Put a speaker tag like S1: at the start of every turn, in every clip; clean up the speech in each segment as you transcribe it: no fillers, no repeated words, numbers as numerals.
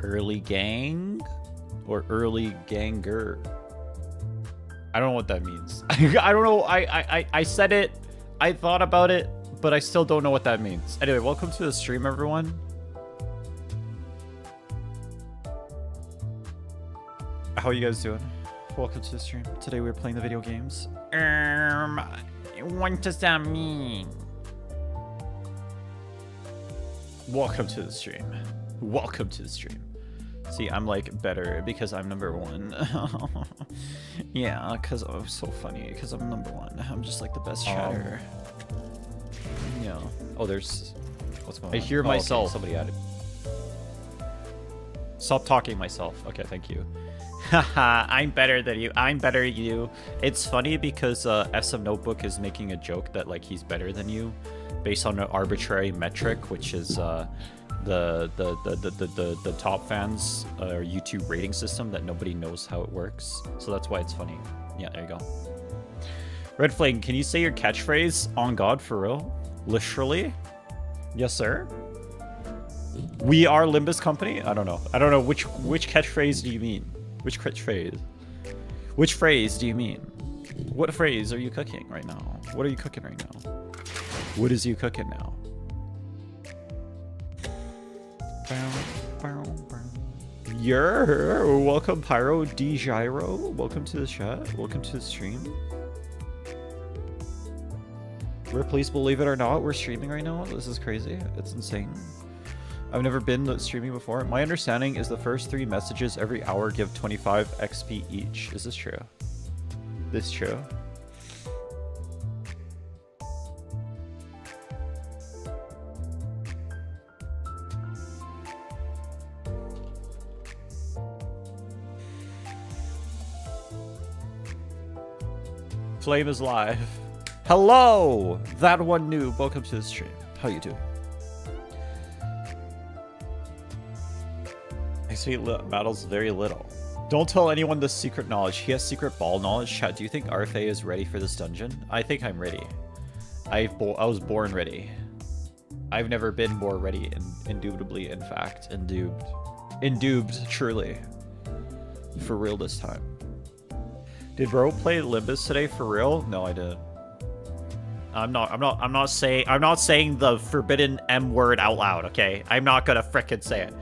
S1: Early gang or early ganger? I don't know what that means. I don't know. I said it. I thought about it, but I still don't know what that means. Anyway, welcome to the stream, everyone. How are you guys doing? Welcome to the stream. Today we're playing the video games. What does that mean? Welcome to the stream. Welcome to the stream. See, I'm like better because I'm #1. Yeah, because I'm so funny because I'm #1. I'm just like the best chatter. Yeah. Oh, there's... What's going on? I hear myself. Okay, somebody added. Stop talking myself. Okay, thank you. Haha, I'm better than you. I'm better than you. It's funny because SM Notebook is making a joke that like he's better than you based on an arbitrary metric, which is the top fans or YouTube rating system that nobody knows how it works. So that's why it's funny. Yeah, there you go. Red Flame, can you say your catchphrase on God for real? Literally? Yes, sir. We are Limbus Company? I don't know. I don't know which catchphrase do you mean? Which catchphrase? Which phrase do you mean? What phrase are you cooking right now? What are you cooking right now? What is you cooking now? Welcome Pyro D Gyro. Welcome to the chat. Welcome to the stream. Please believe it or not, we're streaming right now. This is crazy. It's insane. I've never been streaming before. My understanding is the first 3 messages every hour give 25 XP each. Is this true? This true? Flame is live. Hello! That one noob. Welcome to the stream. How you doing? XP battles very little. Don't tell anyone this secret knowledge. He has secret ball knowledge. Chat, do you think RFA is ready for this dungeon? I think I'm ready. I was born ready. I've never been more ready, indubitably, in fact. Indubed, truly. For real this time. Did bro play Limbus today for real? No, I didn't. I'm not saying the forbidden M word out loud, okay? I'm not gonna frickin' say it.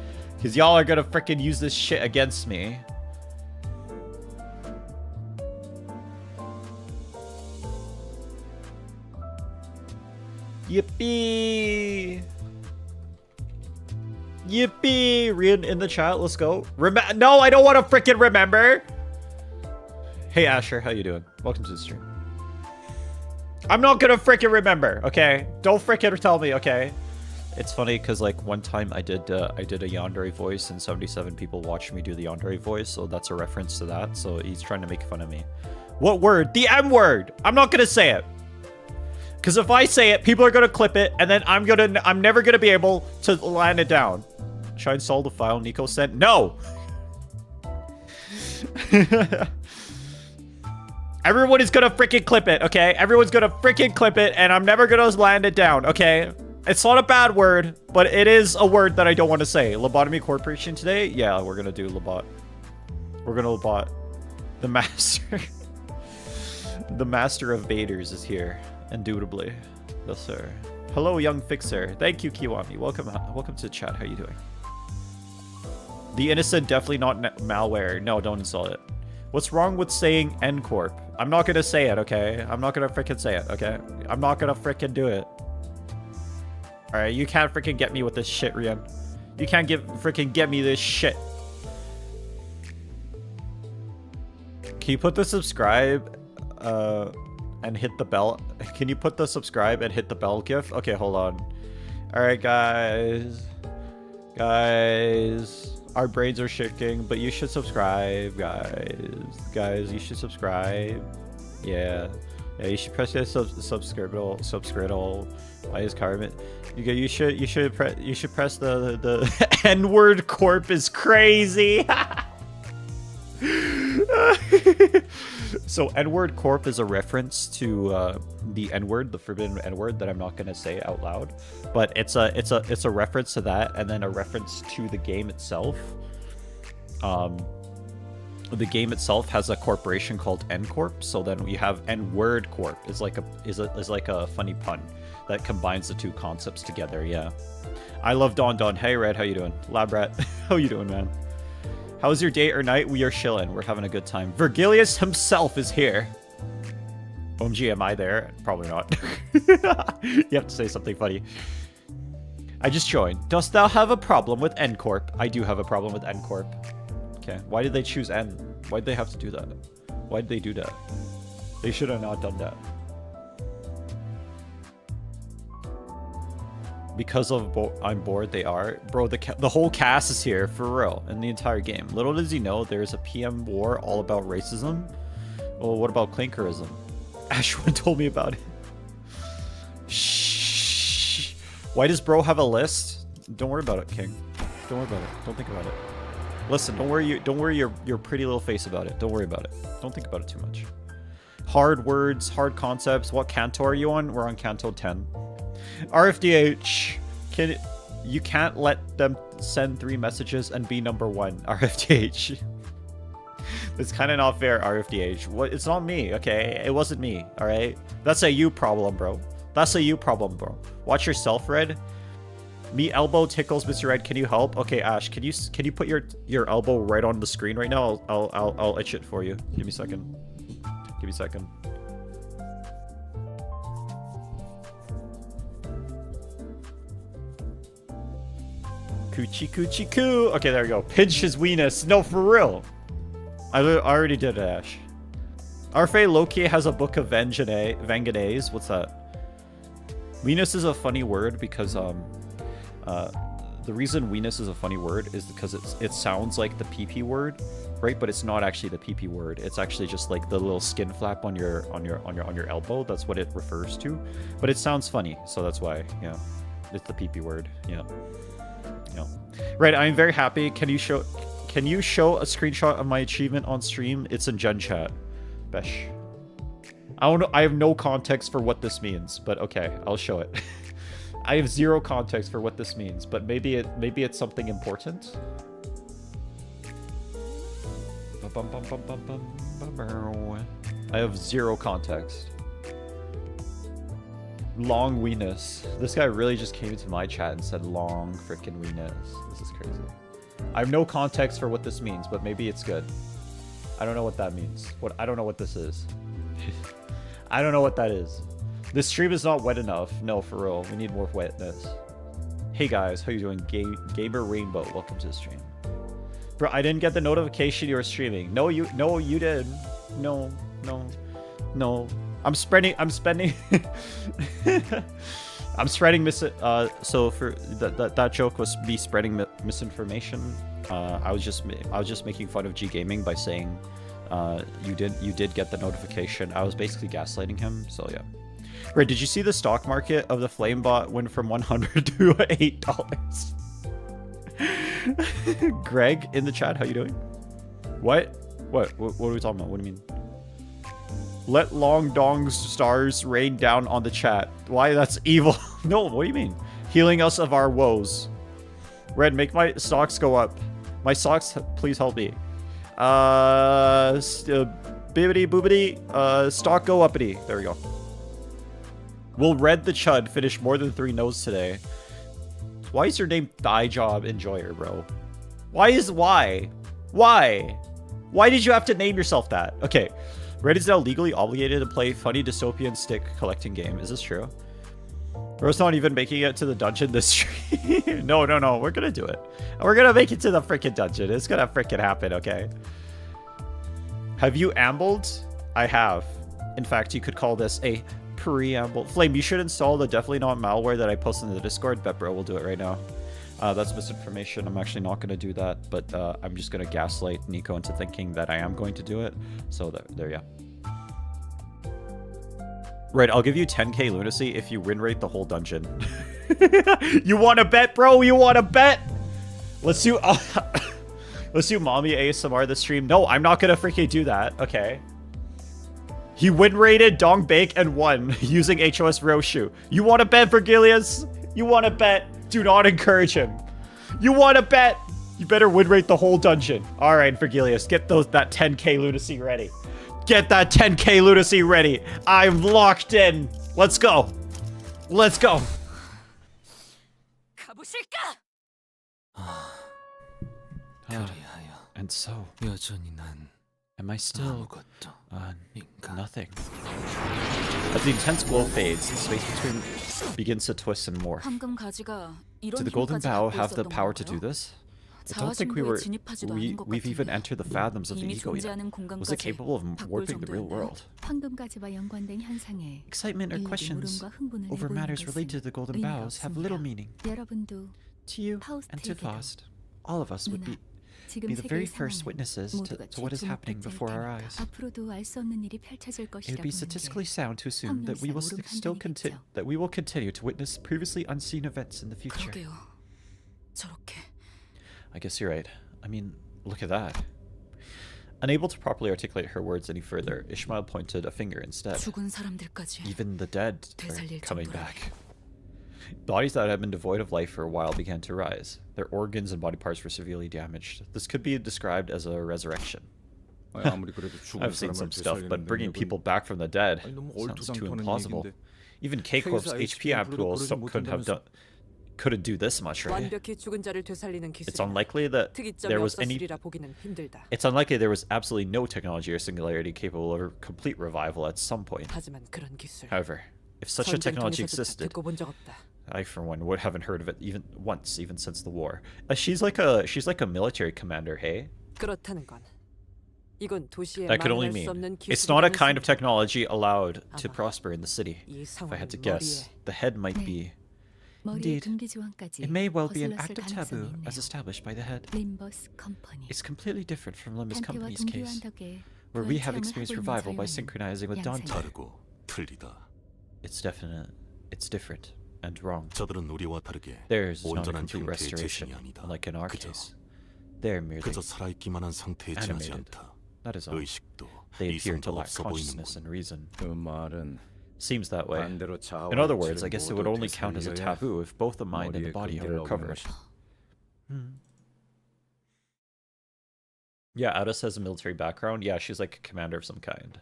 S1: Cause y'all are gonna frickin' use this shit against me. Yippee! Yippee! Read in the chat, let's go. No, I don't want to frickin' remember! Hey Asher, how you doing? Welcome to the stream. I'm not gonna frickin' remember, okay? Don't frickin' tell me, okay? It's funny because like one time I did a yandere voice and 77 people watched me do the yandere voice, so that's a reference to that. So he's trying to make fun of me. What word? The M word. I'm not gonna say it because if I say it, people are gonna clip it, and then I'm never gonna be able to land it down. Should I install the file Nico sent? No. Everyone is gonna freaking clip it, okay? Everyone's gonna freaking clip it, and I'm never gonna land it down, okay? It's not a bad word, but it is a word that I don't want to say. Lobotomy Corporation today? Yeah, we're gonna do Lobot. We're gonna Lobot. The master. The master of baiters is here, indubitably. Yes, sir. Hello, young fixer. Thank you, Kiwami. Welcome to the chat. How you doing? The innocent, definitely not malware. No, don't install it. What's wrong with saying N-Corp? I'm not gonna say it, okay? I'm not gonna frickin' say it, okay? I'm not gonna frickin' do it. Alright, you can't freaking get me with this shit, Rian. You can't freaking get me this shit. Can you put the subscribe and hit the bell? Can you put the subscribe and hit the bell gif? Okay, hold on. Alright, guys. Guys. Our brains are shaking, but you should subscribe, guys. Guys, you should subscribe. Yeah. Yeah, you should press the subscribe. Why is Carmen? You should press the N-word corp is crazy. So N-word corp is a reference to the N-word, the forbidden N-word that I'm not gonna say out loud, but it's a reference to that, and then a reference to the game itself. the game itself has a corporation called N Corp. So then we have N Word Corp is like a funny pun that combines the two concepts together. Yeah. I love Don Don. Hey Red, how you doing? Labrat, how you doing, man? How's your day or night? We are chilling. We're having a good time. Virgilius himself is here. OMG, am I there? Probably not. You have to say something funny. I just joined. Dost thou have a problem with N Corp? I do have a problem with N Corp. Okay. Why did they choose N? Why did they have to do that? Why did they do that? They should have not done that. Because of I'm bored, they are. Bro, the whole cast is here, for real, in the entire game. Little does he know, there's a PM war all about racism. Well, what about clinkerism? Ashwin told me about it. Shh. Why does bro have a list? Don't worry about it, King. Don't worry about it. Don't think about it. Listen, don't worry your pretty little face about it. Don't worry about it. Don't think about it too much. Hard words, hard concepts. What canto are you on? We're on canto 10. RFDH, you can't let them send 3 messages and be number 1. RFDH. It's kind of not fair, RFDH. What? It's not me, okay? It wasn't me, all right? That's a you problem, bro. That's a you problem, bro. Watch yourself, Red. Me elbow tickles, Mr. Red. Can you help? Okay, Ash, can you put your elbow right on the screen right now? I'll itch it for you. Give me a second. Give me a second. Coochie coochie coo. Okay, there we go. Pinch his weenus. No, for real. I already did it, Ash. Arfe Loki has a book of Vengenaise. What's that? Weenus is a funny word because the reason weenus is a funny word is because it sounds like the PP word, right? But it's not actually the PP word. It's actually just like the little skin flap on your elbow. That's what it refers to. But it sounds funny, so that's why. Yeah, it's the PP word. Yeah. Yeah. Right. I'm very happy. Can you show a screenshot of my achievement on stream? It's in Gen Chat. Besh. I don't know. I have no context for what this means, but okay, I'll show it. I have zero context for what this means, but maybe it's something important. I have zero context. Long weenus. This guy really just came into my chat and said long frickin' weenus. This is crazy. I have no context for what this means, but maybe it's good. I don't know what that means. I don't know what this is. I don't know what that is. This stream is not wet enough. No, for real. We need more wetness. Hey guys, how you doing? Gamer Rainbow, welcome to the stream. Bro, I didn't get the notification you were streaming. No, you did. No. I'm spreading I'm spreading so for that joke was me spreading misinformation. I was just making fun of G Gaming by saying you did get the notification. I was basically gaslighting him, so yeah. Right, did you see the stock market of the Flamebot went from $100 to $8? Greg in the chat, how you doing? What are we talking about? What do you mean? Let long dong's stars rain down on the chat. Why? That's evil. No, what do you mean? Healing us of our woes. Red, make my stocks go up. My stocks, please help me. Bibbity boobity. Stock go uppity. There we go. Will Red the Chud finish more than 3 no's today? Why is your name Thigh Job Enjoyer, bro? Why? Why did you have to name yourself that? Okay. Red is now legally obligated to play funny dystopian stick collecting game. Is this true? Bro's not even making it to the dungeon this stream. No. We're gonna do it. We're gonna make it to the freaking dungeon. It's gonna freaking happen, okay? Have you ambled? I have. In fact, you could call this a preamble. Flame, you should install the definitely not malware that I posted in the Discord. Bet bro will do it right now. That's misinformation. I'm actually not going to do that, but I'm just going to gaslight Nico into thinking that I am going to do it. So there, yeah. Right, I'll give you 10k lunacy if you win rate the whole dungeon. You want to bet, bro? You want to bet? Let's do mommy ASMR this stream. No, I'm not going to freaking do that. Okay. He win rated Dong Bake and won using HOS Roshu. You want to bet, Virgilius? You want to bet? Do not encourage him. You want to bet? You better win rate the whole dungeon. All right, Vergilius, get that 10k lunacy ready. Get that 10k lunacy ready. I'm locked in. Let's go. Let's go. And so, am I still nothing? As the intense glow fades, the space between begins to twist and morph. Did the golden bow have the power to do this? I don't think we've even entered the fathoms of the ego yet. Was it capable of warping the real world? Excitement or questions over matters related to the golden bows have little meaning. To you and to Faust, all of us would be the very first witnesses to what is happening before our eyes. It would be statistically sound to assume that we will continue to witness previously unseen events in the future. I guess you're right. I mean, look at that. Unable to properly articulate her words any further, Ishmael pointed a finger instead. Even the dead are coming back. Bodies that had been devoid of life for a while began to rise. Their organs and body parts were severely damaged. This could be described as a resurrection. I've seen some stuff, but bringing people back from the dead sounds too implausible. Even K-Corp's HP amp tools couldn't do this much, right? It's unlikely that there was absolutely no technology or singularity capable of complete revival at some point. However, if such a technology existed, I for one haven't heard of it even once, even since the war. She's like a military commander, hey? That could only mean it's not a kind of technology allowed to prosper in the city. If I had to guess, the head might be. Indeed, it may well be an act of taboo as established by the head. It's completely different from Limbus Company's case, where we have experienced revival by synchronizing with Dante. It's different and wrong. Theirs is not a complete restoration, unlike in our case. They're merely animated. That is all. They appear to lack consciousness and reason. Seems that way. In other words, I guess it would only count as a taboo if both the mind and the body have recovered. Yeah, Ada has a military background. Yeah, she's like a commander of some kind.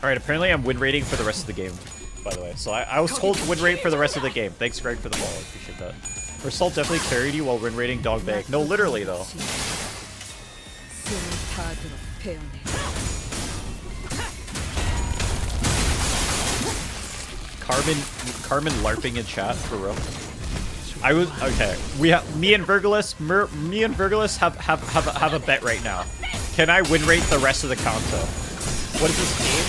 S1: Alright, apparently I'm win rating for the rest of the game, by the way. So I was told to win rate for the rest of the game. Thanks, Greg, for the follow. I appreciate that. Result definitely carried you while win rating dog bag. No, literally, though. Carmen LARPing in chat for real. I was okay. Me and Vergilius have a bet right now. Can I win rate the rest of the Kanto? What is this team?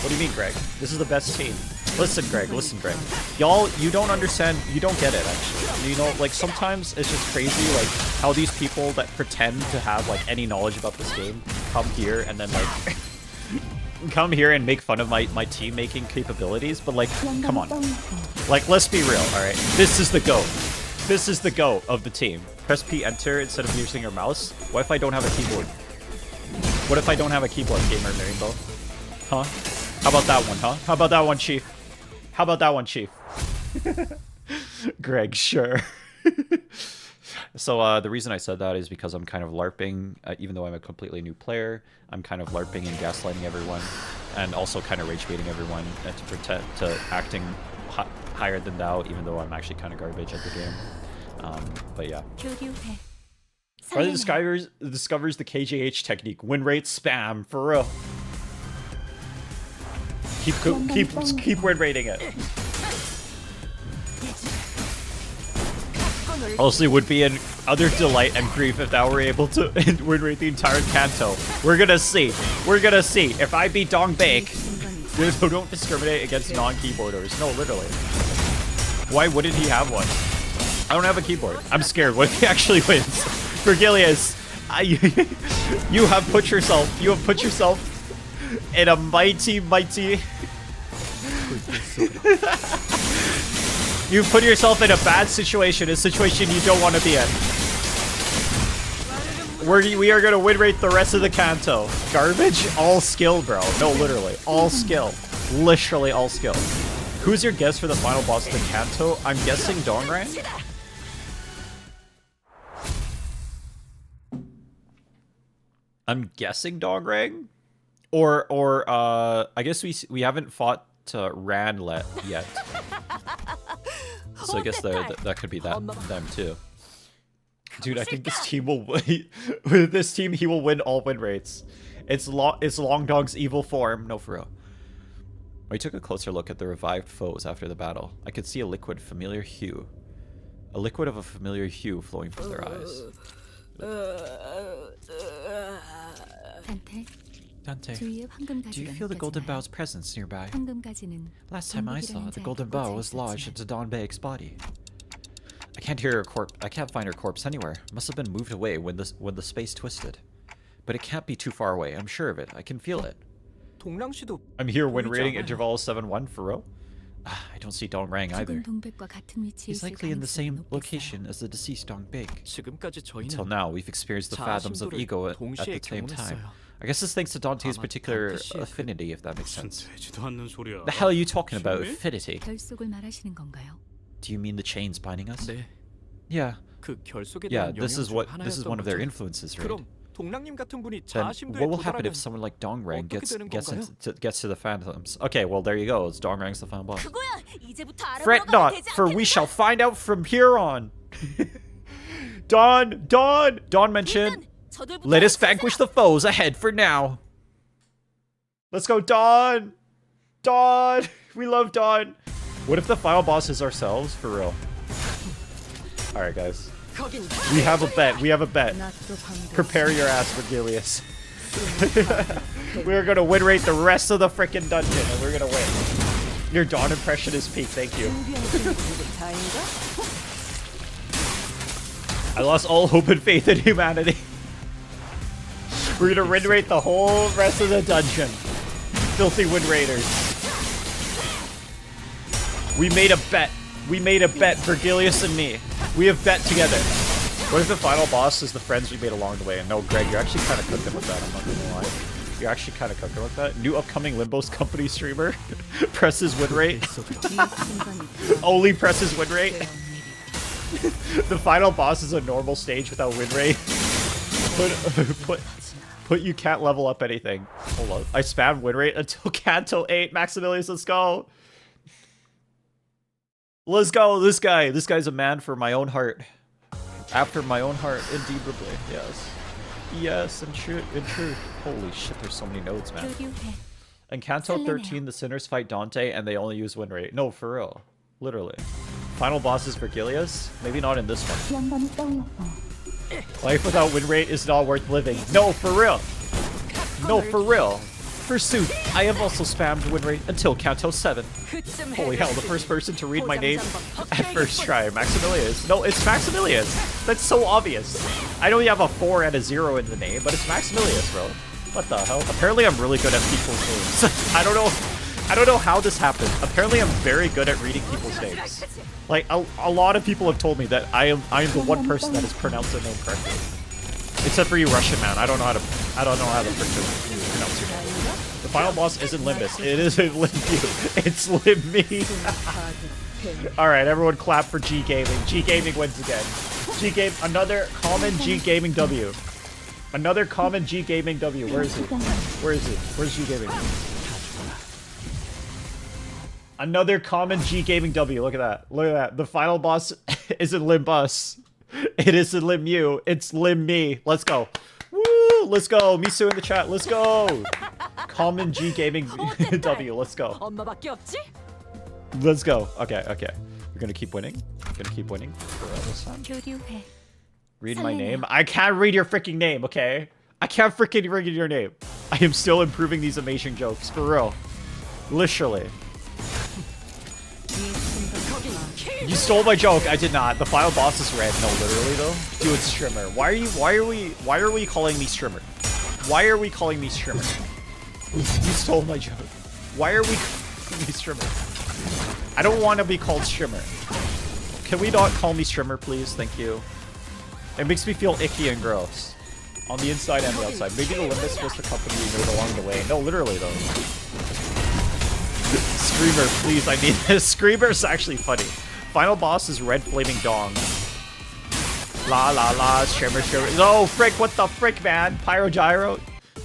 S1: What do you mean, Greg? This is the best team. Listen, Greg. Y'all, you don't understand. You don't get it, actually. You know, like, sometimes it's just crazy, like, how these people that pretend to have, like, any knowledge about this game come here and then, like, come here and make fun of my team-making capabilities. But, like, come on. Like, let's be real, alright? This is the GOAT. This is the GOAT of the team. Press P, enter, instead of using your mouse. What if I don't have a keyboard? What if I don't have a keyboard, Gamer Rainbow? Huh? How about that one, huh? How about that one, Chief? How about that one, Chief? Greg, sure. So the reason I said that is because I'm kind of LARPing, even though I'm a completely new player. I'm kind of LARPing and gaslighting everyone, and also kind of rage baiting everyone to acting higher than thou, even though I'm actually kind of garbage at the game. But yeah. Brother discovers the KJH technique. Win rate spam for real. Keep win rating it. Honestly, would be an utter delight and grief if thou were able to win rate the entire Kanto. We're gonna see. We're gonna see. If I beat Dong Bake, don't discriminate against non-keyboarders. No, literally. Why wouldn't he have one? I don't have a keyboard. I'm scared. What if he actually wins? Vergilius, you have put yourself in a mighty you put yourself in a bad situation, a situation you don't want to be in. We are gonna win rate the rest of the Kanto. Garbage? All skill, bro. No, literally. All skill. Literally all skill. Who's your guess for the final boss of the Kanto? I'm guessing Dongrang? I'm guessing Dongrang, or I guess we haven't fought Ranlet yet, so I guess that could be them too. Dude, I think this team will win. With this team, he will win all win rates. It's Long Dog's evil form. No, for real. We took a closer look at the revived foes after the battle. I could see a liquid familiar hue. A liquid of a familiar hue flowing from their eyes. Dante, do you feel the Golden Bow's presence nearby? Last time I saw, the Golden Bow was lodged into Dawn Baek's body. I can't hear her corpse. I can't find her corpse anywhere. Must have been moved away when the space twisted. But it can't be too far away. I'm sure of it. I can feel it. I'm here when rating interval 7-1 for real. I don't see Dongrang either. He's likely in the same location as the deceased Dong Baek. Until now, we've experienced the fathoms of ego at the same time. I guess this thanks to Dante's particular affinity, if that makes sense. The hell are you talking about, affinity? Do you mean the chains binding us? Yeah. Yeah, this is one of their influences, right? Then what will happen if someone like Dongrang gets to the phantoms? Okay, well there you go. It's Dongrang's the final boss. Fret not, for we shall find out from here on. Dawn mentioned. Let us vanquish the foes ahead for now. Let's go, Dawn. We love Dawn. What if the final boss is ourselves? For real. Alright, guys. We have a bet. Prepare your ass, Virgilius. We're gonna win rate the rest of the freaking dungeon, and we're gonna win. Your Dawn impression is peak, thank you. I lost all hope and faith in humanity. We're gonna win rate the whole rest of the dungeon. Filthy win raiders. We made a bet. Virgilius and me. We have bet together. What if the final boss is the friends we made along the way? And no, Greg, you're actually kind of cooking with that. I'm not gonna lie. You're actually kind of cooking with that. New upcoming Limbus Company streamer. Presses win rate. Only presses win rate. The final boss is a normal stage without win rate. Put you can't level up anything. Hold on. I spammed win rate until Canto 8. Maximilius, let's go. Let's go, this guy. This guy's a man for my own heart. After my own heart, indubitably. Yes. Yes, in truth. Holy shit, there's so many nodes, man. In Canto 13, the sinners fight Dante and they only use win rate. No, for real. Literally. Final boss is Virgilius? Maybe not in this one. Life without win rate is not worth living. No, for real. No, for real. Forsooth, I have also spammed win rate until Canto 7. Holy hell, the first person to read my name at first try. Maximilius. No, it's Maximilius. That's so obvious. I know you have a 4 and a 0 in the name, but it's Maximilius, bro. What the hell? Apparently I'm really good at people's names. I don't know how this happened. Apparently I'm very good at reading people's names. Like, a lot of people have told me that I am the one person that has pronounced their name correctly. Except for you Russian man. I don't know how to freaking pronounce your name. The final boss isn't Limbus. It isn't Limbu. It's Limme. Alright, everyone clap for G Gaming. G Gaming wins again. G Game, another common G Gaming W. Another common G Gaming W. Where is he? Where is he? Where's G Gaming? Another common G Gaming W. Look at that. Look at that. The final boss isn't Limbus. It isn't Limu. It's Limme. Let's go. Woo! Let's go. Misu in the chat. Let's go. Common G Gaming W. Let's go. Let's go. Okay, okay. We're gonna keep winning. We're gonna keep winning for this time. Read my name. I can't read your freaking name, okay? I can't freaking read your name. I am still improving these amazing jokes, for real. Literally. You stole my joke. I did not. The final boss is red. No, literally though. Dude, it's Strimmer. Why are we calling me Strimmer? Why are we calling me Strimmer? You stole my joke. Why are we calling me Strimmer? I don't want to be called Strimmer. Can we not call me Strimmer, please? Thank you. It makes me feel icky and gross. On the inside and the outside. Maybe the Limbus was the company we made along the way. No, literally though. Screamer, please, I need this. Screamer's actually funny. Final boss is red flaming dong. La la la, shimmer shimmer. Oh, frick, what the frick, man? Pyrogyro.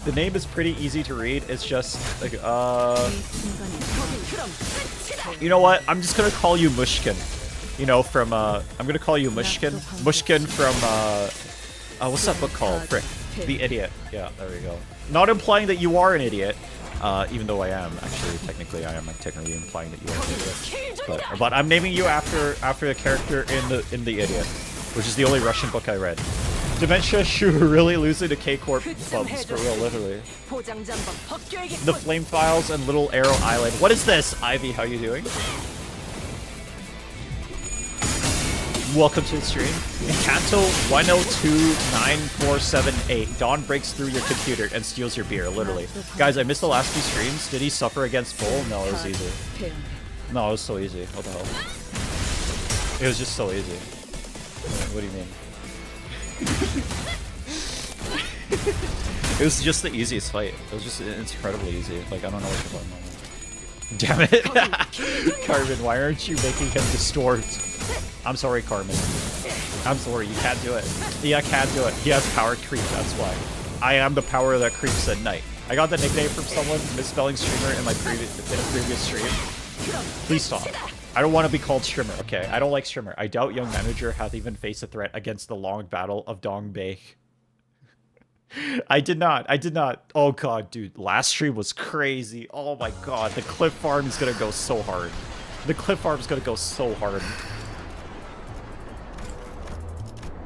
S1: The name is pretty easy to read. It's just like, you know what? I'm just gonna call you Mushkin. You know, from, I'm gonna call you Mushkin. Mushkin from, what's that book called? Frick. The Idiot. Yeah, there we go. Not implying that you are an idiot. Even though I am, actually, technically, I am technically implying that you are an idiot. But I'm naming you after a character in the Idiot, which is the only Russian book I read. Dementia Shu really losing to K-Corp bums, for real, literally. The Flame Files and Little Arrow Island. What is this? Ivy, how you doing? Welcome to the stream. In Kanto 1029478, Dawn breaks through your computer and steals your beer, literally. Guys, I missed the last few streams. Did he suffer against Bull? No, it was easy. No, it was so easy. What the hell? It was just so easy. What do you mean? It was just the easiest fight. It was just incredibly easy. Like, I don't know what you're talking about. Damn it. Carmen, why aren't you making him distort? I'm sorry, Carmen. I'm sorry, you can't do it. Yeah, I can't do it. He has power creep, that's why. I am the power that creeps at night. I got the nickname from someone, misspelling streamer, in a previous stream. Please stop. I don't want to be called streamer, okay? I don't like streamer. I doubt young manager hath even faced a threat against the long battle of Dongbei. I did not. Oh god, dude. Last stream was crazy. Oh my god. The clip farm is gonna go so hard. The clip farm is gonna go so hard.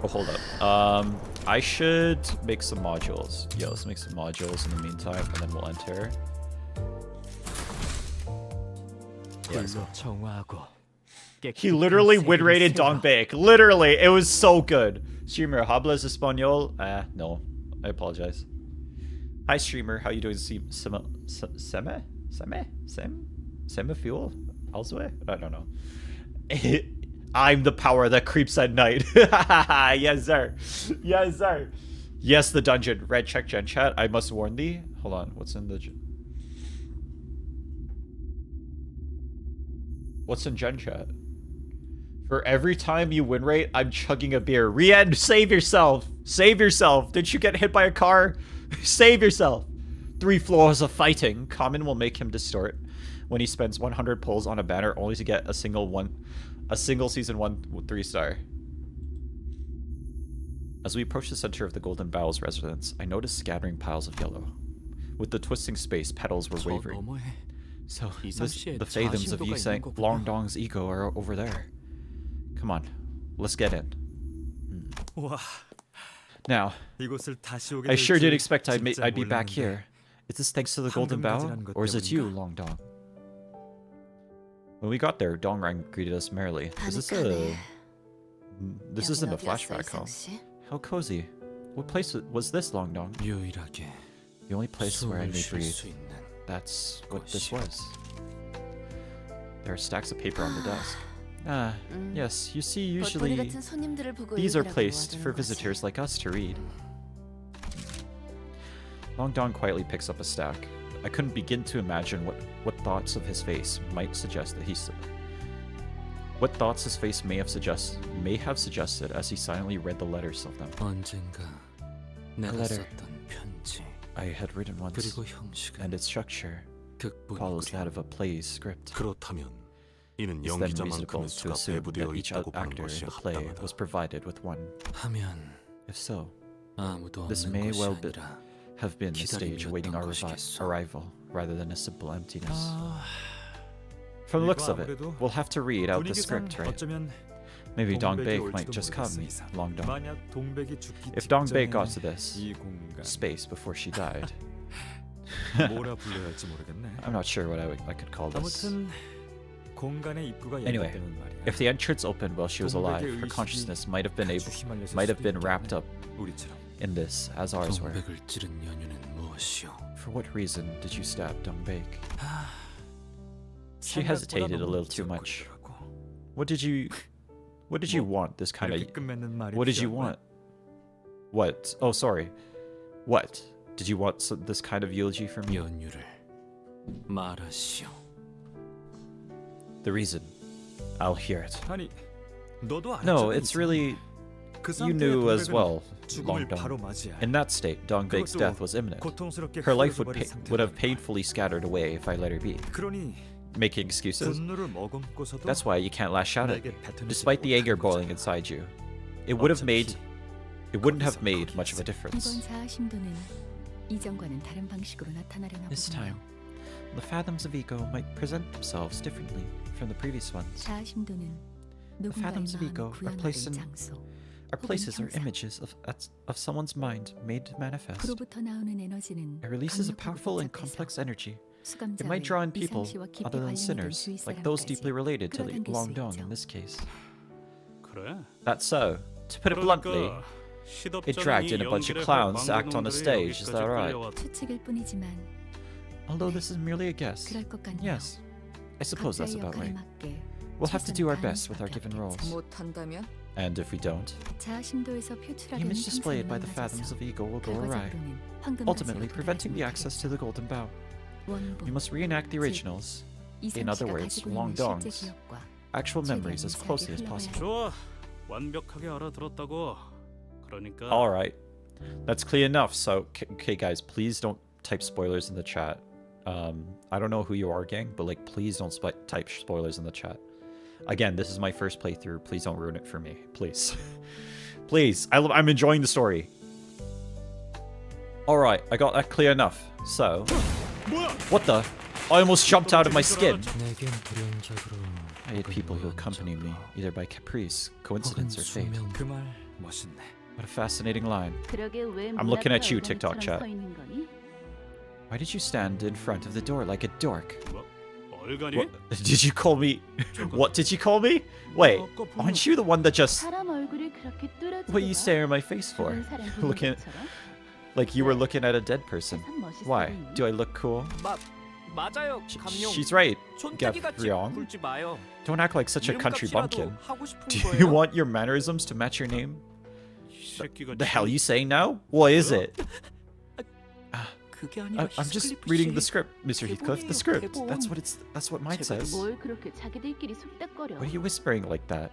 S1: Oh, hold up. I should make some modules. Yeah, let's make some modules in the meantime, and then we'll enter. Yes. He literally win-rated Dongbei. Literally, it was so good. Streamer, hablas español? No. I apologize. Hi, streamer. How you doing? Semi-fuel? Elsewhere? I don't know. I'm the power that creeps at night. Yes, sir. Yes, sir. Yes, the dungeon. Red check gen chat. I must warn thee. Hold on. What's in the... What's in gen chat? For every time you win rate, I'm chugging a beer. Rien, save yourself. Save yourself. Did you get hit by a car? Save yourself. 3 floors of fighting. Common will make him distort when he spends 100 pulls on a banner only to get a single season 1 3-star. As we approach the center of the Golden Bowels residence, I noticed scattering piles of yellow. With the twisting space, petals were wavering. So, the fathoms of Yusang Longdong's ego are over there. Come on, let's get in. Now, I sure did expect I'd be back here. Is this thanks to the Golden Bow, or is it you, Longdong? When we got there, Dongrang greeted us merrily. This isn't a flashback, huh? How cozy. What place was this, Longdong? The only place where I may breathe. That's what this was. There are stacks of paper on the desk. Yes, you see, usually these are placed for visitors like us to read. Longdong quietly picks up a stack. I couldn't begin to imagine what thoughts of his face might suggest that what thoughts his face may have suggested as he silently read the letters of them. A letter I had written once, and its structure follows that of a play's script. It's then reasonable to assume that each actor in the play was provided with one. If so, this may well have been the stage awaiting our arrival, rather than a simple emptiness. From the looks of it, we'll have to read out the script, right? Maybe Dongbei might just come, Longdong. If Dongbei got to this space before she died, I'm not sure what I could call this. Anyway, if the entrance opened while she was alive, her consciousness might have been wrapped up in this, as ours were. For what reason did you stab Dongbei? She hesitated a little too much. What did you want? This kind of... What did you want? What? Oh, sorry. What? Did you want this kind of eulogy from me? The reason. I'll hear it. No, it's really... You knew as well, Long Dong. In that state, Dong Baek's death was imminent. Her life would have painfully scattered away if I let her be. Making excuses? That's why you can't lash out at me, despite the anger boiling inside you. It wouldn't have made much of a difference. This time, the fathoms of ego might present themselves differently from the previous ones. The fathoms of ego are places or images of someone's mind made manifest. It releases a powerful and complex energy. It might draw in people other than sinners, like those deeply related to the Long Dong in this case. That's so. To put it bluntly, it dragged in a bunch of clowns to act on the stage, is that right? Although this is merely a guess. Yes, I suppose that's about right. We'll have to do our best with our given roles. And if we don't, the image displayed by the fathoms of ego will go awry, ultimately preventing the access to the Golden Bough. We must reenact the originals, in other words, Long Dong's actual memories as closely as possible. Alright, that's clear enough. So, okay guys, please don't type spoilers in the chat. I don't know who you are, gang, but like, please don't type spoilers in the chat. Again, this is my first playthrough. Please don't ruin it for me. Please. Please. I'm enjoying the story. Alright, I got that clear enough. So... What the? I almost jumped out of my skin. I hate people who accompany me, either by caprice, coincidence, or fate. What a fascinating line. I'm looking at you, TikTok chat. Why did you stand in front of the door like a dork? What? Did you call me? What did you call me? Wait, aren't you the one that just... What are you staring at my face for? Looking... Like you were looking at a dead person. Why? Do I look cool? She's right, Gabrion. Don't act like such a country bumpkin. Do you want your mannerisms to match your name? The hell are you saying now? What is it? I'm just reading the script, Mr. Heathcliff. The script. That's what mine says. What are you whispering like that?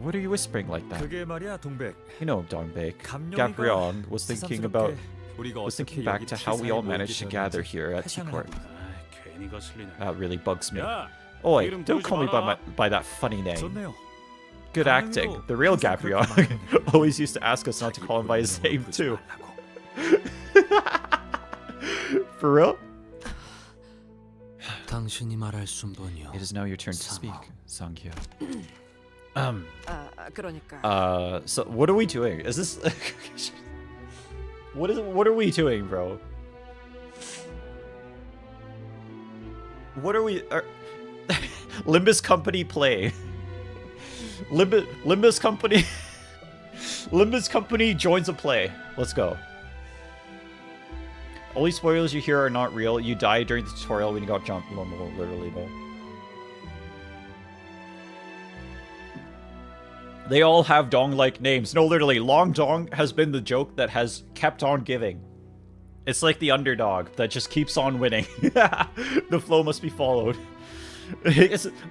S1: What are you whispering like that? You know, Dong Baek. Gabrion was thinking back to how we all managed to gather here at T-Court. That really bugs me. Oi, don't call me by that funny name. Good acting. The real Gabrion always used to ask us not to call him by his name too. For real? It is now your turn to speak, Sanghya. So what are we doing? Is this what are we doing, bro? What are we Limbus Company play. Limbus Company Limbus Company joins a play. Let's go. Only spoilers you hear are not real. You died during the tutorial when you got jumped. No, literally, no. They all have Dong-like names. No, literally, Long Dong has been the joke that has kept on giving. It's like the underdog that just keeps on winning. The flow must be followed.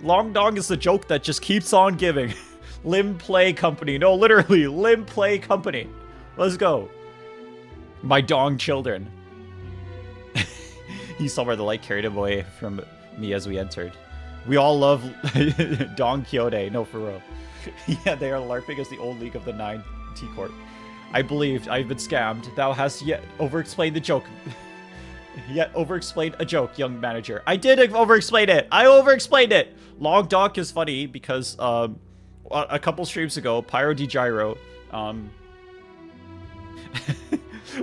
S1: Long Dong is the joke that just keeps on giving. Lim Play Company. No, literally, Lim Play Company. Let's go. My Dong children. He saw where the light carried him away from me as we entered. We all love Dong Quixote. No, for real. Yeah, they are LARPing as the old League of the Nine T-Court. I believed I've been scammed. Thou hast yet over-explained the joke. Yet over-explained a joke, young manager. I did over-explain it! I over-explained it! Long Donk is funny because, a couple streams ago, Pyro D Gyro,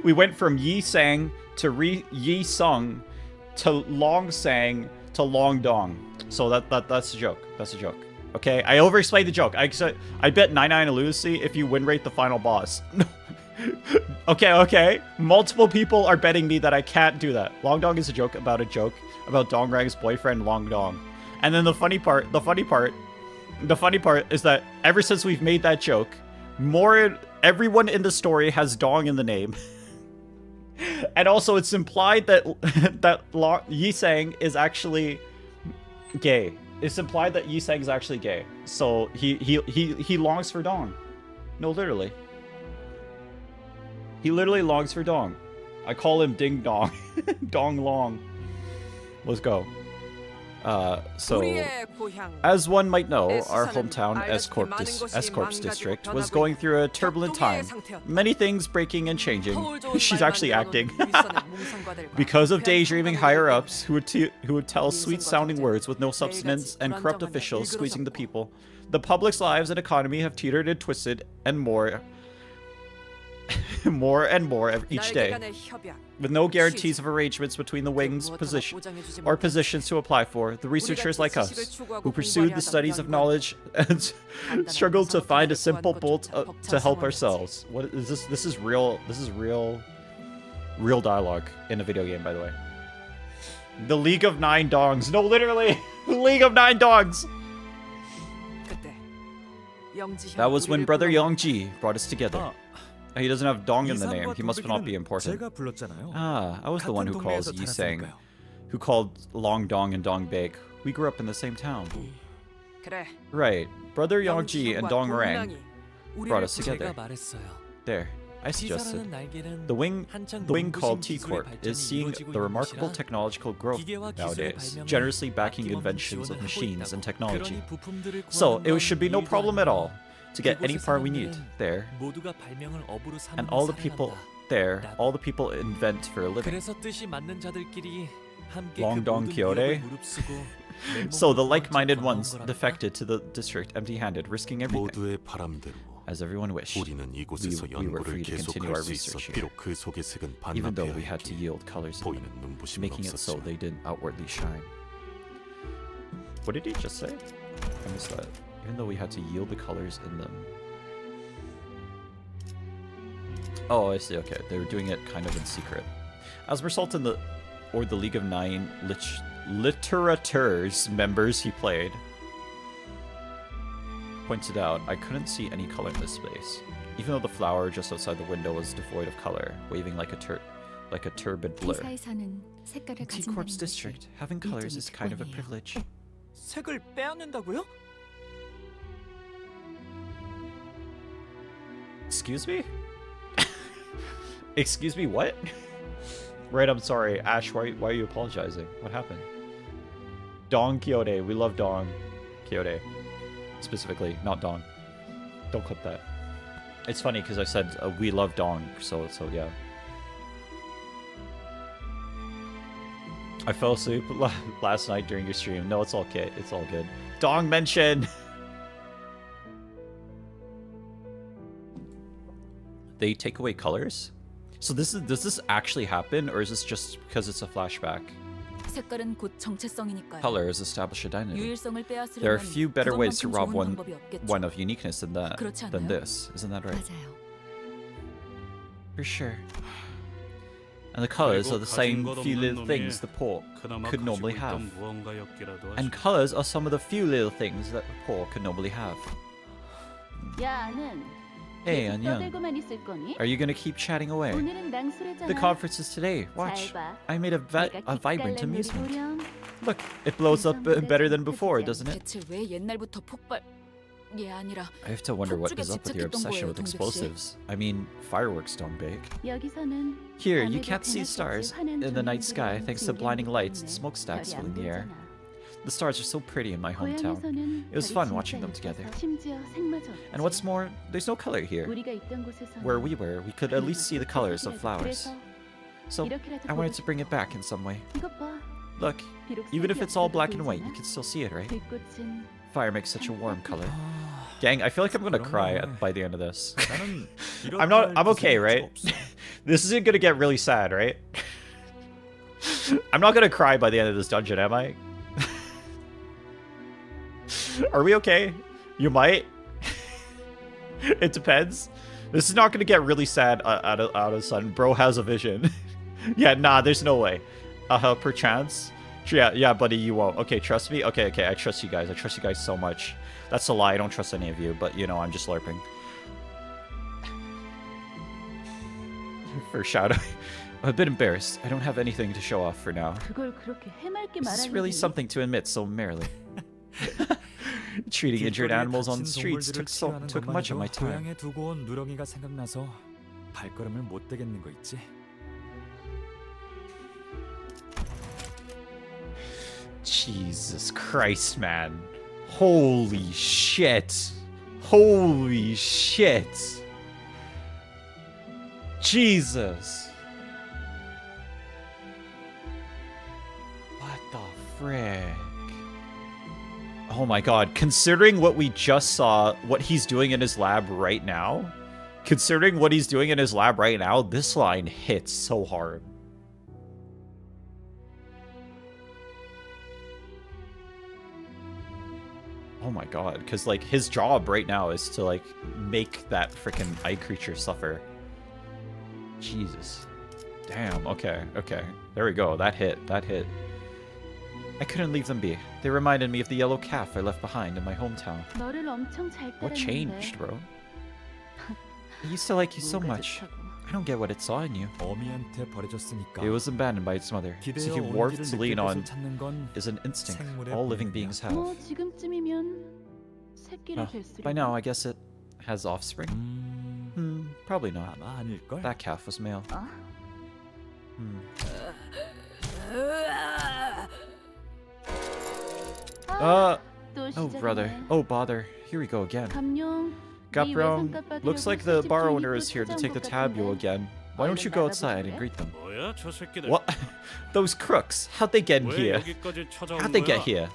S1: we went from Yi Sang to Yi Sung to Long Sang to Long Dong. So that's a joke. That's a joke. Okay, I over-explained the joke. I bet 99 Elusi if you win rate the final boss. Okay. Multiple people are betting me that I can't do that. Long Dong is a joke about Dong Rang's boyfriend, Long Dong. And then the funny part is that ever since we've made that joke, everyone in the story has Dong in the name. And also it's implied that Yi Sang is actually gay. It's implied that Yi Sang is actually gay. So he longs for Dong. No, literally. He literally longs for dong. I call him Ding Dong. Dong Long. Let's go. So, as one might know, our hometown S-Corps district was going through a turbulent time. Many things breaking and changing. She's actually acting. Because of daydreaming higher-ups who would tell sweet-sounding words with no substance and corrupt officials squeezing the people, the public's lives and economy have teetered and twisted and more and more each day, with no guarantees of arrangements between the wings positions to apply for. The researchers like us, who pursued the studies of knowledge and struggled to find a simple bolt to help ourselves. What is this? This is real. This is real dialogue in a video game, by the way. The League of Nine Dongs. No, literally, League of Nine Dongs. That was when Brother Yongji brought us together. He doesn't have dong in the name. He must not be important. Ah, I was the one who calls Yiseng, who called Long Dong and Dong Bake. We grew up in the same town. Right. Brother Yongji and Dong Rang brought us together. There. I suggested. The wing called T-Corp is seeing the remarkable technological growth nowadays, generously backing inventions of machines and technology. So, it should be no problem at all to get any part we need there. And all the people invent for a living. Long Dong Kyote. So the like-minded ones defected to the district empty-handed, risking everything. As everyone wished, we were free to continue our research here, even though we had to yield colors in them, making it so they didn't outwardly shine. What did he just say? I missed that. Even though we had to yield the colors in them. Oh, I see. Okay, they were doing it kind of in secret. As a result, the League of Nine Litterateurs members he played pointed out, I couldn't see any color in this space, even though the flower just outside the window was devoid of color, waving like a turbid blur. In T-Corp's district, having colors is kind of a privilege.
S2: 색을 빼앗는다고요?
S1: Excuse me? Excuse me, what? Right, I'm sorry. Ash, why are you apologizing? What happened? Dong Kyote. We love Dong Kyote. Specifically, not Dong. Don't clip that. It's funny because I said we love Dong, so yeah. I fell asleep last night during your stream. No, it's all okay. It's all good. Dong mention! They take away colors? So does this actually happen, or is this just because it's a flashback? Colors establish identity. There are few better ways to rob one of uniqueness than this. Isn't that right? For sure. And the colors are the same few little things the poor could normally have. And colors are some of the few little things that the poor could normally have. Hey, Anyang. Are you gonna keep chatting away? The conference is today. Watch. I made a vibrant amusement. Look, it blows up better than before, doesn't it? I have to wonder what is up with your obsession with explosives. I mean, fireworks don't bake. Here, you can't see stars in the night sky thanks to blinding lights and smokestacks filling the air. The stars are so pretty in my hometown. It was fun watching them together. And what's more, there's no color here. Where we were, we could at least see the colors of flowers. So, I wanted to bring it back in some way. Look, even if it's all black and white, you can still see it, right? Fire makes such a warm color. Dang, I feel like I'm gonna cry by the end of this. I'm okay, right? This isn't gonna get really sad, right? I'm not gonna cry by the end of this dungeon, am I? Are we okay? You might. It depends. This is not gonna get really sad out of sudden. Bro has a vision. Yeah, nah, there's no way. Perchance. Yeah, buddy, you won't. Okay, trust me? Okay, I trust you guys. I trust you guys so much. That's a lie. I don't trust any of you, but, you know, I'm just LARPing. Foreshadowing. I'm a bit embarrassed. I don't have anything to show off for now. This is really something to admit so merrily. Treating injured
S2: 길거리에
S1: animals on the
S2: 다친
S1: streets
S2: 동물들을
S1: took
S2: 치료하는
S1: much of my
S2: 것만으로
S1: time.
S2: 고향에 두고 온 누렁이가 생각나서 발걸음을 못 대겠는 거 있지?
S1: Jesus Christ, man. Holy shit. Holy shit. Jesus. What the frick? Oh my god, considering what we just saw, what he's doing in his lab right now, this line hits so hard. Oh my god, because like his job right now is to like make that freaking eye creature suffer. Jesus. Damn, okay. There we go, that hit. I couldn't leave them be. They reminded me of the yellow calf I left behind in my hometown. What changed, bro? I used to like you so much. I don't get what it saw in you.
S2: 어미한테 버려졌으니까.
S1: It was abandoned by its mother, so
S2: 기대어
S1: he
S2: 온
S1: warped
S2: 길을
S1: to
S2: 느낄
S1: lean
S2: 곳을
S1: on
S2: 찾는 건
S1: is an instinct
S2: 생물의
S1: all living
S2: 본능이야.
S1: beings have.
S3: 지금쯤이면 새끼를
S1: By now, I guess it has offspring? Probably not.
S2: 아마 아닐걸?
S1: That calf was male. Oh, brother. Oh, bother. Here we go again. Gaprong, looks like the bar owner is here to take the tabule again. Why don't you go outside and greet them?
S4: 뭐야, 저 새끼들.
S1: What? Those crooks. How'd they get in
S4: 왜
S1: here?
S4: 여기까지 찾아온
S1: How'd they
S4: 거야?
S1: get here?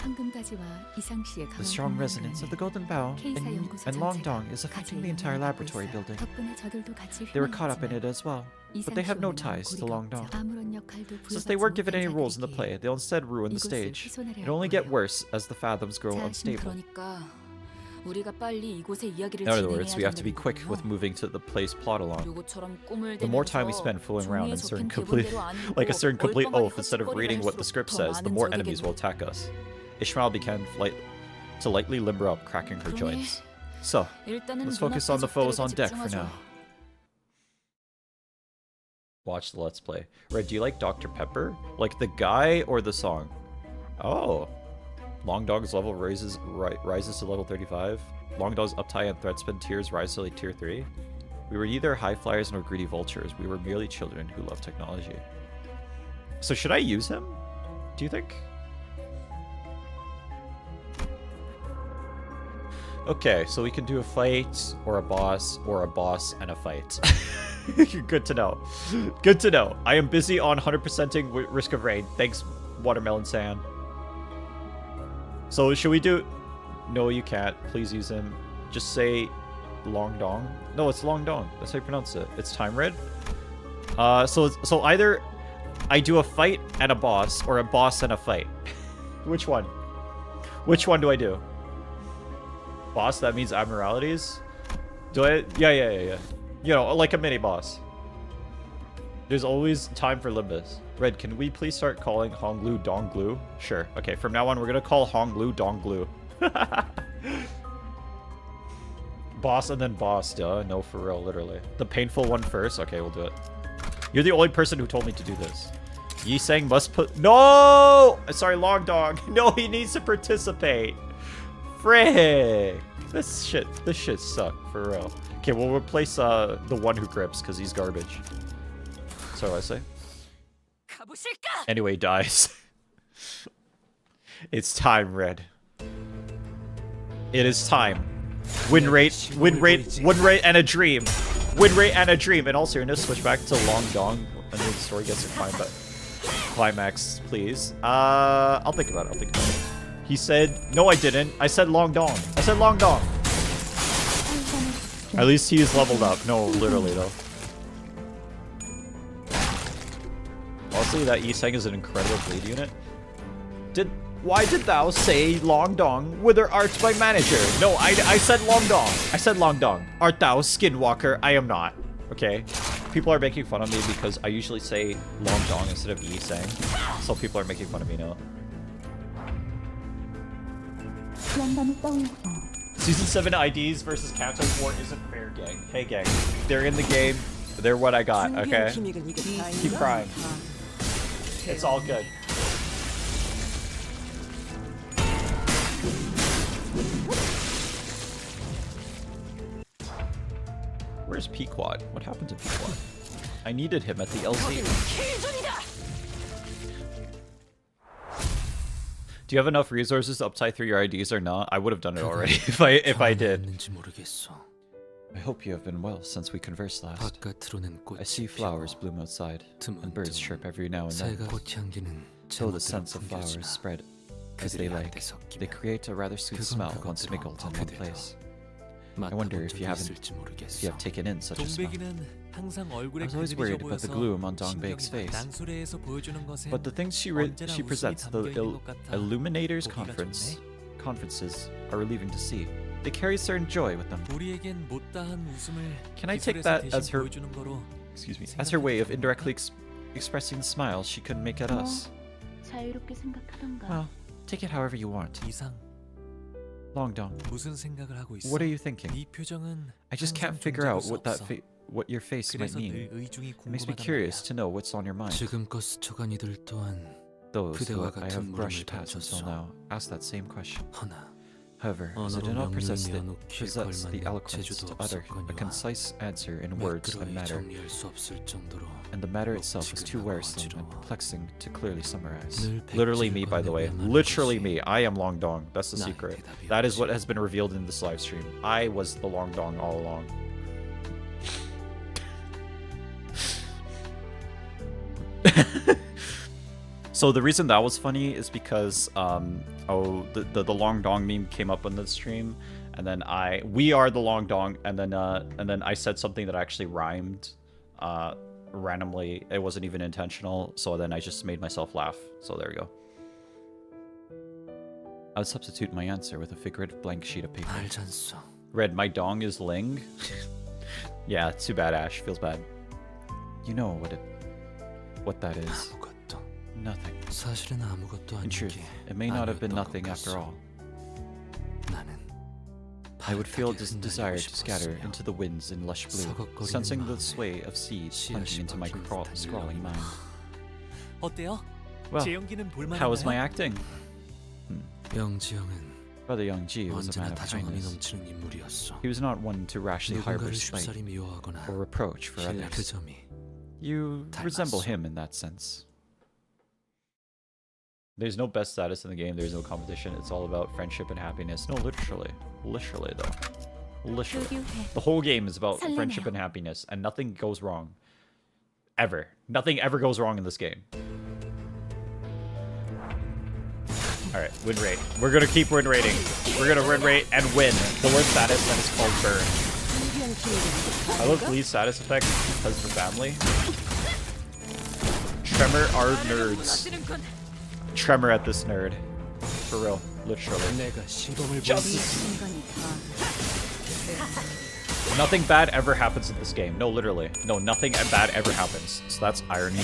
S5: The
S1: The strong resonance of the Golden Bow and Long Dong is affecting the entire laboratory building. They were caught up in it as well, but they have no ties to Long Dong. Since they weren't given any roles in the play, they'll instead ruin the stage. It'll only get worse as the fathoms grow unstable. In other words, we have to be quick with moving to the play's plot along. The more time we spend fooling around in certain complete, like a certain complete oath instead of reading what the script says, the more enemies will attack us. Ishmael began to lightly limber up, cracking her joints. So, let's focus on the foes on deck for now. Watch the Let's Play. Red, do you like Dr. Pepper? Like the guy or the song? Oh. Long Dog's level rises to level 35. Long Dog's uptie and threat spin tiers rise to like tier 3. We were neither high flyers nor greedy vultures. We were merely children who love technology. So should I use him? Do you think? Okay, so we can do a fight, or a boss and a fight. Good to know. Good to know. I am busy on 100%ing Risk of Rain. Thanks, Watermelon Sand. So should we do... No, you can't. Please use him. Just say Long Dong. No, it's Long Dong. That's how you pronounce it. It's Time Red. So either I do a fight and a boss, or a boss and a fight. Which one? Which one do I do? Boss, that means abnormalities? Do I... Yeah. You know, like a mini boss. There's always time for Limbus. Red, can we please start calling Honglu Donglu? Sure. Okay, from now on, we're gonna call Honglu Donglu. Boss and then boss, duh. No, for real, literally. The painful one first? Okay, we'll do it. You're the only person who told me to do this. Yi Sang must put... No! Sorry, Long Dong. No, he needs to participate. Frick. This shit sucked, for real. Okay, we'll replace the one who grips, because he's garbage. So what I say? Anyway, dies. It's time, Red. It is time. Win rate, and a dream. Win rate and a dream. In all seriousness, switch back to Long Dong and the story gets a climax, please. I'll think about it. He said, no, I didn't. I said Long Dong. At least he is leveled up. No, literally though. Honestly, that Yi Sang is an incredible bleed unit. Why did thou say Long Dong? Wither art by manager. No, I said Long Dong. Art thou Skinwalker? I am not. Okay? People are making fun of me because I usually say Long Dong instead of Yi Sang. So people are making fun of me now. Season 7 IDs versus Kanto 4 isn't fair, gang. Hey, gang. They're in the game. They're what I got, okay? Keep crying. It's all good. Where's Pequod? What happened to Pequod? I needed him at the LZ. Do you have enough resources to uptie through your IDs or not? I would have done it already if I did. I hope you have been well since we conversed last. I see flowers bloom outside, and birds chirp every now and then. So the scents of flowers spread as they like. They create a rather sweet smell once mingled in one place. I wonder if you have taken in such a smell. I was always worried about the gloom on Dongbaek's face, but the things she presents at the Illuminators conferences are relieving to see. They carry a certain joy with them. Can I take that as her way of indirectly expressing the smile she couldn't make at us?
S3: 자유롭게 생각하던가.
S1: Well, take it however you want. Longdong, what are you thinking? I just can't figure out what your face might mean. It makes me curious to know what's on your mind. Those who I have brushed past until now ask that same question. However, as I do not possess the eloquence to utter a concise answer in words that matter, and the matter itself is too wearisome and perplexing to clearly summarize. Literally me, by the way. Literally me. I am Longdong. That's the secret. That is what has been revealed in this live stream. I was the Longdong all along. So the reason that was funny is because the Long Dong meme came up on the stream, and then we are the Long Dong, and then I said something that actually rhymed randomly. It wasn't even intentional, so then I just made myself laugh. So there we go. I would substitute my answer with a figurative blank sheet of paper. Red, my dong is Ling. Yeah, too bad, Ash. Feels bad. You know what that is. Nothing. In truth, it may not have been nothing after all. I would feel this desire to scatter into the winds in lush blue, sensing the sway of seeds plunging into my scrawling mind. Well, how was my acting? Brother Youngji was a man of kindness. He was not one to rashly harbor spite or reproach for others. You resemble him in that sense. There's no best status in the game. There's no competition. It's all about friendship and happiness. No, literally. Literally, though. Literally. The whole game is about friendship and happiness, and nothing goes wrong. Ever. Nothing ever goes wrong in this game. Alright, win rate. We're gonna keep win rating. We're gonna win rate and win. The worst status that is called burn. I love Lee's status effect because of the family. Tremor are nerds. Tremor at this nerd. For real. Literally. Justice. Nothing bad ever happens in this game. No, literally. No, nothing bad ever happens. So that's irony.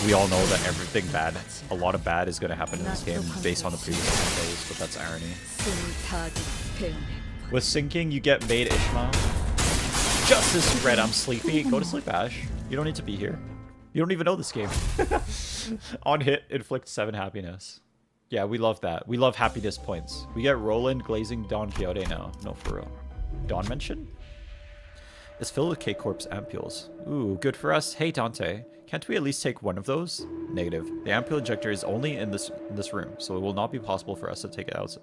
S1: We all know that everything bad, a lot of bad is going to happen in this game based on the previous gameplays, but that's irony. With sinking, you get made Ishmael. Justice, Red, I'm sleepy. Go to sleep, Ash. You don't need to be here. You don't even know this game. On hit, inflict 7 happiness. Yeah, we love that. We love happiness points. We get Roland glazing Don Quixote now. No, for real. Don mention? It's filled with K-Corp's ampules. Ooh, good for us. Hey, Dante. Can't we at least take one of those? Negative. The ampule injector is only in this room, so it will not be possible for us to take it out,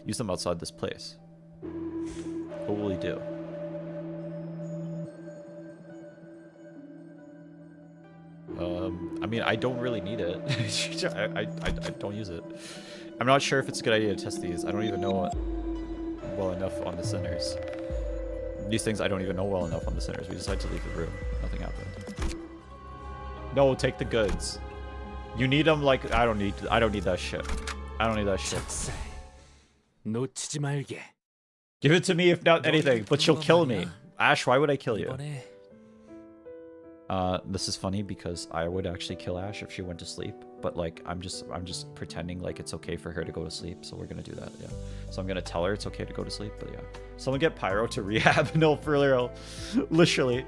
S1: use them outside this place. What will we do? I mean, I don't really need it. I don't use it. I'm not sure if it's a good idea to test these. I don't even know well enough on the sinners. These things I don't even know well enough on the sinners. We decided to leave the room. Nothing happened. No, take the goods. You need them like I don't need that shit. I don't need that shit. Give it to me if not anything, but she'll kill me. Ash, why would I kill you? This is funny because I would actually kill Ash if she went to sleep, but like I'm just pretending like it's okay for her to go to sleep, so we're gonna do that, yeah. So I'm gonna tell her it's okay to go to sleep, but yeah. Someone get Pyro to rehab. No, for real. Literally.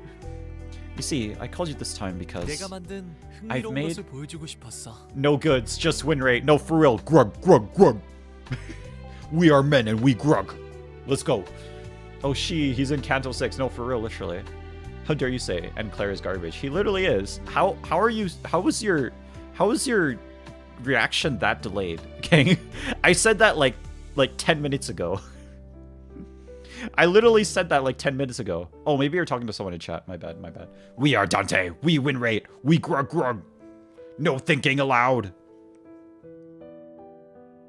S1: You see, I called you this time because I've made no goods, just win rate. No, for real. Grug, grug, grug. We are men and we grug. Let's go. Oh, he's in Canto 6. No, for real, literally. How dare you say, and Claire is garbage. He literally is. How was your reaction that delayed? Okay. I said that like 10 minutes ago. I literally said that like 10 minutes ago. Oh, maybe you're talking to someone in chat. My bad. We are Dante. We win rate. We grug. No thinking aloud.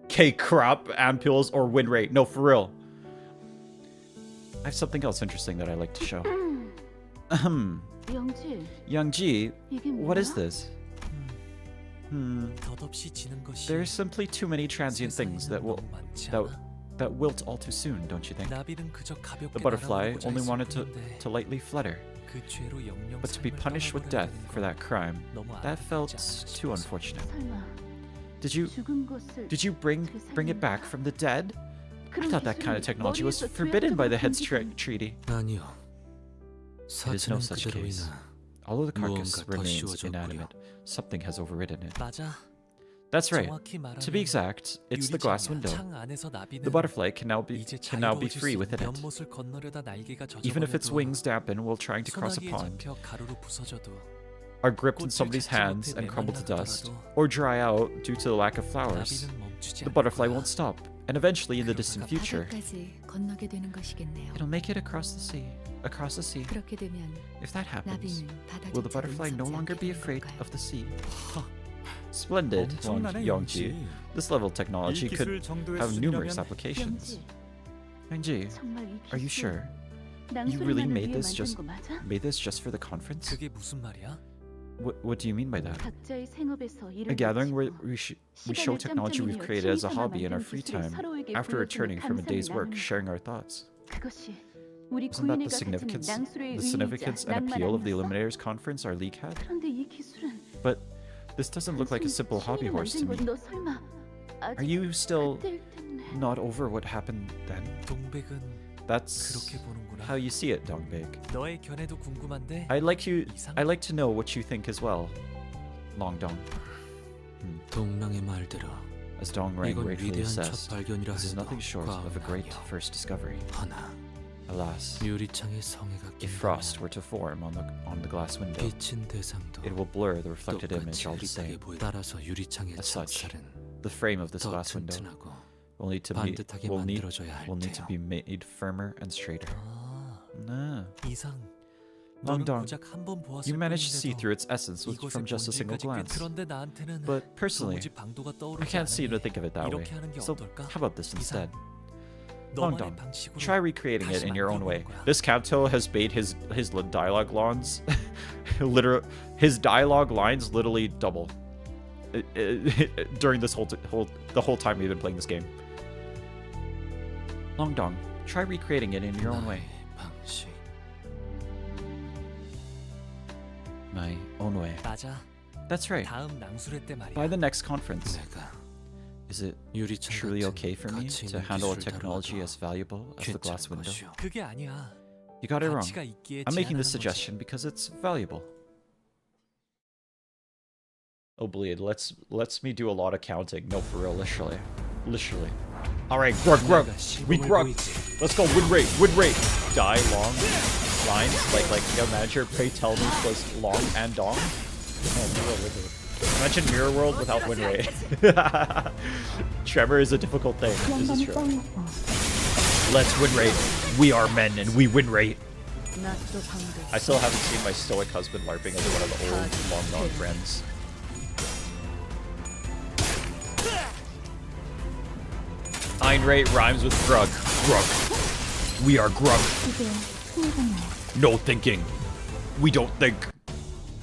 S1: K crop, ampules, or win rate. No, for real. I have something else interesting that I like to show.
S3: 영지,
S1: Youngji,
S3: 이게
S1: what is
S3: 뭐야?
S1: this?
S2: 덧없이 지는 것이
S1: There's simply too many transient things that will
S2: 너무 많지 않아?
S1: that wilt all too soon, don't you think?
S2: 나비는 그저 가볍게
S1: The butterfly
S2: 날아보고자
S1: only
S2: 했을
S1: wanted
S2: 뿐인데
S1: to lightly flutter,
S2: 그 죄로 영영
S1: but to be
S2: 삶을
S1: punished with
S2: 떠나버려야
S1: death
S2: 되는
S1: for
S2: 건
S1: that crime,
S2: 너무
S1: that felt
S2: 아깝지 않을까
S1: too
S2: 싶어서.
S1: unfortunate.
S3: 설마
S1: Did
S3: 것을
S1: you bring it back from the dead? I thought that kind of technology was forbidden by the Heads Treaty.
S2: 아니요.
S1: It is no such case. Although the carcass
S2: 무언가 더
S1: remains
S2: 씌워졌고요.
S1: inanimate, something has overridden it.
S2: 맞아.
S1: That's right.
S2: 정확히 말하면
S1: To be exact, it's the glass window.
S2: 창 안에서 나비는
S1: The butterfly can now be
S2: 이제
S1: free within it.
S2: 연못을 건너려다 날개가
S1: Even if its
S2: 젖어버려도
S1: wings dampen while trying to cross a
S2: 소나기에
S1: pond,
S2: 잡혀 가루로 부서져도
S1: are gripped in
S2: 꽃을
S1: somebody's
S2: 잡지
S1: hands
S2: 못해
S1: and crumble to dust,
S2: 메말라
S1: or dry out due to the lack of flowers,
S2: 나비는 멈추지
S1: the
S2: 않을
S1: butterfly
S2: 거야.
S1: won't stop. And eventually, in the distant future,
S4: 바다까지 건너게 되는 것이겠네요.
S1: it'll make it across the sea.
S4: 그렇게 되면
S1: If that happens,
S4: 나비는 바다
S1: will the
S4: 자체를
S1: butterfly no
S4: 무섭지
S1: longer
S4: 않게
S1: be
S4: 되는
S1: afraid
S4: 걸까요?
S1: of the sea? Splendid,
S2: 엄청나네,
S1: Yongji.
S2: 영지.
S1: This level of technology could have numerous applications.
S3: 영지,
S1: Yongji,
S3: 정말 이
S1: are you
S3: 기술
S1: sure? You really
S3: 낭소리만을
S1: made
S3: 위해
S1: this
S3: 만든
S1: just
S3: 거 맞아?
S1: made this just for the conference?
S2: 그게 무슨 말이야?
S1: What do you mean by that?
S3: 각자의 생업에서 일을
S1: A gathering where
S3: 마치고
S1: we show
S3: 시간을
S1: technology we've
S3: 짬짬이며
S1: created as a
S3: 취미삼아
S1: hobby in our
S3: 만든
S1: free
S3: 기술을
S1: time
S3: 서로에게
S1: after
S3: 보여주며
S1: returning from a day's work,
S3: 감상을
S1: sharing our thoughts.
S3: 그것이 우리
S1: Isn't that the
S3: 고인회가 가지는
S1: significance,
S3: 낭수로의
S1: the significance
S3: 의미이자
S1: and
S3: 낭만
S1: appeal of the
S3: 아니었어?
S1: Eliminators Conference our league had?
S3: 그런데 이 기술은
S1: But this doesn't look like a simple hobby
S3: 취미로
S1: horse to
S3: 만든
S1: me.
S3: 건 너 설마
S1: Are
S3: 아직
S1: you still
S3: 안 될 텐데.
S1: not over what happened then?
S2: 동백은
S1: That's
S2: 그렇게 보는구나.
S1: how you see it, Dongbeg.
S2: 너의 견해도 궁금한데
S1: I'd like to know what you think as well, Longdong.
S2: 동랑의 말대로
S1: As Dongrang
S2: 이건
S1: rightfully
S2: 위대한
S1: says,
S2: 첫 발견이라
S1: this is
S2: 해도
S1: nothing short of a
S2: 과언은
S1: great
S2: 아니야.
S1: first discovery.
S2: 하나
S1: Alas,
S2: 유리창에 성에가
S1: if frost were to form on the glass window,
S2: 비친 대상도
S1: it will blur the reflected image
S2: 똑같이
S1: all the
S2: 흐릿하게
S1: same.
S2: 보여. 따라서 유리창의
S1: As such,
S2: 작살은
S1: the frame of this
S2: 더
S1: glass window
S2: 튼튼하고
S1: will need to
S2: 반듯하게 만들어져야 할
S1: will need to
S2: 테요.
S1: be made firmer and straighter.
S2: 아,
S1: Nah.
S2: 이상 너는
S1: Longdong,
S2: 고작 한 번 보았을
S1: you managed to see
S2: 뿐인데도
S1: through its essence
S2: 이것의
S1: from just a single
S2: 본질까지
S1: glance.
S2: 꿰뚫었는데 나한테는
S1: But personally,
S2: 도무지 방도가
S1: I
S2: 떠오르지
S1: can't seem to
S2: 않으니
S1: think of it that way.
S2: 이렇게 하는 게
S1: So
S2: 어떨까?
S1: how about this instead?
S2: 너만의
S1: Longdong,
S2: 방식으로
S1: try recreating it
S2: 다시
S1: in your own way.
S2: 만들어보는 거야.
S1: This Kanto has made his dialogue lines, his dialogue lines literally double during this the whole time we've been playing this game. Longdong, try recreating it in your own way.
S2: 나의 방식.
S1: My own way.
S2: 맞아.
S1: That's right.
S2: 다음 낭수회 때 말이야.
S1: By the next conference,
S2: 내가
S1: is it
S2: 유리창
S1: truly
S2: 같은
S1: okay for me
S2: 가치
S1: to
S2: 있는
S1: handle a
S2: 기술을
S1: technology
S2: 다루어도
S1: as valuable as the glass
S2: 괜찮을
S1: window?
S2: 것이오. 그게 아니야.
S1: You got it wrong.
S2: 가치가 있기에
S1: I'm making this
S2: 제안하는 거지.
S1: suggestion because it's valuable. Oh, bleed. Let's me do a lot of counting. No, for real, literally. All right, grug. We grug. Let's go. Win rate. Die long lines like yo manager. Pray tell me was long and dong. Oh, mirror win rate. Imagine mirror world without win rate. Tremor is a difficult thing. This is true. Let's win rate. We are men and we win rate. I still haven't seen my stoic husband LARPing as one of the old long friends. Ein rate rhymes with grug. We are grug. No thinking. We don't think.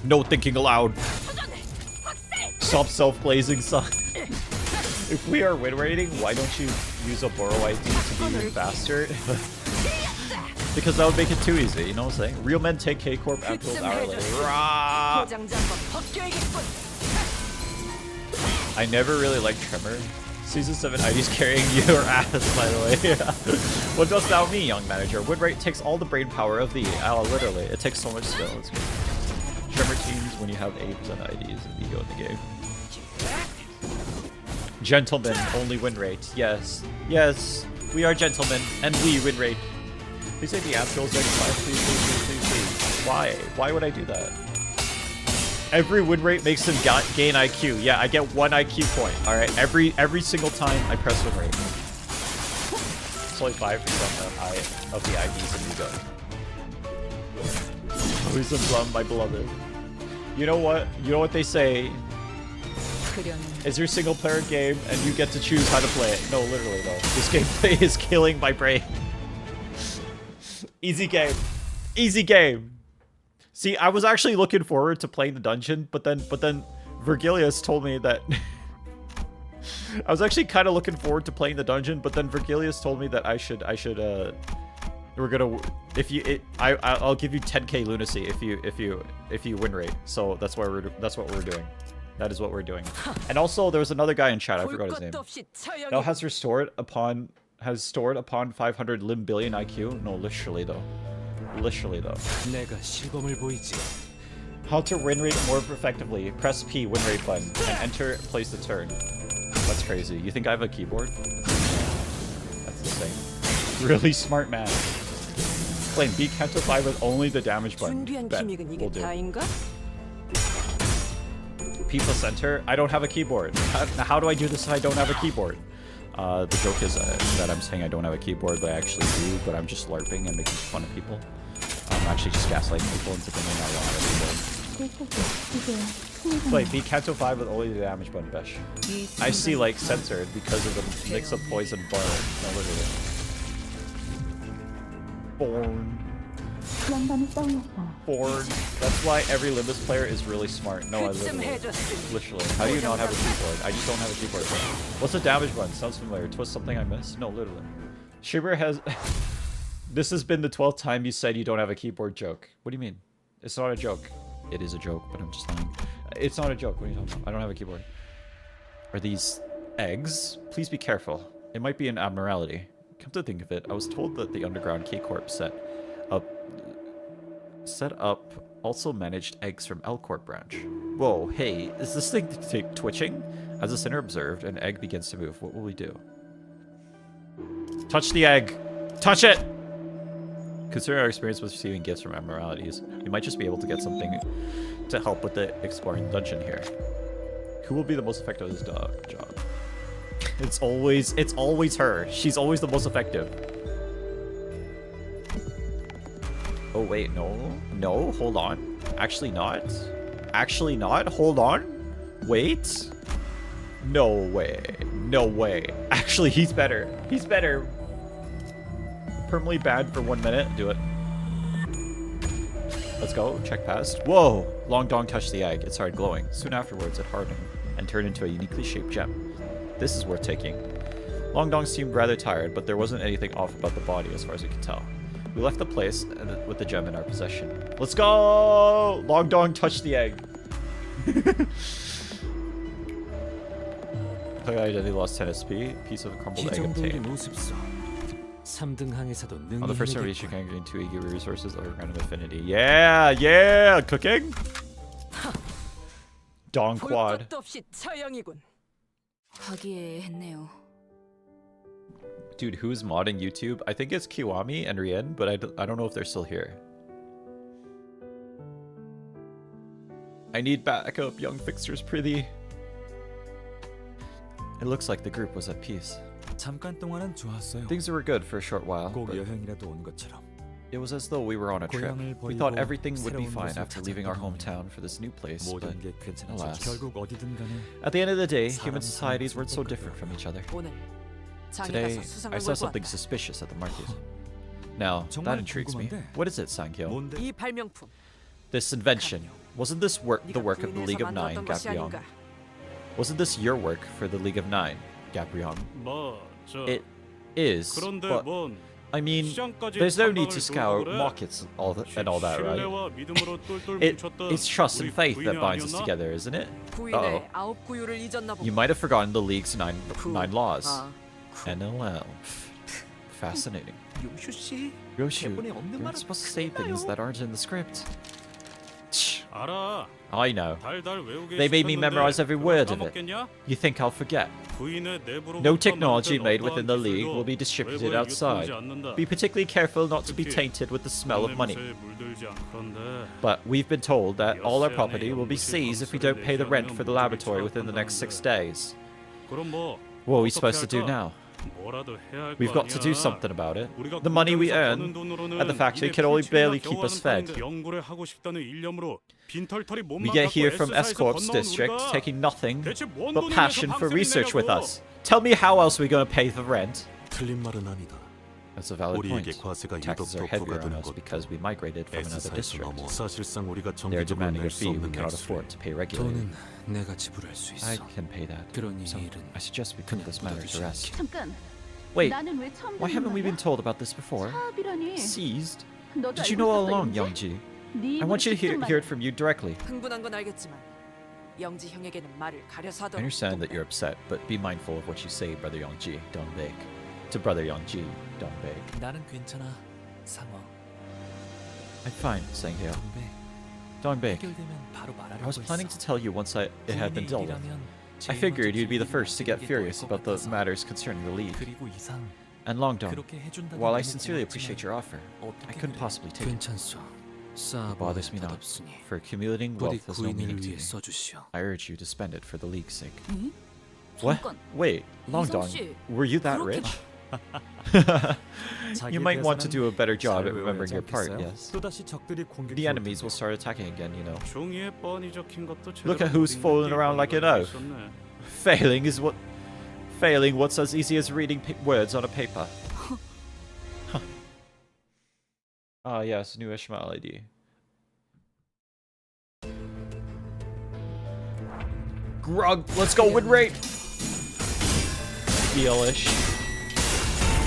S1: No thinking aloud. Stop self-glazing, son. If we are win rating, why don't you use a borrow ID to be even faster? Because that would make it too easy, you know what I'm saying? Real men take K-Corp ampules hourly. Rah! I never really liked Tremor. Season 7 ID's carrying your ass, by the way. What does thou mean, young manager? Win rate takes all the brain power of the... literally. It takes so much skill. It's good. Tremor teams when you have 80% IDs and ego in the game. Gentlemen, only win rate. Yes. We are gentlemen, and we win rate. Please say the app goes next time. Please. Why would I do that? Every win rate makes him gain IQ. Yeah, I get 1 IQ point. All right, every single time I press win rate. It's only 5% of the IDs in Ego. Wisdom Plum, my beloved. You know what? You know what they say? It's your single player game and you get to choose how to play it. No, literally though. This gameplay is killing my brain. Easy game. Easy game. See, I was actually looking forward to playing the dungeon, but then Virgilius told me that I was actually kind of looking forward to playing the dungeon, but then Virgilius told me that we're gonna I'll give you 10k lunacy if you win rate. So that's what we're doing. That is what we're doing. And also there was another guy in chat, I forgot his name. Now has stored upon 500 limb billion IQ. No, literally though. Literally though. How to win rate more effectively. Press P win rate button and enter place the turn. That's crazy. You think I have a keyboard? That's insane. Really smart man. Explain B count to 5 with only the damage button. Bet. We'll do. P plus enter. I don't have a keyboard. How do I do this if I don't have a keyboard? The joke is that I'm saying I don't have a keyboard, but I actually do, but I'm just LARPing and making fun of people. I'm actually just gaslighting people into thinking I don't have a keyboard. Wait, B Kanto 5 with only the damage button, Besh. I see, like, censored because of the mix of poison bar. No, literally. Born. That's why every Limbus player is really smart. No, I literally. How do you not have a keyboard? I just don't have a keyboard. What's the damage button? Sounds familiar. Twist something I missed? No, literally. Shiver has... This has been the 12th time you said you don't have a keyboard joke. What do you mean? It's not a joke. It is a joke, but I'm just lying. It's not a joke. What are you talking about? I don't have a keyboard. Are these eggs? Please be careful. It might be an abnormality. Come to think of it, I was told that the underground K-Corp set up also managed eggs from L-Corp branch. Whoa, hey, is this thing twitching? As the center observed, an egg begins to move. What will we do? Touch the egg! Touch it! Considering our experience with receiving gifts from abnormalities, we might just be able to get something to help with the exploring dungeon here. Who will be the most effective at this job? It's always her. She's always the most effective. Oh wait, no, hold on. Actually not. Hold on. Wait. No way. Actually, he's better. Permanently banned for 1 minute. Do it. Let's go. Check past. Whoa! Long Dong touched the egg. It started glowing. Soon afterwards, it hardened and turned into a uniquely shaped gem. This is worth taking. Long Dong seemed rather tired, but there wasn't anything off about the body as far as we could tell. We left the place with the gem in our possession. Let's go! Long Dong touched the egg. Player identity lost 10 SP. Piece of a crumbled egg obtained. On the first service, you can gain 2 EG resources over random affinity. Yeah! Cooking? Dong quad. Dude, who's modding YouTube? I think it's Kiwami and Rien, but I don't know if they're still here. I need backup, young fixers prithee. It looks like the group was at peace. Things were good for a short while, but it was as though we were on a trip. We thought everything would be fine after leaving our hometown for this new place, but alas. At the end of the day, human societies weren't so different from each other. Today, I saw something suspicious at the market. Now, that intrigues me. What is it, Sankyo? This invention. Wasn't this the work of the League of Nine, Gabrion? Wasn't this your work for the League of Nine, Gabrion? It is, but I mean, there's no need to scour markets and all that, right? It's trust and faith that binds us together, isn't it? Uh-oh. You might have forgotten the League's nine laws. NLL. Fascinating. Yoshu, you're not supposed to say things that aren't in the script.
S5: 알아.
S1: I know.
S5: 달달 외우게
S1: They made me
S5: 시켰는데
S1: memorize every
S5: 그걸
S1: word of it.
S5: 까먹겠냐?
S1: You think I'll forget?
S5: 부인의 내부로부터
S1: No technology
S5: 만든
S1: made within the
S5: 어떠한
S1: league
S5: 기술도
S1: will be distributed
S5: 외부에
S1: outside.
S5: 유통하지 않는다.
S1: Be particularly careful not to be
S5: 특히
S1: tainted with the smell of money.
S5: 돈의 무쇠에 물들지 않건데
S1: But we've been told that all our property will be seized if we don't pay the rent for the laboratory within the next 6 days.
S5: 그럼 뭐
S1: What are we supposed to
S5: 어떻게
S1: do
S5: 할까?
S1: now?
S5: 뭐라도 해야 할
S1: We've
S5: 거
S1: got to do
S5: 아니야.
S1: something about it.
S5: 우리가
S1: The money we
S5: 공장에서
S1: earn
S5: 버는 돈으로는
S1: at the factory
S5: 일에
S1: can only
S5: 풀칠이나
S1: barely keep us
S5: 겨우하는
S1: fed.
S5: 판인데 연구를 하고 싶다는 일념으로 빈털터리
S1: We
S5: 몸만
S1: get
S5: 갖고
S1: here from
S5: S사에서
S1: Escorp's
S5: 건너온
S1: district,
S5: 우리가
S1: taking nothing
S5: 대체 뭔
S1: but
S5: 돈을
S1: passion
S5: 내서
S1: for
S5: 방세를
S1: research with
S5: 내냐고.
S1: us. Tell me how else we're gonna pay the rent?
S6: 틀린 말은 아니다.
S1: That's a valid point.
S6: 우리에게 과세가 유독
S1: Taxes are
S6: 더
S1: heavier on
S6: 부과되는
S1: us
S6: 것도
S1: because we migrated from another
S6: S사에서
S1: district.
S6: 넘어 사실상 우리가
S1: They're
S6: 정기적으로
S1: demanding a
S6: 낼 수
S1: fee we
S6: 없는
S1: cannot
S6: 액수를
S1: afford to pay regularly.
S7: 돈은 내가 지불할 수
S1: I
S7: 있어.
S1: can pay that.
S7: 그러니
S1: So
S7: 이 일은
S1: I suggest we put this matter to rest.
S3: 잠깐.
S1: Wait,
S3: 나는 왜 처음
S1: why
S3: 듣는
S1: haven't we
S3: 말이야?
S1: been told about this before?
S3: 사업이라니.
S1: Seized?
S3: 너도
S1: Did you
S3: 알고
S1: know all
S3: 있었어,
S1: along,
S3: 영지?
S1: Youngji?
S3: 네
S1: I want you to
S3: 입으로
S1: hear it
S3: 직접
S1: from you directly.
S8: 흥분한 건 알겠지만 영지 형에게는 말을 가려서
S1: I
S8: 하도록.
S1: understand that you're upset, but be mindful of what you say, Brother Youngji. Don't beg. To Brother Youngji, don't beg.
S7: 나는 괜찮아. 상어.
S1: I'm fine, Sanghyo.
S7: 근데
S1: Don't beg.
S7: 해결되면 바로 말하려고
S1: I was planning to tell you once it had been
S7: 부인의
S1: dealt with.
S7: 일이라면
S1: I
S7: 제일
S1: figured
S7: 먼저
S1: you'd be the
S7: 준비를
S1: first to get
S7: 하시는 게
S1: furious
S7: 좋을 것
S1: about the
S7: 같아서.
S1: matters concerning the League.
S7: 그리고 이상
S1: And Longdong,
S7: 그렇게 해준다는
S1: while I
S7: 너무
S1: sincerely
S7: 고맙지만
S1: appreciate your offer,
S7: 어떻게
S1: I couldn't
S7: 그래?
S1: possibly take it.
S7: 괜찮소.
S1: It
S7: 싸보에
S1: bothers me not,
S7: 덧없으니
S1: for accumulating
S7: 부디
S1: wealth has no meaning
S7: 구인을
S1: to
S7: 위해
S1: me.
S7: 써주시오.
S1: I urge you to spend it for the League's sake.
S8: 응?
S1: What?
S8: 잠깐.
S1: Wait, Longdong,
S8: 씨,
S1: were you that
S8: 그렇게
S1: rich?
S2: 자기에
S1: You might want to
S2: 대해서는
S1: do a better job
S2: 잘
S1: at remembering
S2: 외워야지
S1: your part,
S2: 않겠어요?
S1: yes.
S2: 또다시 적들이 공격해
S1: The
S2: 올
S1: enemies will
S2: 텐데.
S1: start attacking again, you know.
S5: 종이에 뻔히 적힌 것도
S1: Look
S5: 제대로
S1: at who's
S5: 못
S1: fooling
S5: 읽는
S1: around like an
S5: 게
S1: oaf.
S5: 있었네.
S1: Failing what's as easy as reading words on a paper. Huh. Ah yes, new Ishmael ID. Grug, let's go win rate! Heelish.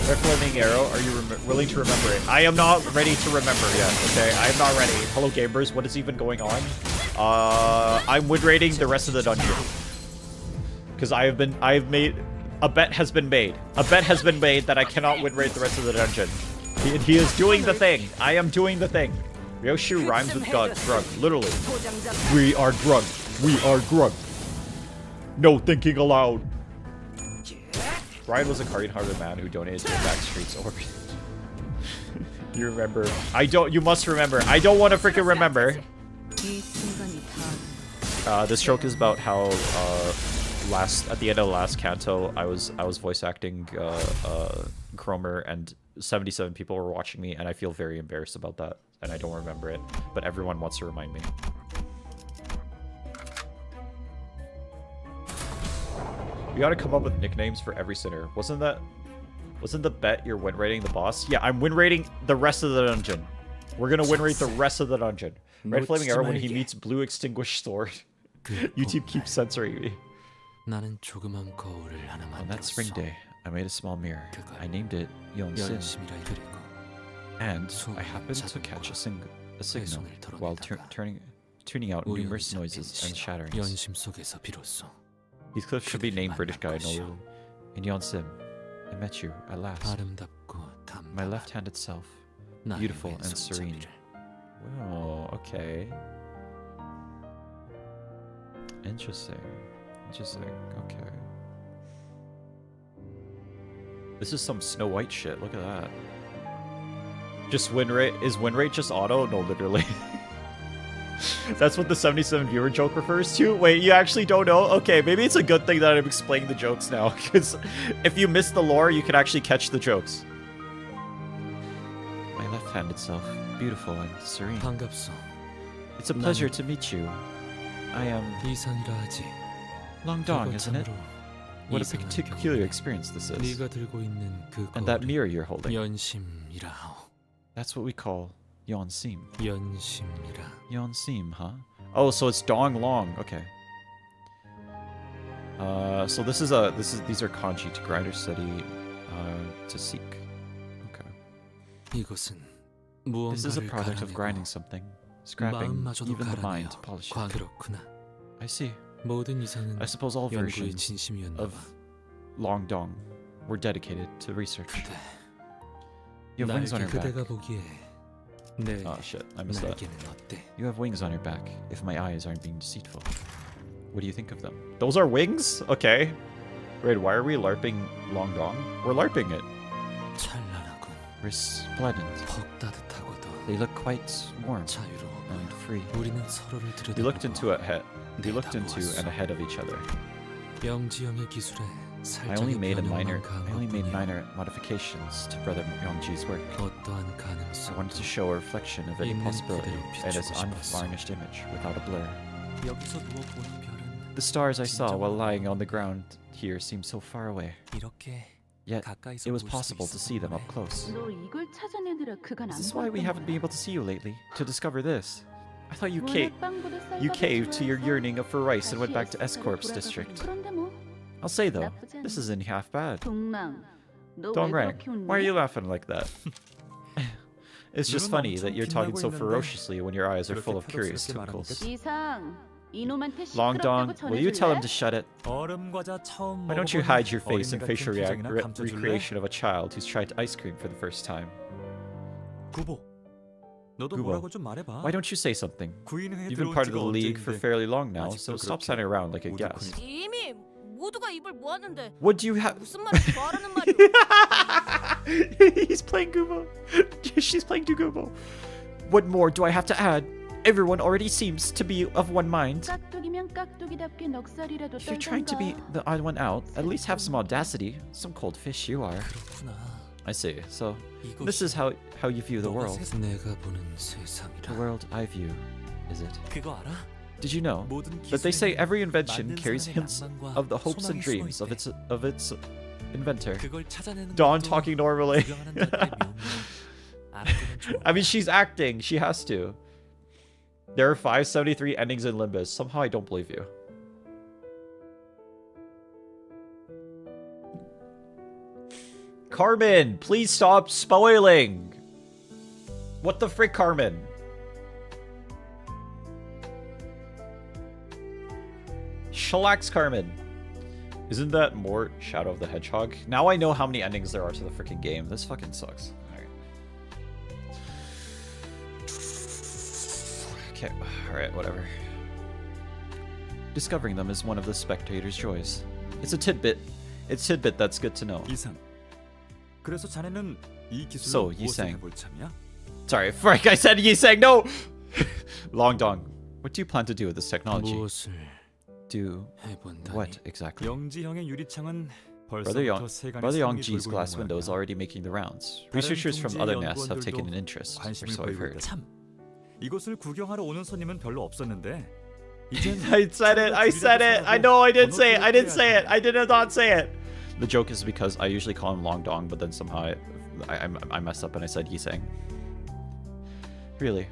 S1: Red Flaming Arrow, are you willing to remember it? I am not ready to remember yet, okay? I am not ready. Hello gamers, what is even going on? I'm win rating the rest of the dungeon. Because I've made, a bet has been made. A bet has been made that I cannot win rate the rest of the dungeon. He is doing the thing. I am doing the thing. Ryoshu rhymes with God, drug, literally.
S8: 도장장
S1: We are drug. We are drug. No thinking aloud. Brian was a kind-hearted man who donated to the back streets or you remember. You must remember. I don't want to freaking remember.
S3: 이 순간이 다
S1: This joke is about how at the end of the last canto I was voice acting Cromer and 77 people were watching me and I feel very embarrassed about that and I don't remember it, but everyone wants to remind me. We gotta come up with nicknames for every sinner. Wasn't the bet you're win rating the boss? Yeah, I'm win rating the rest of the dungeon. We're gonna win rate the rest of the dungeon. Red Flaming Arrow when he meets Blue Extinguished Sword. YouTube keeps censoring me.
S7: 나는 조그만 거울을 하나
S1: On that spring
S7: 만들었어.
S1: day, I made a small mirror. I named it Yongsin,
S7: 열심히라 그리고
S1: and I happened to catch a signal while tuning out numerous noises and shatterings.
S7: 연심 속에서 비로소
S1: Heathcliff should be named British guy no. In Yonsim, I met you at last.
S7: 아름답고
S1: My
S7: 담담한
S1: left-handed self,
S7: 나의
S1: beautiful and
S7: 왼손잡이를.
S1: serene. Oh, okay. Interesting. Okay. This is some Snow White shit. Look at that. Just win rate. Is win rate just auto? No, literally. That's what the 77 viewer joke refers to? Wait, you actually don't know? Okay, maybe it's a good thing that I'm explaining the jokes now, because if you miss the lore, you can actually catch the jokes. My left-handed self, beautiful and serene.
S7: 반갑소.
S1: It's a pleasure to meet you. I am
S7: 이상이라 하지.
S1: Long Dong, isn't it?
S7: 참으로
S1: What a
S7: 이상한
S1: peculiar
S7: 경우네.
S1: experience this is.
S7: 네가 들고 있는 그
S1: And that
S7: 거울이
S1: mirror you're holding.
S7: 연심이라 하오.
S1: That's what we call Yonsim.
S7: 연심이라.
S1: Yonsim, huh? Oh, so it's Dong Long. Okay. So these are kanji to grind or study, to seek. Okay.
S7: 이것은
S1: This is a
S7: 무언가를
S1: product of
S7: 갈아내고
S1: grinding something, scrapping
S7: 마음마저도
S1: even the mind
S7: 갈아내어
S1: to polish it.
S7: 그렇구나.
S1: I see.
S7: 모든 이상은
S1: I suppose all
S7: 연구의
S1: versions
S7: 진심이었나
S1: of
S7: 봐.
S1: Long Dong were dedicated to research.
S7: 그대.
S1: You have wings on
S7: 나에게
S1: your
S7: 그대가
S1: back.
S7: 보기에 내
S1: Oh shit, I missed that.
S7: 날개는 어때?
S1: You have wings on your back, if my eyes aren't being deceitful. What do you think of them? Those are wings? Okay. Wait, why are we LARPing Long Dong? We're LARPing it.
S7: 찬란하군.
S1: Resplendent.
S7: 퍽 따뜻하고도
S1: They look quite warm
S7: 자유로워.
S1: and free.
S7: 우리는 서로를
S1: We looked into
S7: 들여다보고
S1: we looked into and ahead of each other.
S7: 영지형의 기술에
S1: I only
S7: 살짝의
S1: made
S7: 변형만 가한 것뿐이야.
S1: minor modifications to Brother Youngji's work.
S7: 어떠한
S1: I wanted to
S7: 가능성도
S1: show a reflection of any
S7: 있는
S1: possibility
S7: 그대로
S1: and its
S7: 비추고 싶었어.
S1: unvarnished image without a blur.
S7: 여기서 누워 보는 별은
S1: The stars I saw while lying on the ground here seemed so far away,
S7: 이렇게
S1: yet
S7: 가까이서
S1: it was
S7: 볼 수
S1: possible to see them up
S7: 있었던
S1: close.
S3: 너 이걸 찾아내느라 그간
S1: Is
S3: 안
S1: this why we
S3: 보였던
S1: haven't been
S3: 거야.
S1: able to see you lately? To discover this? I thought you
S3: 워낙
S1: caved.
S3: 빵보다
S1: You
S3: 쌀밥을
S1: caved to your
S3: 좋아해서
S1: yearning for rice and went back to
S3: 다시
S1: S-Corp's
S3: 돌아가고
S1: district.
S3: 그런데 뭐
S1: I'll say though,
S3: 나쁘지
S1: this
S3: 않아.
S1: isn't half bad.
S3: 동랑 너 왜
S1: Dongrang,
S3: 그렇게 웃니?
S1: why are you laughing like that? It's just
S9: 눈은
S1: funny that
S9: 엄청
S1: you're talking so
S9: 빛나고 있는데
S1: ferociously when your eyes are
S9: 그렇게
S1: full of curious
S9: 표독스럽게
S1: twinkles.
S9: 말하니까
S3: 이상 이놈한테
S1: Long Dong,
S3: 시끄럽다고
S1: will you tell him
S3: 전해줄래?
S1: to shut it?
S9: 얼음 과자 처음
S1: Why don't you
S9: 먹어보는
S1: hide your face
S9: 어린이
S1: and facial
S9: 같은 표정이나 감춰줄래?
S1: recreation of a child who's tried ice cream for the first time?
S9: 구보, 너도
S1: 구보.
S9: 뭐라고 좀 말해봐.
S1: Why don't you say something?
S9: 구인회에
S1: You've been
S9: 들어온
S1: part of
S9: 지가
S1: the league for
S9: 언제인데
S1: fairly long now,
S9: 아직도
S1: so stop
S9: 그렇게
S1: standing around like a
S9: 우두커니-
S1: guest.
S10: 이미 모두가 입을 모았는데
S1: What do you have?
S10: 무슨 말인지 말하는 말이오.
S1: He's playing Gubo. She's playing Gubo. What more do I have to add? Everyone already seems to be of one mind.
S3: 깍두기면 깍두기답게 넉살이라도
S1: If you're trying to be
S3: 떨던가.
S1: the odd one out, at least have some audacity. Some cold fish you are.
S7: 그렇구나.
S1: I see. So this
S7: 이것이
S1: is how you view the
S7: 너가
S1: world.
S7: 내가 보는
S1: The
S7: 세상이라.
S1: world I view, is it?
S7: 그거 알아?
S1: Did you know
S7: 모든
S1: that they say
S7: 기술에는
S1: every invention
S7: 만든
S1: carries
S7: 사람의
S1: hints
S7: 낭만과
S1: of the hopes and
S7: 소망이
S1: dreams
S7: 숨어
S1: of its inventor?
S7: 그걸 찾아내는
S1: Dawn
S7: 것도
S1: talking normally.
S7: 구경하는 자들의 묘미야. 알아두면 좋아.
S1: I mean, she's acting. She has to. There are 573 endings in Limbus. Somehow I don't believe you. Carmen, please stop spoiling. What the frick, Carmen? Shellax, Carmen. Isn't that more Shadow of the Hedgehog? Now I know how many endings there are to the freaking game. This fucking sucks. Alright. Okay, alright, whatever. Discovering them is one of the spectator's joys. It's a tidbit. It's tidbit that's good to know.
S9: 이상. 그래서 자네는 이
S1: So,
S9: 기술로 무엇을
S1: 이상.
S9: 해볼 참이야?
S1: Sorry, frick, I said Yisang, no! Long Dong, what do you plan to do with this technology?
S7: 무엇을
S1: Do
S7: 해본다니?
S1: what exactly?
S9: 영지 형의 유리창은
S1: Brother
S9: 벌써부터 세간의
S1: Brother
S9: 소문이
S1: Youngji's
S9: 돌고
S1: glass
S9: 있는
S1: window is
S9: 모양이야.
S1: already making the rounds.
S9: 다른
S1: Researchers from
S9: 둥지의
S1: other nests have
S9: 연구원들도
S1: taken an interest, or
S9: 관심을
S1: so I've
S9: 보이고
S1: heard.
S9: 있다. 참, 이곳을 구경하러 오는 손님은 별로 없었는데 이젠
S1: I said it, I said it, I know I didn't say it, I didn't say it, I did not say it! The joke is because I usually call him Long Dong, but then somehow I messed up and I said Yisang. Really,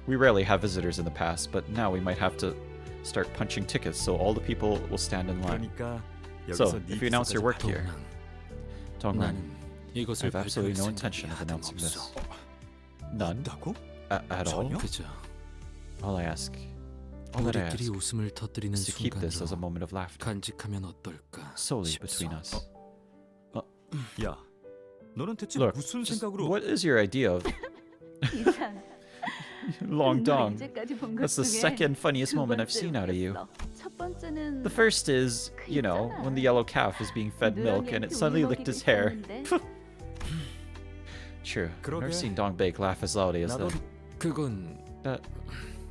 S1: we rarely have visitors in the past, but now we might have to start punching tickets so all the people will stand in line.
S9: 그러니까
S1: So,
S9: 여기서 네
S1: if you announce your
S9: 기술까지
S1: work here,
S7: 동랑.
S1: Dongrang,
S7: 나는
S1: I
S7: 이것을
S1: have absolutely no
S7: 발표할
S1: intention of
S7: 생각이
S1: announcing
S7: 하나도
S1: this.
S7: 없어.
S1: None?
S9: 없다고?
S1: At all?
S9: 전혀?
S7: 그저
S1: All I ask, all that I ask,
S7: 우리끼리 웃음을 터뜨리는
S1: is to keep this as a
S7: 순간으로
S1: moment of laughter,
S7: 간직하면 어떨까?
S1: solely
S7: 싶소.
S1: between us.
S9: 야, 너는 대체
S1: Look,
S9: 무슨
S1: just
S9: 생각으로
S1: what is your idea of
S3: 이상.
S1: Long
S3: 너
S1: Dong?
S3: 이제까지 본 것
S1: That's the
S3: 중에
S1: second funniest
S3: 두
S1: moment I've
S3: 번째를
S1: seen out of you.
S3: 모르겠어. 첫 번째는
S1: The first is, you know, when the yellow calf is being fed milk and it suddenly licked his hair. True. I've never
S9: 그러게.
S1: seen Dong Bake laugh as loudly as
S9: 나도
S1: that.
S7: 그건
S1: That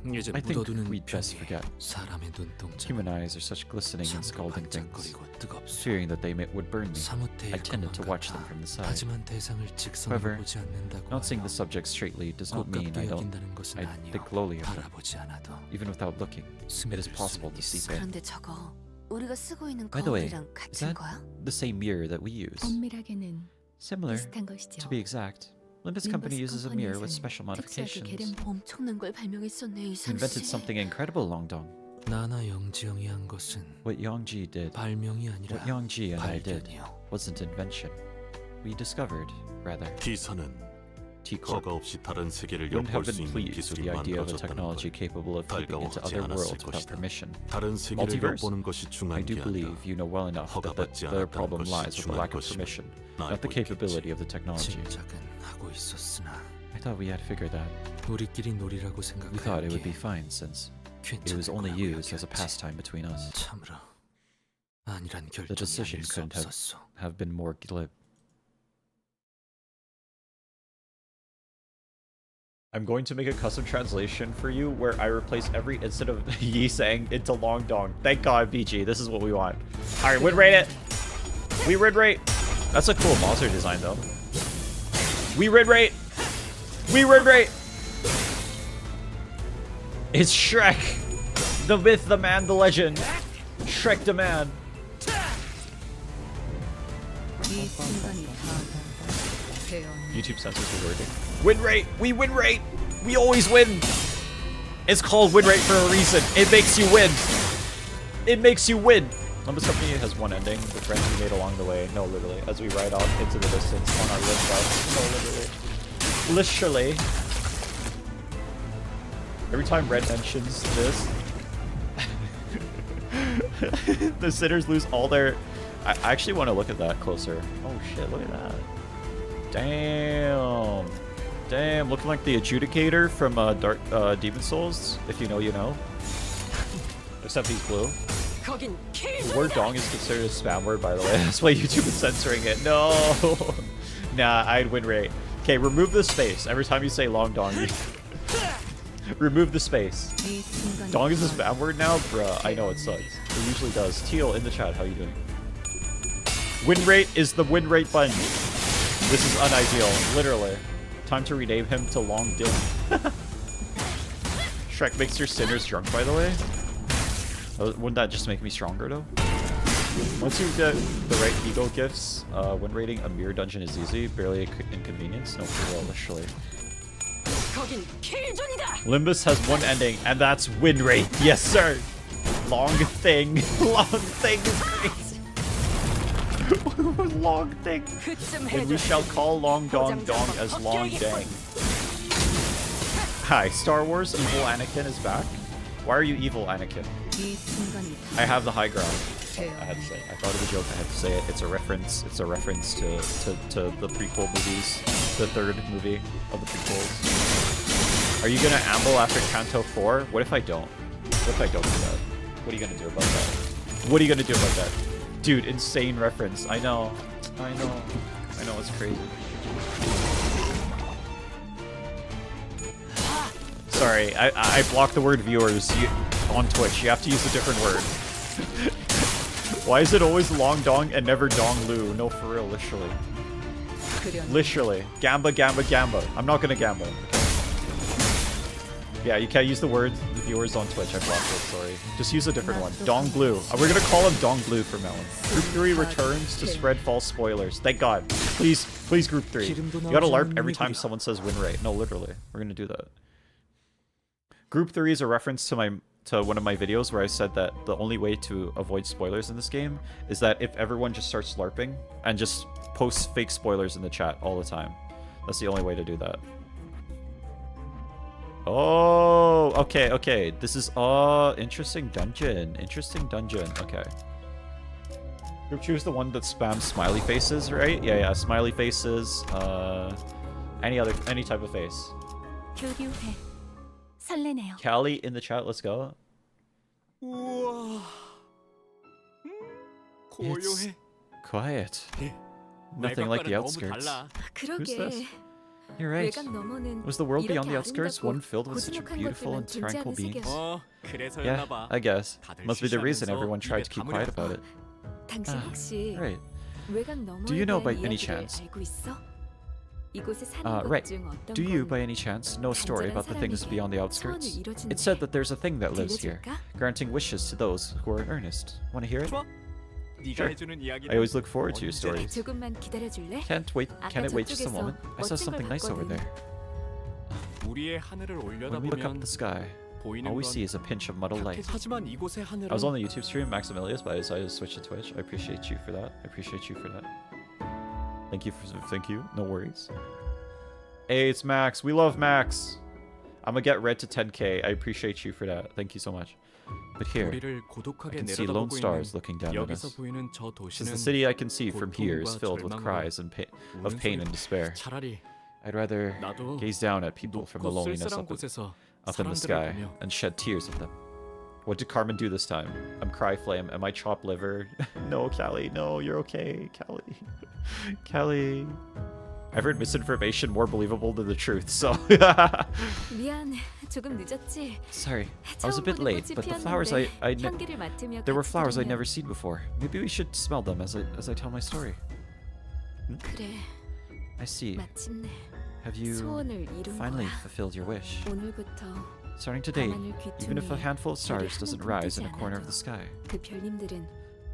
S7: 이제
S1: I think
S7: 묻어두는
S1: we'd best
S7: 병에
S1: forget.
S7: 사람의 눈동자
S1: Human eyes are such glistening and
S7: 참으로
S1: scalding things.
S7: 반짝거리고 뜨겁소.
S1: Fearing that they would burn me,
S7: 사뭇해일
S1: I tended to
S7: 것만
S1: watch them
S7: 같아.
S1: from the side.
S7: 하지만 대상을 직선으로
S1: However,
S7: 보지 않는다고
S1: Not seeing
S7: 하여
S1: the subject straightly does not mean
S7: 고깝게
S1: I don't
S7: 여긴다는 것은
S1: I
S7: 아니요.
S1: think lowly of them.
S7: 바라보지 않아도
S1: Even without looking, it is possible to see them.
S10: 그런데 저거 우리가 쓰고 있는
S1: By the way,
S10: 거울이랑
S1: is
S10: 같은
S1: that
S10: 거야?
S1: the same mirror that we use?
S4: 엄밀하게는
S1: Similar,
S4: 비슷한 것이죠.
S1: to be exact. Limbus Company uses a mirror with special
S4: 특수하게
S1: modifications.
S4: 개량
S10: 엄청난 걸 발명했었네
S1: You
S10: 이상
S1: invented
S10: 씨.
S1: something incredible, Long Dong.
S7: 나나 영지영이 한 것은
S1: What Youngji did,
S7: 발명이 아니라
S1: what Youngji and I did,
S7: 발견이요.
S1: wasn't invention. We discovered, rather.
S6: 기사는
S1: T-Corp
S6: 허가 없이 다른 세계를
S1: wouldn't have
S6: 엿볼 수
S1: been
S6: 있는
S1: pleased with
S6: 기술이
S1: the idea of a
S6: 만들어졌다는
S1: technology
S6: 걸
S1: capable of peeping into
S6: 달가워하지
S1: other
S6: 않았을
S1: worlds without
S6: 것이다.
S1: permission.
S6: 다른 세계를
S1: Multiverse?
S6: 엿보는 것이
S1: I
S6: 중요한
S1: do
S6: 게 아니라
S1: believe you know well enough that
S6: 허가받지
S1: their
S6: 않았다는
S1: problem
S6: 것이
S1: lies with the
S6: 중요한
S1: lack of
S6: 것임을
S1: permission,
S6: 나
S1: not the
S6: 알고 있겠지.
S1: capability of the technology.
S7: 짐작은 하고 있었으나
S1: I I thought we had figured that.
S7: 우리끼리 놀이라고
S1: We thought it would be
S7: 생각할게.
S1: fine since it
S7: 괜찮을
S1: was only
S7: 거라고
S1: used as a
S7: 여겼지.
S1: pastime between us.
S7: 참으로 아니란
S1: The
S7: 결정이
S1: decision
S7: 아닐 수
S1: couldn't
S7: 없었어.
S1: have been more glib. I'm going to make a custom translation for you where I replace every instant of Yi saying into long dong. Thank God, BG. This is what we want. All right, win rate it. We win rate. That's a cool monster design, though. We win rate. We win rate. It's Shrek. The myth, the man, the legend. Shrek the man. YouTube censors are working. Win rate! We win rate! We always win! It's called win rate for a reason. It makes you win. It makes you win. Limbus Company has one ending. The friends we made along the way. No, literally. As we ride off into the distance on our lift bus. No, literally. Literally. Every time Red mentions this, the sinners lose all their... I actually want to look at that closer. Oh shit, look at that. Damn. Damn, looking like the adjudicator from Demon Souls. If you know, you know. Except he's blue. The word dong is considered a spam word, by the way. That's why YouTube is censoring it. No. Nah, I'd win rate. Okay, remove the space. Every time you say long dong, remove the space. Dong is a spam word now? Bruh, I know it sucks. It usually does. Teal in the chat, how you doing? Win rate is the win rate button. This is unideal, literally. Time to rename him to Long Dim. Shrek makes your sinners drunk, by the way. Wouldn't that just make me stronger, though? Once you get the right ego gifts, when raiding a mirror dungeon is easy, barely an inconvenience. No, for real, literally. Limbus has one ending, and that's win rate. Yes, sir. Long thing. Long thing is crazy. Long thing. And we shall call Long Dong Dong as Long Dang. Hi, Star Wars Evil Anakin is back. Why are you evil, Anakin? I have the high ground. I had to say it. I thought of a joke. I had to say it. It's a reference. It's a reference to the prequel movies, the third movie of the prequels. Are you gonna amble after Kanto 4? What if I don't? What if I don't do that? What are you gonna do about that? What are you gonna do about that? Dude, insane reference. I know. I know. I know, it's crazy. Sorry, I blocked the word viewers on Twitch. You have to use a different word. Why is it always long dong and never dong lu? No, for real, literally. Literally. Gamba, gamba, gamba. I'm not gonna gamba. Yeah, you can't use the word the viewers on Twitch. I blocked it, sorry. Just use a different one. Dong Blue. We're gonna call him Dong Blue from now on. Group 3 returns to spread false spoilers. Thank God. Please, please, Group 3. You gotta LARP every time someone says win rate. No, literally. We're gonna do that. Group 3 is a reference to one of my videos where I said that the only way to avoid spoilers in this game is that if everyone just starts LARPing and just posts fake spoilers in the chat all the time. That's the only way to do that. Oh, okay, okay. This is interesting dungeon. Interesting dungeon. Okay. Group choose the one that spams smiley faces, right? Yeah, yeah, smiley faces. Any type of face. Callie in the chat, let's go. It's quiet. Nothing like the outskirts. Who's this? You're right. Was the world beyond the outskirts one filled with such beautiful and tranquil beings? Yeah, I guess. Must be the reason everyone tried to keep quiet about it. Right. Do you know by any chance? Right. Do you by any chance know a story about the things beyond the outskirts? It's said that there's a thing that lives here, granting wishes to those who are in earnest. Want to hear it? Sure. I always look forward to your stories. Can't wait. Can it wait just a moment? I saw something nice over there. When we look up at the sky, all we see is a pinch of muddled light. I was on the YouTube stream, Maximilius, but I decided to switch to Twitch. I appreciate you for that. I appreciate you for that. Thank you. Thank you. No worries. Hey, it's Max. We love Max. I'm gonna get red to 10k. I appreciate you for that. Thank you so much. But here, I can see lone stars looking down at us. Since the city I can see from here is filled with cries and of pain and despair. I'd rather
S5: 나도
S1: gaze down at people from the
S5: 높고
S1: loneliness
S5: 쓸쓸한
S1: up
S5: 곳에서
S1: in the
S5: 사람들을
S1: sky
S5: 보며
S1: and shed tears of them. What did Carmen do this time? I'm cry flame. Am I chopped liver? No, Callie. No, you're okay, Callie. Callie. I've heard misinformation more believable than the truth, so.
S4: 미안, 조금 늦었지.
S1: Sorry, I was a bit late, but the flowers
S4: 향기를 맡으며
S1: there were
S4: 같이
S1: flowers I'd
S4: 부르면
S1: never seen before. Maybe we should smell them as I tell my story.
S4: 그래,
S1: I see.
S4: 마침내
S1: Have you
S4: 소원을 이룬
S1: finally
S4: 거야.
S1: fulfilled your wish?
S4: 오늘부터
S1: Starting today,
S4: 밤하늘
S1: even if a
S4: 귀퉁이에
S1: handful of stars
S4: 별이
S1: doesn't
S4: 한
S1: rise in a
S4: 번도
S1: corner of
S4: 뜨지
S1: the sky,
S4: 그 별님들은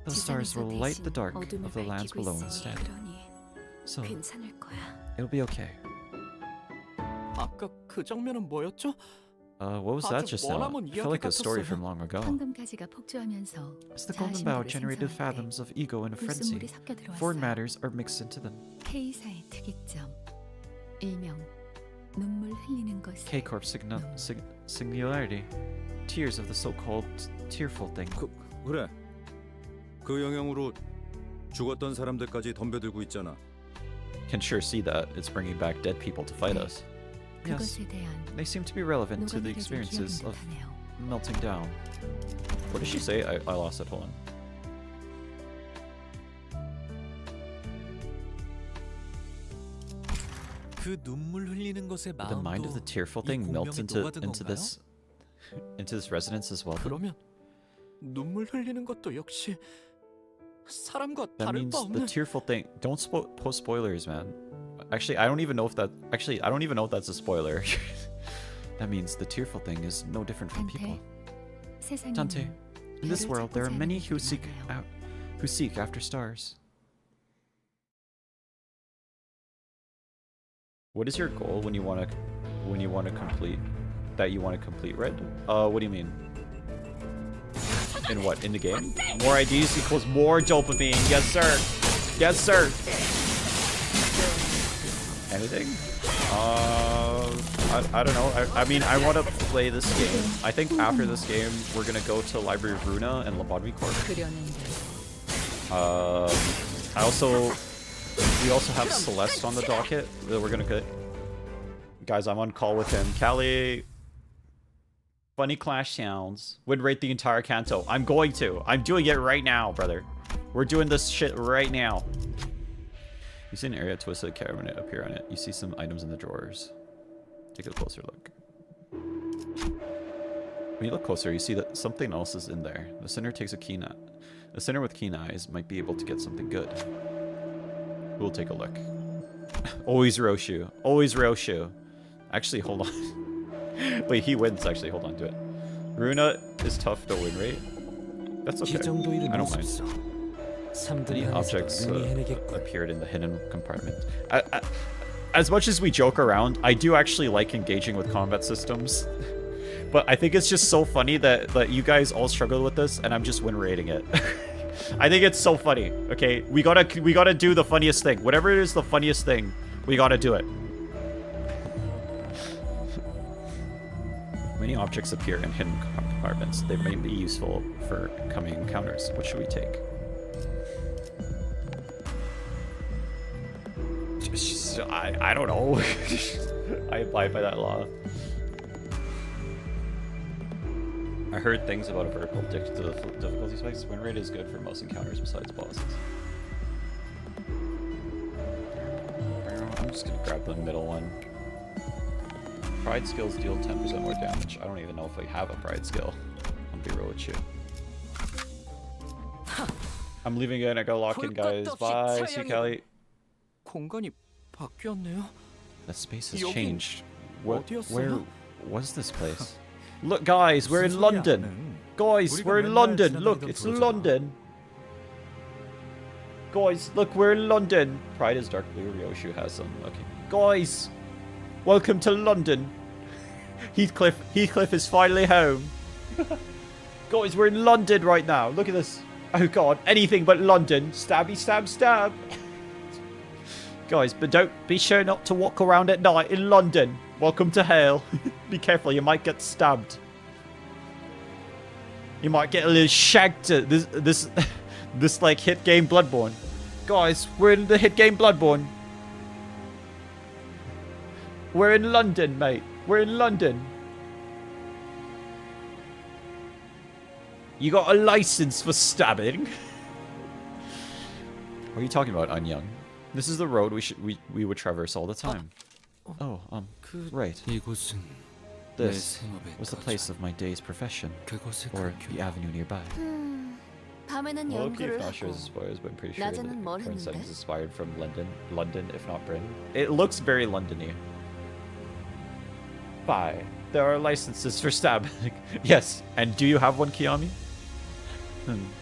S1: those stars will
S4: 지상에서
S1: light the
S4: 대신
S1: dark
S4: 어둠을
S1: of the lands
S4: 밝히고
S1: below
S4: 있으니
S1: instead.
S4: 그러니
S1: So,
S4: 괜찮을 거야.
S1: it'll be okay.
S5: 아까 그 장면은 뭐였죠?
S1: What was that just now? I felt like a story from long ago.
S4: 황금가지가 폭주하면서
S1: As the golden bough
S4: 자아심들을
S1: generated
S4: 생성할 때
S1: fathoms of ego in a frenzy,
S4: 불순물이 섞여
S1: foreign
S4: 들어왔어요.
S1: matters are mixed into them.
S4: K사의 특이점, 일명 눈물 흘리는 것을
S1: K-Corp singularity. Tears of the so-called tearful thing.
S11: 그래. 그 영향으로 죽었던 사람들까지 덤벼들고 있잖아.
S1: Can sure see that it's bringing back dead people to fight us. Yes,
S4: 그것에 대한
S1: they seem to be relevant to the
S4: 녹아내려진
S1: experiences
S4: 기억인
S1: of
S4: 듯하네요.
S1: melting down. What did she say? I lost it. Hold on.
S7: 그 눈물 흘리는 것의
S1: Did the mind of the tearful thing melt into this resonance as well?
S5: 그러면 눈물 흘리는 것도 역시 사람과
S1: That
S5: 다를
S1: means
S5: 바
S1: the
S5: 없는
S1: tearful thing. Don't post spoilers, man. Actually, I don't even know if that's a spoiler. That means the tearful thing is no different from people. Dante, in this world there are many who seek after stars. What is your goal when you want to complete Red? What do you mean? In what? In the game? More IDs equals more dopamine. Yes, sir. Yes, sir. Anything? I don't know. I mean, I want to play this game. I think after this game, we're gonna go to Library of Runa and Lobotomy Corp. We also have Celeste on the docket that we're gonna get. Guys, I'm on call with him. Callie. Funny clash sounds. Would rate the entire canto. I'm going to. I'm doing it right now, brother. We're doing this shit right now. You see an area twisted camera appear on it. You see some items in the drawers. Take a closer look. When you look closer, you see that something else is in there. The sinner takes a keen eye. The sinner with keen eyes might be able to get something good. We'll take a look. Always Roshu. Always Roshu. Actually, hold on. Wait, he wins actually. Hold on to it. Runa is tough to win rate. That's okay. I don't mind. Many objects appeared in the hidden compartment. As much as we joke around, I do actually like engaging with combat systems. But I think it's just so funny that you guys all struggle with this, and I'm just win rating it. I think it's so funny. Okay, we gotta do the funniest thing. Whatever it is, the funniest thing, we gotta do it. Many objects appear in hidden compartments. They may be useful for coming encounters. What should we take? I don't know. I abide by that law. I heard things about a vertical difficulty spikes. Win rate is good for most encounters besides bosses. I'm just gonna grab the middle one. Pride skills deal 10% more damage. I don't even know if I have a pride skill. I'll be real with you. I'm leaving it. I gotta lock in, guys. Bye. See you, Kelly.
S5: 공간이 바뀌었네요.
S1: That space has changed. Where
S5: 어디였어요?
S1: was this place? Look, guys, we're in London. Guys, we're in London. Look, it's London. Guys, look, we're in London. Pride is dark blue. Ryoshu has some. Okay, guys, welcome to London. Heathcliff is finally home. Guys, we're in London right now. Look at this. Oh God, anything but London. Stabby, stab, stab. Guys, but don't be sure not to walk around at night in London. Welcome to hell. Be careful, you might get stabbed. You might get a little shagged. This like hit game Bloodborne. Guys, we're in the hit game Bloodborne. We're in London, mate. We're in London. You got a license for stabbing? What are you talking about, Anyang? This is the road we would traverse all the time. Oh, right.
S7: 이곳은
S1: This was the place of my day's profession, or the avenue nearby.
S10: 밤에는
S1: Well,
S10: 연구를
S1: not sure
S10: 하고
S1: as spoilers, but I'm pretty sure
S10: 낮에는 뭘
S1: the current setting
S10: 했는데?
S1: is inspired from London, if not Britain. It looks very Londony. Bye. There are licenses for stabbing. Yes. And do you have one, Kiyomi?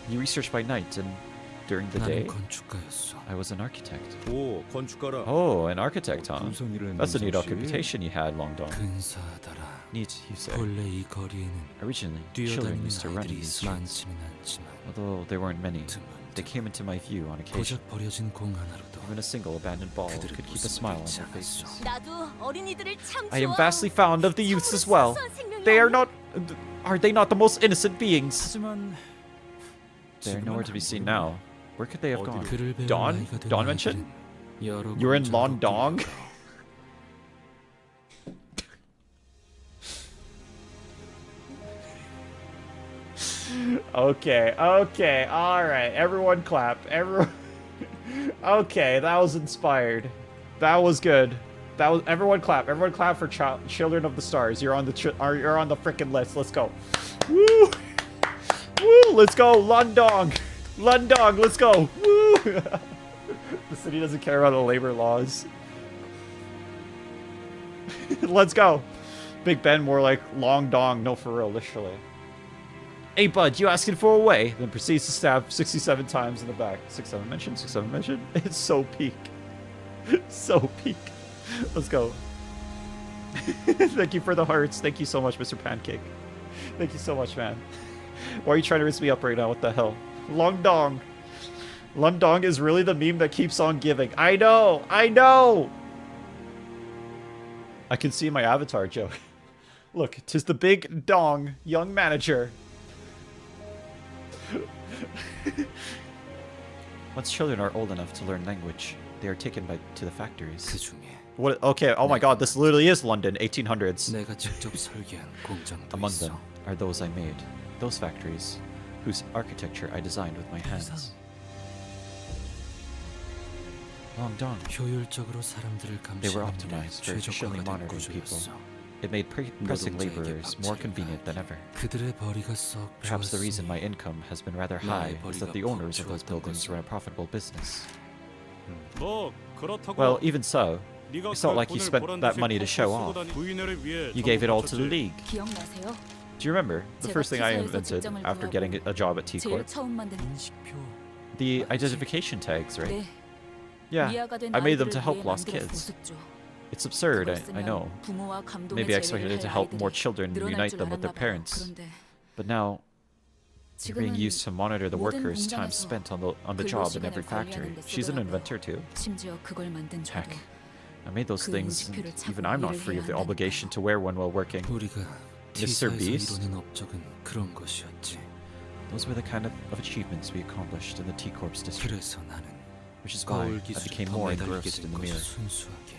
S1: You research by night, and during the day,
S7: 나는 건축가였어.
S1: I was an architect.
S11: 오, 건축가라.
S1: Oh, an architect, huh?
S11: 무슨 일을
S1: That's a neat
S11: 했는지.
S1: occupation you had, Long Dong.
S7: 근사하더라.
S1: Neat, you say.
S7: 본래 이 거리에는
S1: Originally, children
S7: 뛰어다니는
S1: used to run in
S7: 아이들이
S1: these streets.
S7: 많지는 않지만
S1: Although there weren't many,
S7: 드문
S1: they came into my view on occasion.
S7: 고작 버려진 공 하나로도
S1: Even a single abandoned ball
S7: 그들의
S1: could keep a
S7: 모습을
S1: smile on
S7: 잃지
S1: their faces.
S7: 않았어.
S10: 나도 어린이들을 참
S1: I am
S10: 좋아하고
S1: vastly fond of the youths as well.
S10: 참으로 순수한 생명이
S1: They are
S10: 아니야?
S1: not... Are they not the most innocent beings?
S9: 하지만
S1: They're nowhere to be seen now. Where could they have gone?
S7: 글을 배울
S1: Dawn?
S7: 나이가 된
S1: Dawn mentioned?
S7: 아이들은 여러
S1: You were in
S7: 곳
S1: London? Okay, alright. Everyone clap. Everyone... Okay, that was inspired. That was good. That was... Everyone clap. Everyone clap for Children of the Stars. You're on the frickin' list. Let's go. Woo! Woo! Let's go, London! London, let's go! Woo! The city doesn't care about the labor laws. Let's go. Big Ben, more like Long Dong. No, for real, literally. Hey, bud, you asking for a way? Then proceeds to stab 67 times in the back. 67 mention? 67 mention? It's so peak. So peak. Let's go. Thank you for the hearts. Thank you so much, Mr. Pancake. Thank you so much, man. Why are you trying to rinse me up right now? What the hell? Long Dong. Long Dong is really the meme that keeps on giving. I know! I know! I can see my avatar joke. Look, 'tis the big dong, young manager. Once children are old enough to learn language, they are taken to the factories.
S7: 그 중에
S1: What? Okay, oh my god, this literally is London, 1800s.
S7: 내가 직접 설계한 공장도
S1: Among
S7: 있어.
S1: them are those I made, those factories, whose architecture I designed with my hands. Long Dong.
S7: 효율적으로 사람들을
S1: They were
S7: 감시하는 데
S1: optimized for efficiently
S7: 최적화가 된
S1: monitoring people.
S7: 구조였어.
S1: It made pressing
S7: 노동자에게
S1: laborers more
S7: 박차를
S1: convenient than ever.
S7: 그들의 벌이가 썩
S1: Perhaps the reason
S7: 좋았으니
S1: my income has been rather
S7: 나의
S1: high is that
S7: 벌이가
S1: the owners of
S7: 퍽
S1: those
S7: 좋았던
S1: buildings
S7: 것은
S1: run a profitable business.
S6: 뭐 그렇다고.
S1: Well, even so,
S6: 네가
S1: it's not
S6: 그
S1: like you
S6: 돈을
S1: spent
S6: 보란
S1: that
S6: 듯이
S1: money to
S6: 퍽
S1: show
S6: 쓰고
S1: off.
S6: 다니- 부인회를 위해
S1: You gave it all to the
S6: 전부
S1: league.
S10: 기억나세요?
S1: Do you remember the
S10: 제가
S1: first thing I
S10: 기사에서
S1: invented
S10: 직장을
S1: after
S10: 구하고
S1: getting a job at T
S10: 제일
S1: Corp?
S10: 처음 만든
S7: 인식표
S1: The identification tags, right?
S10: 네,
S1: Yeah,
S10: 미아가 된
S1: I made them
S10: 아이들을
S1: to help
S10: 위해
S1: lost
S10: 만들어
S1: kids.
S10: 보셨죠.
S1: It's absurd,
S10: 그걸
S1: I
S10: 쓰면
S1: know.
S10: 부모와 감동의
S1: Maybe I
S10: 재회를
S1: expected it to
S10: 할
S1: help more
S10: 아이들이
S1: children
S10: 늘어날
S1: unite
S10: 줄
S1: them with their
S10: 알았나 봐요.
S1: parents.
S10: 그런데
S1: But now, you're being
S10: 지금은
S1: used to monitor the
S10: 모든
S1: workers' time
S10: 공장에서
S1: spent on the job in every
S10: 근로시간을
S1: factory.
S10: 관리하는 데
S1: She's an
S10: 쓰더라고요.
S1: inventor too.
S10: 심지어 그걸 만든 저도
S1: Heck, I made those
S10: 그
S1: things,
S10: 인식표를
S1: and
S10: 차고
S1: even I'm not
S10: 일을
S1: free
S10: 해야
S1: of the
S10: 한다니까요.
S1: obligation to wear one while working.
S7: 우리가
S1: Mr.
S7: T사에서
S1: Beast?
S7: 이뤄낸 업적은 그런 것이었지.
S1: Those were the kind of achievements we accomplished in the T Corp's district,
S7: 그래서 나는
S1: which is why
S7: 거울
S1: I
S7: 기술에
S1: became
S7: 더
S1: more
S7: 매달리게
S1: engrossed in
S7: 된
S1: the
S7: 것이
S1: mirror,
S7: 순수하게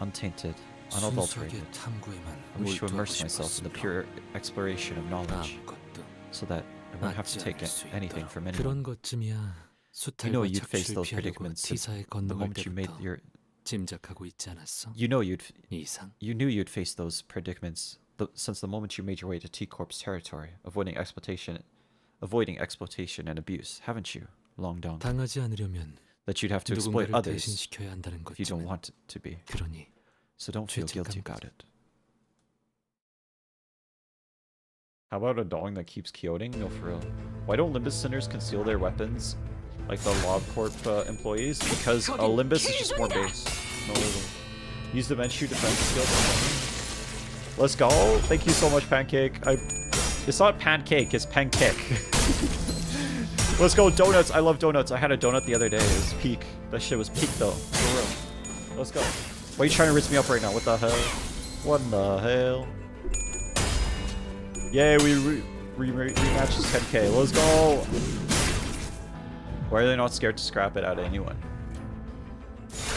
S1: untainted,
S7: 순수하게
S1: unadulterated.
S7: 탐구에만
S1: I wish to
S7: 몰두하고
S1: immerse myself in the
S7: 싶었으므로
S1: pure exploration of knowledge,
S7: 아무것도
S1: so that I won't have to
S7: 맞지
S1: take
S7: 않을 수
S1: anything
S7: 있도록.
S1: from anyone.
S7: 그런 것쯤이야.
S1: You know
S7: 수탈과
S1: you'd face
S7: 착취를
S1: those
S7: 피하려고
S1: predicaments
S7: T사에
S1: the
S7: 건너갈
S1: moment you made
S7: 때부터
S1: your.
S7: 짐작하고 있지 않았어?
S1: You know
S7: 이상
S1: you knew you'd face those predicaments since the moment you made your way to T Corp's territory, avoiding exploitation and abuse, haven't you, Long Dong?
S7: 당하지 않으려면
S1: That you'd have to exploit
S7: 누군가를
S1: others
S7: 대신시켜야 한다는
S1: if you don't
S7: 것쯤은
S1: want it to be.
S7: 그러니
S1: So don't feel guilty
S7: 죄책감
S1: about it. How about a dong that keeps Kyoting? No, for real. Why don't Limbus sinners conceal their weapons like the LobCorp employees? Because Limbus is just more base. No reason. Use the Menshu defense skills. Let's go. Thank you so much, Pancake. It's not pancake, it's pancake. Let's go, donuts. I love donuts. I had a donut the other day. It was peak. That shit was peak though. For real. Let's go. Why are you trying to rinse me up right now? What the hell? What in the hell? Yay, we rematch is 10k. Let's go. Why are they not scared to scrap it at anyone?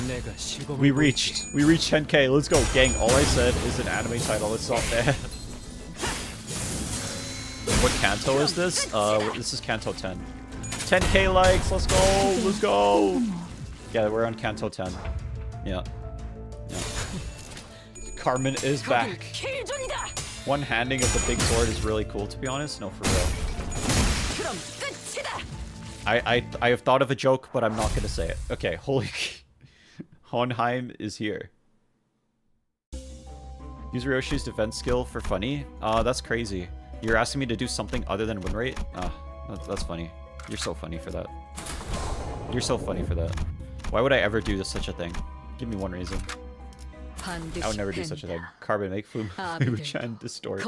S7: 내가 시범을
S1: We
S7: 보이지.
S1: reached 10K. Let's go, gang. All I said is an anime title. It's not bad. What Kanto is this? This is Kanto 10. 10K likes. Let's go. Let's go. Yeah, we're on Kanto 10. Yeah. Carmen is back. One handing of the big sword is really cool, to be honest. No, for real. I have thought of a joke, but I'm not gonna say it. Okay, holy. Honheim is here. Use Ryoshi's defense skill for funny? That's crazy. You're asking me to do something other than win rate? That's funny. You're so funny for that. You're so funny for that. Why would I ever do such a thing? Give me one reason. I would never do such a thing. Carbon, make Fuchan distort.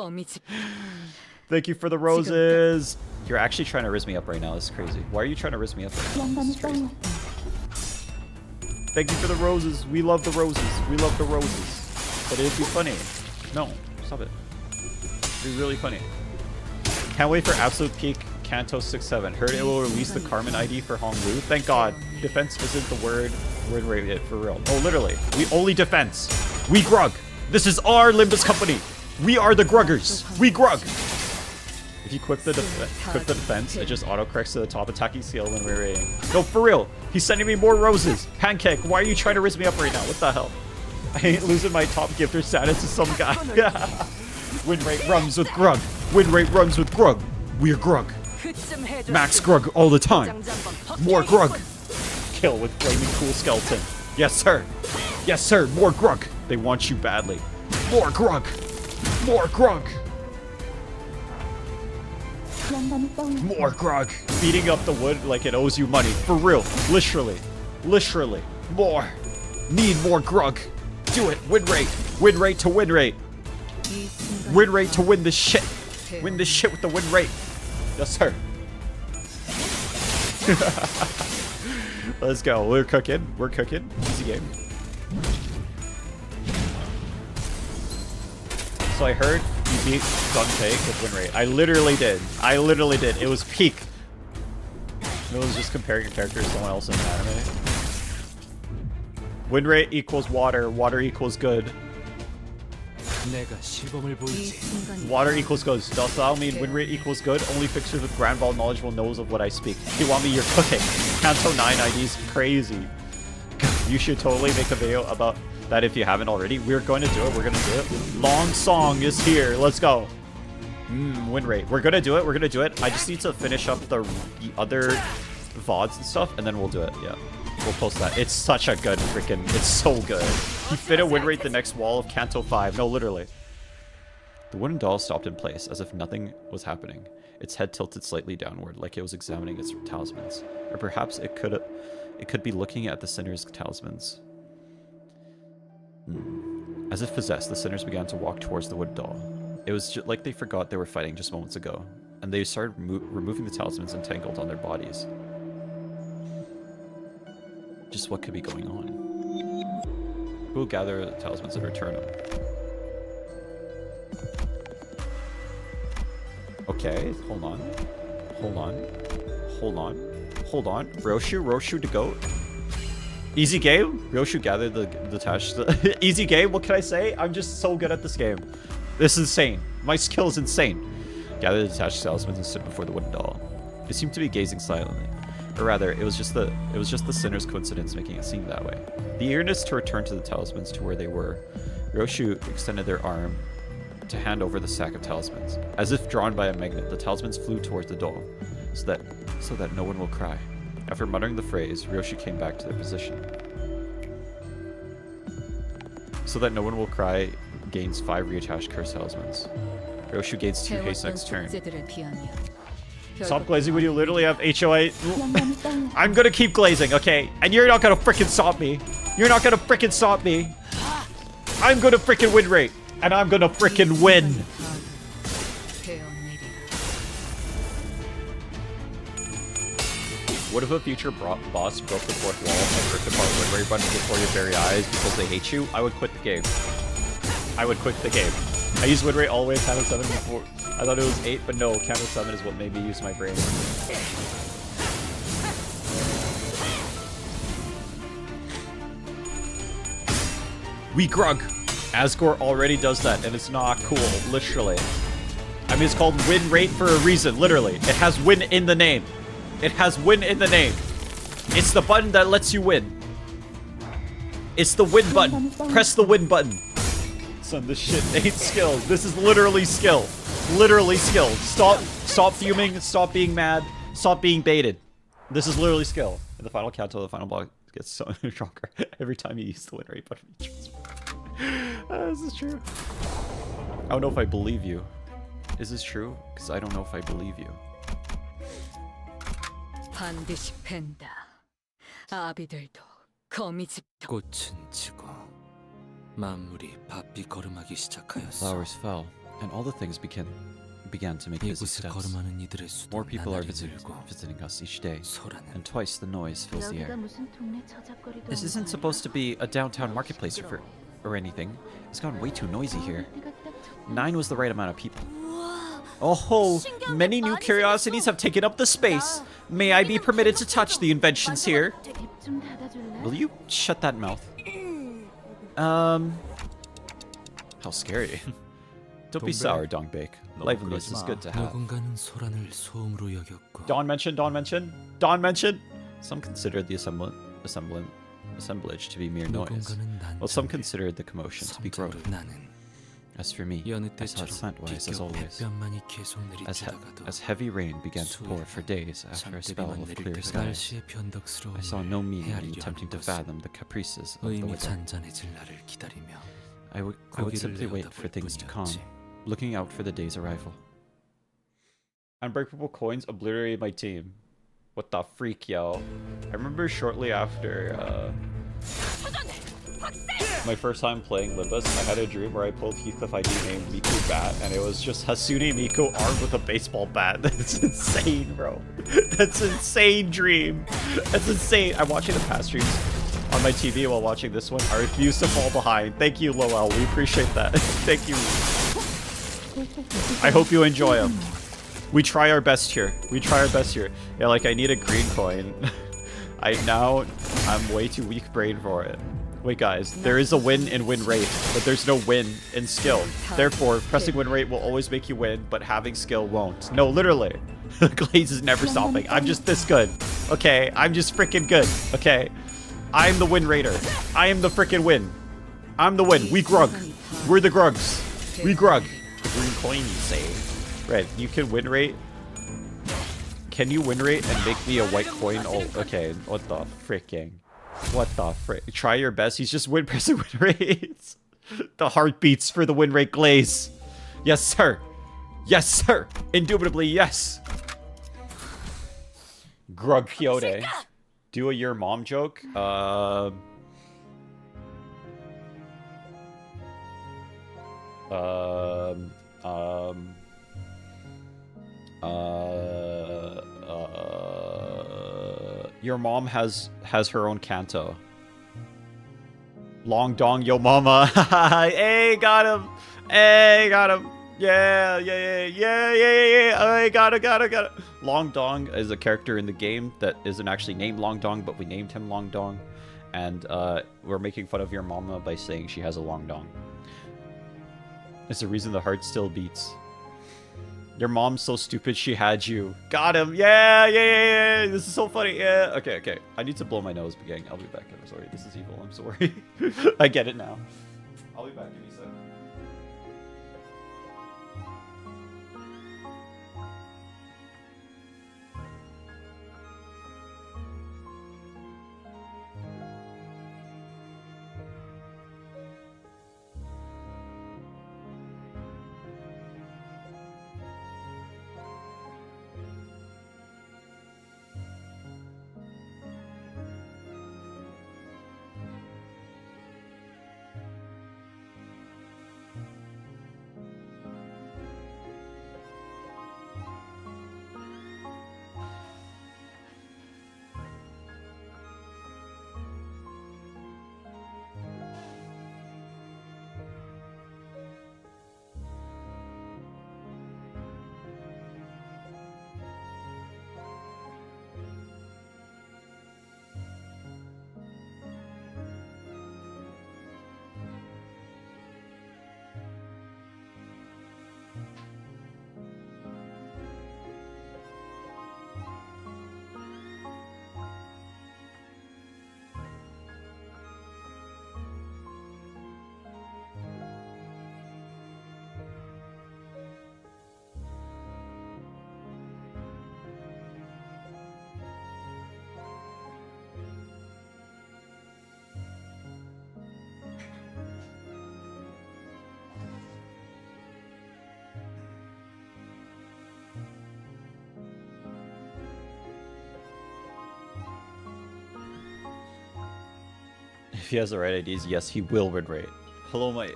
S1: Thank you for the roses. You're actually trying to riz me up right now. This is crazy. Why are you trying to riz me up right now? This is crazy. Thank you for the roses. We love the roses. We love the roses. But it'd be funny. No, stop it. It'd be really funny. Can't wait for Absolute Peak Kanto 6-7. Heard it will release the Carmen ID for Honglu. Thank God. Defense isn't the word rate for real. Oh, literally. We only defense. We grug. This is our Limbus Company. We are the gruggers. We grug. If you equip the defense, it just autocorrects to the top attacking skill when we're raiding. No, for real. He's sending me more roses. Pancake, why are you trying to riz me up right now? What the hell? I ain't losing my top gifter status to some guy. Win rate runs with grug. Win rate runs with grug. We're grug. Max grug all the time. More grug. Kill with flaming cool skeleton. Yes, sir. Yes, sir. More grug. They want you badly. More grug. More grug. More grug. Beating up the wood like it owes you money. For real. Literally. Literally. More. Need more grug. Do it. Win rate. Win rate to win rate. Win rate to win this shit. Win this shit with the win rate. Yes, sir. Let's go. We're cooking. We're cooking. Easy game. So I heard you beat Dante with win rate. I literally did. I literally did. It was peak. It was just comparing your character to someone else in the anime. Win rate equals water. Water equals good.
S7: 내가 시범을 보이지.
S1: Water equals good. Does that mean win rate equals good? Only fixers with Grand Ball knowledge will knows of what I speak. You want me? You're cooking. Kanto 9 ID's crazy. You should totally make a video about that if you haven't already. We're going to do it. We're going to do it. Long song is here. Let's go. Win rate. We're going to do it. We're going to do it. I just need to finish up the other VODs and stuff, and then we'll do it. Yeah. We'll post that. It's such a good freaking... It's so good. He fit a win rate the next wall of Kanto 5. No, literally. The wooden doll stopped in place, as if nothing was happening. Its head tilted slightly downward, like it was examining its talismans. Or perhaps it could be looking at the sinner's talismans. As if possessed, the sinners began to walk towards the wooden doll. It was like they forgot they were fighting just moments ago, and they started removing the talismans entangled on their bodies. Just what could be going on? Who will gather the talismans and return them? Okay, hold on. Hold on. Hold on. Hold on. Roshu to go. Easy game. Roshu gathered the detached. Easy game. What can I say? I'm just so good at this game. This is insane. My skill is insane. Gather the detached talismans and stood before the wooden doll. It seemed to be gazing silently. Or rather, it was just the sinner's coincidence making it seem that way. The eagerness to return to the talismans to where they were, Roshu extended their arm to hand over the sack of talismans. As if drawn by a magnet, the talismans flew towards the doll, so that no one will cry. After muttering the phrase, Roshu came back to their position. So that no one will cry gains 5 reattached curse talismans. Roshu gains 2 haste next turn. Stop glazing when you literally have HOA. I'm gonna keep glazing, okay? And you're not gonna frickin' stop me. You're not gonna frickin' stop me. I'm gonna frickin' win rate. And I'm gonna frickin' win. What if a future boss broke the 4th wall and ripped apart win rate buttons before your very eyes because they hate you? I would quit the game. I would quit the game. I used win rate all the way to Kanto 7 before. I thought it was 8, but no, Kanto 7 is what made me use my brain. We grug. Asgore already does that, and it's not cool, literally. I mean, it's called win rate for a reason, literally. It has win in the name. It has win in the name. It's the button that lets you win. It's the win button. Press the win button. Son, this shit ain't skill. This is literally skill. Literally skill. Stop fuming. Stop being mad. Stop being baited. This is literally skill. In the final canto, the final block gets so stronger every time you use the win rate button. This is true. I don't know if I believe you. Is this true? Because I don't know if I believe you.
S10: 반드시 팬다. 아비들도 거미 집도.
S7: 꽃은 지고 만물이 바삐 걸음하기 시작하였어.
S1: Flowers fell, and all the things began to make busy
S7: 이곳을
S1: steps.
S7: 걸음하는 이들의 수도
S1: More people are
S7: 나날이
S1: visiting
S7: 늘고
S1: us each day,
S7: 소라는
S1: and twice the noise fills the
S3: 여기가
S1: air.
S3: 무슨 동네 저작거리도
S1: This isn't supposed to be a downtown marketplace or anything. It's gotten way too noisy here. 9 was the right amount of people. Oh, many new curiosities have taken up the space. May I be permitted to touch the inventions here?
S3: 입좀 닫아줄래?
S1: Will you shut that mouth? How scary. Don't be sour, Dongbake. Liveliness is good to have.
S7: 누군가는 소란을 소음으로 여겼고
S1: Don mentioned. Some considered the assemblage to be mere noise,
S7: 누군가는
S1: while some
S7: 난장을
S1: considered the commotion to be growth.
S7: 성적으로 나는
S1: As for me,
S7: 여느
S1: I saw it
S7: 때처럼
S1: slantwise as always.
S7: 햇볕만이 계속 내리쬐다가도
S1: As heavy rain began to pour for days after a spell of clear skies,
S7: 날씨의 변덕스러움을
S1: I saw no meaning in
S7: 헤아리려
S1: attempting to
S7: 하는 것은
S1: fathom the caprices of the
S7: 의미
S1: weather.
S7: 잔잔해질 날을 기다리며
S1: I would simply wait for things to calm, looking out for the day's arrival. Unbreakable coins obliterated my team. What the freak, yo? I remember shortly after my first time playing Limbus, I had a dream where I pulled Heathcliff ID named Miku Bat, and it was just Hasune Miku armed with a baseball bat. That's insane, bro. That's insane dream. That's insane. I'm watching the past streams on my TV while watching this one. I refuse to fall behind. Thank you, Lowell. We appreciate that. Thank you. I hope you enjoy them. We try our best here. Yeah, like I need a green coin. I'm way too weak brain for it. Wait guys, there is a win in win rate, but there's no win in skill. Therefore, pressing win rate will always make you win, but having skill won't. No, literally. Glaze is never stopping. I'm just this good. Okay, I'm just freaking good. Okay. I'm the win rater. I am the freaking win. I'm the win. We grug. We're the grugs. We grug. Green coin, you say. Right, you can win rate. Can you win rate and make me a white coin? Oh, okay. What the freaking? What the frick? Try your best. He's just pressing win rates. The heartbeats for the win rate Glaze. Yes, sir. Yes, sir. Indubitably, yes. Grug Kyote. Do a your mom joke. Your mom has her own canto. Long dong yo mama. Hey, got him. Hey, got him. Yeah. I got it. Long Dong is a character in the game that isn't actually named Long Dong, but we named him Long Dong. And we're making fun of your mama by saying she has a long dong. It's the reason the heart still beats. Your mom's so stupid she had you. Got him. Yeah. This is so funny. Yeah. Okay. I need to blow my nose, but gang, I'll be back. I'm sorry. This is evil. I'm sorry. I get it now. I'll be back. Give me a sec. If he has the right IDs, yes, he will win rate. Hello, my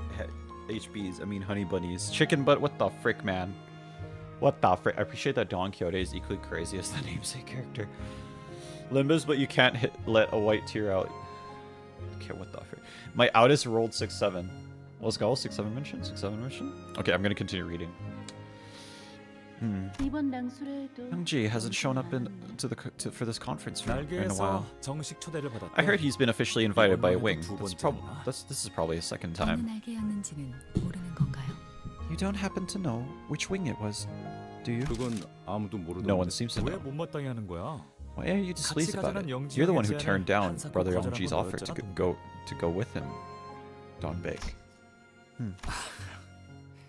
S1: HBs. I mean, honey bunnies. Chicken butt. What the frick, man? What the frick? I appreciate that Don Quixote is equally crazy as the namesake character. Limbus, but you can't let a white tear out. Okay, what the frick? My outest rolled 6-7. Let's go. 6-7 mission. 6-7 mission. Okay, I'm gonna continue reading.
S3: 이번 낭수라에도
S1: Youngji hasn't shown up for this conference in a
S2: 날개에서
S1: while.
S2: 정식 초대를 받았대.
S1: I heard he's been officially invited by Wing.
S2: 두
S1: This
S2: 번째구나.
S1: is probably a second
S4: 어느
S1: time.
S4: 날개였는지는 모르는 건가요?
S1: You don't happen to know which wing it was, do you?
S11: 그건 아무도 모르던데.
S1: No one seems to
S2: 왜
S1: know.
S2: 못마땅해 하는 거야?
S1: Why are you displeased
S2: 같이
S1: about it?
S2: 가자는 영지
S1: You're the one who
S2: 제안에
S1: turned down
S2: 한사코
S1: Brother
S2: 거절한
S1: Yongji's
S2: 건
S1: offer to
S2: 너였잖아,
S1: go with him. Don Bake.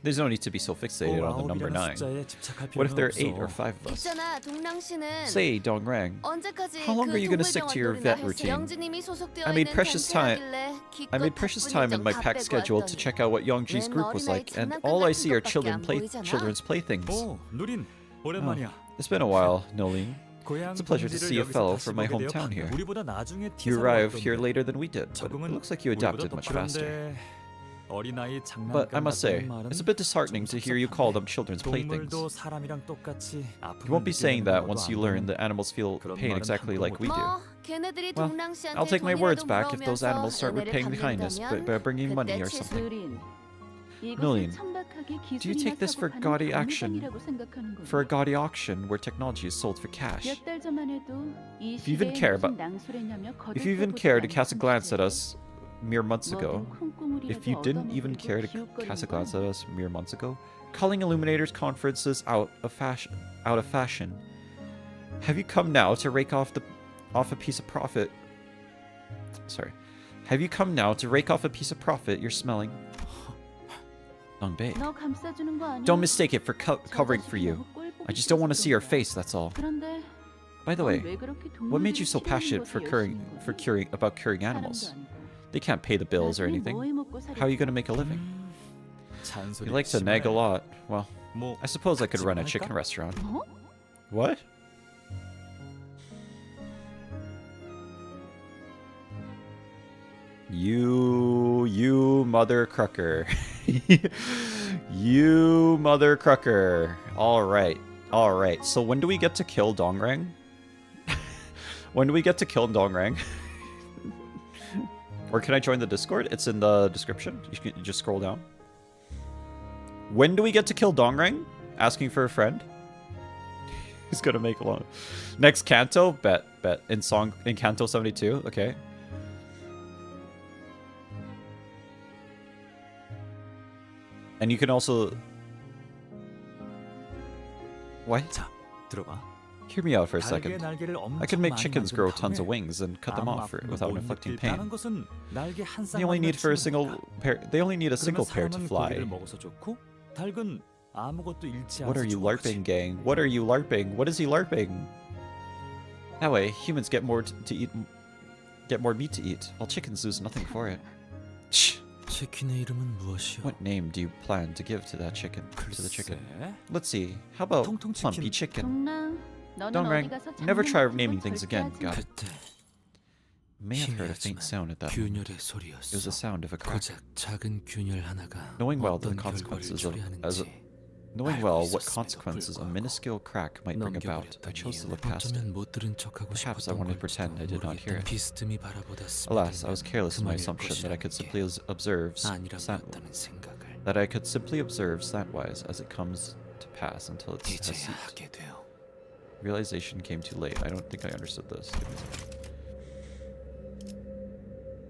S1: There's no need to be so fixated on the number 9.
S2: 숫자에 집착할
S1: What if
S2: 필요는
S1: there are
S2: 없어.
S1: 8 or 5 of us?
S12: 있잖아, 동랑 씨는
S1: Say, Dongrang.
S12: 언제까지
S1: How long
S12: 그
S1: are you gonna stick to your vet
S12: 동물병원
S1: routine?
S12: 영진님이 소속되어
S1: I made
S12: 있는
S1: precious
S12: 단체라길래
S1: I made
S12: 기껏
S1: precious
S12: 바쁜
S1: time in
S12: 일정
S1: my
S12: 다
S1: packed
S12: 빼고
S1: schedule to
S12: 왔더니
S1: check out what Yongji's
S12: 웬
S1: group was
S12: 어린아이
S1: like, and
S12: 장난감
S1: all I
S12: 같은
S1: see are
S12: 것밖에 안 보이잖아.
S1: children's playthings.
S2: 오, 누린 오랜만이야.
S1: It's been a while, Nolene.
S2: 고향
S1: It's a pleasure to
S2: 동지를
S1: see a
S2: 여기서
S1: fellow
S2: 다시
S1: from my
S2: 보게 되어
S1: hometown
S2: 반가워.
S1: here.
S2: 우리보다 나중에
S1: You
S2: 티사가
S1: arrived
S2: 왔던데.
S1: here later than we did, but it
S2: 적응은
S1: looks like you adapted much faster.
S2: 그런데 어린아이
S1: But I
S2: 장난감
S1: must say,
S2: 같다는 말은
S1: it's a bit disheartening to hear you call them children's playthings.
S2: 동물도 사람이랑 똑같이
S1: You won't be saying that once you learn that animals feel pain exactly like we do.
S12: 뭐 걔네들이
S1: Well,
S12: 동랑 씨한테
S1: I'll take my words
S12: 돈이라도
S1: back if those
S12: 물어오면서
S1: animals start
S12: 은혜를
S1: repaying the kindness by bringing money
S12: 그때
S1: or something.
S3: 누린.
S1: Nolene,
S3: 이것을
S1: do you take this for gaudy action, for a gaudy auction where technology is sold for cash?
S3: 몇달 전만 해도 이
S1: If you even
S3: 시대에
S1: care
S3: 무슨
S1: about-
S3: 낭수래냐며
S1: If you even
S3: 거들떠보지
S1: care to
S3: 않는
S1: cast a glance at
S3: 상식이지.
S1: us mere months ago,
S3: 뭐든 콩고물이라도
S1: if you didn't even
S3: 얻어먹으려고
S1: care to
S3: 기웃거리는
S1: cast a
S3: 건
S1: glance at us mere months ago, calling Illuminators conferences out of fashion, have you come now to rake off a piece of profit? Sorry, have you come now to rake off a piece of profit you're smelling? Dongbei,
S3: 너 감싸주는 거 아니야?
S1: don't mistake it for covering for you. I just don't want to see your face. That's all.
S3: 그런데
S1: By the
S3: 넌
S1: way,
S3: 왜 그렇게
S1: what made you so
S3: 동물들을
S1: passionate
S3: 키우는
S1: for
S3: 것에 열심인 거니?
S1: about curing
S3: 사람도
S1: animals?
S3: 아니고.
S1: They can't pay the bills or
S3: 나중에
S1: anything.
S3: 뭐 해먹고
S1: How are you gonna make a living? You like to nag a lot. Well,
S2: 뭐
S1: I suppose I could run a
S2: 할까?
S1: chicken restaurant.
S3: 뭐?
S1: What? You mother crucker. You mother crucker. All right. So when do we get to kill Dongrang? When do we get to kill Dongrang? Or can I join the Discord? It's in the description. You can just scroll down. When do we get to kill Dongrang? Asking for a friend. He's gonna make a long. Next canto, bet. In canto 72. Okay. And you can also. What?
S2: 자, 들어봐.
S1: Hear me out for a
S2: 달걀
S1: second.
S2: 날개를
S1: I could
S2: 엄청
S1: make
S2: 많이
S1: chickens
S2: 만든
S1: grow tons of
S2: 다음에
S1: wings and cut them
S2: 아무
S1: off
S2: 아픔도
S1: without
S2: 못
S1: inflicting
S2: 느낄
S1: pain.
S2: 것은 날개 한
S1: They only need for a single pair. They only need a single pair to fly.
S2: 고기를 먹어서 좋고 닭은 아무것도 잃지
S1: What are
S2: 않아서
S1: you
S2: 좋은
S1: larping,
S2: 거지.
S1: gang? What are you larping? What is he larping? That way, humans get more to eat, get more meat to eat, while chickens lose nothing for it. Shh.
S7: 치킨의 이름은 무엇이오?
S1: What name do you plan to give to that chicken? To the chicken?
S2: 글쎄,
S1: Let's see. How about
S2: 통통
S1: Plumpy
S2: 치킨.
S1: Chicken?
S3: 동랑, 너는
S1: Dongrang,
S3: 어디 가서
S1: never try
S3: 장난감
S1: naming
S3: 치고
S1: things
S3: 절대
S1: again.
S3: 하지
S1: God,
S3: 마.
S7: 그때
S1: may have heard a faint sound at that moment.
S7: 균열의
S1: It was
S7: 소리였어.
S1: the sound of a crack.
S7: 고작 작은 균열 하나가
S1: Knowing well the
S7: 어떤 결과를
S1: consequences of
S7: 초래하는지
S1: knowing
S7: 알고
S1: well what
S7: 있었음에도
S1: consequences a
S7: 불구하고
S1: minuscule crack might bring about, I
S7: 넘겨버렸던
S1: chose to
S7: 이유는
S1: look past it.
S7: 어쩌면 못 들은 척하고
S1: Perhaps I
S7: 싶었던
S1: wanted to pretend I did not hear
S7: 모르겠던
S1: it.
S7: 비스듬히 바라보다
S1: Alas, I was careless in my
S7: 그만일
S1: assumption that I could
S7: 것이라는
S1: simply observe
S7: 아니라고 했다는 생각을
S1: slantwise as it comes to pass until it has
S7: 이제야
S1: ceased.
S7: 하게 되어
S1: Realization came too late. I don't think I understood this.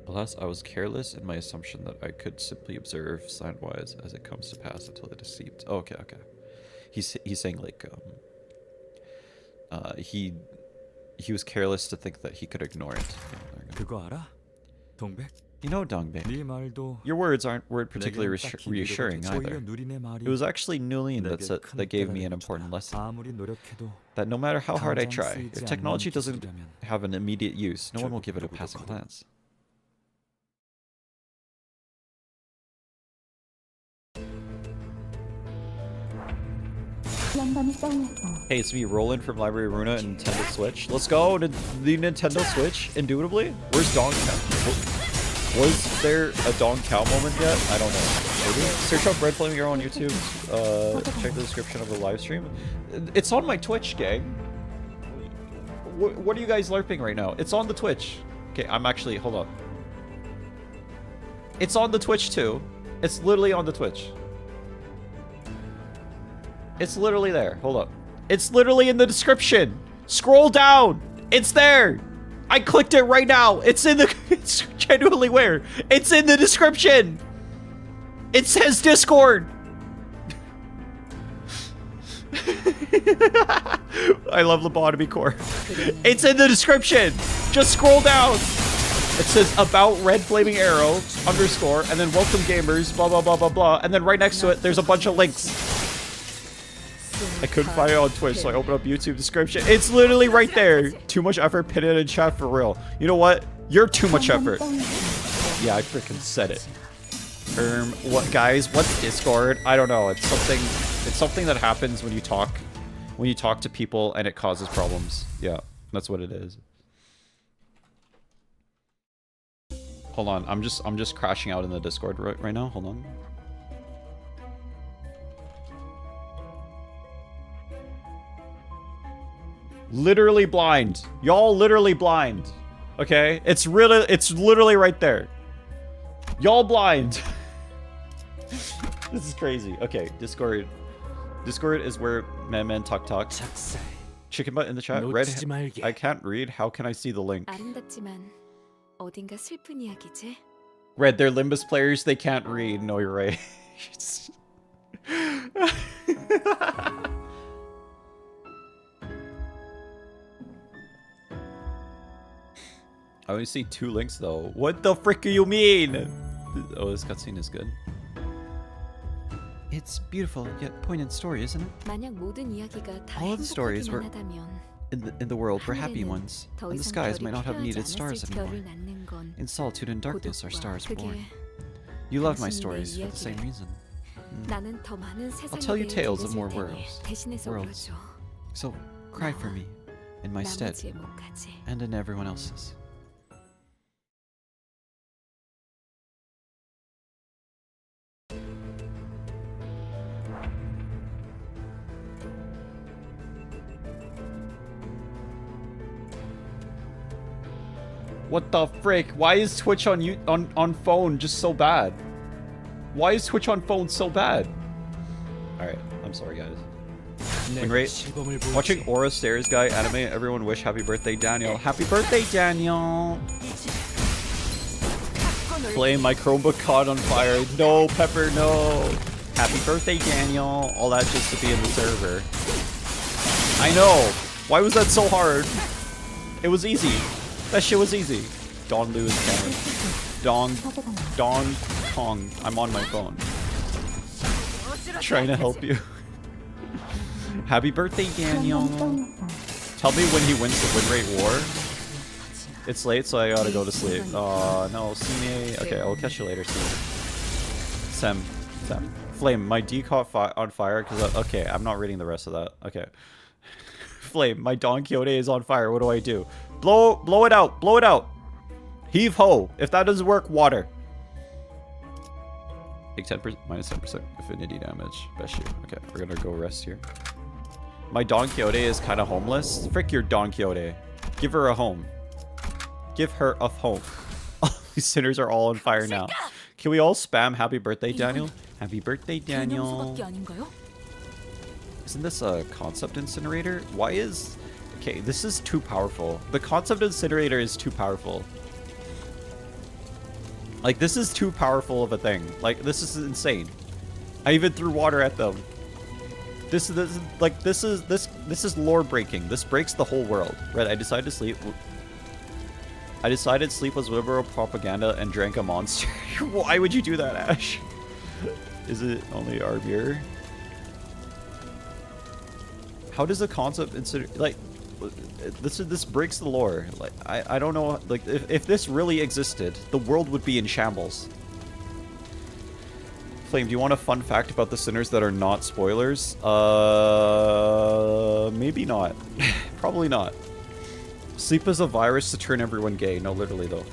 S1: Alas, I was careless in my assumption that I could simply observe slantwise as it comes to pass until it is deceived. Oh, okay. He's saying like he was careless to think that he could ignore it.
S2: 그거 알아? 동백?
S1: You know, Dongbei,
S2: 네 말도
S1: your words weren't particularly
S2: 내게는 딱히
S1: reassuring
S2: 위로가 되지.
S1: either.
S2: 오히려 누린의 말이
S1: It was actually Nulin
S2: 내게 큰
S1: that gave me an
S2: 깨달음을
S1: important
S2: 주더라.
S1: lesson.
S2: 아무리 노력해도
S1: That no matter how hard I
S2: 당장
S1: try,
S2: 쓰이지
S1: if
S2: 않는
S1: technology doesn't
S2: 기술이라면
S1: have an immediate use, no one will
S2: 결국
S1: give it a
S2: 누구도
S1: passing
S2: 거둬.
S1: glance. Hey, it's me, Roland from Library Runa and Nintendo Switch. Let's go to the Nintendo Switch, indubitably. Where's Dong? Was there a Dong Cow moment yet? I don't know. Maybe. Search up Red Flaming Arrow on YouTube. Check the description of the live stream. It's on my Twitch, gang. What are you guys LARPing right now? It's on the Twitch. Okay, I'm actually... Hold on. It's on the Twitch, too. It's literally on the Twitch. It's literally there. Hold up. It's literally in the description. Scroll down. It's there. I clicked it right now. It's in the... It's genuinely where? It's in the description. It says Discord. I love lobotomy core. It's in the description. Just scroll down. It says about Red Flaming Arrow _ and then welcome gamers blah blah blah blah blah, and then right next to it there's a bunch of links. I couldn't find it on Twitch, so I opened up YouTube description. It's literally right there. Too much effort, pin it in chat for real. You know what? You're too much effort. Yeah, I freaking said it. What guys? What's Discord? I don't know. It's something that happens when you talk to people and it causes problems. Yeah, that's what it is. Hold on, I'm just crashing out in the Discord right now. Hold on. Literally blind. Y'all literally blind. Okay? It's literally right there. Y'all blind. This is crazy. Okay, Discord. Discord is where men talk. Chicken butt in the chat. Red. I can't read. How can I see the link?
S12: 어딘가 슬픈 이야기지?
S1: Red, they're Limbus players. They can't read. No, you're right. I only see 2 links though. What the frick do you mean? Oh, this cutscene is good. It's beautiful yet poignant story, isn't it?
S12: 만약 모든 이야기가 다
S1: All the stories were
S12: 하다면
S1: in the world were happy ones, and the skies might not have needed stars anymore. In solitude and darkness are stars born. You love my stories for the same reason. I'll tell you tales of more worlds. So cry for me, in my stead, and in everyone else's. What the frick? Why is Twitch on phone just so bad? Why is Twitch on phone so bad? Alright, I'm sorry guys. Watching Aura Stairs guy anime, everyone wish happy birthday Daniel. Happy birthday Daniel! Flame, my Chromebook caught on fire. No, Pepper, no! Happy birthday Daniel! All that just to be in the server. I know! Why was that so hard? It was easy. That shit was easy. Don Lewis Cameron. Don Kong. I'm on my phone. Trying to help you. Happy birthday, Daniel. Tell me when he wins the win rate war. It's late, so I gotta go to sleep. No, Cine. Okay, I'll catch you later, Cine. Sem. Flame, my D caught on fire because okay, I'm not reading the rest of that. Okay. Flame, my Don Quixote is on fire. What do I do? Blow it out. Blow it out. Heave ho. If that doesn't work, water. Take 10%, minus 10% affinity damage. Best you. Okay, we're gonna go rest here. My Don Quixote is kind of homeless. Frick your Don Quixote. Give her a home. Give her a home. These sinners are all on fire now. Can we all spam happy birthday, Daniel? Happy birthday, Daniel. Isn't this a concept incinerator? Why is... Okay, this is too powerful. The concept incinerator is too powerful. Like, this is too powerful of a thing. Like, this is insane. I even threw water at them. This is lore breaking. This breaks the whole world. Right, I decided to sleep. I decided sleep was liberal propaganda and drank a monster. Why would you do that, Ash? Is it only our beer? How does a concept like this breaks the lore? Like I don't know. Like if this really existed, the world would be in shambles. Flame, do you want a fun fact about the sinners that are not spoilers? Maybe not. Probably not. Sleep is a virus to turn everyone gay. No, literally though.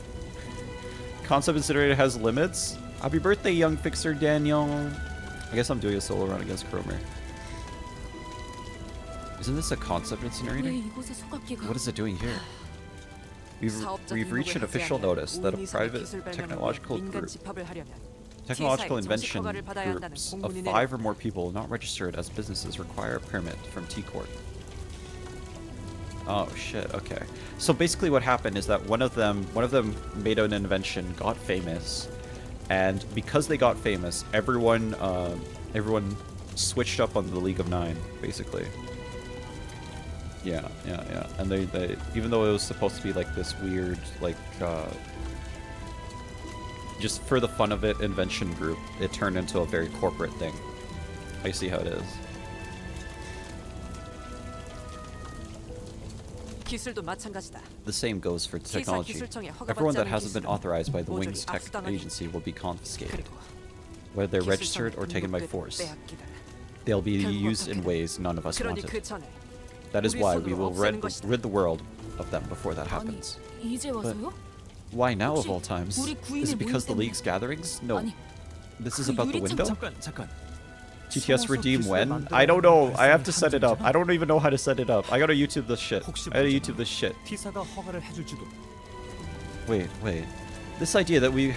S1: Concept incinerator has limits. Happy birthday, young fixer Daniel. I guess I'm doing a solo run against Cromer. Isn't this a concept incinerator? What is it doing here? We've reached an official notice that a private technological invention groups of 5 or more people not registered as businesses require a permit from T-Corp. Oh shit, okay. So basically what happened is that one of them made an invention, got famous, and because they got famous, everyone switched up on the League of Nine, basically. Yeah. And they even though it was supposed to be like this weird, like just for the fun of it invention group, it turned into a very corporate thing. I see how it is. The same goes for technology. Everyone that hasn't been authorized by the Wings Tech Agency will be confiscated, whether they're registered or taken by force. They'll be used in ways none of us wanted. That is why we will rid the world of them before that happens. But why now of all times? Is it because the League's gatherings? No. This is about the window? TTS redeem when? I don't know. I have to set it up. I don't even know how to set it up. I gotta YouTube this shit. Wait. This idea that we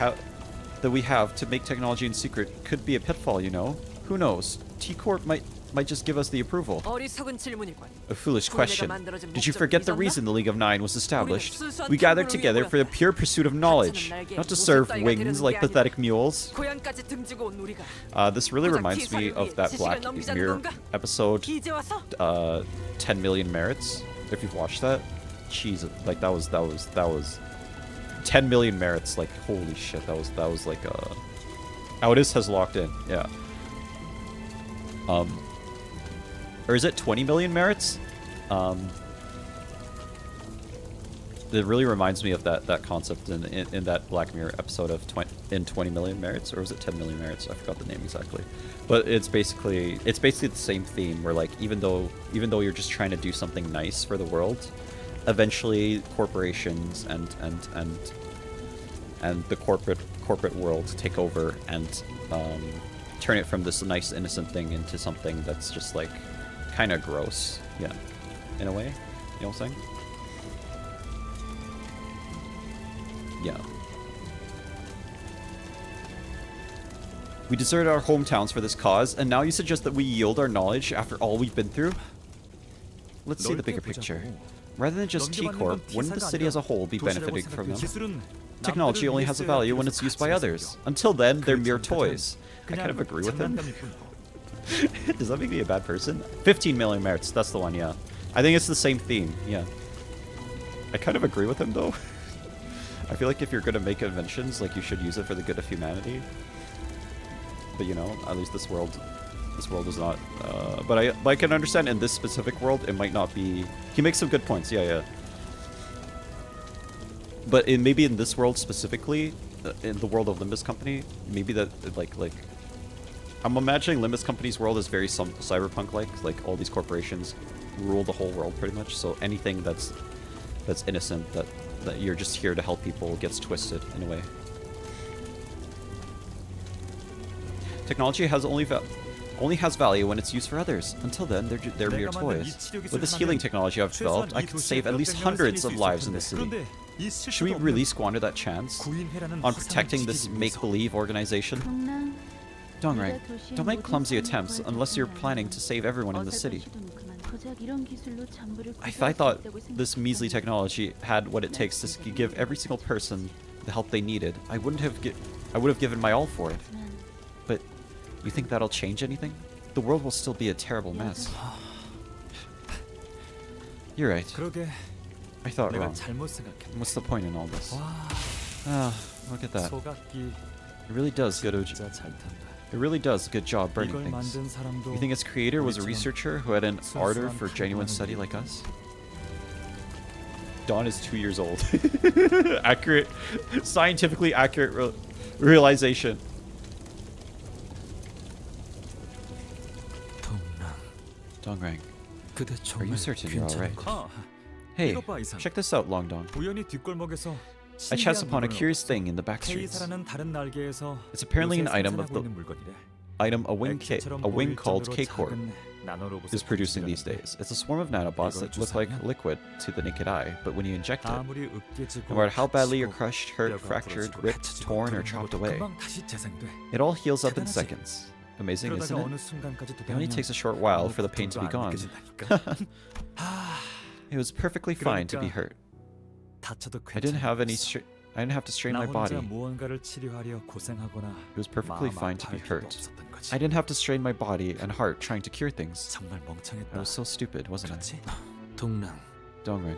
S1: have to make technology in secret could be a pitfall, you know? Who knows? T-Corp might just give us the approval. A foolish question. Did you forget the reason the League of Nine was established? We gathered together for the pure pursuit of knowledge, not to serve wings like pathetic mules. This really reminds me of that Black Mirror episode, 10 Million Merits. If you've watched that, jeez, like that was 10 million merits. Like holy shit, that was like Otis has locked in. Yeah. Or is it 20 million merits? It really reminds me of that concept in that Black Mirror episode of 20 million merits, or was it 10 million merits? I forgot the name exactly. But it's basically the same theme where like even though you're just trying to do something nice for the world, eventually corporations and the corporate world take over and turn it from this nice innocent thing into something that's just like kind of gross. Yeah, in a way. You know what I'm saying? Yeah. We deserted our hometowns for this cause, and now you suggest that we yield our knowledge after all we've been through? Let's see the bigger picture. Rather than just T-Corp, wouldn't the city as a whole be benefiting from them? Technology only has a value when it's used by others. Until then, they're mere toys. I kind of agree with him. Does that make me a bad person? 15 million merits, that's the one, yeah. I think it's the same theme, yeah. I kind of agree with him, though. I feel like if you're gonna make inventions, like, you should use it for the good of humanity. But, you know, at least this world is not... but I can understand in this specific world, it might not be... He makes some good points, yeah. But maybe in this world specifically, in the world of Limbus Company, maybe that, like... I'm imagining Limbus Company's world is very cyberpunk-like all these corporations rule the whole world pretty much, so anything that's innocent, that you're just here to help people, gets twisted in a way. Technology has only has value when it's used for others. Until then, they're mere toys. With this healing technology I've developed, I could save at least hundreds of lives in this city. Should we really squander that chance on protecting this make-believe organization? Dongrang, don't make clumsy attempts unless you're planning to save everyone in the city. If I thought this measly technology had what it takes to give every single person the help they needed, I would have given my all for it. But you think that'll change anything? The world will still be a terrible mess. You're right. I thought wrong. What's the point in all this? Ah, look at that. It really does a good job burning things. You think its creator was a researcher who had an ardor for genuine study like us? Dawn is 2 years old. Accurate, scientifically accurate realization. Dongrang, are you certain you're alright? Hey, check this out, Longdong. I chanced
S9: 신기한
S1: upon a
S9: 물건을
S1: curious
S9: 얻었어.
S1: thing in the back streets.
S9: 케이사라는 다른 날개에서
S1: It's apparently an
S9: 요새
S1: item of
S9: 생산하고
S1: the
S9: 있는 물건이래.
S1: a wing called
S9: 액체처럼
S1: K-Core
S9: 보일 정도로 작은 나노로봇을
S1: is producing these
S9: 분출하는데
S1: days. It's a swarm of nanobots that look like liquid to the naked eye, but when you inject it,
S9: 아무리 으깨지고
S1: no matter how badly you're
S9: 다치고
S1: crushed, hurt,
S9: 뼈가
S1: fractured,
S9: 부러지고
S1: ripped,
S9: 다치지고
S1: torn, or
S9: 그러는
S1: chopped
S9: 것도
S1: away,
S9: 금방 다시 재생돼.
S1: it all heals up in
S9: 대단하지?
S1: seconds. Amazing, isn't
S9: 그러다가
S1: it?
S9: 어느 순간까지
S1: It only
S9: 도달하면
S1: takes a short while for the pain to be
S9: 아무
S1: gone.
S9: 고통도 안 느껴진다니까.
S1: It was perfectly fine to be hurt.
S9: 다쳐도
S1: I didn't have any
S9: 괜찮았어.
S1: I didn't have to strain
S9: 나
S1: my body.
S9: 혼자 무언가를 치료하려 고생하거나
S1: It was perfectly
S9: 마음
S1: fine to be
S9: 아파할 필요도
S1: hurt.
S9: 없었던 거지.
S1: I didn't have to strain my body and heart trying to cure things.
S9: 정말 멍청했다.
S1: I was so stupid, wasn't I?
S9: 그렇지?
S7: 동랑
S1: Dongren.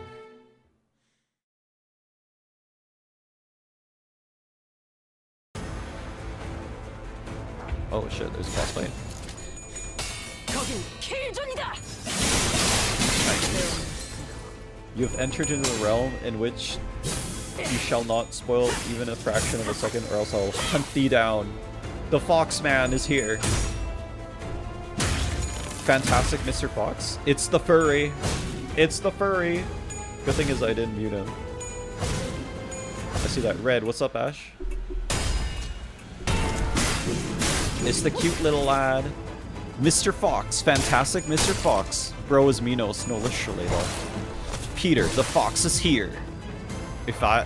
S1: Oh shit, there's a boss fight.
S10: 거긴 킬존이다.
S1: You have entered into the realm in which you shall not spoil even a fraction of a second, or else I'll hunt thee down. The Fox Man is here. Fantastic Mr. Fox. It's the furry. It's the furry. Good thing is I didn't mute him. I see that. Red, what's up, Ash? It's the cute little lad. Mr. Fox. Fantastic Mr. Fox. Bro is Minos, no literally though. Peter, the fox is here. If I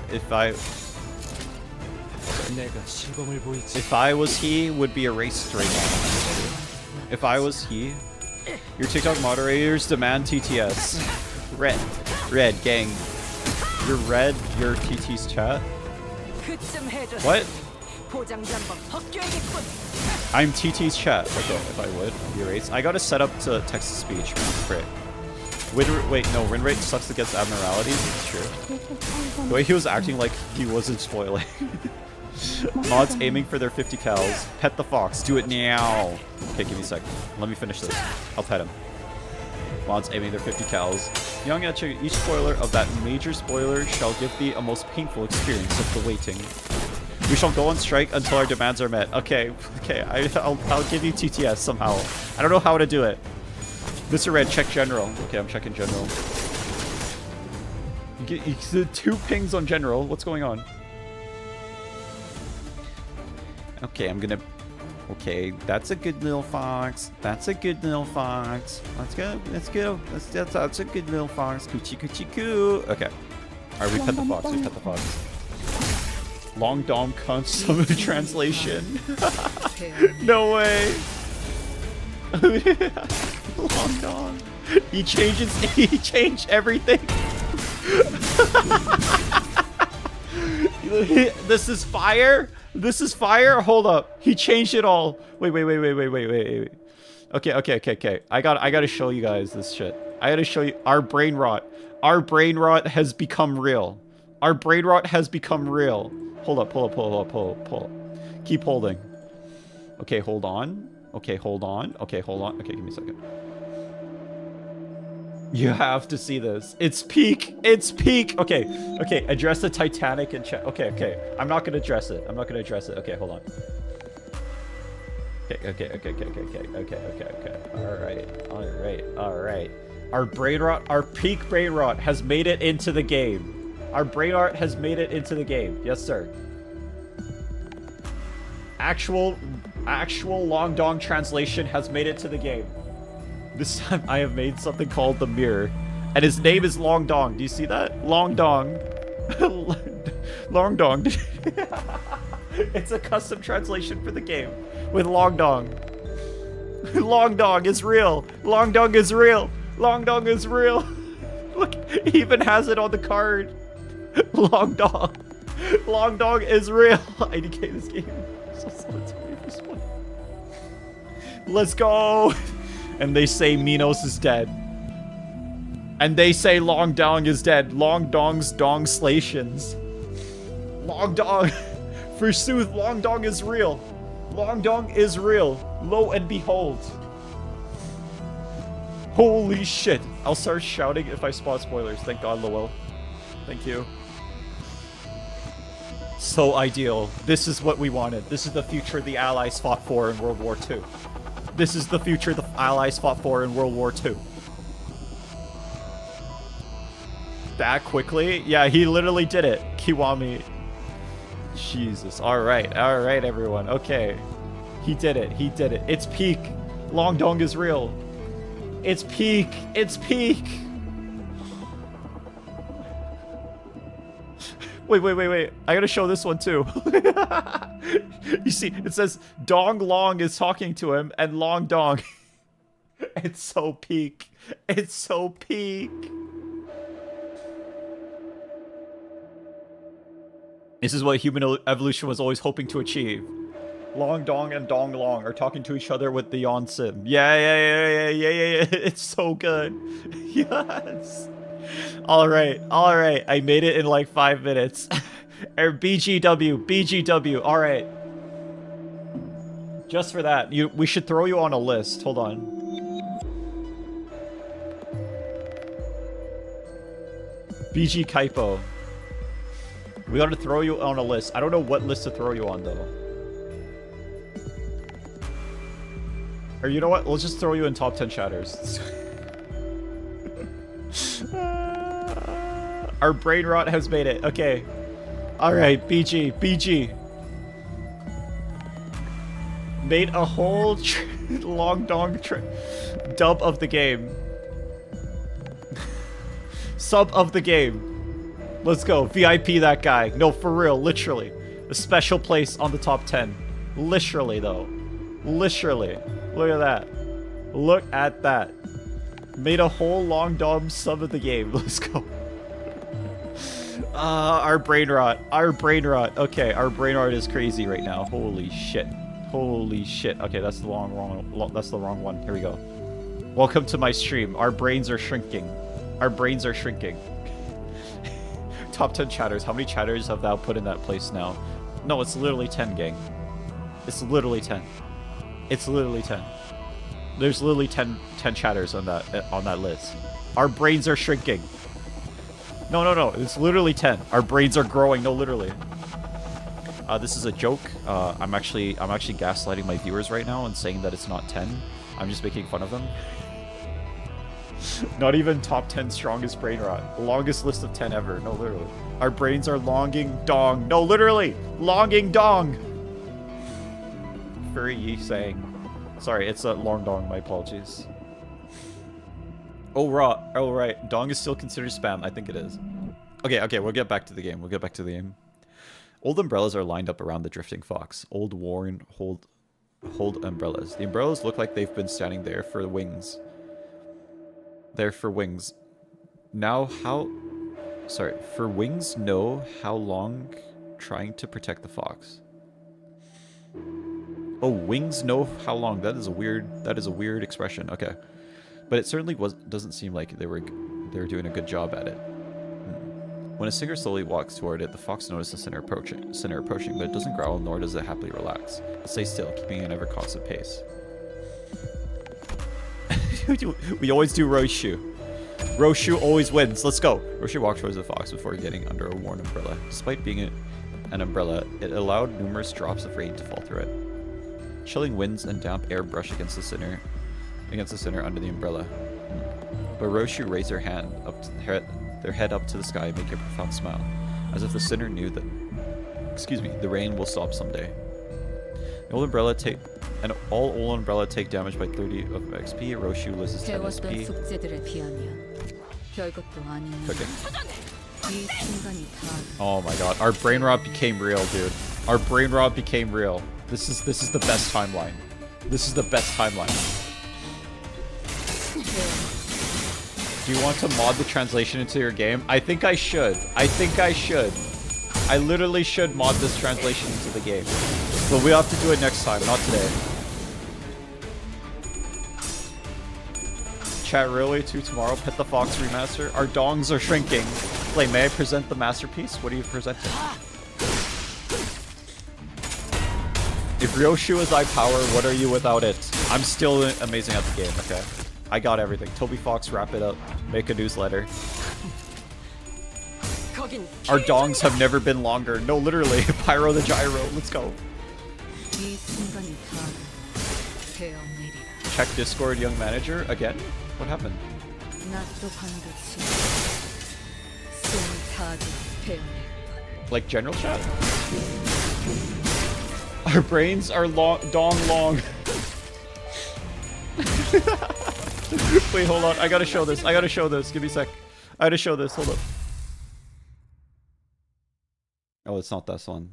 S7: 내가 시범을 보이지.
S1: If I was he, would be erased right now. If I was he, your TikTok moderators demand TTS. Red, gang. You're red, your TT's chat.
S10: 그쯤 해줘.
S1: What?
S10: 포장지 한번 벗겨야겠군.
S1: I'm TT's chat. Okay, if I would be erased. I gotta set up to text to speech. Frick. Wait, no, win rate sucks against abnormalities. It's true. The way he was acting like he wasn't spoiling. Mods aiming for their 50 cows. Pet the fox. Do it now. Okay, give me a sec. Let me finish this. I'll pet him. Mods aiming their 50 cows. Young Echi, each spoiler of that major spoiler shall give thee a most painful experience of the waiting. We shall go on strike until our demands are met. Okay, I'll give you TTS somehow. I don't know how to do it. Mr. Red, check general. Okay, I'm checking general. You get 2 pings on general. What's going on? Okay, I'm gonna... Okay, that's a good little fox. That's a good little fox. Let's go. Let's go. That's a good little fox. Coochie coochie coo. Okay. Alright, we pet the fox. We pet the fox. Long Dom cunt summon translation. No way. Long Dom. He changed everything. This is fire? This is fire? Hold up. He changed it all. Wait. Okay. I gotta show you guys this shit. I gotta show you our brain rot. Our brain rot has become real. Our brain rot has become real. Hold up, pull. Keep holding. Okay, hold on. Okay, hold on. Okay, give me a second. You have to see this. It's peak. Okay, address the Titanic in chat. Okay. I'm not gonna address it. Okay, hold on. Okay. Alright. Our brain rot, our peak brain rot has made it into the game. Our brain rot has made it into the game. Yes, sir. Actual Long Dong translation has made it to the game. This time I have made something called the mirror. And his name is Long Dong. Do you see that? Long Dong. Long Dong. It's a custom translation for the game with Long Dong. Long Dong is real. Long Dong is real. Long Dong is real. Look, he even has it on the card. Long Dong. Long Dong is real. IDK this game. Let's go. And they say Minos is dead. And they say Long Dong is dead. Long Dong's dong slations. Long Dong. Forsooth, Long Dong is real. Long Dong is real. Lo and behold. Holy shit. I'll start shouting if I spot spoilers. Thank God, Lowell. Thank you. So ideal. This is what we wanted. This is the future the Allies fought for in World War II. This is the future the Allies fought for in World War II. That quickly? Yeah, he literally did it. Kiwami. Jesus. Alright, everyone. Okay. He did it. He did it. It's peak. Long Dong is real. It's peak. It's peak. Wait. I gotta show this one too. You see, it says Dong Long is talking to him and Long Dong. It's so peak. It's so peak. This is what human evolution was always hoping to achieve. Long Dong and Dong Long are talking to each other with the Yon Sim. Yeah. It's so good. Yes. All right. I made it in like 5 minutes. BGW. All right. Just for that, we should throw you on a list. Hold on. BG Kaipo. We gotta throw you on a list. I don't know what list to throw you on though. Or you know what? We'll just throw you in top 10 chatters. Our brain rot has made it. Okay. Alright, BG. Made a whole Long Dong dub of the game. Sub of the game. Let's go. VIP that guy. No, for real. Literally. A special place on the top 10. Literally, though. Literally. Look at that. Look at that. Made a whole Long Dom sub of the game. Let's go. Our brain rot. Okay, our brain rot is crazy right now. Holy shit. Okay, that's the wrong one. Here we go. Welcome to my stream. Our brains are shrinking. Top 10 chatters. How many chatters have thou put in that place now? No, it's literally 10, gang. It's literally 10. There's literally 10 chatters on that list. Our brains are shrinking. No. It's literally 10. Our brains are growing. No, literally. This is a joke. I'm actually gaslighting my viewers right now and saying that it's not 10. I'm just making fun of them. Not even top 10 strongest brain rot. Longest list of 10 ever. No, literally. Our brains are longing dong. No, literally. Longing dong. Furry Yi saying. Sorry, it's a long dong. My apologies. Oh, right. Dong is still considered spam. I think it is. Okay. We'll get back to the game. Old umbrellas are lined up around the drifting fox. Old worn hold umbrellas. The umbrellas look like they've been standing there for wings. Now for wings know how long trying to protect the fox. Oh, wings know how long. That is a weird expression. Okay. But it certainly doesn't seem like they were doing a good job at it. When a singer slowly walks toward it, the fox notices the sinner approaching, but it doesn't growl, nor does it happily relax. It stays still, keeping an ever constant pace. We always do Roshu. Roshu always wins. Let's go. Roshu walked towards the fox before getting under a worn umbrella. Despite being an umbrella, it allowed numerous drops of rain to fall through it. Chilling winds and damp air brush against the sinner under the umbrella. But Roshu raised their head up to the sky, making a profound smile, as if the sinner knew that, the rain will stop someday. All umbrella take damage by 30 of XP. Roshu loses 10 SP. Okay. Oh my god, our brain rot became real, dude. Our brain rot became real. This is the best timeline. Do you want to mod the translation into your game? I think I should. I literally should mod this translation into the game. But we have to do it next time, not today. Chat really to tomorrow, Pet the Fox remaster. Our dongs are shrinking. Play, may I present the masterpiece? What are you presenting? If Ryoshu is iPower, what are you without it? I'm still amazing at the game, okay? I got everything. Toby Fox, wrap it up. Make a newsletter. Our dongs have never been longer. No, literally. Pyro the gyro. Let's go. Check Discord, young manager. Again? What happened?
S10: 아주 배운해.
S1: Like general chat? Our brains are long, dong long. Wait, hold on. I gotta show this. I gotta show this. Give me a sec. I gotta show this. Hold up. Oh, it's not this one.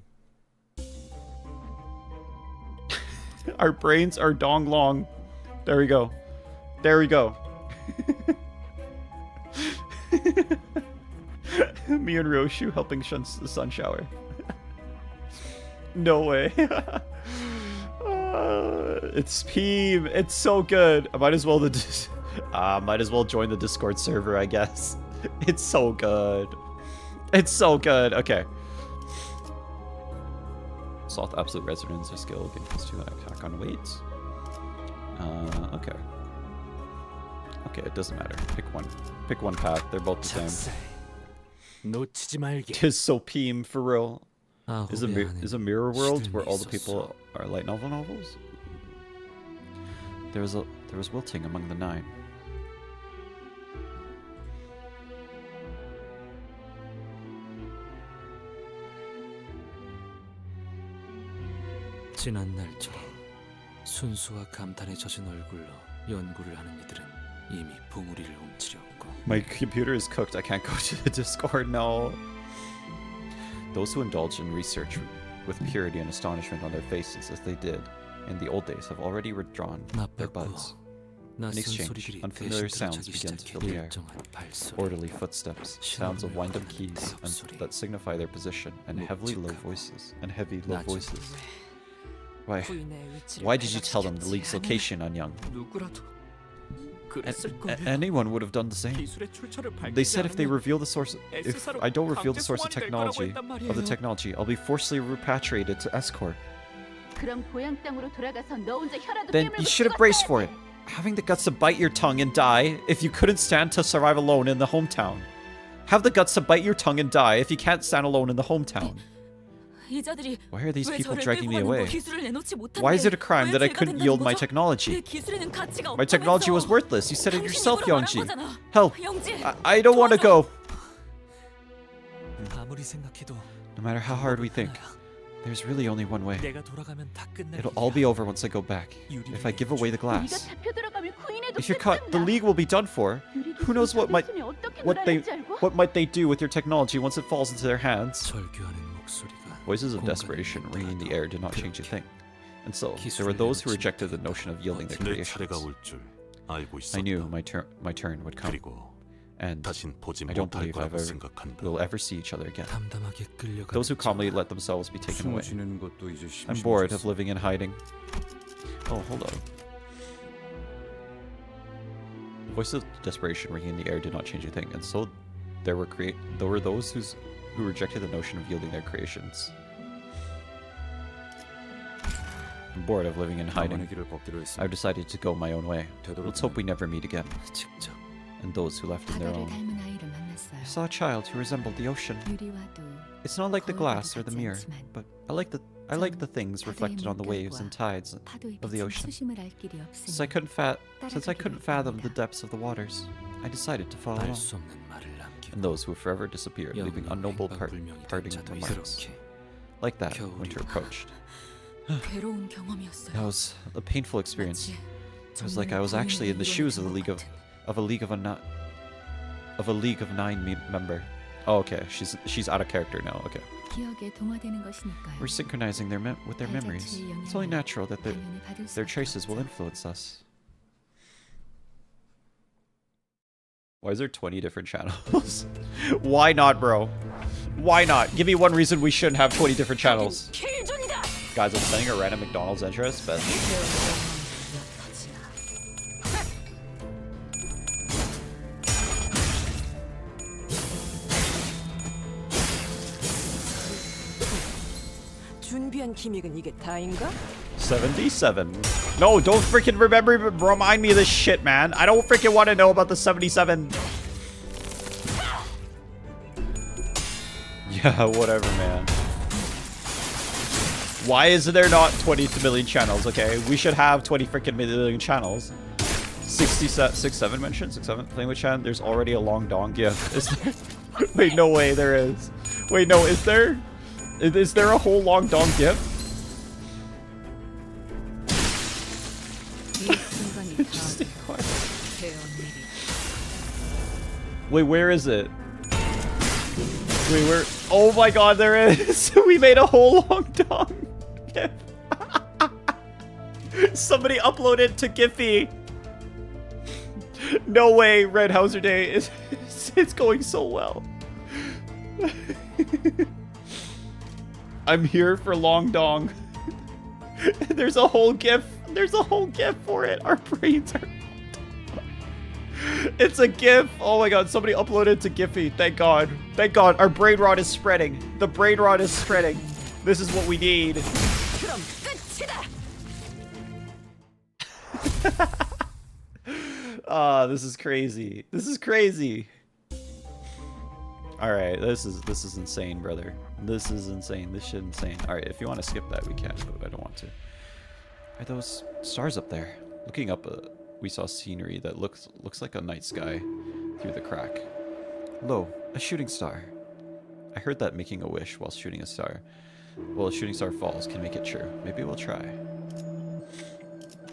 S1: Our brains are dong long. There we go. There we go. Me and Roshu helping the sun shower. No way. It's Peem. It's so good. I might as well join the Discord server, I guess. It's so good. It's so good. Okay. Salt absolute resonance or skill gain +2 attack on weight. Okay. Okay, it doesn't matter. Pick one. Pick one path. They're both the same.
S7: 놓치지 말게.
S1: Tis so Peem for real.
S7: 아,
S1: Is a mirror world where all the people are light novel novels? There was wilting among the 9.
S7: 지난 날처럼 순수와 감탄에 젖은 얼굴로 연구를 하는 이들은 이미 봉우리를 훔치렸고.
S1: My computer is cooked. I can't go to the Discord now. Those who indulge in research with purity and astonishment on their faces, as they did in the old days, have already withdrawn their buds. In exchange, unfamiliar sounds begin to fill the air. Orderly footsteps, sounds of wind-up keys that signify their position, and heavy low voices. Why did you tell them the league's location, Anyang? Anyone would have done the same. They said if I don't reveal the source of the technology, I'll be forcibly repatriated to Escort. Then you should have braced for it. Having the guts to bite your tongue and die if you couldn't stand to survive alone in the hometown. Have the guts to bite your tongue and die if you can't stand alone in the hometown. Why are these people dragging me away? Why is it a crime that I couldn't yield my technology? My technology was worthless. You said it yourself, Youngji. Help! I don't want to go. No matter how hard we think, there's really only one way. It'll all be over once I go back. If I give away the glass. If you're caught, the League will be done for. Who knows what might they do with your technology once it falls into their hands? Voices of desperation ringing in the air did not change a thing. And so, there were those who rejected the notion of yielding their creations. I knew my turn would come. And I don't believe we'll ever see each other again. Those who calmly let themselves be taken away. I'm bored of living in hiding. Oh, hold on. Voices of desperation ringing in the air did not change a thing. And so, there were those who rejected the notion of yielding their creations. I'm bored of living in hiding. I've decided to go my own way. Let's hope we never meet again. And those who left in their own. I saw a child who resembled the ocean. It's not like the glass or the mirror, but I like the things reflected on the waves and tides of the ocean. Since I couldn't fathom the depths of the waters, I decided to follow along. And those who forever disappeared, leaving unknowable parting remarks. Like that, winter approached. That was a painful experience. It was like I was actually in the shoes of a League of 9 member. Oh, okay. She's out of character now. Okay. We're synchronizing with their memories. It's only natural that their traces will influence us. Why is there 20 different channels? Why not, bro? Why not? Give me one reason we shouldn't have 20 different channels. Guys, I'm sending a random McDonald's entrance, but...
S10: 준비한 기믹은 이게 다인가?
S1: 77. No, don't freaking remind me of this shit, man. I don't freaking want to know about the 77. Yeah, whatever, man. Why is there not 20 million channels? Okay, we should have 20 freaking million channels. 67 mentions, 67 playing with Chan. There's already a long dong. Yeah, is there? Wait, no way there is. Wait, no, is there? Is there a whole long dong gif? Wait, where is it? Wait, where? Oh my god, there is! We made a whole long dong gif. Somebody uploaded to Giphy. No way, Red Hauser Day. It's going so well. I'm here for long dong. There's a whole gif. There's a whole gif for it. Our brains are... It's a gif. Oh my god, somebody uploaded to Giphy. Thank god. Thank god. Our brain rot is spreading. The brain rot is spreading. This is what we need. This is crazy. This is crazy. All right, this is insane, brother. This is insane. This shit insane. All right, if you want to skip that, we can, but I don't want to. Are those stars up there? Looking up, we saw scenery that looks like a night sky through the crack. Lo, a shooting star. I heard that making a wish while shooting a star, while a shooting star falls, can make it true. Maybe we'll try.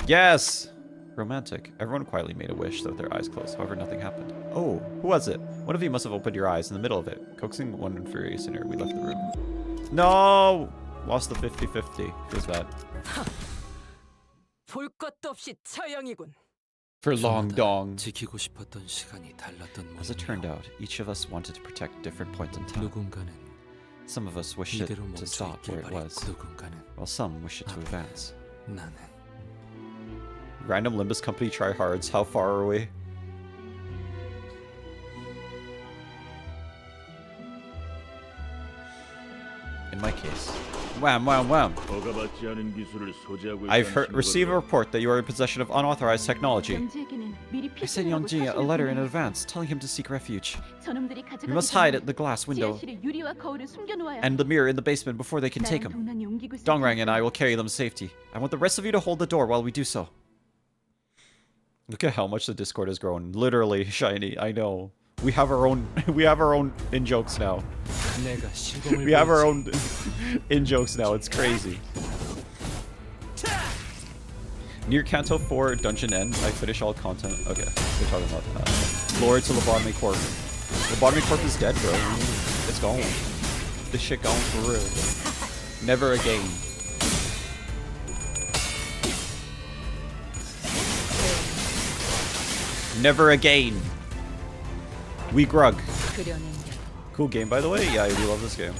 S1: Yes! Romantic. Everyone quietly made a wish with their eyes closed. However, nothing happened. Oh, who was it? One of you must have opened your eyes in the middle of it. Coaxing one infuriated sinner, we left the room. No! Lost the 50-50. Feels bad. For long dong.
S7: 지키고 싶었던 시간이 달랐던
S1: As it turned out, each of us wanted to protect different points in time.
S7: 누군가는
S1: Some of us wished it to stop where it was, while some wished it to advance.
S7: 나는
S1: Random Limbus Company tryhards. How far are we? In my case. Wham, wham, wham. I've received a report that you are in possession of unauthorized technology. I sent Youngji a letter in advance telling him to seek refuge. We must hide at the glass window and the mirror in the basement before they can take him. Dongrang and I will carry them to safety. I want the rest of you to hold the door while we do so. Look at how much the Discord has grown. Literally, Shiny, I know. We have our own in-jokes now. We have our own in-jokes now. It's crazy. Near Kanto 4 Dungeon End, I finish all content. Okay, we're talking about that. Glory to Lobotomy Corp. Lobotomy Corp is dead, bro. It's gone. This shit gone for real. Never again. Never again. We grug. Cool game, by the way. Yeah, I do love this game.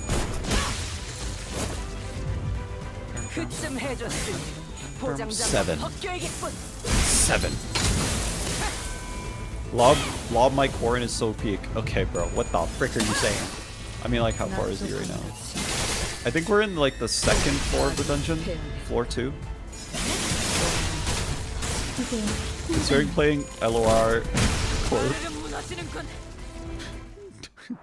S1: 7. Lob my Corin is so peak. Okay, bro. What the frick are you saying? I mean, like, how far is he right now? I think we're in, like, the second floor of the dungeon. Floor 2. Considering playing LOR Corp.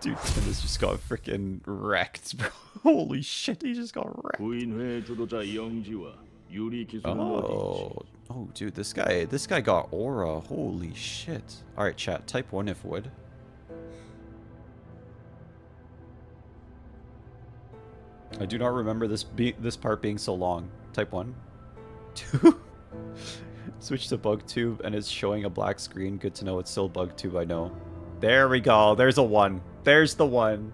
S1: Dude, Tim has just got freaking wrecked, bro. Holy shit, he just got wrecked. Oh, dude, this guy got aura. Holy shit. All right, chat. Type 1 if would. I do not remember this part being so long. Type 1. 2. Switch to BugTube and it's showing a black screen. Good to know it's still BugTube, I know. There we go. There's a 1. There's the 1.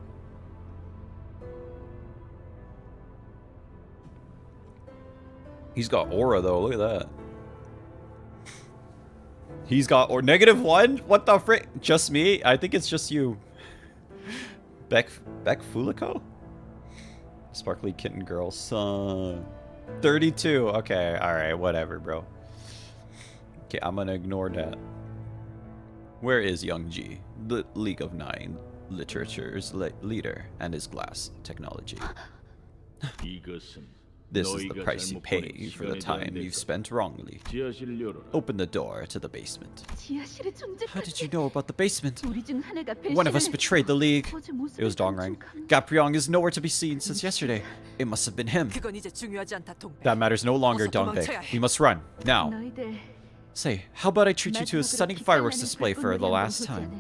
S1: He's got aura though. Look at that. He's got or -1? What the frick? Just me? I think it's just you. Beck Fulico? Sparkly kitten girl. Son. 32. Okay, alright, whatever, bro. Okay, I'm gonna ignore that. Where is Young G, the League of Nine Literature's leader, and his glass technology? This is the price you pay for the time you've spent wrongly. Open the door to the basement. How did you know about the basement? One of us betrayed the League. It was Dongrang. Gapryong is nowhere to be seen since yesterday. It must have been him. That matters no longer, Dongbae. We must run, now. Say, how about I treat you to a stunning fireworks display for the last time?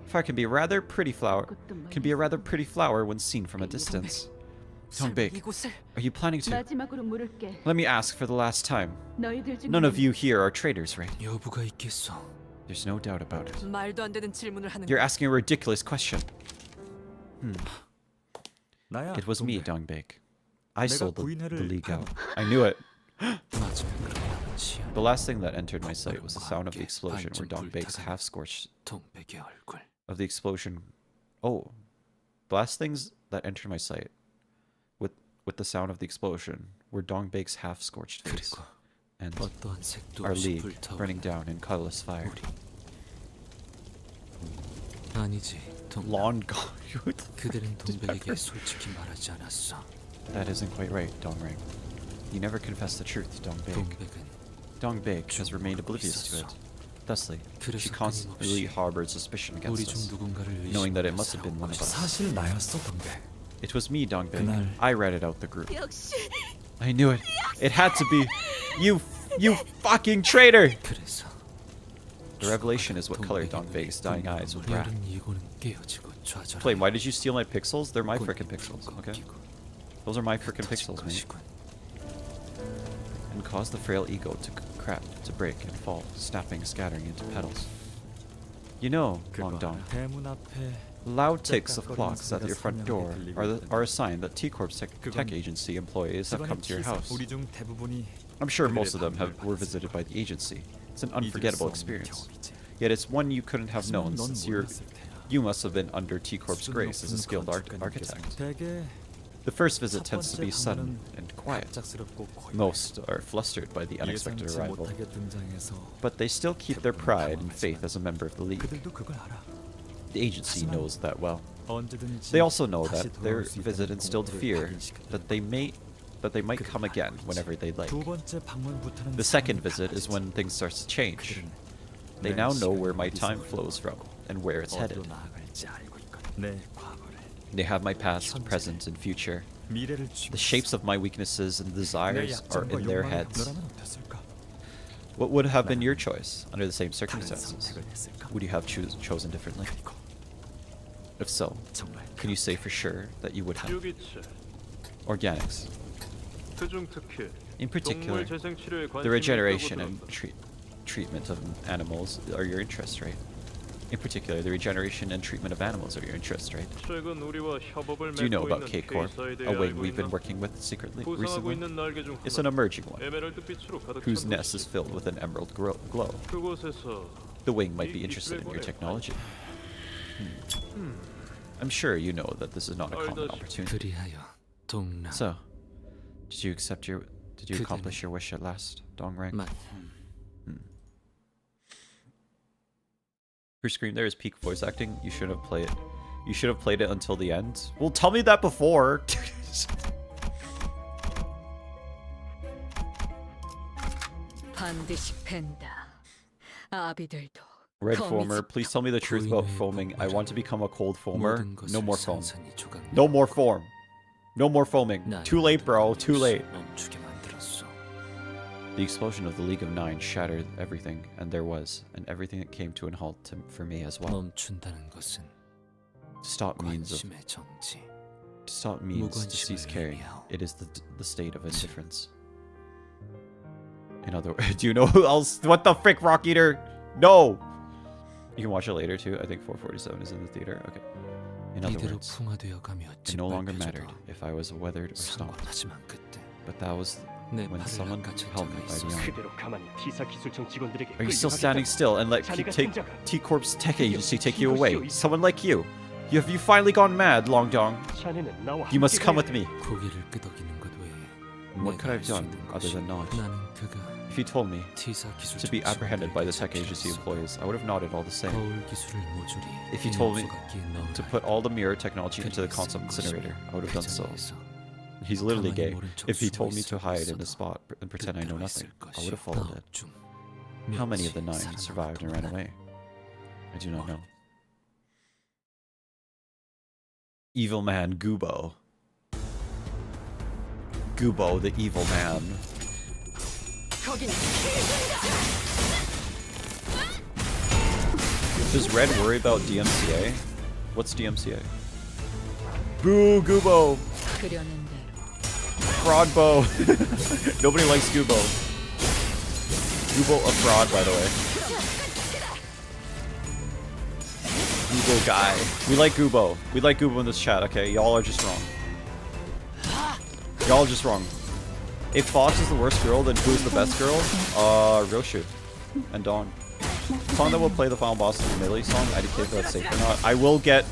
S1: Fire can be a rather pretty flower when seen from a distance. Dongbig, are you planning to?
S3: 마지막으로 물을게.
S1: Let me ask for the last time.
S3: 너희들 중
S1: None of you here are traitors, right?
S7: 여부가 있겠어.
S1: There's no doubt about it.
S8: 말도 안 되는 질문을 하는
S1: You're asking a ridiculous question.
S9: 나야.
S1: It was me, Dongbig. I
S9: 내가
S1: sold the
S9: 구인회를
S1: league out. I knew it.
S7: 마지막으로 남은 치아.
S1: The last thing that entered my sight was the sound of the explosion where Dongbig's half-scorched
S7: 동백의 얼굴.
S1: of the explosion. Oh, the last things that entered my sight with the sound of the explosion were Dongbig's half-scorched face
S7: 그리고
S1: and
S7: 어떠한 색도
S1: our
S7: 없이
S1: league
S7: 불타오르는
S1: burning down in colorless fire.
S7: 우리. 아니지, 동.
S1: Lawn god.
S7: 그들은 동백에게 솔직히 말하지 않았어.
S1: That isn't quite right, Dongring. You never confessed the truth, Dongbig.
S7: 동백은
S1: Dongbig has remained oblivious to it. Thusly, she constantly harbored suspicion
S7: 우리
S1: against
S7: 중
S1: us,
S7: 누군가를
S1: knowing that it
S7: 의심하는
S1: must have been one of us.
S9: 사실 나였어, 동백.
S1: It was me, Dongbig.
S9: 그날-
S1: I ratted out the group.
S12: 역시
S1: I knew it. It had to be. You fucking traitor!
S7: 그래서
S1: The revelation is what colored Dongbig's dying eyes with wrath.
S7: 열은 이고는 깨어지고 좌절하여
S1: Flame, why did you steal my pixels? They're my frickin' pixels, okay? Those are my frickin' pixels, man.
S7: 것이군.
S1: And cause the frail ego to crack, to break and fall, snapping, scattering into petals. You know, Long Dong,
S9: 대문 앞에
S1: loud ticks of clocks at your front door are a sign that T-Corp's tech agency employees have come to your house.
S9: 우리 중 대부분이
S1: I'm sure most of them were visited by the agency. It's an unforgettable experience. Yet it's one you couldn't have known since you must have been under T-Corp's grace as a skilled architect.
S9: 대개
S1: The first visit tends to be sudden and quiet.
S9: 갑작스럽고
S1: Most are flustered by the unexpected
S9: 예상치
S1: arrival,
S9: 못하게 등장해서
S1: but they still keep their pride and faith as a member of the League.
S9: 그들도 그걸 알아.
S1: The agency knows that well.
S9: 언제든지
S1: They also know
S9: 다시
S1: that their
S9: 돌아올 수
S1: visit
S9: 있다는
S1: instilled
S9: 공포를
S1: fear
S9: 각인시켰다.
S1: that they might come again whenever they like.
S9: 두 번째 방문부터는
S1: The second
S9: 사람이
S1: visit is when things start to change.
S9: 그들은
S1: They
S9: 내
S1: now know
S9: 시간이
S1: where my
S9: 어디서
S1: time flows from and where it's
S9: 어디로
S1: headed.
S9: 나아갈지 알고 있거든. 내 과거를
S1: They have my past, present, and future.
S9: 미래를 쥐고
S1: The shapes of my weaknesses and
S9: 내
S1: desires are
S9: 약점과
S1: in their
S9: 욕망을
S1: heads.
S9: 너라면 어땠을까?
S1: What would have been your choice under the same
S9: 다른
S1: circumstances?
S9: 선택을 했을까?
S1: Would you have chosen differently?
S9: 그리고
S1: If so,
S9: 정말
S1: can you say for sure that you would have?
S6: 유기체,
S1: Organics.
S6: 특중 특히
S1: In particular,
S6: 동물 재생 치료에 관심이
S1: the regeneration
S6: 있다고
S1: and
S6: 들었다.
S1: treatment of animals are your interest, right? In particular, the regeneration and treatment of animals are your interest, right?
S6: 최근 우리와 협업을
S1: Do you know
S6: 맺고
S1: about
S6: 있는
S1: K-Corp,
S6: K사에 대해
S1: a wing
S6: 알고
S1: we've been
S6: 있나?
S1: working with secretly
S6: 부상하고
S1: recently?
S6: 있는 날개 중
S1: It's an
S6: 하나,
S1: emerging one,
S6: 에메랄드 빛으로 가득
S1: whose
S6: 찬
S1: nest is
S6: 곳이
S1: filled with an emerald glow.
S6: 그곳에서
S1: The wing might be interested in your technology. I'm sure you know that this is not a common opportunity.
S7: 그리하여 동남.
S1: So, did you accomplish your wish at last, Dongrang?
S7: 만.
S1: Her scream there is peak voice acting. You should have played it. You should have played it until the end. Well, tell me that before.
S10: 반드시 팬다. 아비들도
S1: Red foamer, please tell me the truth about foaming. I want to become a cold foamer.
S7: 모든
S1: No more
S7: 것을
S1: foam.
S7: 산산이 조각.
S1: No more foam. No more foaming.
S7: 나의
S1: Too late, bro. Too late.
S7: 멈추게 만들었어.
S1: The explosion of the League of Nine shattered everything, and everything that came to an halt for me as well.
S7: 멈춘다는 것은
S1: To stop means
S7: 관심의 정지.
S1: to cease caring. It is the state of indifference. In other words, do you know who else? What the frick, Rock Eater? No! You can watch it later too. I think 447 is in the theater. Okay. In other
S7: 이대로
S1: words,
S7: 풍화되어 가며
S1: it no longer mattered
S7: 짓밟혀져도
S1: if I was weathered or stomped.
S7: 상관하지만 그때
S1: But that was
S7: 내
S1: when
S7: 팔을
S1: someone
S7: 낚아챈
S1: held me
S7: 자가
S1: by the
S7: 있었어.
S1: arm.
S13: 그대로 가만히 T사 기술청 직원들에게
S1: Are you still standing still and let T-Corp's tech agency take you away? Someone like you. Have you finally gone mad, Long Dong?
S13: 자네는 나와
S1: You must
S13: 함께
S1: come
S13: 가야
S1: with me.
S7: 고개를 끄덕이는 것 외에
S1: What could I have
S7: 내가 할 수
S1: done
S7: 있는
S1: other
S7: 것이
S1: than nod?
S7: 나는 그가
S1: If you told me
S7: T사
S1: to be
S7: 기술청
S1: apprehended by the tech
S7: 직원들에게
S1: agency
S7: 잡혔어.
S1: employees, I would have nodded all the same.
S7: 거울 기술을 모조리
S1: If you told me
S7: 인형조각기에 넣으라
S1: to put all the mirror technology into the
S7: 그리고
S1: console
S7: 쓴
S1: incinerator, I would have done so.
S7: 그 자리에서
S1: He's literally
S7: 가만히
S1: gay.
S7: 모른 척
S1: If he
S7: 숨어
S1: told me to
S7: 있을
S1: hide in
S7: 것이어도
S1: a spot and pretend I know
S7: 그대로
S1: nothing,
S7: 있을
S1: I would have followed it.
S7: 아홉 중
S1: How many of the
S7: 몇이
S1: 9 survived and ran
S7: 살아남았건만
S1: away? I do not know. Evil man Gubo. Gubo, the evil man.
S10: 거긴
S1: Does Red worry about DMCA? What's DMCA? Boo, Goobo!
S10: 그려낸 대로.
S1: Fraud bow. Nobody likes Goobo. Goobo a fraud, by the way. Goobo guy. We like Goobo. We like Goobo in this chat, okay? Y'all are just wrong. Y'all are just wrong. If Fox is the worst girl, then who's the best girl? Roshu. And Dawn. Song that will play the final boss is the Millie song. IDK if that's safe or not. I will get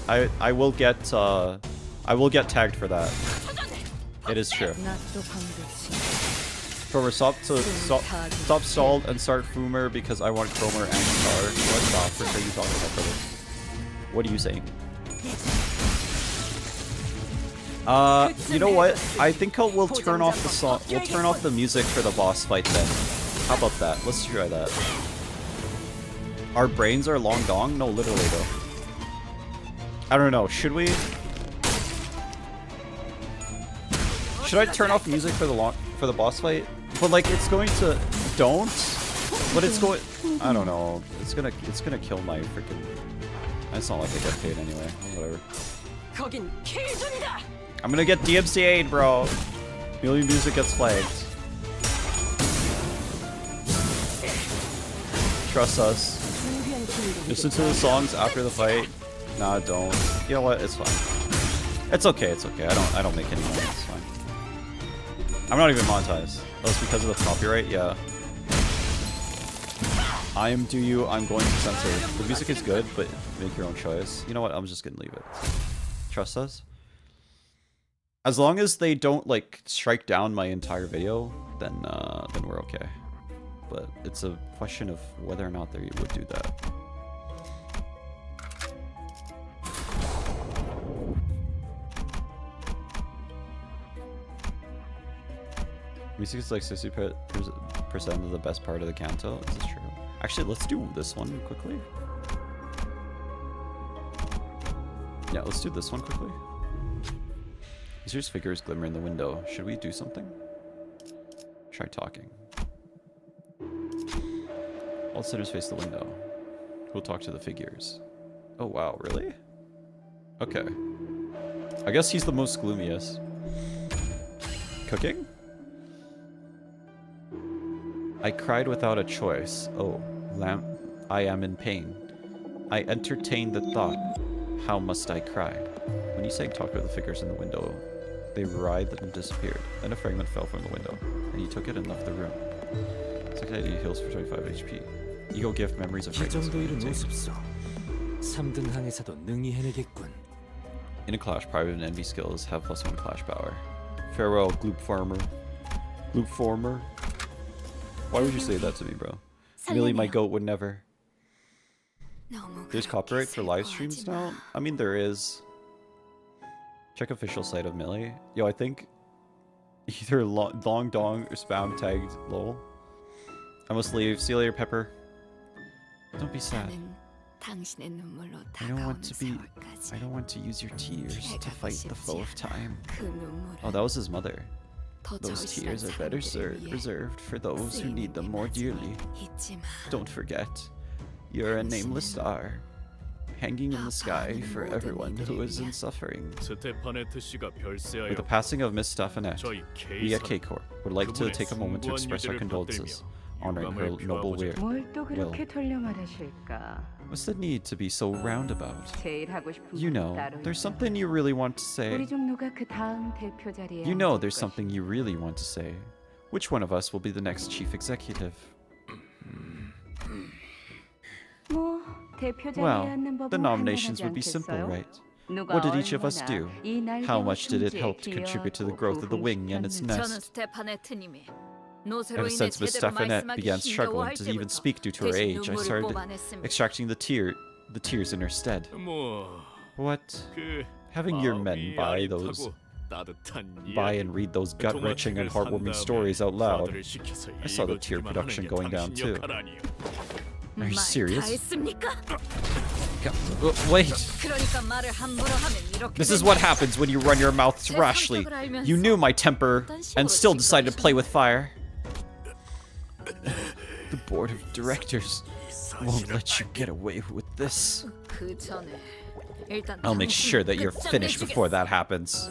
S1: tagged for that. It is true. Kromer, stop stalled and start Foomer because I want Kromer and Star. What the frick are you talking about, brother? What are you saying? You know what? I think we'll turn off the song. We'll turn off the music for the boss fight then. How about that? Let's try that. Our brains are long dong? No, literally though. I don't know. Should we? Should I turn off music for the boss fight? But like it's going to don't. But it's going. I don't know. It's gonna kill my freaking. It's not like I get paid anyway. Whatever. I'm gonna get DMCA'd, bro. Million music gets flagged. Trust us. Listen to the songs after the fight. Nah, don't. You know what? It's fine. It's okay. It's okay. I don't make any money. It's fine. I'm not even monetized. Oh, it's because of the copyright. Yeah. I'm going to censor. The music is good, but make your own choice. You know what? I'm just gonna leave it. Trust us. As long as they don't like strike down my entire video, then we're okay. But it's a question of whether or not they would do that. Music is like 60% of the best part of the canto. This is true. Actually, let's do this one quickly. Yeah, let's do this one quickly. These figures glimmer in the window. Should we do something? Try talking. All sinners face the window. Who'll talk to the figures? Oh wow, really? Okay. I guess he's the most gloomiest. Cooking? I cried without a choice. Oh, lamb, I am in pain. I entertained the thought. How must I cry? When you sang talk to the figures in the window, they writhed and disappeared. Then a fragment fell from the window, and he took it and left the room. 680 heals for 25 HP. Ego gift memories of fragrance. In a clash, private and envy skills have +1 clash power. Farewell, Gloop Farmer. Gloop Farmer? Why would you say that to me, bro? Millie, my goat, would never. There's copyright for live streams now? I mean, there is. Check official site of Millie. Yo, I think either long dong or spam tagged lol. I must leave. See you later, Pepper. Don't be sad. I don't want to use your tears to fight the foe of time. Oh, that was his mother. Those tears are better reserved for those who need them more dearly. Don't forget, you're a nameless star, hanging in the sky for everyone who is in suffering. With the passing of Miss Stefanette, we at K-Corp would like to take a moment to express our condolences, honoring her noble will. What's the need to be so roundabout? You know, there's something you really want to say. You know there's something you really want to say. Which one of us will be the next chief executive? Well, the nominations would be simple, right? What did each of us do? How much did it help to contribute to the growth of the wing and its nest? Ever since Miss Stefanette began struggling to even speak due to her age, I started extracting the tears in her stead. What? Having your men buy and read those gut-wrenching and heartwarming stories out loud, I saw the tear production going down too. Are you serious? Wait. This is what happens when you run your mouth rashly. You knew my temper and still decided to play with fire. The board of directors. Won't let you get away with this.
S10: 그 전에 일단
S1: I'll make sure that you're finished before that happens.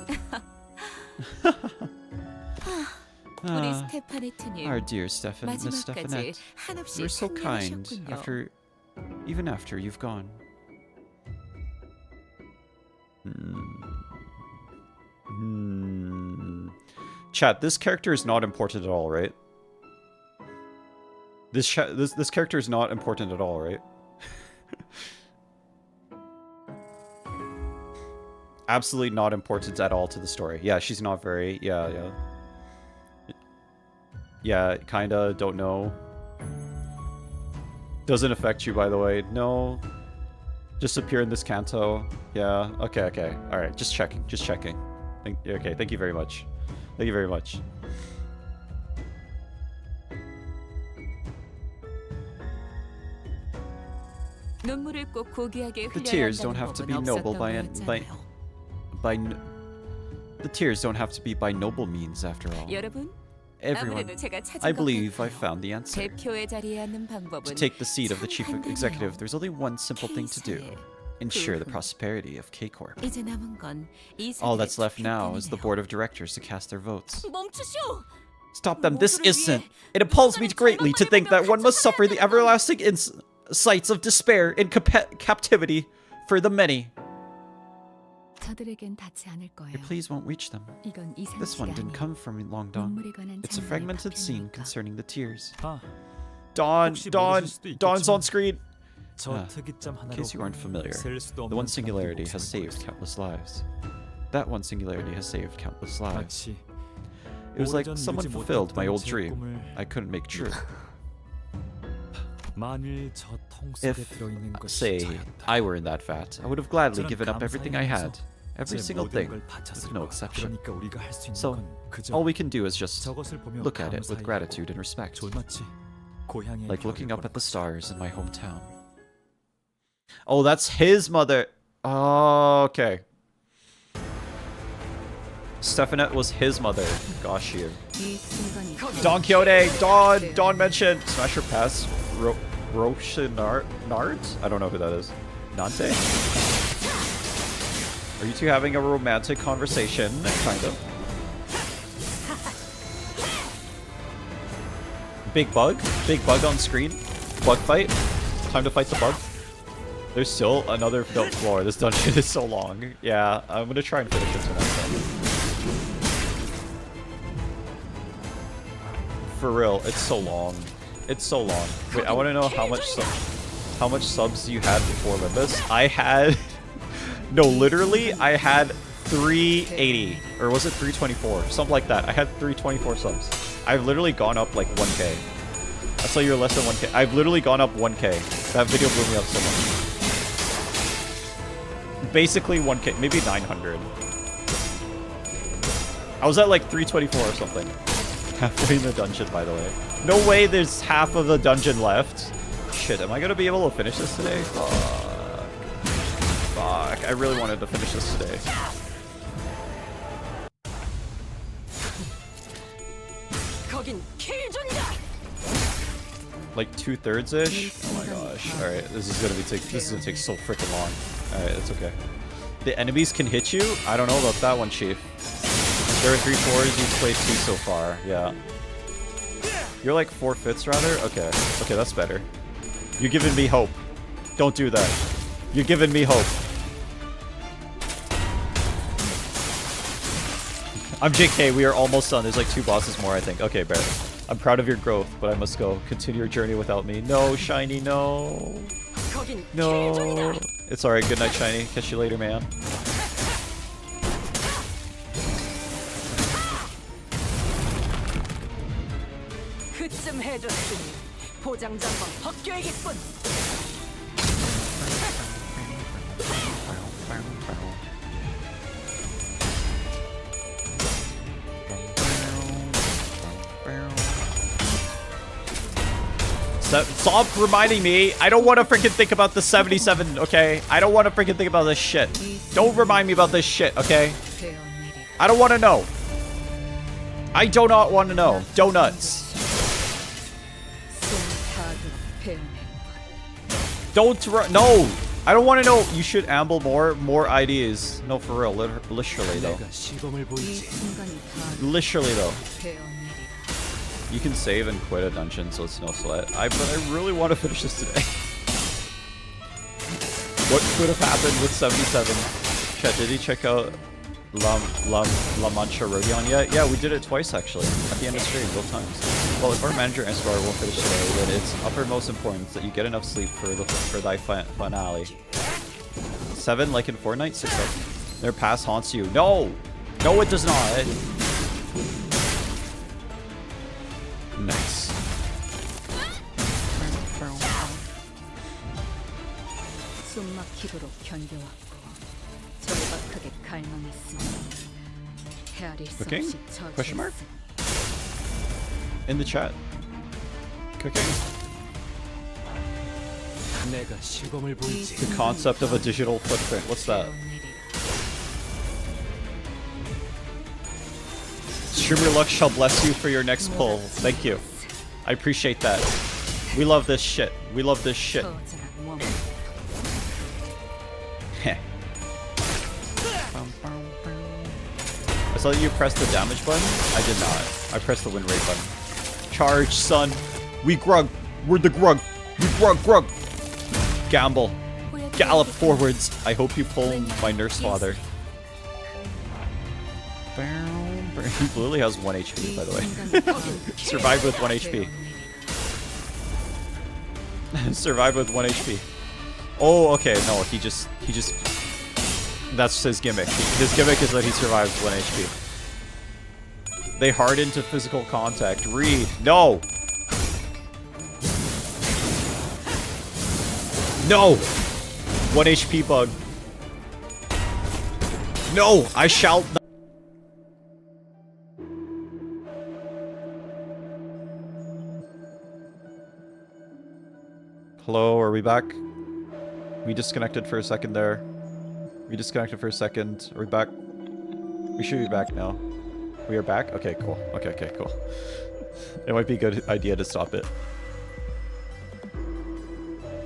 S4: 우리 스테파네트님.
S1: Our dear Miss
S4: 마지막까지
S1: Stefanette,
S4: 한없이
S1: you're so kind
S4: 상냥하셨군요.
S1: even after you've gone. Chat, this character is not important at all, right? This character is not important at all, right? Absolutely not important at all to the story. Yeah, she's not very... Yeah. Yeah, kinda, don't know. Doesn't affect you, by the way. No. Just appear in this canto. Yeah, okay. Alright, just checking. Okay, thank you very much. Thank you very much.
S4: 눈물을 꼭 고귀하게
S1: The
S4: 흘려야
S1: tears don't
S4: 한다는
S1: have to
S4: 법은
S1: be noble
S4: 없었던
S1: by the tears don't have to be by noble means after all.
S4: 여러분,
S1: Everyone,
S4: 아무래도 제가 찾은
S1: I
S4: 것
S1: believe I
S4: 같아요.
S1: found the answer.
S4: 대표의 자리에 앉는 방법은
S1: To take the seat of the chief
S4: 참 간단해요.
S1: executive, there's only one simple thing to do.
S4: K사의
S1: Ensure the
S4: 부흥.
S1: prosperity of K-Corp.
S4: 이제 남은 건
S1: All that's left
S4: 이사들의
S1: now is the
S4: 투표
S1: board of directors to cast their votes.
S4: 멈추시오.
S1: Stop them this instant! It appalls me greatly to think that one must suffer the everlasting sights of despair in captivity for the many.
S4: 저들에겐 닿지 않을 거예요.
S1: Your pleas won't reach them.
S4: 이건
S1: This one
S4: 이상치가
S1: didn't
S4: 않은
S1: come from Longdong.
S4: 눈물에 관한
S1: It's a
S4: 장면의
S1: fragmented scene
S4: 파편이니까.
S1: concerning the tears.
S9: 아,
S1: Dawn's
S9: 모르실
S1: on screen.
S9: 저
S1: Ah,
S9: 특이점
S1: In
S9: 하나로
S1: case you aren't familiar,
S9: 셀 수도
S1: the one
S9: 없는
S1: singularity
S9: 사람들이
S1: has
S9: 목숨을
S1: saved
S9: 걸었어.
S1: countless lives. That one singularity has saved countless lives.
S9: 마치
S1: It was like
S9: 오래전
S1: someone
S9: 이루지
S1: fulfilled my
S9: 못했던
S1: old
S9: 제
S1: dream.
S9: 꿈을
S1: I couldn't make true.
S9: 만일 저 통 속에
S1: If,
S9: 들어있는 것이
S1: say,
S9: 저였다.
S1: I were in that vat, I would have gladly
S9: 저는
S1: given up everything I had. Every
S9: 제
S1: single
S9: 모든
S1: thing,
S9: 걸
S1: with
S9: 바쳤을
S1: no
S9: 거야.
S1: exception.
S9: 그러니까 우리가 할 수 있는
S1: So,
S9: 건 그저
S1: all we can do is just
S9: 저것을 보며
S1: look at it with
S9: 감사해하고
S1: gratitude and respect.
S9: 존엄치 고향의
S1: Like looking
S9: 별을
S1: up at the
S9: 보는
S1: stars in my hometown. Oh, that's his mother. Oh, okay. Stefanette was his mother. Gosh, you.
S10: 이 순간이
S1: Don Quixote, Dawn mentioned Smash or Pass, Roshinard? I don't know who that is. Nante? Are you two having a romantic conversation? Kind of. Big bug? Big bug on screen? Bug fight? Time to fight the bug? There's still another floor. This dungeon is so long. Yeah, I'm gonna try and finish it tonight. For real, it's so long. It's so long. Wait, I want to know how much subs you had before Limbus. I had no, literally, I had 380 or was it 324? Something like that. I had 324 subs. I've literally gone up like 1k. I saw you're less than 1k. I've literally gone up 1k. That video blew me up so much. Basically 1k, maybe 900. I was at like 324 or something. Halfway in the dungeon, by the way. No way there's half of the dungeon left. Shit, am I gonna be able to finish this today? Fuck, I really wanted to finish this today. Like 2/3-ish? Oh my gosh. Alright, this is gonna take so freaking long. Alright, it's okay. The enemies can hit you? I don't know about that one, Chief. There are 3/4s, you've played 2 so far, yeah. You're like 4/5 rather? Okay. Okay, that's better. You're giving me hope. Don't do that. You're giving me hope. I'm JK, we are almost done. There's like 2 bosses more, I think. Okay, Bear. I'm proud of your growth, but I must go. Continue your journey without me. No, Shiny, no. No. It's alright. Good night, Shiny. Catch you later, man.
S8: 그쯤 해줬으니 보장장관 벗겨야겠군.
S1: Stop reminding me. I don't want to freaking think about the 77, okay? I don't want to freaking think about this shit. Don't remind me about this shit, okay? I don't want to know. I do not want to know. Donuts. Don't no. I don't want to know. You should amble more ideas. No, for real. Literally though. Literally though. You can save and quit a dungeon, so it's no sweat. But I really want to finish this today. What could have happened with 77? Chat, did he check out La Mancha Rodion yet? Yeah, we did it twice actually. At the end of stream, both times. Well, if our manager and Scar will finish today, then it's uppermost importance that you get enough sleep for thy finale. 7, like in Fortnite? 6 up. Their pass haunts you. No! No, it does not! Nice.
S10: 숨막히도록 견뎌왔고 절박하게 갈망했으니 헤아릴 수
S1: Cooking?
S10: 없이
S1: Question mark?
S10: 저주했으니
S1: In the chat. Cooking.
S7: 내가 시범을 보이지.
S1: The concept of a digital footprint. What's that? Streamer luck shall bless you for your next pull. Thank you. I appreciate that. We love this shit. We love this shit. I saw that you pressed the damage button. I did not. I pressed the win rate button. Charge, son. We grug. We're the grug. We grug. Gamble. Gallop forwards. I hope you pull my nurse father. He literally has 1 HP, by the way. Survived with 1 HP. Survived with 1 HP. Oh, okay. No, he just. That's his gimmick. His gimmick is that he survives 1 HP. They harden to physical contact. Read. No! No! 1 HP bug. No! I shall not. Hello, are we back? We disconnected for a second there. We disconnected for a second. Are we back? We should be back now. We are back? Okay, cool. Okay, cool. It might be a good idea to stop it.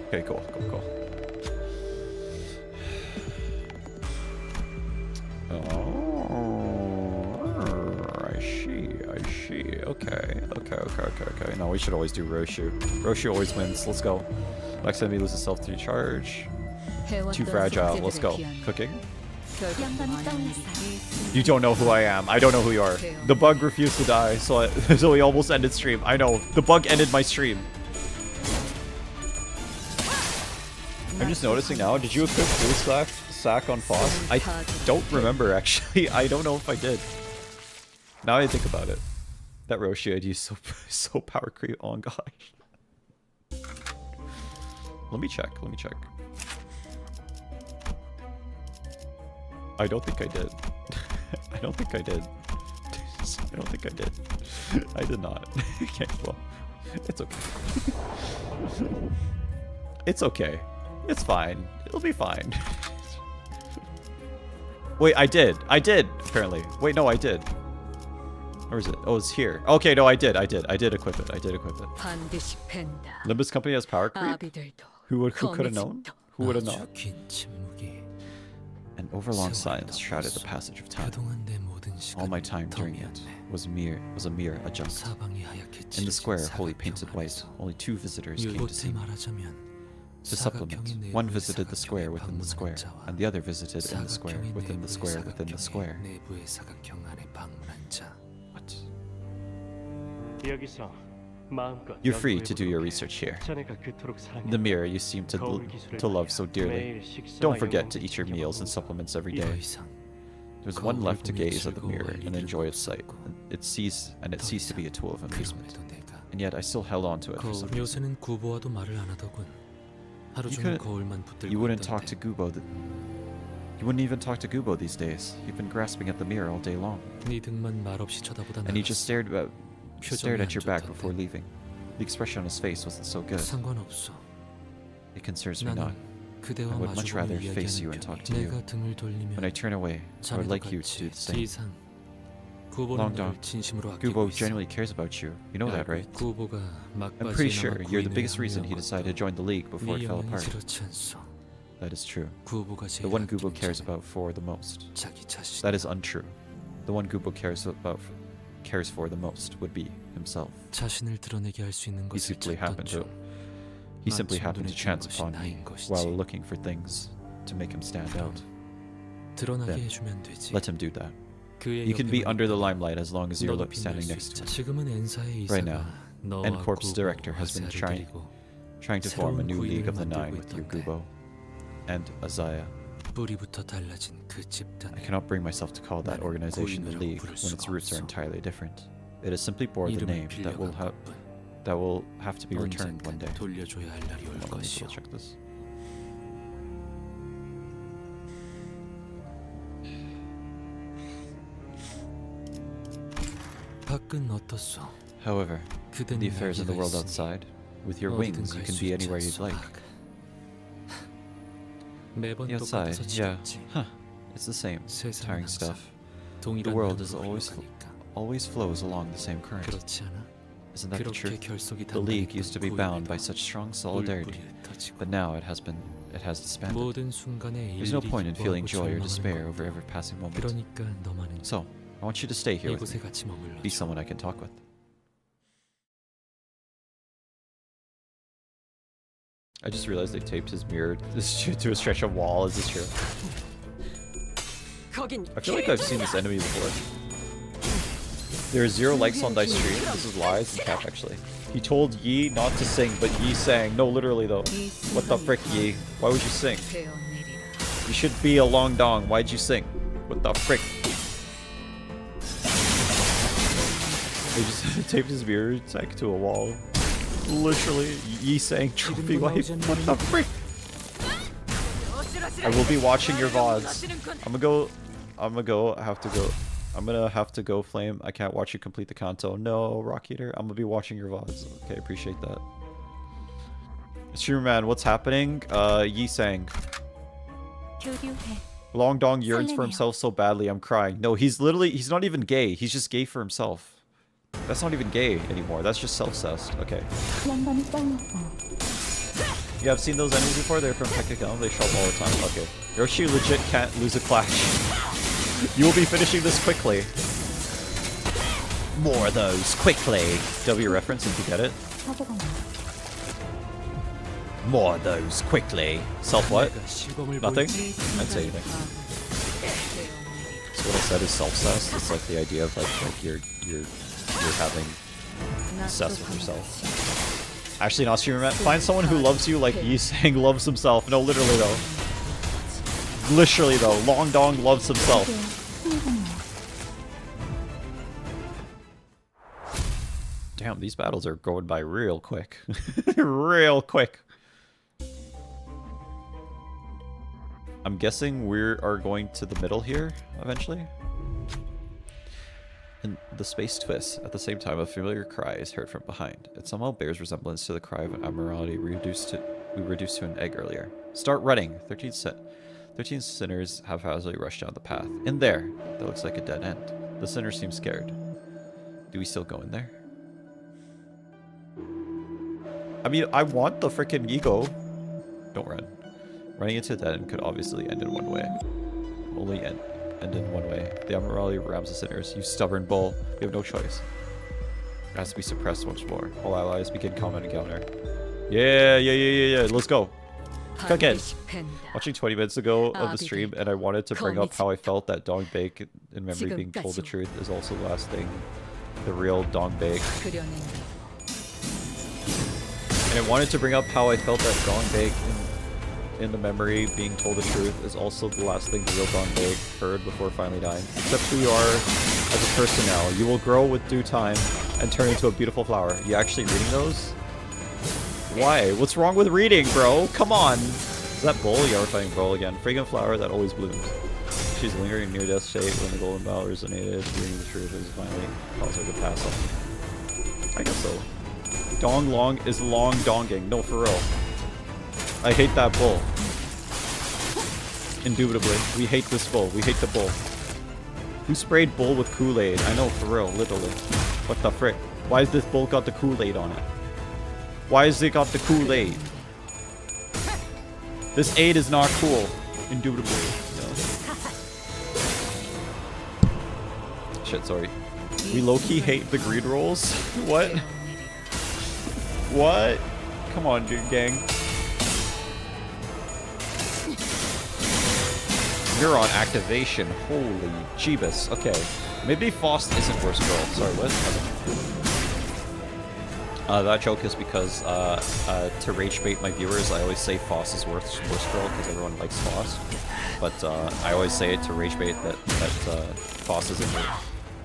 S1: Okay, cool. Oh, I see. Okay. No, we should always do Roshu. Roshu always wins. Let's go. Next enemy loses self to charge. Too fragile. Let's go. Cooking. You don't know who I am. I don't know who you are. The bug refused to die, so we almost ended stream. I know. The bug ended my stream. I'm just noticing now. Did you equip Blue Sack on Foss? I don't remember, actually. I don't know if I did. Now I think about it. That Roshi ID is so power creep. Oh gosh. Let me check. I don't think I did. I don't think I did. I did not. Okay, well, it's okay. It's okay. It's fine. It'll be fine. Wait, I did, apparently. Wait, no, I did. Where is it? Oh, it's here. Okay, no, I did equip it. Limbus Company has power creep? Who could have known? Who would have known? An overlong silence shrouded the passage of time. All my time during it was a mere adjust. In the square, wholly painted white, only 2 visitors came to see me. To supplement, one visited the square within the square, and the other visited in the square within the square within the square. What? You're free to do your research here. The mirror you seem to love so dearly. Don't forget to eat your meals and supplements every day. There's one left to gaze at the mirror and enjoy its sight. It ceased to be a tool of amusement. And yet I still held on to it for some reason. You wouldn't talk to Gubo. You wouldn't even talk to Gubo these days. You've been grasping at the mirror all day long. And he just stared at your back before leaving. The expression on his face wasn't so good. It concerns me not. I would much rather face you and talk to you. When I turn away, I would like you to do the same.
S7: 구보는
S1: Long
S7: 널 진심으로 아끼고
S1: Gubo
S7: 있어.
S1: genuinely cares about you. You know that, right?
S7: 구보가
S1: I'm pretty sure you're the biggest reason he decided to join the league before it fell apart.
S7: 그렇지 않소.
S1: That is true.
S7: 구보가
S1: The
S7: 제일
S1: one Gubo
S7: 아끼는
S1: cares
S7: 자는
S1: about for the most.
S7: 자기 자신.
S1: That is untrue. The one Gubo cares for the most would be himself.
S7: 자신을 드러내게 할 수 있는
S1: He
S7: 것을
S1: simply
S7: 찾던
S1: happened to
S7: 중
S1: he simply
S7: 마침
S1: happened
S7: 눈에
S1: to chance
S7: 띈 것이
S1: upon me
S7: 나인 것이지.
S1: while looking for things to make him stand out.
S7: 드러나게
S1: Then
S7: 해주면 되지.
S1: let him do that.
S7: 그의
S1: You can be
S7: 옆에만
S1: under the
S7: 있다가
S1: limelight as long as you're
S7: 너도 빛날
S1: standing
S7: 수
S1: next to
S7: 있자.
S1: him.
S7: 지금은 엔사의
S1: Right
S7: 이사가
S1: now,
S7: 너와
S1: N-Corp's
S7: 구보,
S1: director has been
S7: 아사를
S1: trying to form a
S7: 새로운
S1: new League of the
S7: 구인을
S1: Nine
S7: 만들고
S1: with your
S7: 있던데.
S1: Gubo and Azaya.
S7: 뿌리부터 달라진 그
S1: I
S7: 집단을
S1: cannot bring myself to call that
S7: 나는
S1: organization the
S7: 구인이라고
S1: League
S7: 부를
S1: when its
S7: 수가
S1: roots are
S7: 없어.
S1: entirely different. It has simply bore the
S7: 이름을
S1: name that will
S7: 빌려간
S1: have to be returned one
S7: 언젠간
S1: day.
S7: 돌려줘야 할 날이 올
S1: Hold on, let me
S7: 것이오.
S1: double check this.
S7: 밖은 어떻소?
S1: However,
S7: 그대는
S1: the affairs in the
S7: 날개가
S1: world
S7: 있으니
S1: outside, with your
S7: 어디든
S1: wings, you
S7: 갈
S1: can
S7: 수
S1: be
S7: 있지
S1: anywhere you'd
S7: 않소,
S1: like.
S7: 박. 매번
S1: The outside,
S7: 똑같아서
S1: yeah,
S7: 지겹지.
S1: it's the same,
S7: 세상은
S1: tiring
S7: 항상
S1: stuff.
S7: 동일한
S1: The world is
S7: 흐름으로
S1: always
S7: 흘러가니까.
S1: always flows along the same current.
S7: 그렇지 않아?
S1: Isn't that the
S7: 그렇게
S1: truth?
S7: 결속이
S1: The League used to be bound
S7: 단단했던
S1: by such strong solidarity,
S7: 뿔뿔이 흩어지고
S1: but now it has disbanded.
S7: 모든 순간에
S1: There's no
S7: 일일이
S1: point in feeling
S7: 기뻐하고
S1: joy or
S7: 절망하는
S1: despair
S7: 것.
S1: over every passing moment.
S7: 그러니까 너만은
S1: So, I want you to stay here with
S7: 이곳에
S1: me.
S7: 같이 머물러.
S1: Be someone I can talk with. I just realized they taped his mirror to a stretch of wall. Is this true?
S8: 거긴
S1: I feel like I've seen this enemy before. There are 0 likes on Dice stream. This is lies and cap actually. He told Yi not to sing, but Yi sang. No, literally though. What the frick, Yi? Why would you sing? You should be a long dong. Why'd you sing? What the frick? They just taped his mirror tech to a wall. Literally, Yi sang trophy wife. What the frick? I will be watching your VODs. I'm gonna have to go, Flame. I can't watch you complete the kanto. No, Rock Eater. I'm gonna be watching your VODs. Okay, appreciate that. Streamer man, what's happening? Yi sang. Long Dong yearns for himself so badly, I'm crying. No, he's not even gay. He's just gay for himself. That's not even gay anymore. That's just self-cessed. Okay. Yeah, I've seen those enemies before. They're from Pekka. They show up all the time. Okay. Yoshi legit can't lose a clash. You will be finishing this quickly. More of those quickly. W reference if you get it. More of those quickly. Self what? Nothing? I'd say anything. So what I said is self-cess. It's like the idea of like you're having cess with yourself. Actually, not streamer man. Find someone who loves you like Yi Sang loves himself. No, literally though. Literally though, Long Dong loves himself. Damn, these battles are going by real quick. Real quick. I'm guessing we are going to the middle here, eventually. And the space twists. At the same time, a familiar cry is heard from behind. It somehow bears resemblance to the cry of an immorality we reduced to an egg earlier. Start running! 13 sinners haphazardly rush down the path. In there! That looks like a dead end. The sinners seem scared. Do we still go in there? I mean, I want the frickin' ego. Don't run. Running into a dead end could obviously end in one way. Only end in one way. The immorality rams the sinners. You stubborn bull. You have no choice. It has to be suppressed once more. All allies begin common encounter. Yeah. Let's go. Again. Watching 20 minutes ago of the stream, and I wanted to bring up how I felt that Dong Bake, in memory being told the truth, is also the last thing. The real Dong Bake. And I wanted to bring up how I felt that Dong Bake, in the memory being told the truth, is also the last thing the real Dong Bake heard before finally dying. Accept who you are as a person now. You will grow with due time and turn into a beautiful flower. You actually reading those? Why? What's wrong with reading, bro? Come on! Is that Bull? Yeah, we're fighting Bull again. Fragrant flower that always blooms. She's lingering near death state when the golden bough resonated. Reading the truth is finally caused her to pass on. I guess so. Dong Long is long donging. No, for real. I hate that bull. Indubitably. We hate this bull. We hate the bull. Who sprayed bull with Kool-Aid? I know, for real, literally. What the frick? Why has this bull got the Kool-Aid on it? Why has it got the Kool-Aid? This aid is not cool. Indubitably. No. Shit, sorry. We low-key hate the greed rolls? What? What? Come on, dude, gang. You're on activation. Holy Jeebus. Okay. Maybe Faust isn't worse girl. Sorry, what? That joke is because to rage bait my viewers, I always say Faust is worse girl because everyone likes Faust. But I always say it to rage bait that Faust isn't worse.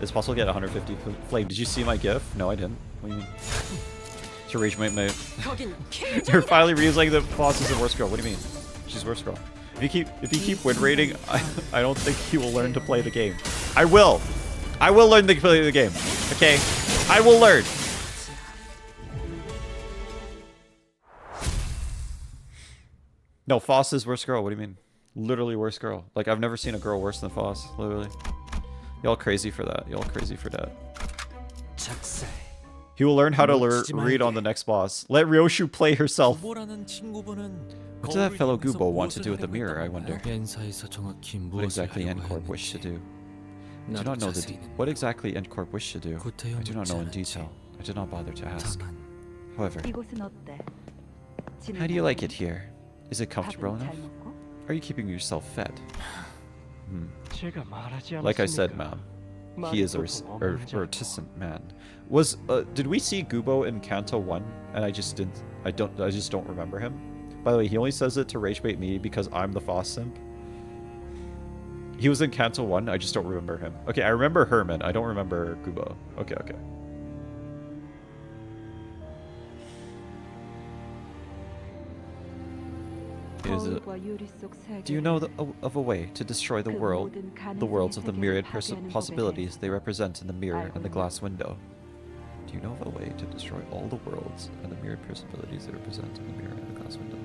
S1: It's possible to get 150 flame. Did you see my gif? No, I didn't. What do you mean? To rage bait my... You're finally realizing that Faust is the worst girl. What do you mean? She's worst girl. If you keep win rating, I don't think you will learn to play the game. I will. I will learn to play the game. Okay? I will learn. No, Faust is worst girl. What do you mean? Literally worst girl. Like, I've never seen a girl worse than Faust. Literally. Y'all crazy for that. Y'all crazy for that. He will learn how to read on the next boss. Let Ryoshu play herself. What did that fellow Gubo want to do with the mirror, I wonder? What exactly N-Corp wished to do? I do not know what exactly N-Corp wished to do. I do not know in detail. I did not bother to ask. However, how do you like it here? Is it comfortable enough? Are you keeping yourself fed? Like I said, ma'am, he is a reticent man. Did we see Gubo in Kanto 1? And I just don't remember him. By the way, he only says it to rage bait me because I'm the Faust simp. He was in Kanto 1, I just don't remember him. Okay, I remember Herman, I don't remember Gubo. Okay. Do you know of a way to destroy the worlds of the myriad possibilities they represent in the mirror and the glass window? Do you know of a way to destroy all the worlds and the myriad possibilities they represent in the mirror and the glass window?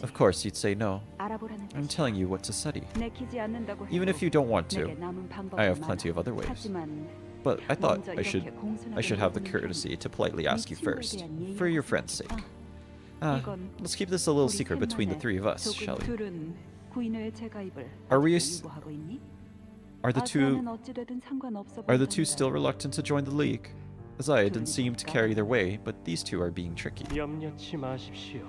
S1: Of course, you'd say no. I'm telling you what to study. Even if you don't want to, I have plenty of other ways. But I thought I should have the courtesy to politely ask you first, for your friend's sake. Let's keep this a little secret between the three of us, shall we? Are the two still reluctant to join the League? Azaya didn't seem to carry their way, but these two are being tricky.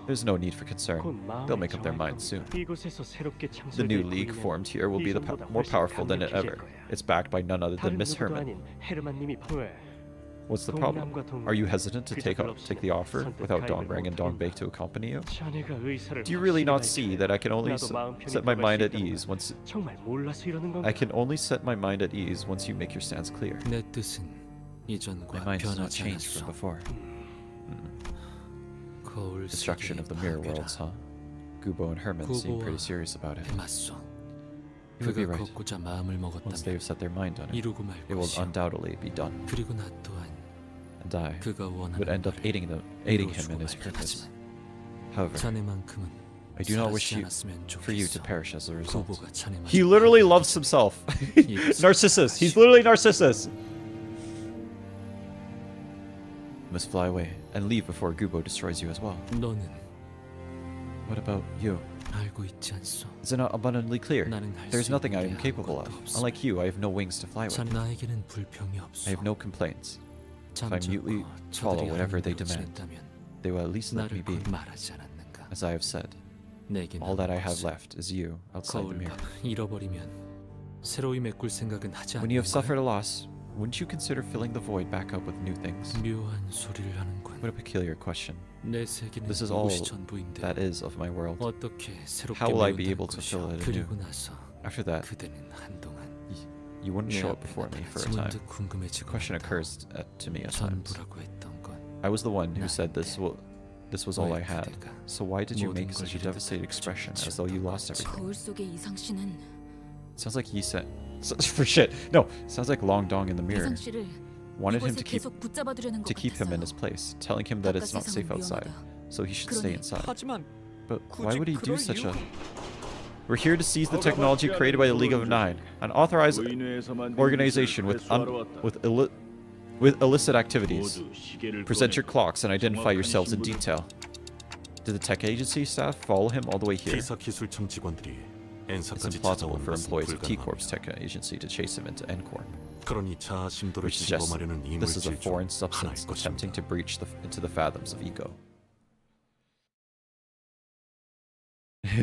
S1: There's no need for concern. They'll make up their minds soon. The new League formed here will be more powerful than ever. It's backed by none other than Miss Herman. What's the problem? Are you hesitant to take the offer without Dongrang and Dongbake to accompany you? Do you really not see that I can only set my mind at ease once... I can only set my mind at ease once you make your stance clear. My mind has not changed from before. Destruction of the mirror worlds, huh? Gubo and Herman seem pretty serious about it. You would be right. Once they have set their mind on it, it will undoubtedly be done. And I would end up aiding him in his purpose. However, I do not wish for you to perish as a result. He literally loves himself. Narcissus. He's literally Narcissus. You must fly away and leave before Gubo destroys you as well. What about you? Is it not abundantly clear? There is nothing I am capable of. Unlike you, I have no wings to fly with. I have no complaints. If I mutely follow whatever they demand, they will at least let me be. As I have said, all that I have left is you outside the mirror. When you have suffered a loss, wouldn't you consider filling the void back up with new things? What a peculiar question. This is all that is of my world. How will I be able to fill it anew? After that, you wouldn't show up before me for a time. The question occurs to me at times. I was the one who said this was all I had. So why did you make such a devastated expression as though you lost everything? Sounds like Yi said... For shit. No, sounds like Long Dong in the mirror wanted him to keep him in his place, telling him that it's not safe outside, so he should stay inside. But why would he do such a... We're here to seize the technology created by the League of Nine, an authorized organization with illicit activities. Present your clocks and identify yourselves in detail. Did the tech agency staff follow him all the way here? It's implausible for employees of T-Corp's tech agency to chase him into N-Corp, which suggests this is a foreign substance attempting to breach into the fathoms of ego.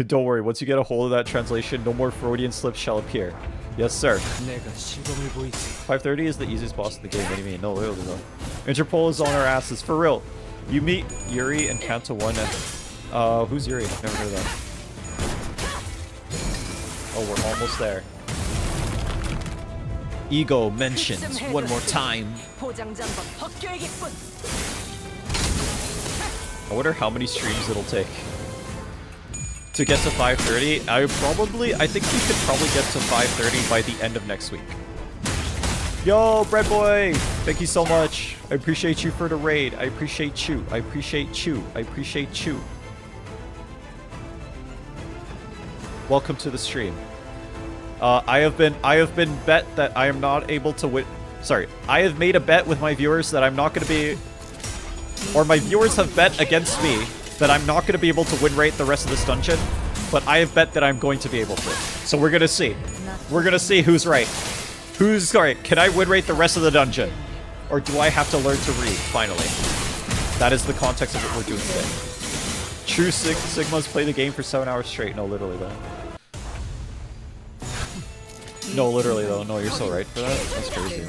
S1: Don't worry, once you get a hold of that translation, no more Freudian slips shall appear. Yes, sir. 5:30 is the easiest boss in the game. What do you mean? No, literally though. Interpol is on our asses, for real. You meet Yuri and Kanto 1 and... who's Yuri? Never heard of that. Oh, we're almost there. Ego mentioned one more time. I wonder how many streams it'll take to get to 5:30. I think we could probably get to 5:30 by the end of next week. Yo, Bread Boy! Thank you so much. I appreciate you for the raid. I appreciate you. I appreciate you. I appreciate you. Welcome to the stream. I have been bet that I am not able to win. Sorry, I have made a bet with my viewers that I'm not going to be, or my viewers have bet against me that I'm not going to be able to win rate the rest of this dungeon, but I have bet that I'm going to be able to. So we're going to see. We're going to see who's right. Who's right? Can I win rate the rest of the dungeon? Or do I have to learn to read, finally? That is the context of what we're doing today. True Sigmas play the game for 7 hours straight. No, literally though. No, literally though. No, you're so right for that. That's crazy.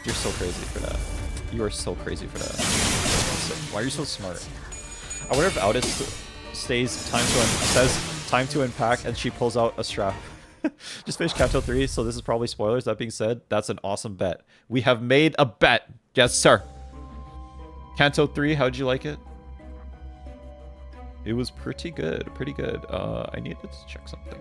S1: You're so crazy for that. You are so crazy for that. Why are you so smart? I wonder if Aldous says time to unpack and she pulls out a strap. Just finished Kanto 3, so this is probably spoilers. That being said, that's an awesome bet. We have made a bet. Yes, sir. Kanto 3, how'd you like it? It was pretty good. Pretty good. I needed to check something.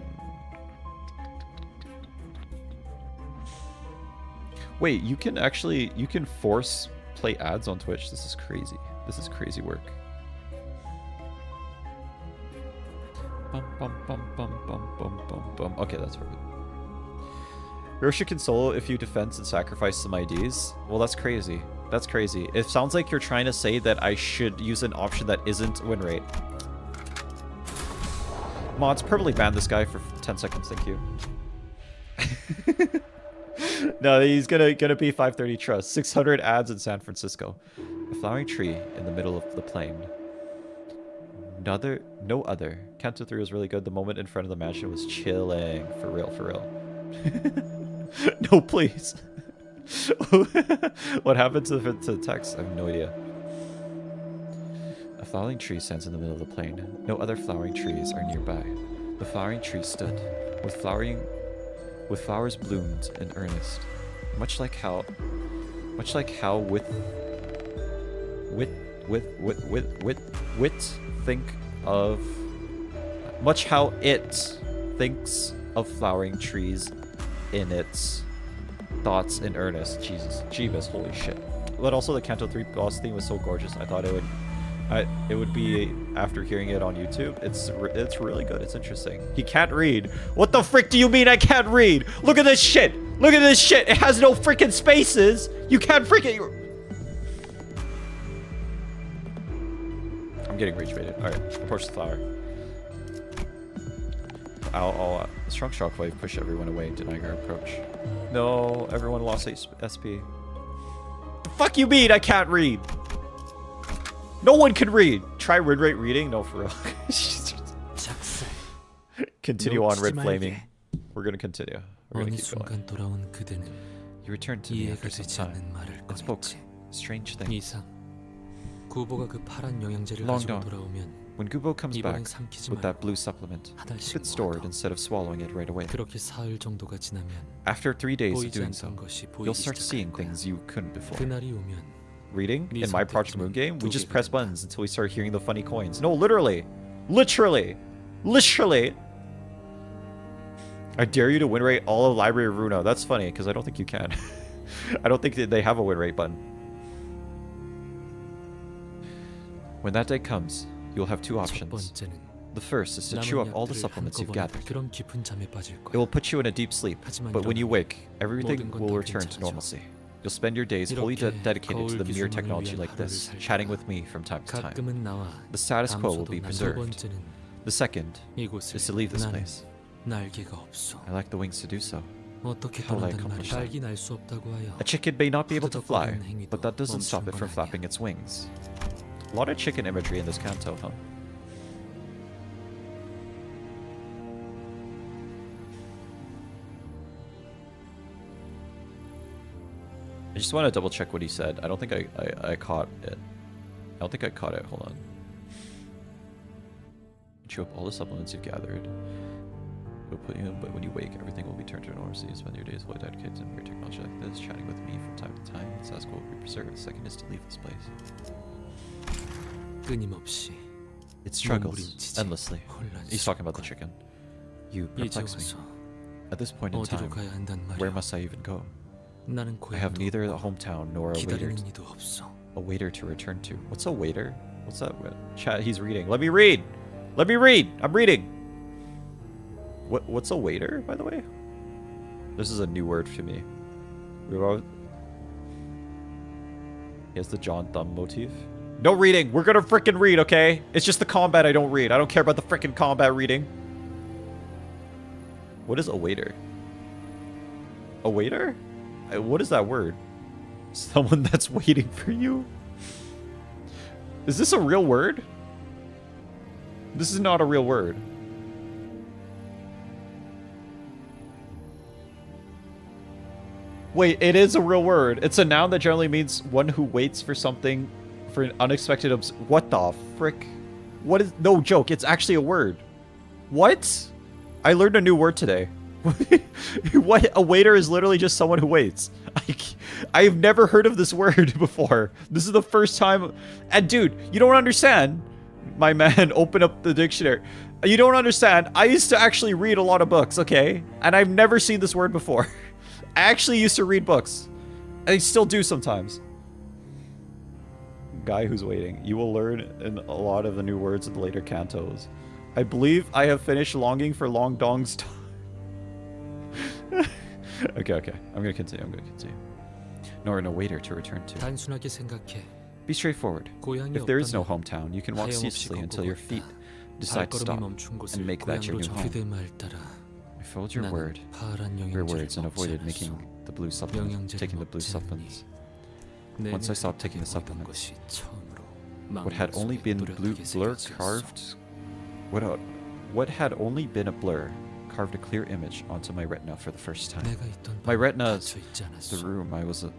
S1: Wait, you can force play ads on Twitch. This is crazy. This is crazy work. Okay, that's perfect. Rosha can solo if you defense and sacrifice some IDs. Well, that's crazy. That's crazy. It sounds like you're trying to say that I should use an option that isn't win rate. Mods, permanently ban this guy for 10 seconds, thank you. No, he's gonna be 530 trust. 600 ads in San Francisco. A flowering tree in the middle of the plain. No other. Kanto 3 was really good. The moment in front of the mansion was chilling. For real, for real. No, please. What happened to the text? I have no idea. A flowering tree stands in the middle of the plain. No other flowering trees are nearby. The flowering tree stood, with flowers bloomed in earnest. Much like how it thinks of flowering trees in its thoughts in earnest. Jesus, Jeebus, holy shit. But also the Kanto 3 boss theme was so gorgeous. I thought it would be, after hearing it on YouTube, it's really good. It's interesting. He can't read. What the frick do you mean I can't read? Look at this shit. Look at this shit. It has no freaking spaces. You can't freaking... I'm getting rage baited. Alright, approach the flower. I'll strong shockwave push everyone away, denying our approach. No, everyone lost SP. The fuck you mean I can't read? No one can read. Try red rate reading? No, for real. Continue on red flaming. We're gonna continue. We're gonna keep going. You returned to me after some time and spoke strange things. Long dawn. When Gubo comes back with that blue supplement, keep it stored instead of swallowing it right away. After 3 days of doing so, you'll start seeing things you couldn't before. Reading? In my Project Moon game, we just press buttons until we start hearing the funny coins. No, literally. Literally. Literally. I dare you to win rate all of Library of Runo. That's funny, because I don't think you can. I don't think that they have a win rate button. When that day comes, you'll have two options. The first is to chew up all the supplements you've gathered.
S7: 그런 깊은 잠에 빠질
S1: It
S7: 거야.
S1: will put you in a deep sleep, but when you wake, everything will return to normalcy. You'll spend your days wholly dedicated to the mere technology like this, chatting with me from time to time.
S7: 가끔은 나와
S1: The status quo will
S7: 감소도
S1: be
S7: 난 두
S1: preserved.
S7: 번째는
S1: The second
S7: 이곳을
S1: is to leave this
S7: 나는
S1: place.
S7: 날개가 없어.
S1: I lack the wings to do so.
S7: 어떻게
S1: How will I
S7: 떠난단 말이야?
S1: accomplish that?
S7: 날기 날 수 없다고 하여.
S1: A chicken may not be able to fly,
S7: 끄덕거리는 행위도
S1: but that doesn't stop it
S7: 멈추는
S1: from
S7: 건
S1: flapping
S7: 아니야.
S1: its wings. A lot of chicken imagery in this canto, huh? I just want to double check what he said. I don't think I caught it. I don't think I caught it. Hold on. Chew up all the supplements you've gathered. It'll put you in, but when you wake, everything will be turned to normalcy. You spend your days fully dedicated to weird technology like this, chatting with me from time to time. The status quo will be preserved. The second is to leave this place.
S7: 끊임없이
S1: It struggles
S7: 몸부림치지.
S1: endlessly. He's talking about the chicken. You
S7: 이제
S1: perplex me.
S7: 와서
S1: At this point in
S7: 어디로
S1: time,
S7: 가야 한단
S1: where
S7: 말이야.
S1: must I even go?
S7: 나는
S1: I have
S7: 고향도
S1: neither a hometown nor a waiter,
S7: 기다리는 이도 없어.
S1: to return to. What's a waiter? What's that? Chat, he's reading. Let me read! Let me read! I'm reading! What's a waiter, by the way? This is a new word to me. He has the John Thumb motif. No reading! We're gonna frickin' read, okay? It's just the combat I don't read. I don't care about the frickin' combat reading. What is a waiter? A waiter? What is that word? Someone that's waiting for you? Is this a real word? This is not a real word. Wait, it is a real word. It's a noun that generally means one who waits for something for an unexpected what the frick? What is... No joke, it's actually a word. What? I learned a new word today. What? A waiter is literally just someone who waits. I've never heard of this word before. This is the first time. And dude, you don't understand. My man, open up the dictionary. You don't understand. I used to actually read a lot of books, okay? And I've never seen this word before. I actually used to read books. I still do sometimes. Guy who's waiting. You will learn in a lot of the new words in the later cantos. I believe I have finished longing for Long Dong's time. Okay. I'm gonna continue. Nor in a waiter to return to.
S7: 단순하게 생각해.
S1: Be straightforward.
S7: 고향이
S1: If there is no
S7: 없다면
S1: hometown, you can walk
S7: 하염없이
S1: ceaselessly until your
S7: 걷고
S1: feet
S7: 걷다.
S1: decide to stop
S7: 발걸음이 멈춘 곳을
S1: and make that your
S7: 고향으로
S1: new home.
S7: 정비됨을 따라
S1: I followed your
S7: 나는
S1: word,
S7: 파란
S1: your
S7: 영양제를
S1: words, and avoided
S7: 먹지
S1: making
S7: 않았소.
S1: the blue supplement,
S7: 영양제를
S1: taking the blue
S7: 먹지
S1: supplements.
S7: 내
S1: Once I
S7: 눈에
S1: stopped taking the
S7: 보이던
S1: supplements,
S7: 것이 처음으로
S1: what had only
S7: 마음속에
S1: been
S7: 또렷하게
S1: blur
S7: 새겨졌어.
S1: carved, what had only been a blur, carved a clear image onto my retina for the first time.
S7: 내가 있던
S1: My
S7: 방은
S1: retina,
S7: 닫혀 있지
S1: the
S7: 않았어.
S1: room I was in,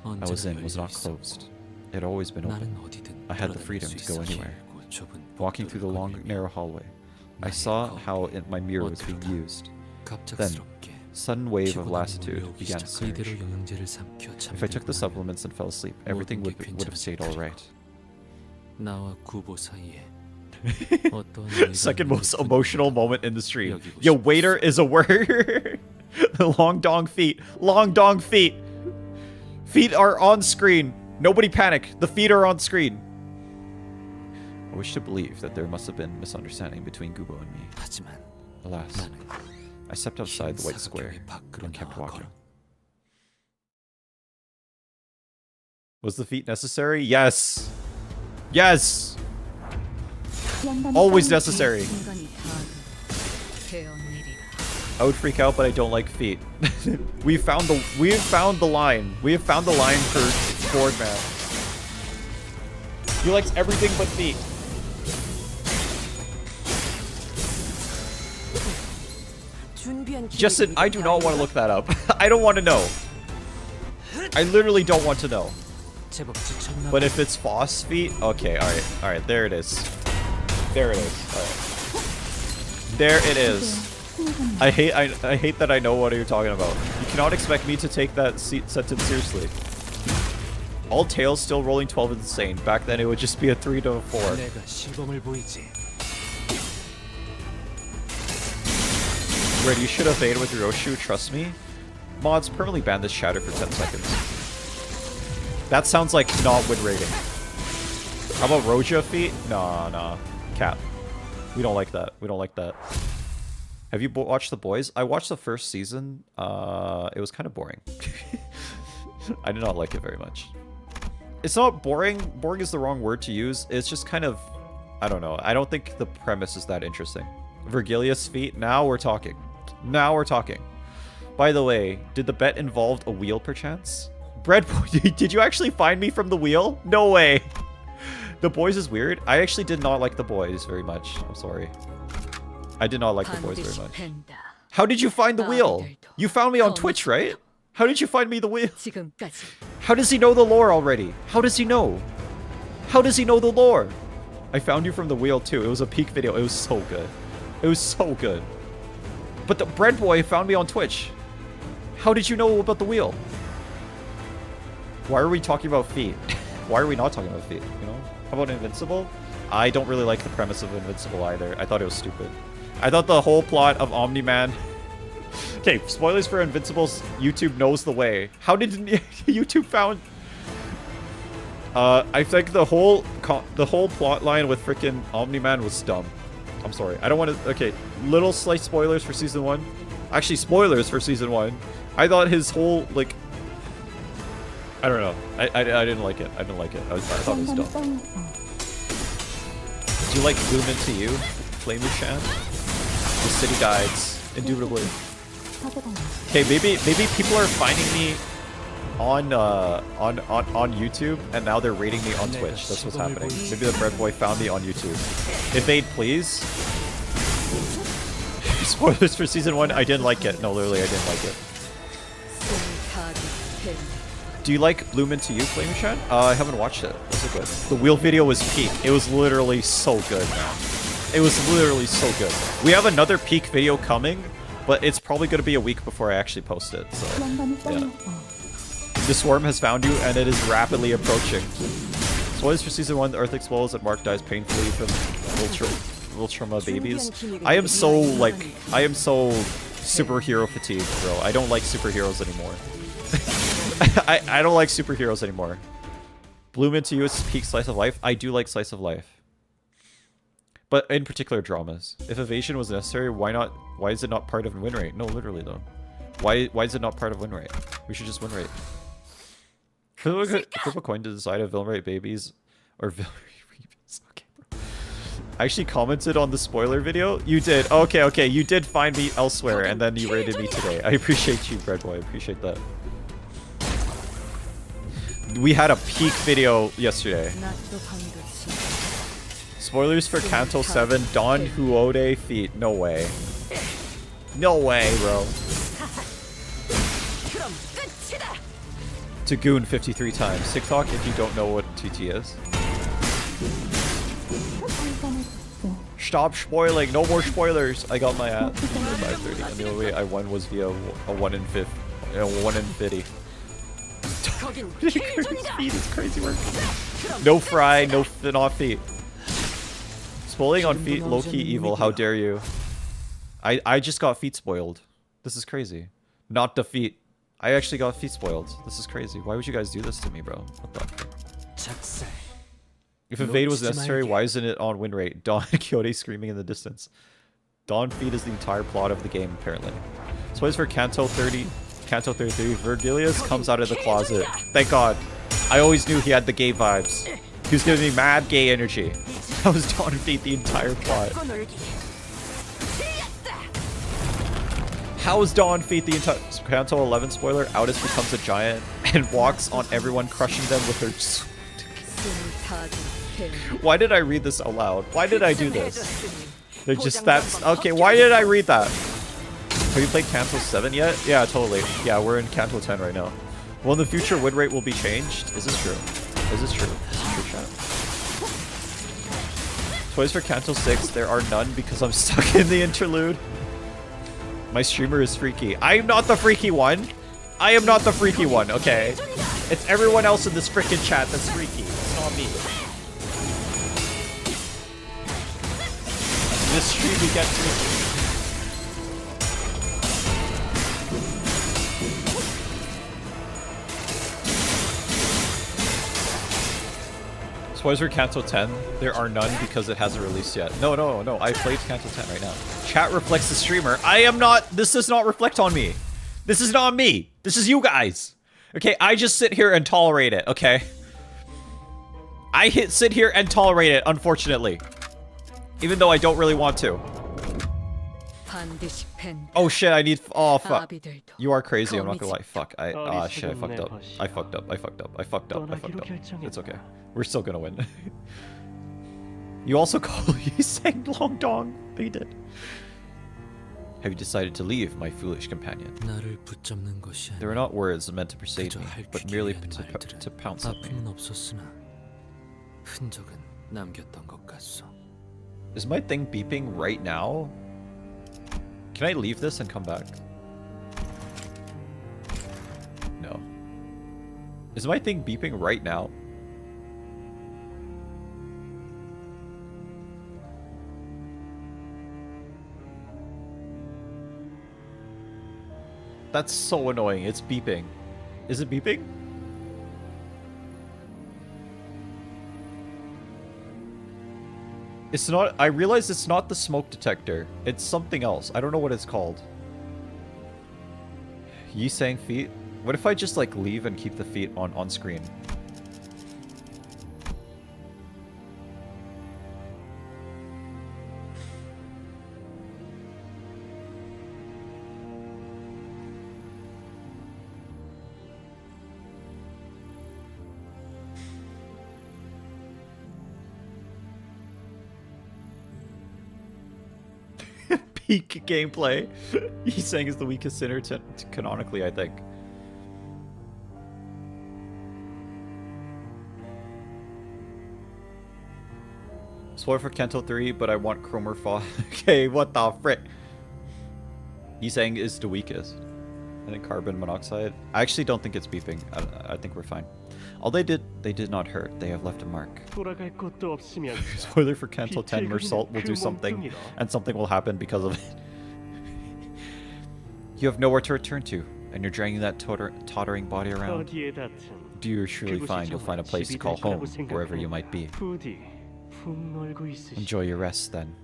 S7: 언제나
S1: was
S7: 열려
S1: not
S7: 있었고.
S1: closed. It had always been open.
S7: 나는 어디든
S1: I had the
S7: 돌아다닐
S1: freedom
S7: 수
S1: to go
S7: 있어.
S1: anywhere.
S7: 길고 좁은
S1: Walking through the long,
S7: 복도를
S1: narrow hallway, I
S7: 나의
S1: saw
S7: 거울.
S1: how my mirror was being
S7: 어쩌다
S1: used.
S7: 갑작스럽게
S1: Sudden wave of
S7: 피곤함이
S1: lassitude
S7: 몰려오기
S1: began to
S7: 시작해. 이대로
S1: surge.
S7: 영양제를 삼켜
S1: If I took the
S7: 잠들고
S1: supplements and fell asleep, everything would have stayed all right.
S7: 나와 구보 사이에 어떤 의미가
S1: Second
S7: 있는
S1: most
S7: 듯한
S1: emotional moment in the stream.
S7: 여기고
S1: Yo,
S7: 싶었어.
S1: waiter is a word. Long dong feet. Long dong feet. Feet are on screen. Nobody panic. The feet are on screen. I wish to believe that there must have been misunderstanding between Gubo and me.
S7: 하지만
S1: Alas,
S7: 나는
S1: I stepped outside the white square
S7: 사각형의 밖으로
S1: and kept
S7: 나와
S1: walking.
S7: 걸어.
S1: Was the feet necessary? Yes. Yes. Always necessary.
S10: 순간이 다 배운 일이라.
S1: I would freak out, but I don't like feet. we have found the line. We have found the line for Boardman. He likes everything but feet. Justin, I do not want to look that up. I don't want to know. I literally don't want to know. But if it's Foss feet, okay, alright, there it is. There it is. Alright. There it is. I hate that I know what you're talking about. You cannot expect me to take that sentence seriously. All tails still rolling 12 is insane. Back then it would just be a 3 to a 4.
S7: 내가 시범을 보이지.
S1: Red, you should have evaded with your Oshu, trust me. Mods, permanently ban this chatter for 10 seconds. That sounds like not win rating. How about Roja feet? Nah. Cap. We don't like that. We don't like that. Have you watched The Boys? I watched the first season. It was kind of boring. I did not like it very much. It's not boring. Boring is the wrong word to use. It's just kind of... I don't know. I don't think the premise is that interesting. Virgilius feet. Now we're talking. Now we're talking. By the way, did the bet involve a wheel perchance? Bread boy, did you actually find me from the wheel? No way. The Boys is weird. I actually did not like The Boys very much. I'm sorry. I did not like The Boys very much. How did you find the wheel? You found me on Twitch, right? How did you find me the wheel? How does he know the lore already? How does he know? How does he know the lore? I found you from the wheel too. It was a peak video. It was so good. It was so good. But the bread boy found me on Twitch. How did you know about the wheel? Why are we talking about feet? Why are we not talking about feet? You know? How about Invincible? I don't really like the premise of Invincible either. I thought it was stupid. I thought the whole plot of Omni-Man... Okay, spoilers for Invincible's YouTube knows the way. How did YouTube found... I think the whole plot line with freaking Omni-Man was dumb. I'm sorry. I don't want to... Okay, little slight spoilers for Season 1. Actually, spoilers for Season 1. I thought his whole, like... I don't know. I didn't like it. I didn't like it. I thought it was dumb. Do you like Bloom Into You? Flamey-chan? The City Guides. Indubitably. Okay, maybe people are finding me on YouTube, and now they're rating me on Twitch. That's what's happening. Maybe the bread boy found me on YouTube. Evade, please. Spoilers for Season 1. I didn't like it. No, literally, I didn't like it. Do you like Bloom Into You, Flamey-chan? I haven't watched it. Was it good? The wheel video was peak. It was literally so good, man. It was literally so good. We have another peak video coming, but it's probably going to be a week before I actually post it. So, yeah. The swarm has found you, and it is rapidly approaching. Spoilers for Season 1, the Earth explodes and Mark dies painfully from Ultrama babies. I am so superhero fatigued, bro. I don't like superheroes anymore. I don't like superheroes anymore. Bloom Into You is peak slice of life. I do like slice of life. But in particular dramas. If evasion was necessary, why not? Why is it not part of win rate? No, literally though. Why is it not part of win rate? We should just win rate. Flip a coin to decide if villain rate babies or villain rate. Okay, bro. I actually commented on the spoiler video. You did. Okay. You did find me elsewhere, and then you rated me today. I appreciate you, Bread Boy. I appreciate that. We had a peak video yesterday. Spoilers for Kanto 7, Don Huode feet. No way. No way, bro. To Goon 53 times. TikTok if you don't know what TT is. Stop spoiling. No more spoilers. I got my ass. 530. And the only way I won was via a 1 in 50. Feet is crazy work. No fry, no not feet. Spoiling on feet, low-key evil. How dare you? I just got feet spoiled. This is crazy. Not the feet. I actually got feet spoiled. This is crazy. Why would you guys do this to me, bro? What the fuck? If evade was necessary, why isn't it on win rate? Dawn Kyote screaming in the distance. Dawn feed is the entire plot of the game, apparently. Spoilers for Kanto 30. Kanto 33. Virgilius comes out of the closet. Thank God. I always knew he had the gay vibes. He was giving me mad gay energy. That was Dawn feed the entire plot. How is Dawn feed the entire... Kanto 11 spoiler. Outis becomes a giant and walks on everyone, crushing them with her... Why did I read this aloud? Why did I do this? They're just... That's... Okay, why did I read that? Have you played Kanto 7 yet? Yeah, totally. Yeah, we're in Kanto 10 right now. Well, in the future, win rate will be changed. Is this true? Is this true? Is this true, chat? Toys for Kanto 6. There are none because I'm stuck in the interlude. My streamer is freaky. I am not the freaky one. I am not the freaky one, okay? It's everyone else in this freaking chat that's freaky. It's not me. This stream we get freaky. Spoilers for Kanto 10. There are none because it hasn't released yet. No. I played Kanto 10 right now. Chat reflects the streamer. I am not. This does not reflect on me. This is not me. This is you guys. Okay, I just sit here and tolerate it, okay? I sit here and tolerate it, unfortunately. Even though I don't really want to. Oh shit, I need. Oh fuck. You are crazy, I'm not gonna lie. Fuck. Shit, I fucked up. I fucked up. It's okay. We're still gonna win. You also call you sang Long Dong. They did. Have you decided to leave, my foolish companion? There are not words meant to persuade me, but merely to pounce at me. Is my thing beeping right now? Can I leave this and come back? No. Is my thing beeping right now? That's so annoying. It's beeping. Is it beeping? It's not. I realize it's not the smoke detector. It's something else. I don't know what it's called. Yi saying feet? What if I just like leave and keep the feet on screen? Peak gameplay. He's saying is the weakest sinner canonically, I think. Spoiler for Kento 3, but I want Chromer Fall. Okay, what the frick? He's saying is the weakest. I think carbon monoxide. I actually don't think it's beeping. I think we're fine. All they did not hurt. They have left a mark. Spoiler for Kanto 10, Mersault will do something, and something will happen because of it. You have nowhere to return to, and you're dragging that tottering body around. Do you surely find you'll find a place to call home, wherever you might be? Enjoy your rest, then.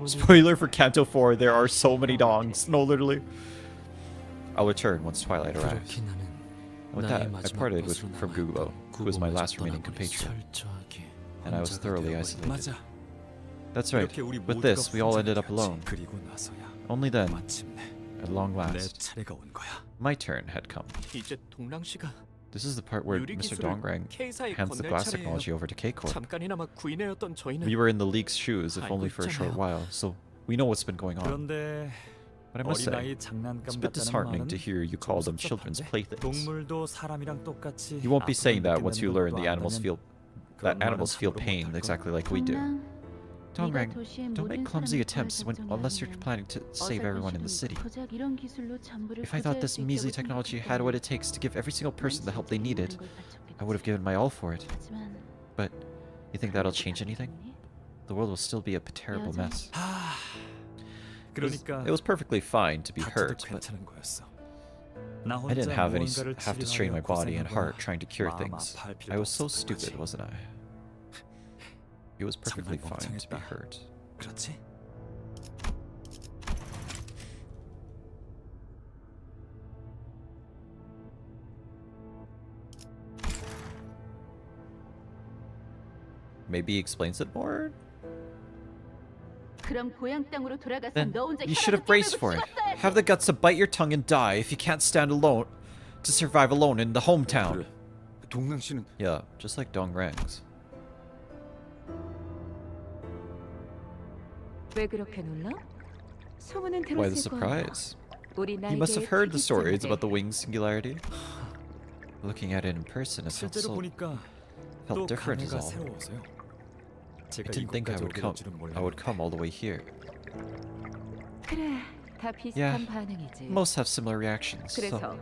S1: Spoiler for Kanto 4, there are so many dongs. No, literally. I'll return once twilight arrives. With that, I parted from Gubo, who was my last remaining compatriot, and I was thoroughly isolated. That's right, with this, we all ended up alone. Only then, at long last, my turn had come. This is the part where Mr. Dongrang hands the glass technology over to K-Corp. We were in the League's shoes, if only for a short while, so we know what's been going on. But I must say, it's a bit disheartening to hear you call them children's playthings. You won't be saying that once you learn animals feel pain exactly like we do. Dongrang, don't make clumsy attempts unless you're planning to save everyone in the city. If I thought this measly technology had what it takes to give every single person the help they needed, I would have given my all for it. But you think that'll change anything? The world will still be a terrible mess. It was perfectly fine to be hurt, but I didn't have to strain my body and heart trying to cure things. I was so stupid, wasn't I? It was perfectly fine to be hurt. Maybe he explains it more? Then you should have braced for it. Have the guts to bite your tongue and die if you can't stand alone to survive alone in the hometown. Yeah, just like Dongrang's. Why the surprise? He must have heard the stories about the winged singularity. Looking at it in person, it felt different is all. I didn't think I would come all the way here. Yeah, most have similar reactions. So,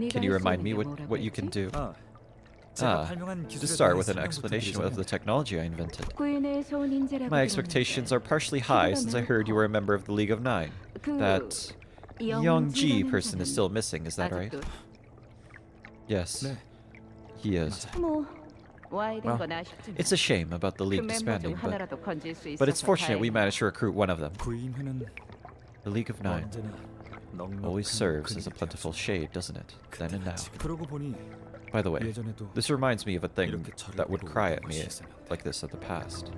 S1: can you remind me what you can do? To start with an explanation of the technology I invented. My expectations are partially high since I heard you were a member of the League of Nine. That young G person is still missing, is that right? Yes, he is.
S3: 와이된 건 아쉽지만
S1: It's a shame about the
S3: 그
S1: league
S3: 멤버 중
S1: disbanding,
S3: 하나라도 건질 수
S1: but it's
S3: 있어서
S1: fortunate we
S3: 다행이야.
S1: managed to recruit one of them.
S9: 구인회는
S1: The League of Nine
S9: 언제나 넉넉한
S1: always serves as a
S9: 근육이
S1: plentiful
S9: 되었어.
S1: shade, doesn't it? Then and now.
S9: 그러고 보니
S1: By the way,
S9: 예전에도
S1: this reminds me of a thing
S9: 이렇게 저를
S1: that would
S9: 보고
S1: cry at
S9: 울던
S1: me
S9: 것이 있었는데.
S1: like this in the past.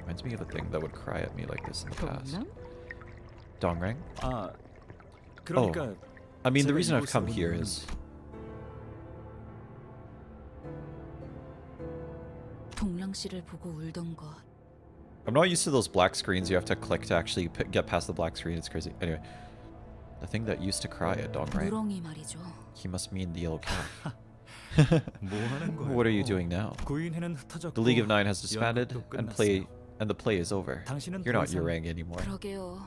S1: Reminds me of a thing that would cry at me like this in the past.
S3: 동남?
S1: Dongrang?
S9: 아, 그러니까
S1: I mean, the
S9: 제가
S1: reason I've
S9: 이곳에
S1: come
S9: 온
S1: here
S9: 이유는
S1: is
S4: 동랑 씨를 보고 울던 것.
S1: I'm not used to those black screens you have to click to actually get past the black screen. It's crazy. Anyway, the thing that used to cry at Dongrang.
S4: 누렁이 말이죠.
S1: He must mean the yellow calf.
S9: 뭐 하는 거예요?
S1: What are you doing now?
S9: 구인회는 흩어졌고
S1: The League of Nine has disbanded
S9: 연극도
S1: and
S9: 끝났어요.
S1: the play is over.
S9: 당신은
S1: You're
S9: 더
S1: not
S9: 이상
S1: Yurang anymore.
S4: 그러게요.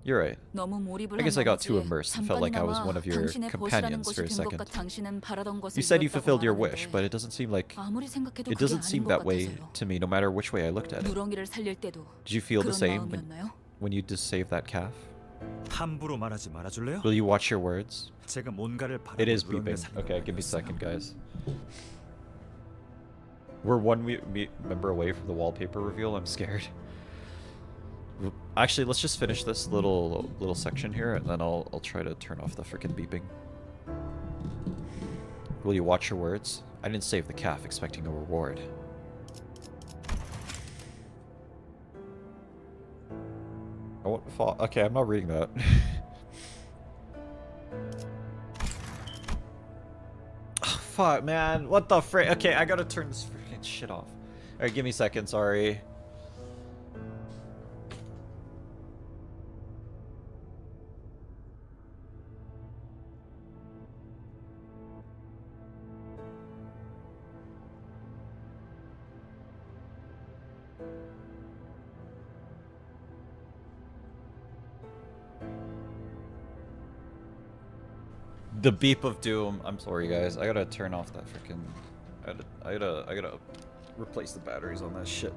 S1: You're right.
S4: 너무 몰입을
S1: I guess I got too
S4: 한
S1: immersed and
S4: 나머지
S1: felt like I was
S4: 잠깐이나마
S1: one of your
S4: 당신의
S1: companions
S4: 벗이라는
S1: for a
S4: 것이 된 것과
S1: second.
S4: 당신은 바라던 것을
S1: You said you
S4: 이뤘다고
S1: fulfilled your wish,
S4: 말하는데
S1: but it doesn't seem like
S4: 아무리 생각해도
S1: it
S4: 그게
S1: doesn't
S4: 아닌
S1: seem
S4: 것
S1: that way
S4: 같아서요.
S1: to me, no matter which way I looked at it.
S4: 누렁이를 살릴 때도
S1: Did you feel the
S4: 그런
S1: same
S4: 마음이었나요?
S1: when you just saved that calf?
S9: 함부로 말하지 말아줄래요?
S1: Will you watch your words?
S9: 제가 뭔가를 바라고
S1: It is
S9: 누렁이를
S1: beeping.
S9: 살리는
S1: Okay, give me a
S9: 거였어요.
S1: second, guys. We're one member away from the wallpaper reveal. I'm scared. Actually, let's just finish this little section here, and then I'll try to turn off the freaking beeping. Will you watch your words? I didn't save the calf expecting a reward. Okay, I'm not reading that. Oh, fuck, man. What the frick? Okay, I gotta turn this freaking shit off. Alright, give me a second, sorry. The beep of doom. I'm sorry, guys. I gotta turn off that freaking. I gotta replace the batteries on that shit.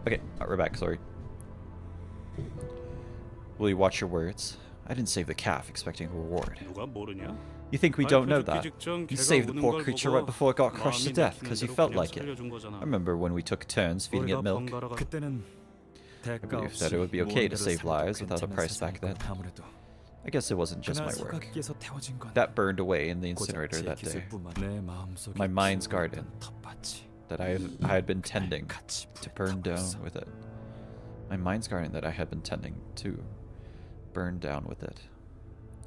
S1: Okay, we're back. Sorry. Will you watch your words? I didn't save the calf expecting a reward. You think we don't know that? You saved the poor creature right before it got crushed to death because you felt like it. I remember when we took turns feeding it milk.
S9: 그때는
S1: I
S9: 대가
S1: believed
S9: 없이
S1: that it would be okay to
S9: 무언가를
S1: save
S9: 살려도
S1: lives without a
S9: 괜찮은
S1: price back then.
S9: 세상이건 아무래도
S1: I guess it wasn't just
S9: 그날
S1: my work.
S9: 소각기에서 태워진 건
S1: That burned away in the
S9: 고작
S1: incinerator
S9: 제
S1: that day.
S9: 기술뿐만 내 마음속에
S1: My mind's
S9: 키우고
S1: garden
S9: 있던 텃밭이
S1: that I had been tending
S9: 같이
S1: to
S9: 불에
S1: burn
S9: 타고
S1: down
S9: 있어.
S1: with it. My mind's garden that I had been tending to burn down with it.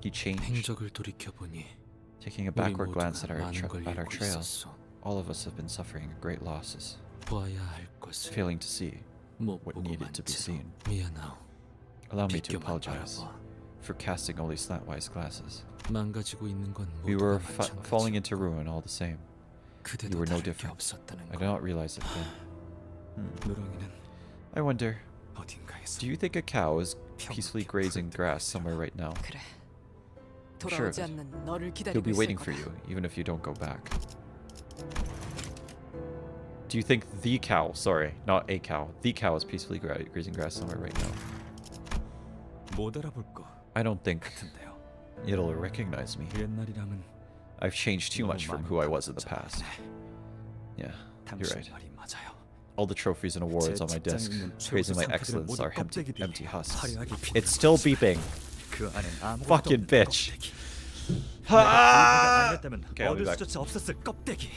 S1: He changed.
S7: 행적을 돌이켜 보니
S1: Taking a
S7: 우리
S1: backward glance
S7: 모두가
S1: at our
S7: 많은 걸
S1: at our
S7: 잃고
S1: trails,
S7: 있었어.
S1: all of us have been suffering great losses,
S7: 보아야 할 것을
S1: failing to see
S7: 못
S1: what
S7: 보고
S1: needed to be
S7: 만채로
S1: seen.
S7: 미안하오.
S1: Allow me to
S7: 비껴만
S1: apologize
S7: 바라봐.
S1: for casting only slantwise glasses.
S7: 망가지고 있는 건
S1: We were
S7: 모두가
S1: falling
S7: 마찬가지였고
S1: into ruin all the same. You
S7: 그대도
S1: were no
S7: 다를 게
S1: different.
S7: 없었다는
S1: I
S7: 거.
S1: did not realize it then.
S9: 누렁이는
S1: I wonder,
S9: 어딘가에서
S1: do you think a cow is peacefully grazing grass somewhere right now?
S8: 그래.
S1: I'm sure of
S8: 돌아오지
S1: it.
S8: 않는 너를
S1: He'll
S8: 기다리고
S1: be
S8: 있을
S1: waiting for
S8: 거다.
S1: you, even if you don't go back. Do you think the cow, sorry, not a cow, the cow is peacefully grazing grass somewhere right now?
S9: 못 알아볼 거
S1: I don't think
S9: 같은데요.
S1: it'll recognize me.
S9: 옛날이랑은
S1: I've changed too much from who I was in the past. Yeah, you're
S9: 당신
S1: right.
S9: 말이 맞아요.
S1: All the trophies and awards
S9: 제
S1: on my desk
S9: 직장에 있는
S1: praising my
S9: 최고의
S1: excellence
S9: 상태들은
S1: are
S9: 모두 껍데기들이
S1: empty husks.
S9: 화려하게
S1: It's still beeping.
S9: 그 안엔 아무것도
S1: Fucking
S9: 없는
S1: bitch.
S9: 껍데기.
S1: Ha!
S9: 내가 아니었다면
S1: Okay, I'll be
S9: 얻을
S1: back.
S9: 수조차 없었을 껍데기.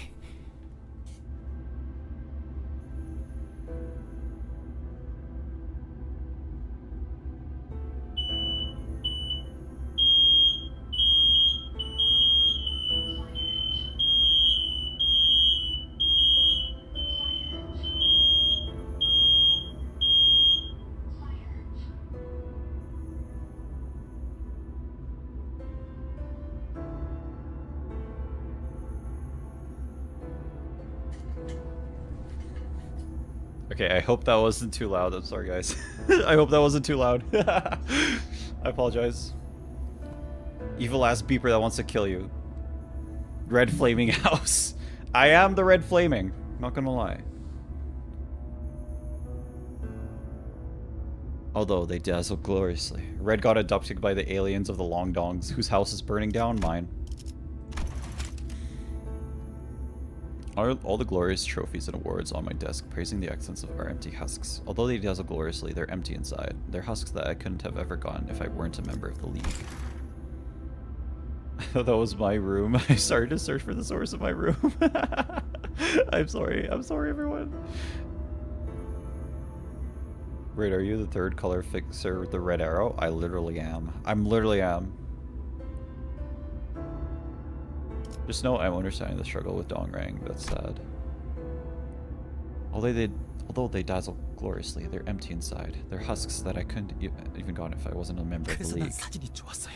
S1: Okay, I hope that wasn't too loud. I'm sorry, guys. I hope that wasn't too loud. I apologize. Evil ass beeper that wants to kill you. Red flaming house. I am the red flaming. Not gonna lie. Although they dazzle gloriously. Red got adopted by the aliens of the Long Dongs, whose house is burning down. Mine. All the glorious trophies and awards on my desk praising the excellence of our empty husks. Although they dazzle gloriously, they're empty inside. They're husks that I couldn't have ever gotten if I weren't a member of the league. I thought that was my room. I started to search for the source of my room. I'm sorry everyone. Wait, are you the third color fixer with the red arrow? I literally am. Literally am. Just know I'm understanding the struggle with Dongrang. That's sad. Although they dazzle gloriously, they're empty inside. They're husks that I couldn't even gotten if I wasn't a member of the league.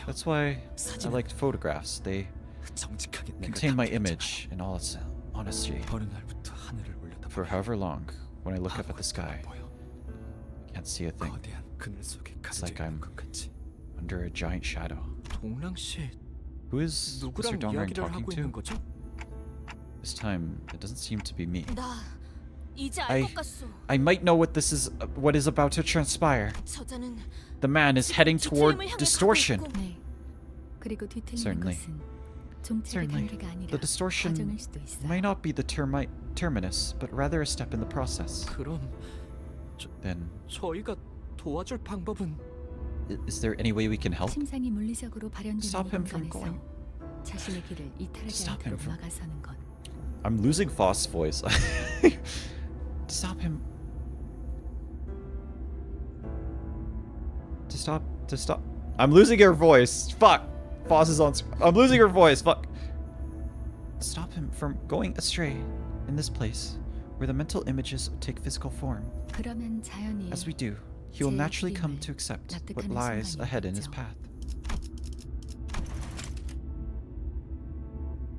S1: That's why I liked photographs. They contain my image in all its honesty. For however long, when I look up at the sky, I can't see a thing. It's like I'm under a giant shadow. Who is Mr. Dongrang talking to? This time, it doesn't seem to be me. I might know what is about to transpire. The man is heading toward distortion. Certainly. The distortion might not be the terminus, but rather a step in the process. Then, is there any way we can help? Stop him from going. Stop him from... I'm losing Foss' voice. Stop him. To stop. I'm losing her voice. Fuck. Foss is on. I'm losing her voice. Fuck. Stop him from going astray in this place, where the mental images take physical form. As we do, he will naturally come to accept what lies ahead in his path.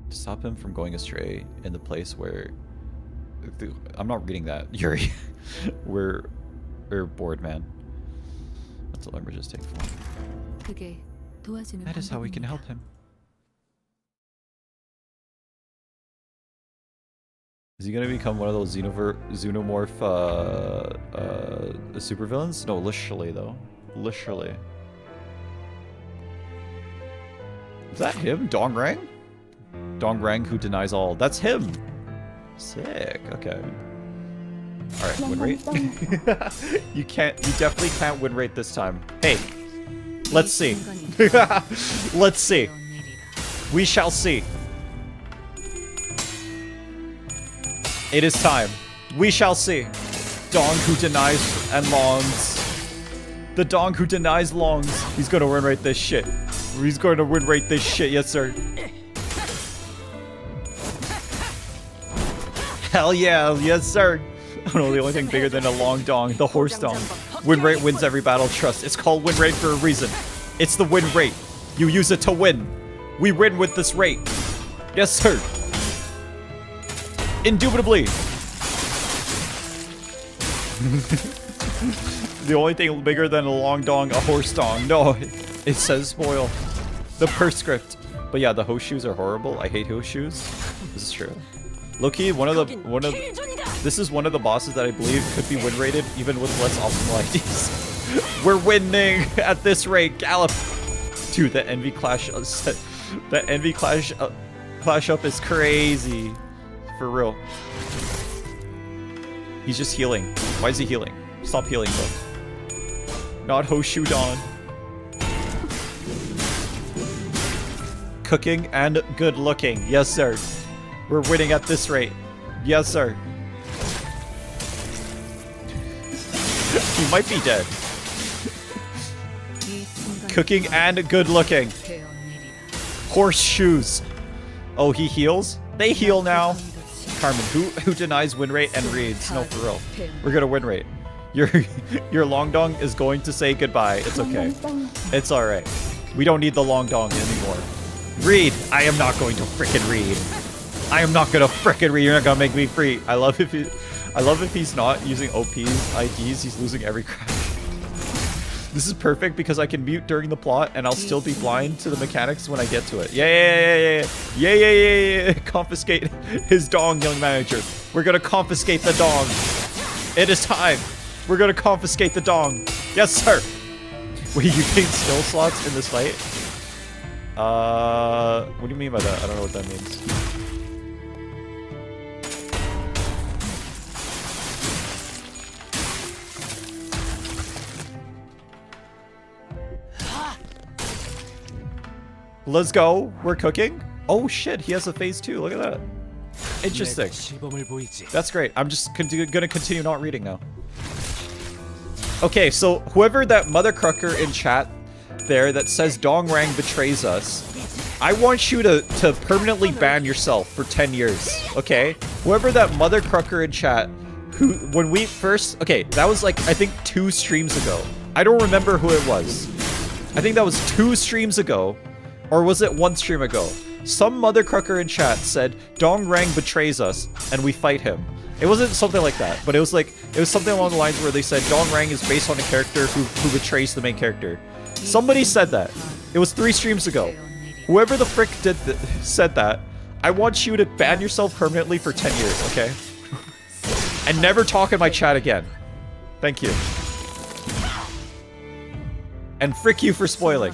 S1: To stop him from going astray in the place where... I'm not reading that, Yuri. We're bored, man. Mental images take form. That is how we can help him. Is he gonna become one of those xenomorph supervillains? No, literally though. Literally. Is that him? Dongrang? Dongrang who denies all. That's him! Sick, okay. Alright, win rate. You definitely can't win rate this time. Hey, let's see. Let's see. We shall see. It is time. We shall see. Dong who denies and longs. The Dong who denies longs. He's gonna win rate this shit. He's gonna win rate this shit, yes sir. Hell yeah, yes sir. I don't know, the only thing bigger than a long dong, the horse dong. Win rate wins every battle, trust. It's called win rate for a reason. It's the win rate. You use it to win. We win with this rate. Yes sir. Indubitably. The only thing bigger than a long dong, a horse dong. No, it says spoil. The perscript. But yeah, the host shoes are horrible. I hate host shoes. This is true. Low-key, this is one of the bosses that I believe could be win rated even with less optimal IDs. We're winning at this rate. Gallop. Dude, the envy clash the envy clash up is crazy. For real. He's just healing. Why is he healing? Stop healing, bro. Not Hoshu Dawn. Cooking and good looking. Yes, sir. We're winning at this rate. Yes, sir. He might be dead. Cooking and good looking. Horseshoes. Oh, he heals? They heal now. Carmen, who denies win rate and reads? No, for real. We're gonna win rate. Your long dong is going to say goodbye. It's okay. It's alright. We don't need the long dong anymore. Read! I am not going to frickin' read. I am not gonna frickin' read. You're not gonna make me free. I love if he's not using OP's IDs, he's losing every crash. This is perfect because I can mute during the plot and I'll still be blind to the mechanics when I get to it. Yeah. Confiscate his dong, young manager. We're gonna confiscate the dong. It is time. We're gonna confiscate the dong. Yes, sir. Wait, you gain skill slots in this fight? What do you mean by that? I don't know what that means. Let's go. We're cooking. Oh shit, he has a phase 2. Look at that. Interesting. That's great. I'm just gonna continue not reading now. Okay, so whoever that mother crucker in chat there that says Dongrang betrays us, I want you to permanently ban yourself for 10 years, okay? Whoever that mother crucker in chat, who, when we first, okay, that was like, I think 2 streams ago. I don't remember who it was. I think that was 2 streams ago, or was it 1 stream ago? Some mother crucker in chat said, Dongrang betrays us, and we fight him. It wasn't something like that, but it was something along the lines where they said Dongrang is based on a character who betrays the main character. Somebody said that. It was 3 streams ago. Whoever the frick said that, I want you to ban yourself permanently for 10 years, okay? And never talk in my chat again. Thank you. And frick you for spoiling.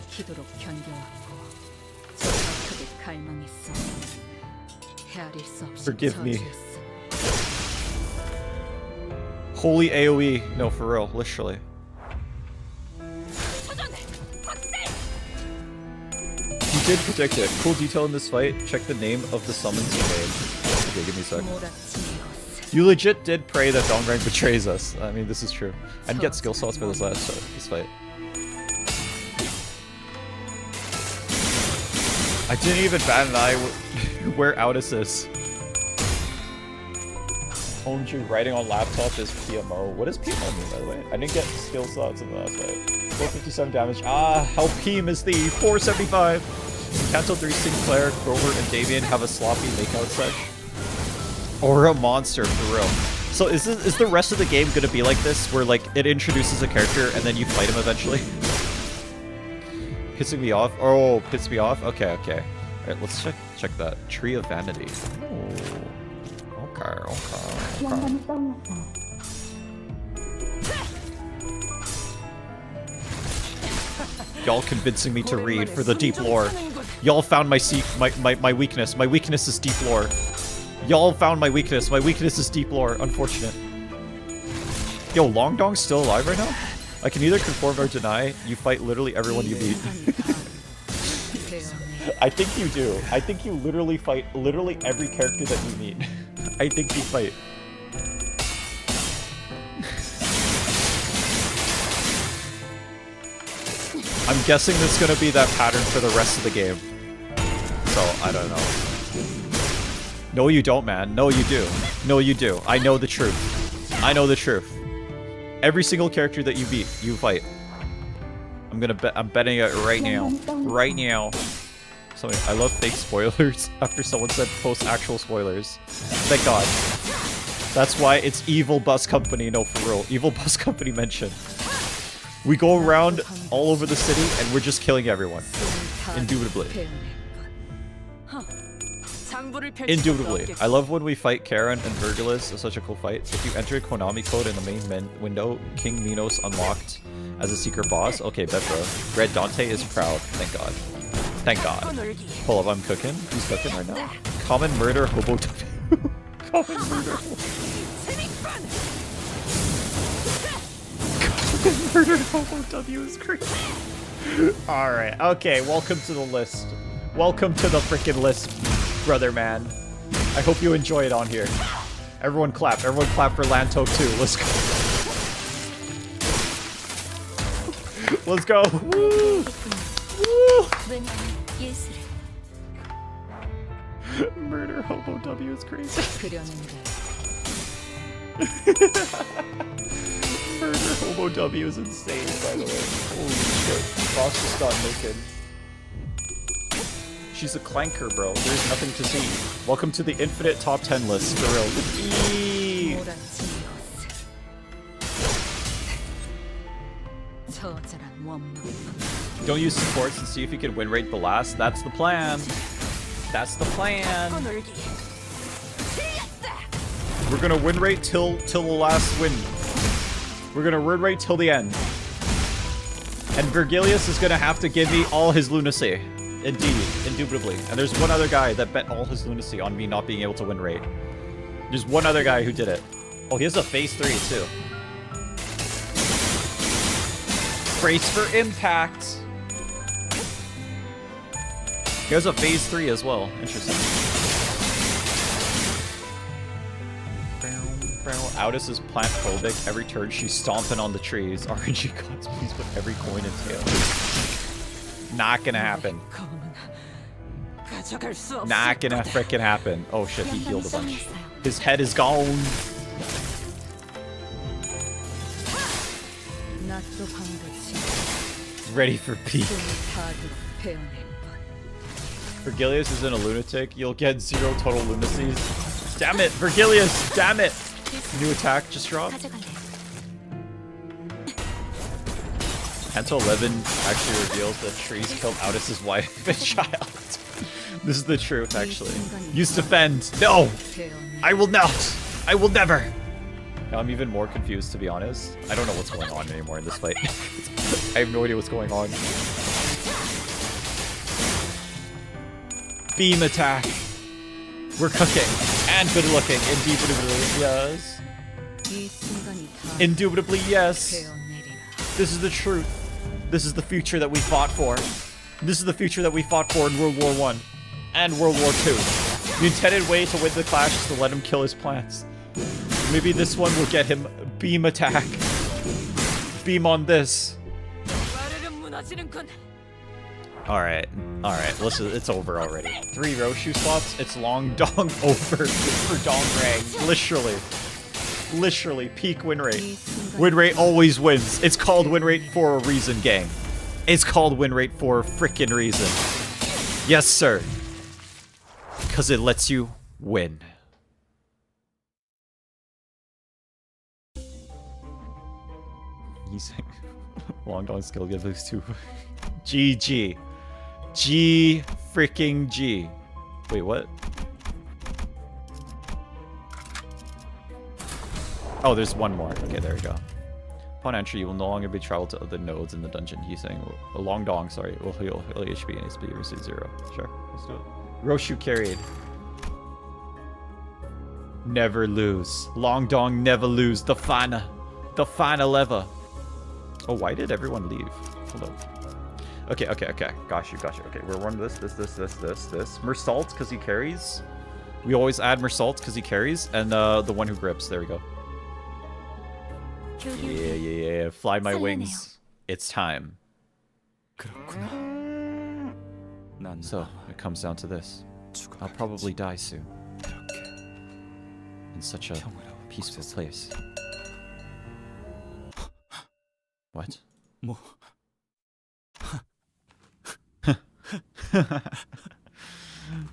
S1: Forgive me. Holy AoE. No, for real, literally. You did predict it. Cool detail in this fight. Check the name of the summons you made. Okay, give me a sec. You legit did pray that Dongrang betrays us. I mean, this is true. I'd get skill slots for this fight. I didn't even bat an eye where Outis is. Homedrew writing on laptop is PMO. What does PMO mean, by the way? I didn't get skill slots in the last fight. 457 damage. Ah, Helpim is the 475. Cancel 3 Sinclair, Grover, and Davian have a sloppy makeout sesh. Or a monster, for real. So is the rest of the game gonna be like this, where like it introduces a character and then you fight him eventually? Pissing me off? Oh, piss me off? Okay, okay. Alright, let's check that. Tree of Vanity. Oh. Okay. Y'all convincing me to read for the deep lore. Y'all found my weakness. My weakness is deep lore. Y'all found my weakness. My weakness is deep lore. Unfortunate. Yo, Long Dong's still alive right now? I can either confirm or deny. You fight literally everyone you meet. I think you do. I think you literally fight literally every character that you meet. I think you fight. I'm guessing this is gonna be that pattern for the rest of the game. So, I don't know. No, you don't, man. No, you do. No, you do. I know the truth. I know the truth. Every single character that you beat, you fight. I'm betting it right now. Right now. Something, I love fake spoilers after someone said post actual spoilers. Thank God. That's why it's Evil Bus Company. No, for real. Evil Bus Company mentioned. We go around all over the city and we're just killing everyone. Indubitably. Indubitably. I love when we fight Karen and Virgilus. It's such a cool fight. If you enter Konami code in the main window, King Minos unlocked as a secret boss. Okay, bet bro. Red Dante is proud. Thank God. Thank God. Hold up, I'm cooking. Who's cooking right now? Common Murder Hobo W. Common Murder Common Murder Hobo W is crazy. Alright, okay, welcome to the list. Welcome to the freaking list, brother man. I hope you enjoy it on here. Everyone clap for Lanto 2. Let's go. Let's go. Woo! Woo! Murder Hobo W is crazy. Murder Hobo W is insane, by the way. Holy shit. Boss just got naked. She's a clanker, bro. There's nothing to see. Welcome to the infinite top 10 list, for real. Eee! Don't use supports and see if you can win rate the last. That's the plan. That's the plan. We're gonna win rate till the last win. We're gonna win rate till the end. And Virgilius is gonna have to give me all his lunacy. Indeed, indubitably. And there's one other guy that bet all his lunacy on me not being able to win rate. There's one other guy who did it. Oh, he has a phase 3 too. Brace for impact. Here's a phase 3 as well. Interesting. Aldous is plant phobic. Every turn she's stomping on the trees. RNG gods, please put every coin in tail. Not gonna happen. Not gonna frickin' happen. Oh shit, he healed a bunch. His head is gone. Ready for peak. Vergilius isn't a lunatic. You'll get 0 total lunacies. Damn it, Vergilius! Damn it! New attack just dropped. Canto 11 actually reveals that trees killed Aldous' wife and child. This is the truth, actually. Use defend. No! I will not! I will never! Now I'm even more confused, to be honest. I don't know what's going on anymore in this fight. I have no idea what's going on. Beam attack. We're cooking. And good looking. Indubitably, yes. Indubitably, yes. This is the truth. This is the future that we fought for. This is the future that we fought for in World War I and World War II. The intended way to win the clash is to let him kill his plants. Maybe this one will get him beam attack. Beam on this. Alright, listen, it's over already. 3 Roshu slots, it's long dong over for Dong Rang. Literally, peak win rate. Win rate always wins. It's called win rate for a reason, gang. It's called win rate for a frickin' reason. Yes, sir. Because it lets you win. He's long dong skill give those 2. GG. G freaking G. Wait, what? Oh, there's one more. Okay, there we go. Upon entry, you will no longer be traveled to other nodes in the dungeon. He's saying a long dong, sorry, will heal HP and HP versus 0. Sure, let's do it. Roshu carried. Never lose. Long dong never lose. The final ever. Oh, why did everyone leave? Hold on. Okay. Got you. Okay, we're one this. Mersault, because he carries. We always add Mersault, because he carries. And the one who grips. There we go. Yeah. Fly my wings. It's time. So, it comes down to this. I'll probably die soon. In such a peaceful place. What?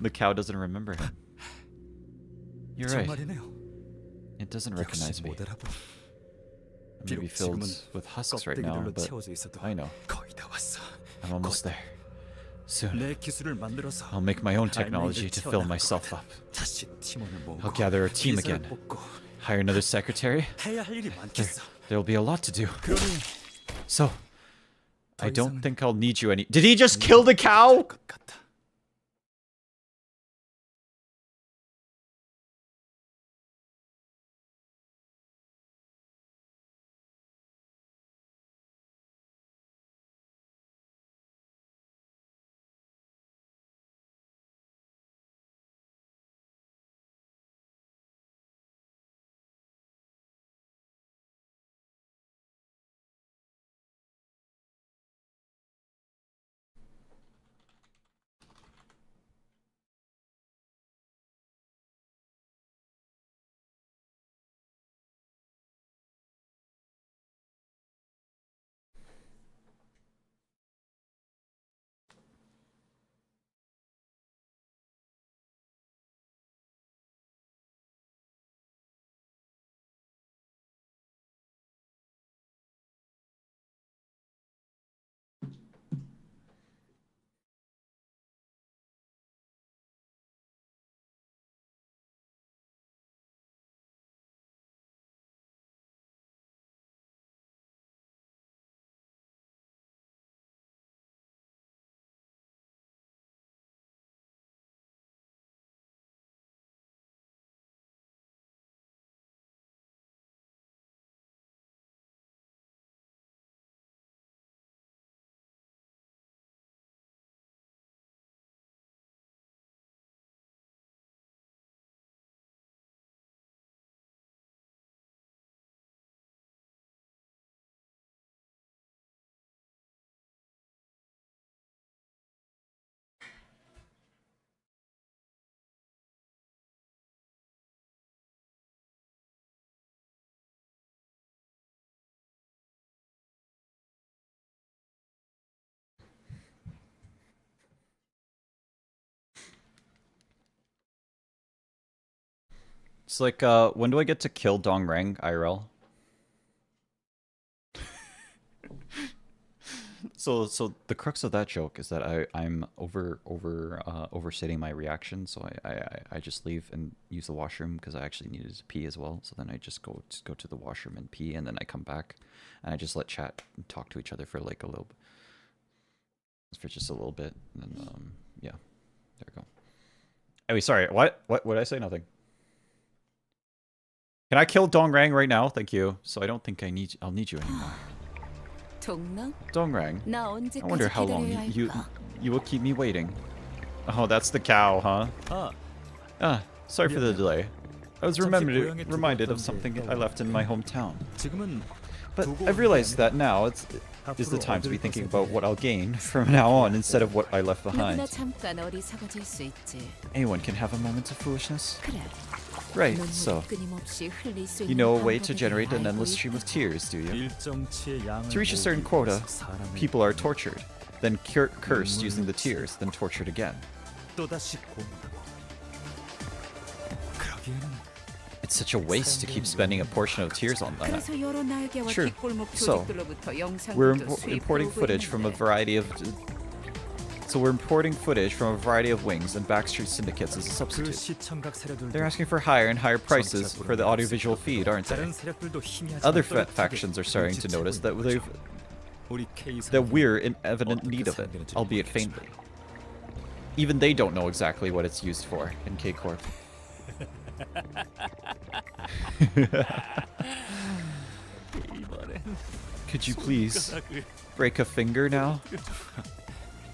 S1: The cow doesn't remember him. You're right. It doesn't recognize me. I may be filled with husks right now, but I know. I'm almost there. Soon, I'll make my own technology to fill myself up. I'll gather a team again. Hire another secretary. There'll be a lot to do. So, I don't think I'll need you any— Did he just kill the cow? It's like, when do I get to kill Dongrang IRL? So the crux of that joke is that I'm overstating my reaction, so I just leave and use the washroom because I actually needed to pee as well. So then I just go to the washroom and pee, and then I come back and I just let chat and talk to each other for like just a little bit, and then yeah, there we go. Anyway, sorry, what did I say? Nothing. Can I kill Dongrang right now? Thank you. So I don't think I'll need you anymore. Dongrang, I wonder how long you will keep me waiting. Oh, that's the cow, huh? Sorry for the delay. I was reminded of something I left in my hometown. But I've realized that now is the time to be thinking about what I'll gain from now on instead of what I left behind. Anyone can have a moment of foolishness. Right, so you know a way to generate an endless stream of tears, do you? To reach a certain quota, people are tortured, then cursed using the tears, then tortured again. It's such a waste to keep spending a portion of tears on that. True. So, we're importing footage from a variety of... we're importing footage from a variety of wings and backstreet syndicates as a substitute. They're asking for higher and higher prices for the audiovisual feed, aren't they? Other factions are starting to notice that we're in evident need of it, albeit faintly. Even they don't know exactly what it's used for in K-Corp. Could you please break a finger now?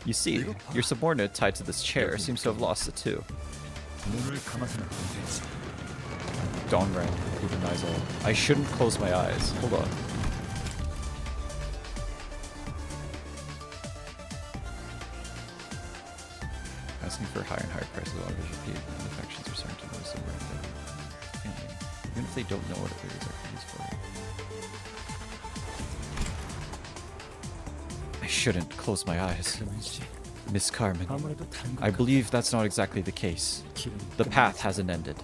S1: You see, your subordinate tied to this chair seems to have lost it too. Dongrang, who denies all. I shouldn't close my eyes. Hold on. Asking for higher and higher prices on visual feed, and the factions are starting to notice that we're in there. Even if they don't know what it is used for. I shouldn't close my eyes. Miss Carmen, I believe that's not exactly the case. The path hasn't ended.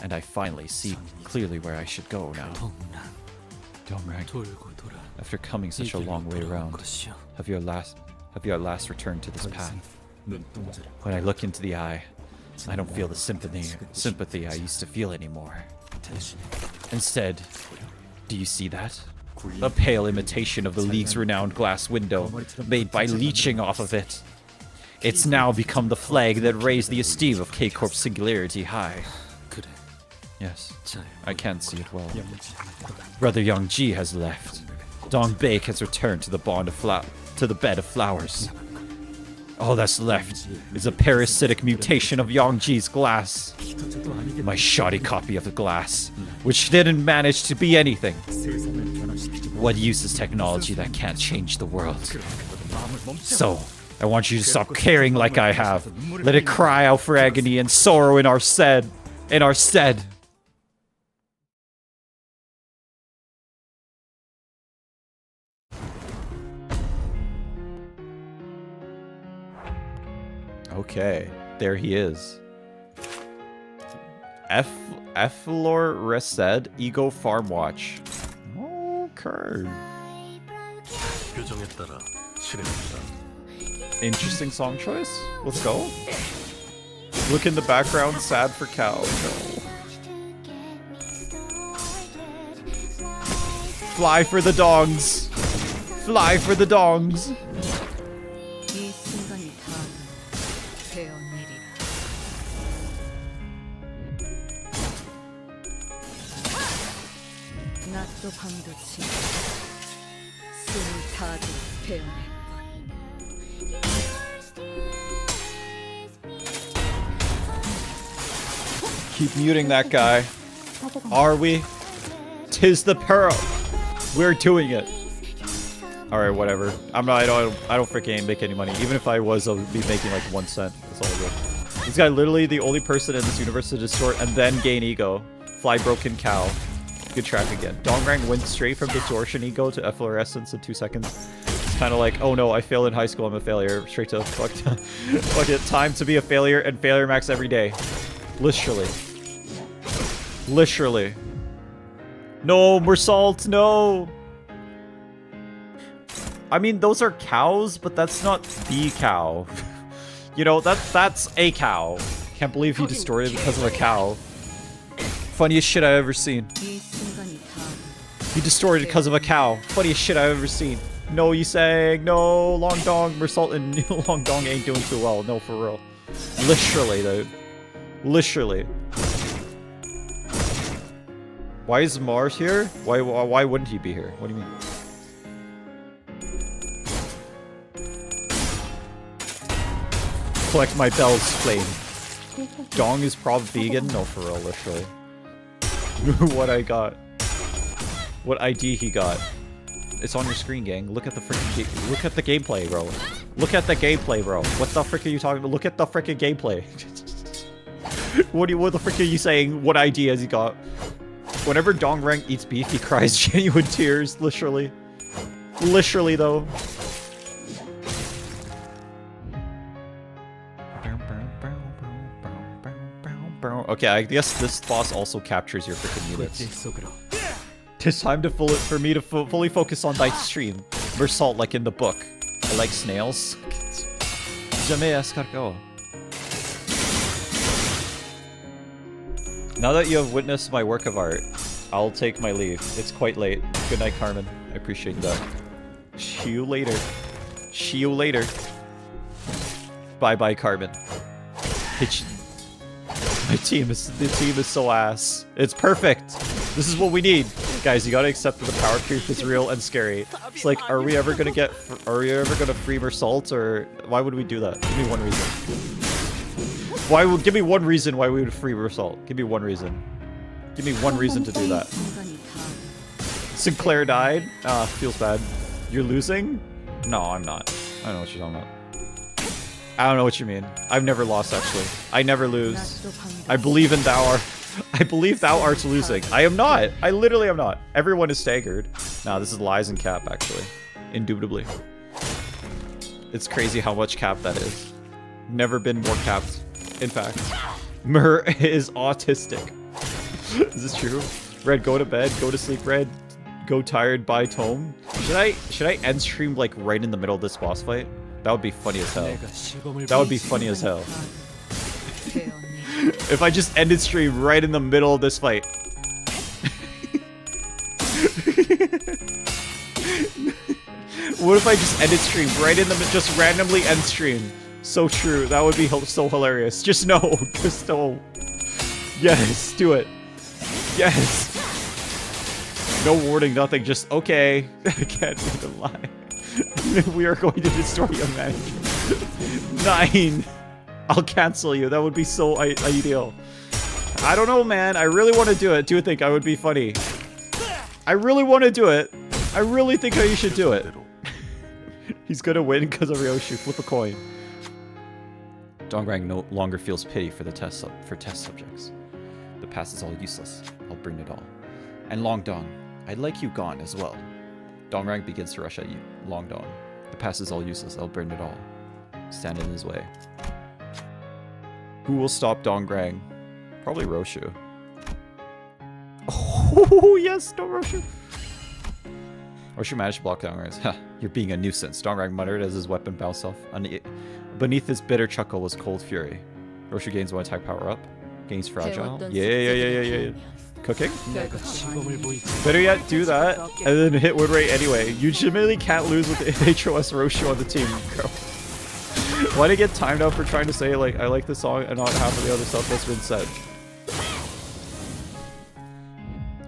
S1: And I finally see clearly where I should go now. Dongrang, after coming such a long way around, have you at last returned to this path? When I look into the eye, I don't feel the sympathy I used to feel anymore. Instead, do you see that? A pale imitation of the League's renowned glass window, made by leeching off of it. It's now become the flag that raised the esteem of K-Corp's singularity high. Yes, I can see it well. Brother Yongji has left. Dong Baek has returned to the bed of flowers. All that's left is a parasitic mutation of Yongji's glass. My shoddy copy of the glass, which didn't manage to be anything. What use is technology that can't change the world? So, I want you to stop caring like I have. Let it cry out for agony and sorrow in our stead. Okay, there he is. Eflor Resed, Ego Farm Watch. Okay. Interesting song choice. Let's go. Look in the background, sad for cow. No. Fly for the dongs. Fly for the dongs. Keep muting that guy. Are we? 'Tis the pearl. We're doing it. All right, whatever. I don't freaking make any money. Even if I was, I would be making like 1 cent. That's all good. This guy literally the only person in this universe to distort and then gain ego. Fly broken cow. Good track again. Dongrang went straight from distortion ego to efflorescence in 2 seconds. It's kind of like, oh no, I failed in high school, I'm a failure. Straight to fuck it. Time to be a failure and failure max every day. Literally. Literally. No, more salt, no! I mean, those are cows, but that's not the cow. You know, that's a cow. Can't believe he destroyed it because of a cow. Funniest shit I've ever seen. He destroyed it because of a cow. Funniest shit I've ever seen. No, you saying no, Long Dong, Mersalt and Long Dong ain't doing too well. No, for real. Literally, dude. Literally. Why is Mars here? Why wouldn't he be here? What do you mean? Collect my bells, flame. Dong is prob vegan? No, for real, literally. What I got. What ID he got. It's on your screen, gang. Look at the freaking look at the gameplay, bro. Look at the gameplay, bro. What the frick are you talking about? Look at the freaking gameplay. What the frick are you saying? What ID has he got? Whenever Dongrang eats beef, he cries genuine tears, literally. Literally, though. Okay, I guess this boss also captures your freaking units. It's time to for me to fully focus on thy stream. Mersalt, like in the book. I like snails. Jamais escargot. Now that you have witnessed my work of art, I'll take my leave. It's quite late. Good night, Carmen. I appreciate that. See you later. See you later. Bye-bye, Carmen. The team is so ass. It's perfect. This is what we need. Guys, you gotta accept that the power creep is real and scary. It's like, are we ever gonna free Mersalt, or why would we do that? Give me one reason. Give me one reason why we would free Mersalt. Give me one reason. Give me one reason to do that. Sinclair died? Ah, feels bad. You're losing? No, I'm not. I don't know what you're talking about. I don't know what you mean. I've never lost, actually. I never lose. I believe in thou art. I believe thou art losing. I am not. I literally am not. Everyone is staggered. Nah, this is lies and cap, actually. Indubitably. It's crazy how much cap that is. Never been more capped. In fact, Mer is autistic. Is this true? Red, go to bed. Go to sleep, Red. Go tired, buy tome. Should I end stream like right in the middle of this boss fight? That would be funny as hell. That would be funny as hell. If I just ended stream right in the middle of this fight. What if I just ended stream right in the just randomly end stream? So true. That would be so hilarious. Just no. Just no. Yes, do it. Yes. No warning, nothing. Just okay. I can't even lie. We are going to destroy your manager. 9. I'll cancel you. That would be so ideal. I don't know, man. I really want to do it. Do you think I would be funny? I really want to do it. I really think you should do it. He's gonna win because of Ryoshi. Flip a coin. Dongrang no longer feels pity for test subjects. The past is all useless. I'll bring it all. And Long Dong, I'd like you gone as well. Dongrang begins to rush at you. Long Dong, the past is all useless. I'll burn it all. Stand in his way. Who will stop Dongrang? Probably Roshu. Oh yes, don't Roshu. Roshu managed to block Dongrang's. Ha! You're being a nuisance. Dongrang muttered as his weapon bounced off. Beneath his bitter chuckle was cold fury. Roshu gains one attack power up. Gains fragile. Yeah. Cooking? Better yet, do that and then hit win rate anyway. You legitimately can't lose with the HOS Roshu on the team, girl. Why did I get timed out for trying to say like I like the song and not half of the other stuff that's been said?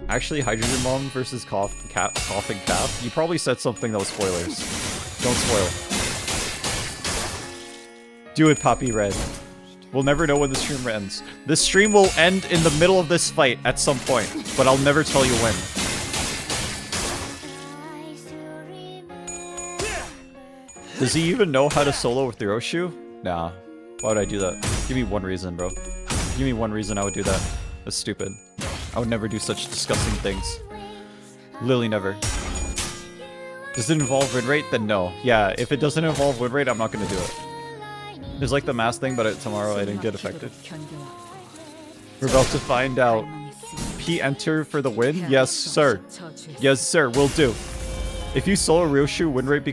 S1: Actually, Hydrogen Mom versus Coughing Calf. You probably said something that was spoilers. Don't spoil. Do it, Poppy Red. We'll never know when the stream ends. This stream will end in the middle of this fight at some point, but I'll never tell you when. Does he even know how to solo with the Roshu? Nah. Why would I do that? Give me one reason, bro. Give me one reason I would do that. That's stupid. I would never do such disgusting things. Literally never. Does it involve win rate? Then no. Yeah, if it doesn't involve win rate, I'm not gonna do it. It's like the mass thing, but tomorrow I didn't get affected. We're about to find out. P enter for the win? Yes, sir. Yes, sir. Will do. If you solo Ryoshu, win rate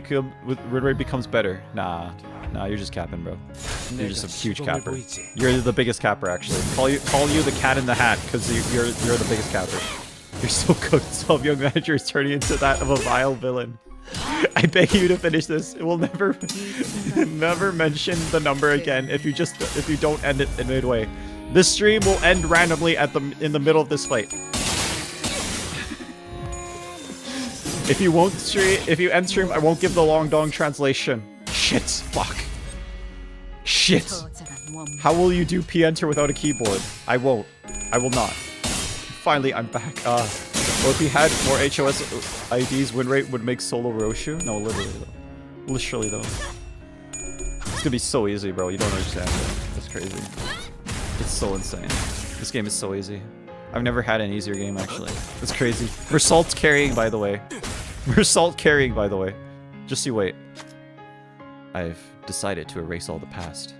S1: becomes better. Nah, you're just capping, bro. You're just a huge capper. You're the biggest capper, actually. Call you the cat in the hat because you're the biggest capper. You're so cooked. Some young manager is turning into that of a vile villain. I beg you to finish this. It will never mention the number again if you don't end it in midway. This stream will end randomly in the middle of this fight. If you end stream, I won't give the long dong translation. Shit. Fuck. Shit. How will you do P-enter without a keyboard? I won't. I will not. Finally, I'm back. Well, if he had more HOS IDs, win rate would make solo Roshu? No, literally though. Literally though. It's gonna be so easy, bro. You don't understand it. That's crazy. It's so insane. This game is so easy. I've never had an easier game, actually. It's crazy. Mersault's carrying, by the way. Mersault carrying, by the way. Just you wait. I've decided to erase all the past.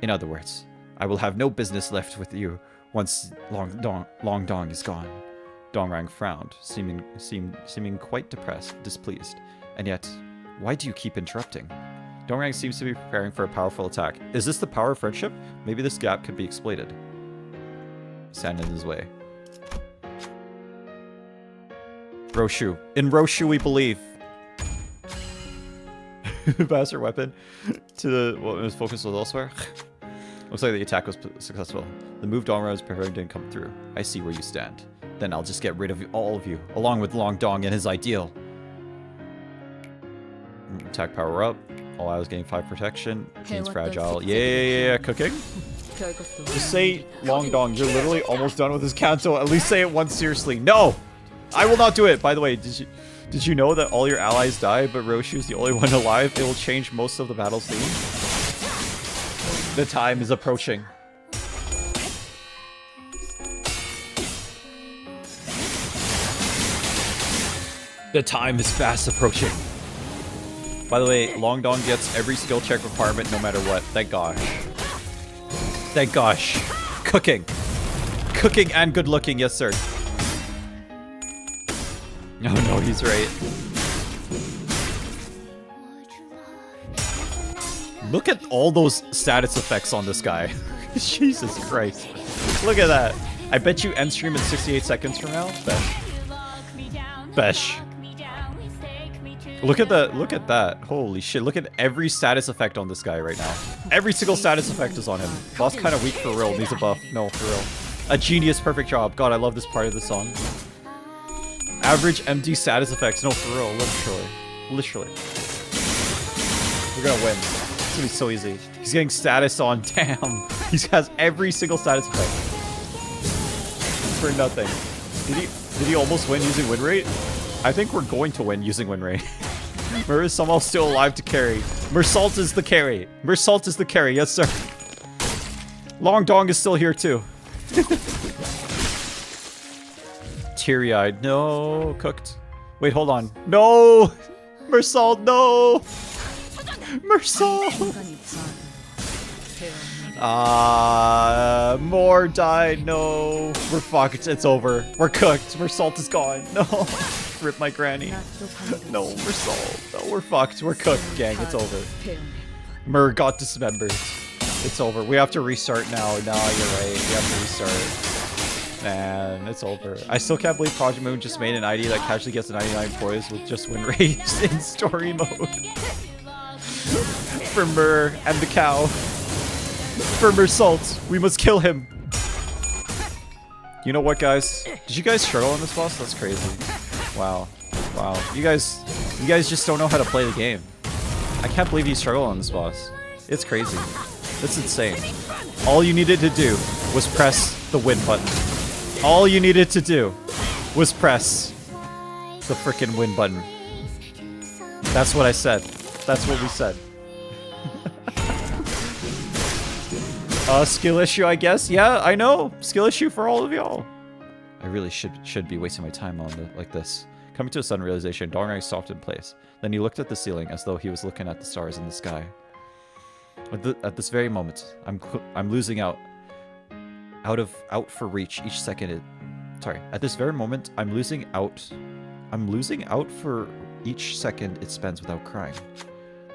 S1: In other words, I will have no business left with you once Long Dong is gone. Dongrang frowned, seeming quite displeased. And yet, why do you keep interrupting? Dongrang seems to be preparing for a powerful attack. Is this the power of friendship? Maybe this gap could be exploited. Stand in his way. Roshu. In Roshu we believe. Master weapon to the his focus was elsewhere. Looks like the attack was successful. The move Dongrang was preparing didn't come through. I see where you stand. Then I'll just get rid of all of you, along with Long Dong and his ideal. Attack power up. All I was getting 5 protection. Gains fragile. Yeah. Cooking. Just say Long Dong. You're literally almost done with this Kanto. At least say it once seriously. No! I will not do it. By the way, did you know that all your allies die, but Roshu's the only one alive? It will change most of the battle's theme. The time is approaching. The time is fast approaching. By the way, Long Dong gets every skill check requirement no matter what. Thank gosh. Thank gosh. Cooking. Cooking and good looking, yes sir. No, he's right. Look at all those status effects on this guy. Jesus Christ. Look at that. I bet you end stream in 68 seconds from now. Besh. Look at that. Holy shit. Look at every status effect on this guy right now. Every single status effect is on him. Boss kind of weak for real. Needs a buff. No, for real. A genius perfect job. God, I love this part of the song. Average empty status effects. No, for real. Literally. We're gonna win. It's gonna be so easy. He's getting status on. Damn. He has every single status effect. For nothing. Did he almost win using win rate? I think we're going to win using win rate. Mur is somehow still alive to carry. Mersault is the carry. Mersault is the carry. Yes, sir. Long Dong is still here, too. Teary-eyed. No. Cooked. Wait, hold on. No! Mersault, no! Mersault! More died. No. We're fucked. It's over. We're cooked. Mersault is gone. No. Rip my granny. No, Mersault. No, we're fucked. We're cooked, gang. It's over. Mur got dismembered. It's over. We have to restart now. No, you're right. We have to restart. Man, it's over. I still can't believe Project Moon just made an ID that casually gets 99 poise with just win rates in story mode. For Mur and the cow. For Mersault, we must kill him. You know what, guys? Did you guys struggle on this boss? That's crazy. Wow. You guys just don't know how to play the game. I can't believe you struggle on this boss. It's crazy. It's insane. All you needed to do was press the win button. All you needed to do was press the frickin' win button. That's what I said. That's what we said. Skill issue, I guess. Yeah, I know. Skill issue for all of y'all. I really should be wasting my time on like this. Coming to a sudden realization, Dongrang stopped in place. Then he looked at the ceiling as though he was looking at the stars in the sky. At this very moment, I'm losing out for reach each second Sorry. At this very moment, I'm losing out. I'm losing out for each second it spends without crying.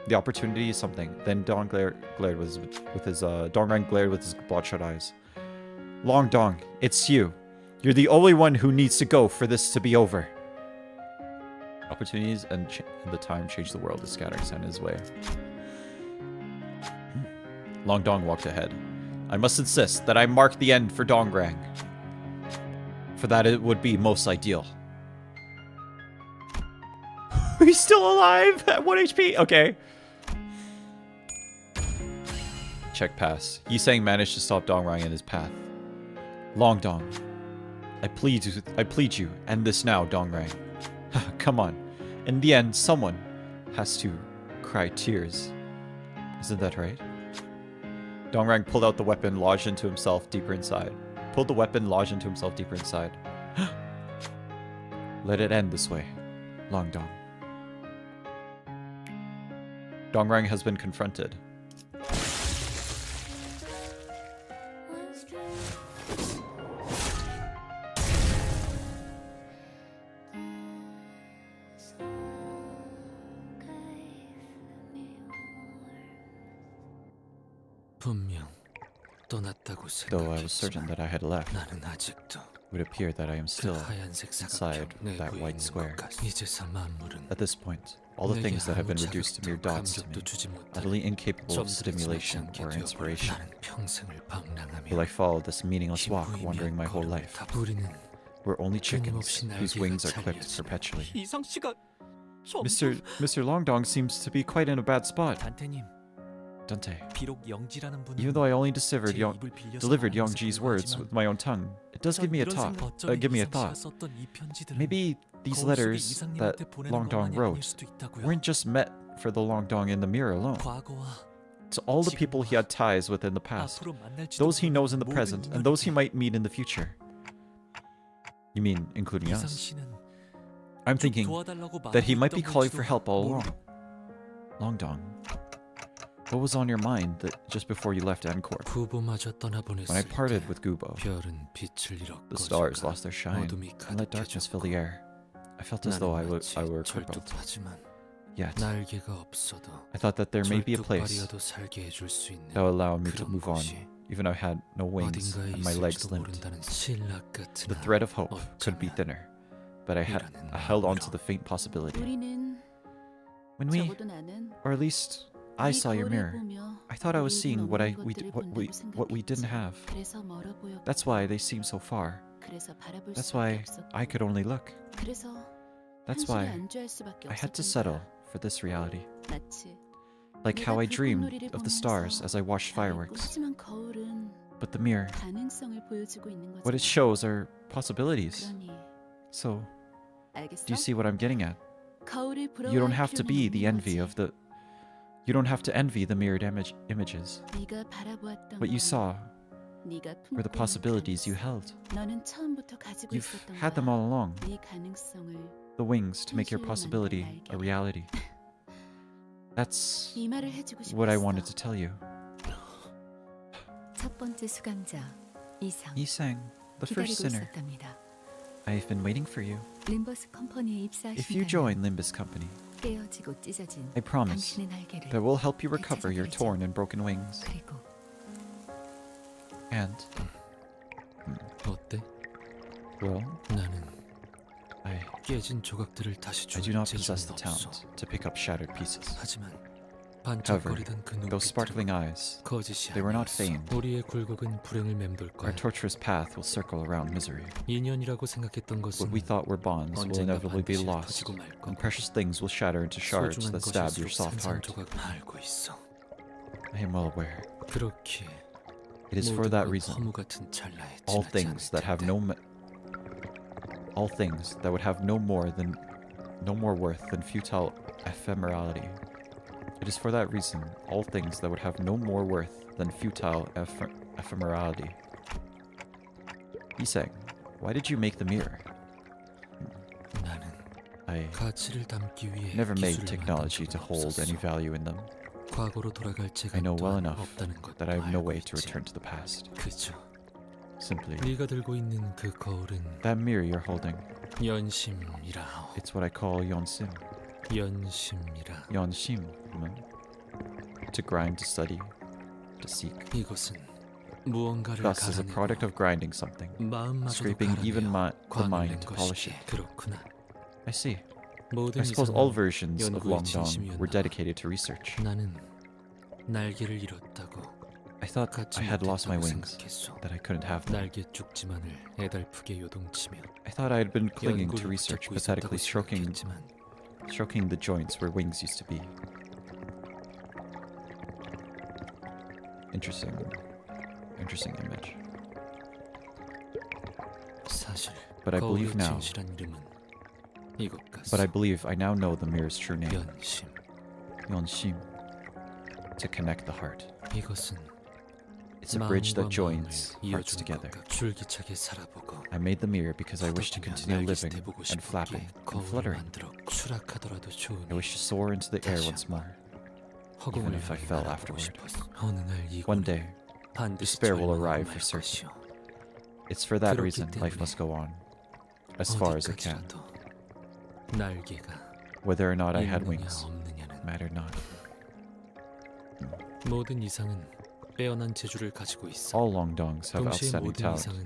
S1: The opportunity is something. Then Dong glared with his Dongrang glared with his bloodshot eyes. Long Dong, it's you. You're the only one who needs to go for this to be over. Opportunities and the time change the world. The scattering sent his way. Long Dong walked ahead. I must insist that I mark the end for Dongrang. For that it would be most ideal. He's still alive at 1 HP. Okay. Check pass. Yisang managed to stop Dongrang in his path. Long Dong, I plead you, end this now, Dongrang. Come on. In the end, someone has to cry tears. Isn't that right? Dongrang pulled out the weapon, lodged into himself deeper inside. Let it end this way, Long Dong. Dongrang has been confronted.
S7: 분명 떠났다고
S1: Though I was certain that I had left,
S7: 나는 아직도
S1: it would appear that I am still
S7: 하얀색
S1: inside
S7: 사각형
S1: that
S7: 내부에
S1: white
S7: 있는
S1: square.
S7: 것 같아. 이제서 만물은
S1: At this point, all the things that have been reduced to mere dots to me, utterly incapable of stimulation or inspiration.
S7: 나는 평생을 방랑하며
S1: Will I follow this meaningless walk, wandering my whole life?
S7: 우리는
S1: We're only chickens whose wings are clipped perpetually.
S5: 이상 씨가
S1: Mr. Longdong seems to be quite in a bad spot.
S2: 단테님,
S1: Dante,
S2: 비록 영지라는 분은
S1: even though I only
S2: 제
S1: delivered
S2: 입을 빌려서
S1: delivered
S2: 말하면서
S1: Yongji's words
S2: 불과하지만
S1: with my own tongue, it does give me a
S2: 전
S1: thought.
S2: 이런
S1: Give me a
S2: 생각,
S1: thought.
S2: 어쩌면 이상 씨가 썼던 이 편지들은
S1: Maybe these
S2: 거울 속의
S1: letters that
S2: 이상님한테 보내는
S1: Longdong
S2: 것만이
S1: wrote
S2: 아닐 수도 있다고요.
S1: weren't just met for the Longdong in the mirror alone.
S2: 과거와
S1: To all the people he had ties with in the past,
S2: 앞으로 만날지도
S1: those he knows in the
S2: 모든
S1: present, and those he
S2: 인연들.
S1: might meet in the future. You mean including
S2: 이상
S1: us?
S2: 씨는
S1: I'm
S2: 좀
S1: thinking
S2: 도와달라고
S1: that he might be
S2: 말하고
S1: calling
S2: 있던
S1: for help all
S2: 건지도
S1: along. Longdong, what was on your mind that just before you left Ancorp?
S7: 구보마저 떠나보냈을
S1: When I parted
S7: 때
S1: with Gubo,
S7: 별은 빛을 잃었고
S1: the stars lost their shine
S7: 어둠이
S1: and let darkness fill the air. I felt as though I were crippled.
S7: 철뚝하지만
S1: Yet,
S7: 날개가 없어도
S1: I thought that there may be a place
S7: 철뚝발이어도 살게 해줄 수 있는
S1: that would allow me to
S7: 그런
S1: move on,
S7: 곳이
S1: even though I had no wings
S7: 어딘가에
S1: and my legs
S7: 있을지도
S1: limped.
S7: 모른다는 신락 같은
S1: The thread of hope could be
S7: 어쩌면
S1: thinner, but I held on to the faint possibility.
S4: 우리는
S1: When we,
S4: 적어도 나는
S1: or at least I
S4: 이
S1: saw your
S4: 거울을
S1: mirror,
S4: 보며
S1: I thought I was
S4: 우리에겐
S1: seeing what
S4: 없는
S1: we
S4: 것들을
S1: what we
S4: 본다고
S1: didn't
S4: 생각했지.
S1: have.
S4: 그래서 멀어 보였고,
S1: That's why they seem so far.
S4: 그래서 바라볼
S1: That's
S4: 수밖에
S1: why
S4: 없었고,
S1: I could only look.
S4: 그래서
S1: That's
S4: 현실에
S1: why
S4: 안주할 수밖에
S1: I had to
S4: 없었던
S1: settle
S4: 거야.
S1: for this reality.
S4: 마치
S1: Like how I
S4: 내가
S1: dreamed
S4: 불꽃놀이를
S1: of the
S4: 보면서
S1: stars as I watched
S4: 다 있고,
S1: fireworks.
S4: 하지만 거울은
S1: But the mirror,
S4: 가능성을 보여주고 있는
S1: what it
S4: 거잖아.
S1: shows are possibilities.
S4: 그러니
S1: So,
S4: 알겠어?
S1: do you see what I'm getting at?
S4: 거울을
S1: You don't
S4: 부러워할
S1: have to
S4: 필요는
S1: be the
S4: 없는
S1: envy
S4: 거지.
S1: of the... You don't have to envy the mirrored images.
S4: 네가 바라보았던
S1: What you
S4: 건
S1: saw
S4: 네가
S1: were the
S4: 품고 있는
S1: possibilities you
S4: 가능성.
S1: held.
S4: 너는 처음부터 가지고
S1: You've
S4: 있었던
S1: had them
S4: 거야.
S1: all along.
S4: 네 가능성을
S1: The wings to make your
S4: 현실로
S1: possibility
S4: 만든
S1: a
S4: 날개.
S1: reality. That's
S4: 이 말을 해주고
S1: what I
S4: 싶었어.
S1: wanted to tell you.
S12: 첫 번째 수감자 이상
S1: Yisang, the first
S12: 기다리고
S1: sinner.
S12: 있었답니다.
S1: I've been waiting for you.
S12: 림버스 컴퍼니에
S1: If you
S12: 입사하신다면
S1: join Limbus Company,
S12: 깨어지고 찢어진
S1: I promise
S12: 당신의 날개를
S1: that we'll help you recover your torn and broken wings.
S12: 그리고
S1: And,
S7: 어때?
S1: well,
S7: 나는
S1: I
S7: 깨진 조각들을 다시
S1: do
S7: 주울
S1: not possess
S7: 재주는
S1: the
S7: 없어.
S1: talent to pick up shattered pieces.
S7: 하지만
S1: However,
S7: 반짝거리던 그
S1: those sparkling
S7: 눈빛들은
S1: eyes,
S7: 거짓이
S1: they were not
S7: 아니었어.
S1: feigned.
S7: 우리의 굴곡은 불행을 맴돌
S1: Our
S7: 거야.
S1: torturous path will circle around misery.
S7: 인연이라고 생각했던 것은
S1: What we thought were bonds will
S7: 언젠가
S1: inevitably be
S7: 반드시
S1: lost,
S7: 터지고 말 거고.
S1: and precious things will shatter into shards
S7: 소중한
S1: that stab your
S7: 것일수록
S1: soft heart.
S7: 산산조각 알고 있어.
S1: I am well aware.
S7: 그렇게
S1: It is for that
S7: 모든 건
S1: reason
S7: 허무 같은 찰나에
S1: all
S7: 지나지
S1: things that
S7: 않을
S1: have
S7: 텐데.
S1: all things that would have no more worth than futile ephemerality. It is for that reason all things that would have no more worth than futile ephemerality. Yisang, why did you make the mirror?
S7: 나는
S1: I
S7: 가치를 담기 위해
S1: never made
S7: 기술을
S1: technology
S7: 만든
S1: to
S7: 적은
S1: hold any
S7: 없었어.
S1: value in them.
S7: 과거로 돌아갈
S1: I
S7: 제가
S1: know well
S7: 또한
S1: enough
S7: 없다는 것도
S1: that I have no
S7: 알고
S1: way to
S7: 있지.
S1: return to the past.
S7: 그저
S1: Simply.
S7: 네가 들고 있는 그 거울은
S1: That mirror you're holding.
S7: 연심이라 하오.
S1: It's what I call yonsim.
S7: 연심이라.
S1: Yonshim. To grind, to study, to seek.
S7: 이것은 무언가를
S1: Thus is a product
S7: 갈아내고
S1: of grinding something.
S7: 마음마저도
S1: Scraping even
S7: 갈아내어
S1: the mind
S7: 광을
S1: to
S7: 낸
S1: polish
S7: 것이기에.
S1: it.
S7: 그렇구나.
S1: I see.
S7: 모든
S1: I suppose all
S7: 이상은
S1: versions of
S7: 연구의
S1: Longdong were
S7: 진심이었나.
S1: dedicated to research.
S7: 나는 날개를 잃었다고
S1: I thought
S7: 갖지
S1: I had lost my
S7: 못했다고
S1: wings,
S7: 생각했소.
S1: that I couldn't have them.
S7: 날개 쭉지만을 애달프게 요동치며
S1: I thought I had been clinging to
S7: 연구를
S1: research,
S7: 붙잡고 있었다고
S1: pathetically
S7: 생각했지만
S1: stroking the joints where wings used to be. Interesting image.
S7: 사실
S1: But I
S7: 거울의
S1: believe now.
S7: 진실한 이름은 이것
S1: But I
S7: 같소.
S1: believe I now know the mirror's true name.
S7: 연심.
S1: Yonshim. To connect the heart.
S7: 이것은
S1: It's a bridge
S7: 마음과
S1: that joins
S7: 마음을
S1: hearts
S7: 이어주는
S1: together.
S7: 것과 줄기차게 살아보고
S1: I made the mirror because I wish to continue
S7: 날개짓
S1: living
S7: 해보고
S1: and
S7: 싶었기에
S1: flapping and
S7: 거울을
S1: fluttering.
S7: 만들어 추락하더라도 좋으니
S1: I wish to soar into the air
S7: 다시
S1: once more.
S7: 허공을
S1: even if I
S7: 향해
S1: fell
S7: 날아보고
S1: afterward.
S7: 싶었어. 어느 날
S1: One
S7: 이곳은
S1: day,
S7: 반드시
S1: despair will
S7: 절망하고
S1: arrive
S7: 말
S1: for certain.
S7: 것이오.
S1: It's for that
S7: 그렇기
S1: reason life
S7: 때문에
S1: must go on, as far as it can.
S7: 어디까지라도 날개가
S1: Whether or not I had
S7: 있느냐
S1: wings
S7: 없느냐는
S1: mattered not.
S7: 모든 이상은 빼어난 재주를 가지고 있어.
S1: All Longdongs have
S7: 동시에
S1: outstanding
S7: 모든
S1: talent.
S7: 이상은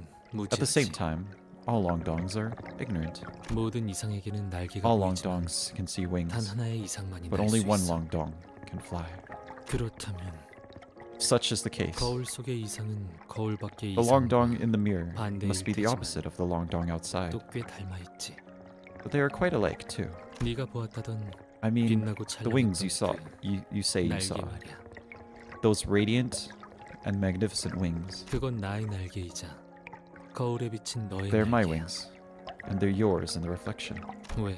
S1: At the same
S7: 무지하지.
S1: time, all Longdongs are ignorant.
S7: 모든 이상에게는 날개가
S1: All
S7: 보이지만
S1: Longdongs can see
S7: 단
S1: wings,
S7: 하나의 이상만이
S1: but
S7: 날
S1: only
S7: 수
S1: one
S7: 있어.
S1: Longdong can fly.
S7: 그렇다면
S1: Such is the case.
S7: 거울 속의 이상은 거울 밖의
S1: The Longdong
S7: 이상과
S1: in the mirror
S7: 반대일
S1: must be the
S7: 테지만
S1: opposite of the Longdong outside.
S7: 또 꽤 닮아 있지.
S1: But they are quite alike too.
S7: 네가 보았다던
S1: I mean,
S7: 빛나고
S1: the wings you saw,
S7: 찬란했던
S1: you say
S7: 그
S1: you saw.
S7: 날개 말이야.
S1: Those radiant and magnificent wings.
S7: 그건 나의 날개이자 거울에 비친 너의
S1: They're my
S7: 날개야.
S1: wings, and they're yours in the reflection.
S7: 왜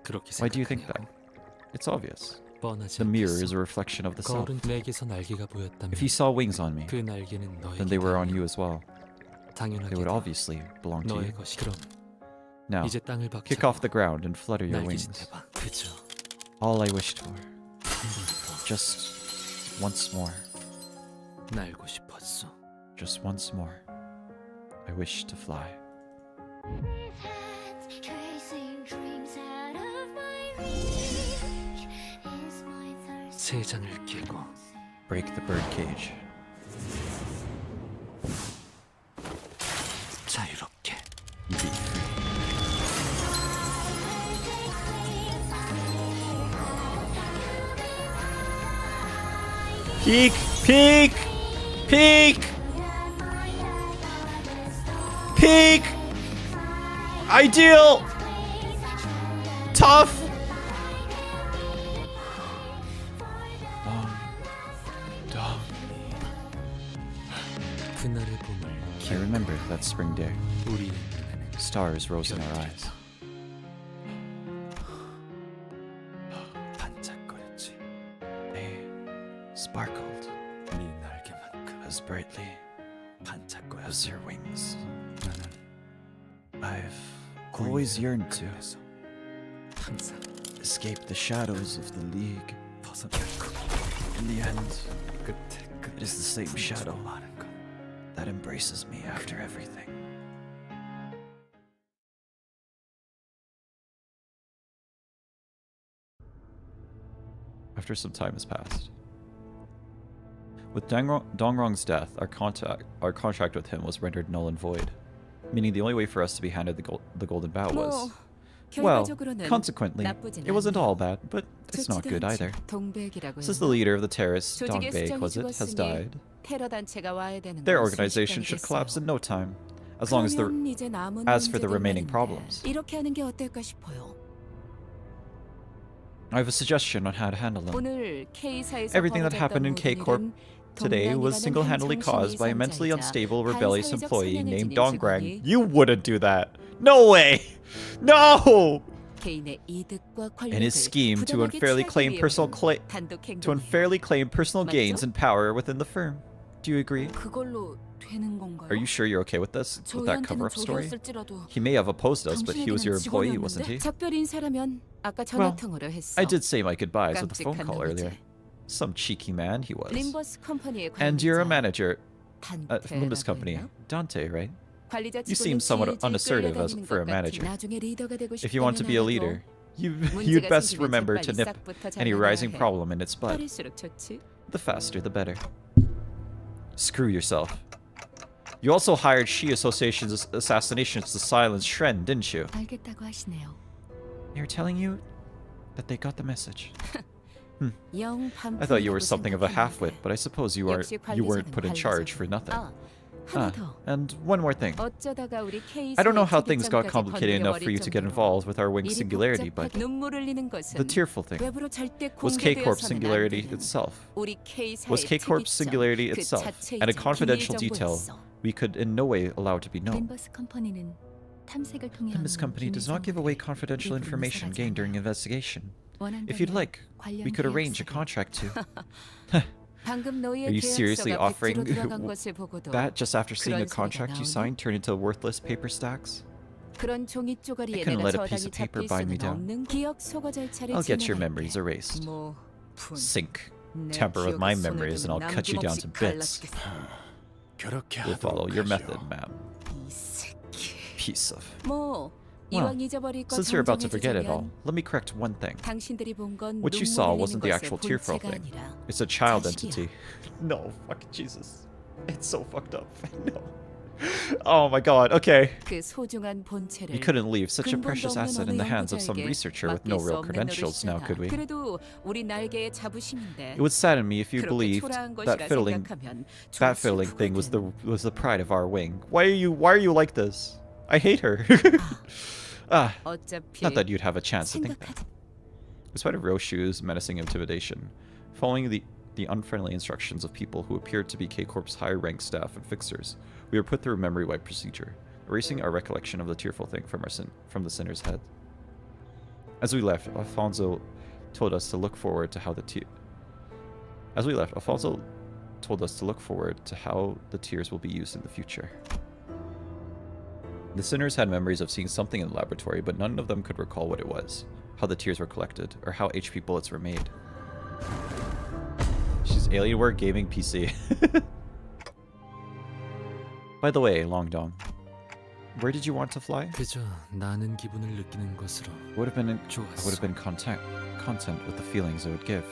S7: 그렇게
S1: Why do you think that?
S7: 생각하냐고.
S1: It's obvious.
S7: 뻔하지
S1: The mirror
S7: 않겠어.
S1: is a reflection of the self.
S7: 거울은 내게서 날개가 보였다면
S1: If you saw wings on me,
S7: 그 날개는 너에게
S1: then they were on you as well. They would
S7: 당연하게도
S1: obviously belong to
S7: 너의
S1: you.
S7: 것이. 그럼
S1: Now,
S7: 이제 땅을
S1: kick
S7: 박차고
S1: off the ground and flutter your
S7: 날개짓
S1: wings.
S7: 해봐. 그저
S1: All I wished for,
S7: 한 번 더
S1: just once more,
S7: 날고 싶었어.
S1: just once more. I wish to fly.
S7: 세 장을 깨고
S1: Break the bird cage.
S7: 자유롭게.
S1: Be free. Peek! Peek! Peek! Peek! Ideal! Tough! Dog.
S7: 그날의 봄을
S1: I remember that spring day.
S7: 우리의 눈에는
S1: Stars rose in our eyes.
S7: 반짝거렸지.
S1: They sparkled
S7: 네 날개만큼
S1: as brightly
S7: 반짝거렸어.
S1: as your wings.
S7: 나는
S1: I've always yearned to
S7: 그래서 항상
S1: escape the shadows of the League.
S7: 벗어나고
S1: In the end,
S7: 끝에
S1: it is the same shadow
S7: 많은 건
S1: that embraces me after everything. After some time has passed. With Dongrong's death, our contract with him was rendered null and void, meaning the only way for us to be handed the golden bough was... Well, consequently, it wasn't all bad, but it's not good either. Since the leader of the terrorist, Dongbei, was it, has died, their organization should collapse in no time, as long as for the remaining problems. I have a suggestion on how to handle them. Everything that happened in K-Corp today was single-handedly caused by a mentally unstable, rebellious employee named Dongrang. You wouldn't do that. No way! No! In his scheme to unfairly claim personal gains and power within the firm. Do you agree? Are you sure you're okay with this? With that cover-up story? He may have opposed us, but he was your employee, wasn't he? Well, I did say my goodbyes with a phone call earlier. Some cheeky man he was. And you're a manager. Limbus Company. Dante, right?
S8: 관리자
S1: You seem
S8: 직원은
S1: somewhat
S8: 질질
S1: unassertive as
S8: 끌려다니는
S1: for a
S8: 것 같이
S1: manager.
S8: 나중에 리더가 되고
S1: If you want to be a
S8: 싶다면
S1: leader,
S8: 알아둬.
S1: you'd
S8: 문제가
S1: best
S8: 생기면
S1: remember to
S8: 재빨리
S1: nip
S8: 싹부터
S1: any
S8: 잘라놔야
S1: rising
S8: 해.
S1: problem in its bud.
S8: 빠를수록 좋지.
S1: The faster, the better. Screw yourself. You also hired Shi Association's assassinations to silence Shren, didn't you?
S12: 알겠다고 하시네요.
S1: They're telling you that they got the message.
S8: 영
S1: I thought you were
S8: 반푼이라고
S1: something of a
S8: 생각했는데.
S1: half-wit, but I suppose you
S8: 역시
S1: weren't put in
S8: 관리자는
S1: charge for
S8: 관리자고.
S1: nothing.
S8: 아, 하나 더.
S1: And one more thing.
S8: 어쩌다가 우리
S1: I don't know how things got
S8: KC의
S1: complicated enough for you to get involved with our wing singularity, but
S8: 눈물 흘리는 것은
S1: the tearful thing
S8: 외부로 절대
S1: was K-Corp's
S8: 공개되어서는 안
S1: singularity
S8: 되는
S1: itself.
S8: 우리 K사의
S1: Was K-Corp's
S8: 특이점,
S1: singularity
S8: 그
S1: itself,
S8: 자체이자
S1: and a confidential
S8: 비밀
S1: detail
S8: 정보였어.
S1: we could in no way allow to be known.
S12: 림버스 컴퍼니는 탐색을 통해
S1: Limbus Company does not give away confidential information gained during investigation. If you'd like, we could arrange a contract to...
S8: 방금 너희의
S1: Are you seriously
S8: 계약서가
S1: offering
S8: 백지로 들어간 것을 보고도
S1: that just after seeing a
S8: 그런 소리가
S1: contract you
S8: 나오니?
S1: signed turn into worthless paper stacks?
S8: 그런 종이
S1: I
S8: 쪼가리에
S1: couldn't
S8: 내가
S1: let a piece
S8: 저당이
S1: of paper
S8: 잡힐
S1: bind me
S8: 수는
S1: down.
S8: 없는 기억 소거 절차를
S1: I'll get your
S8: 진행할게.
S1: memories erased.
S8: 뭐, 푼.
S1: Sink.
S8: 내
S1: Tamper with my
S8: 기억에 손을
S1: memories and I'll
S8: 대면
S1: cut you down to
S8: 남김없이
S1: bits.
S8: 갈라치겠어.
S1: We'll follow your method, ma'am.
S8: 이 새끼.
S1: Piece of...
S8: 뭐
S1: Well,
S8: 이왕 잊어버릴 거
S1: since you're about to forget it all,
S8: 정정해주자면
S1: let me correct one thing.
S8: 당신들이 본 건
S1: What you
S8: 눈물
S1: saw
S8: 흘리는
S1: wasn't the
S8: 것의
S1: actual tearful
S8: 본체가
S1: thing.
S8: 아니라
S1: It's a child
S8: 자식이야.
S1: entity. No, fucking Jesus. It's so fucked up. No. Oh my god, okay.
S8: 그 소중한 본체를
S1: We couldn't leave such a
S8: 근본도
S1: precious
S8: 없는
S1: asset
S8: 어느
S1: in the hands of some
S8: 연구자에게
S1: researcher with
S8: 맡길
S1: no
S8: 수
S1: real
S8: 없는
S1: credentials now,
S8: 노릇이잖아.
S1: could we?
S8: 그래도 우리 날개의 자부심인데
S1: It would sadden me if you
S8: 그렇게
S1: believed
S8: 초라한
S1: that
S8: 것이라 생각하면 좀
S1: that fiddling thing was
S8: 슬프거든.
S1: the pride of our wing. Why are you like this? I hate her.
S8: 어차피
S1: Not that you'd have a chance to think that.
S8: 생각하지.
S1: Despite of Roshu's menacing intimidation, following the unfriendly instructions of people who appeared to be K-Corp's higher-ranked staff and fixers, we were put through a memory wipe procedure, erasing our recollection of the tearful thing from the sinner's head. As we left, Alfonso told us to look forward to how the tears will be used in the future. The sinners had memories of seeing something in the laboratory, but none of them could recall what it was, how the tears were collected, or how HP bullets were made. She's Alienware Gaming PC. By the way, Longdong, where did you want to fly?
S7: 그저 나는 기분을 느끼는 것으로
S1: I would have been
S7: 좋았어.
S1: content with the feelings it would give.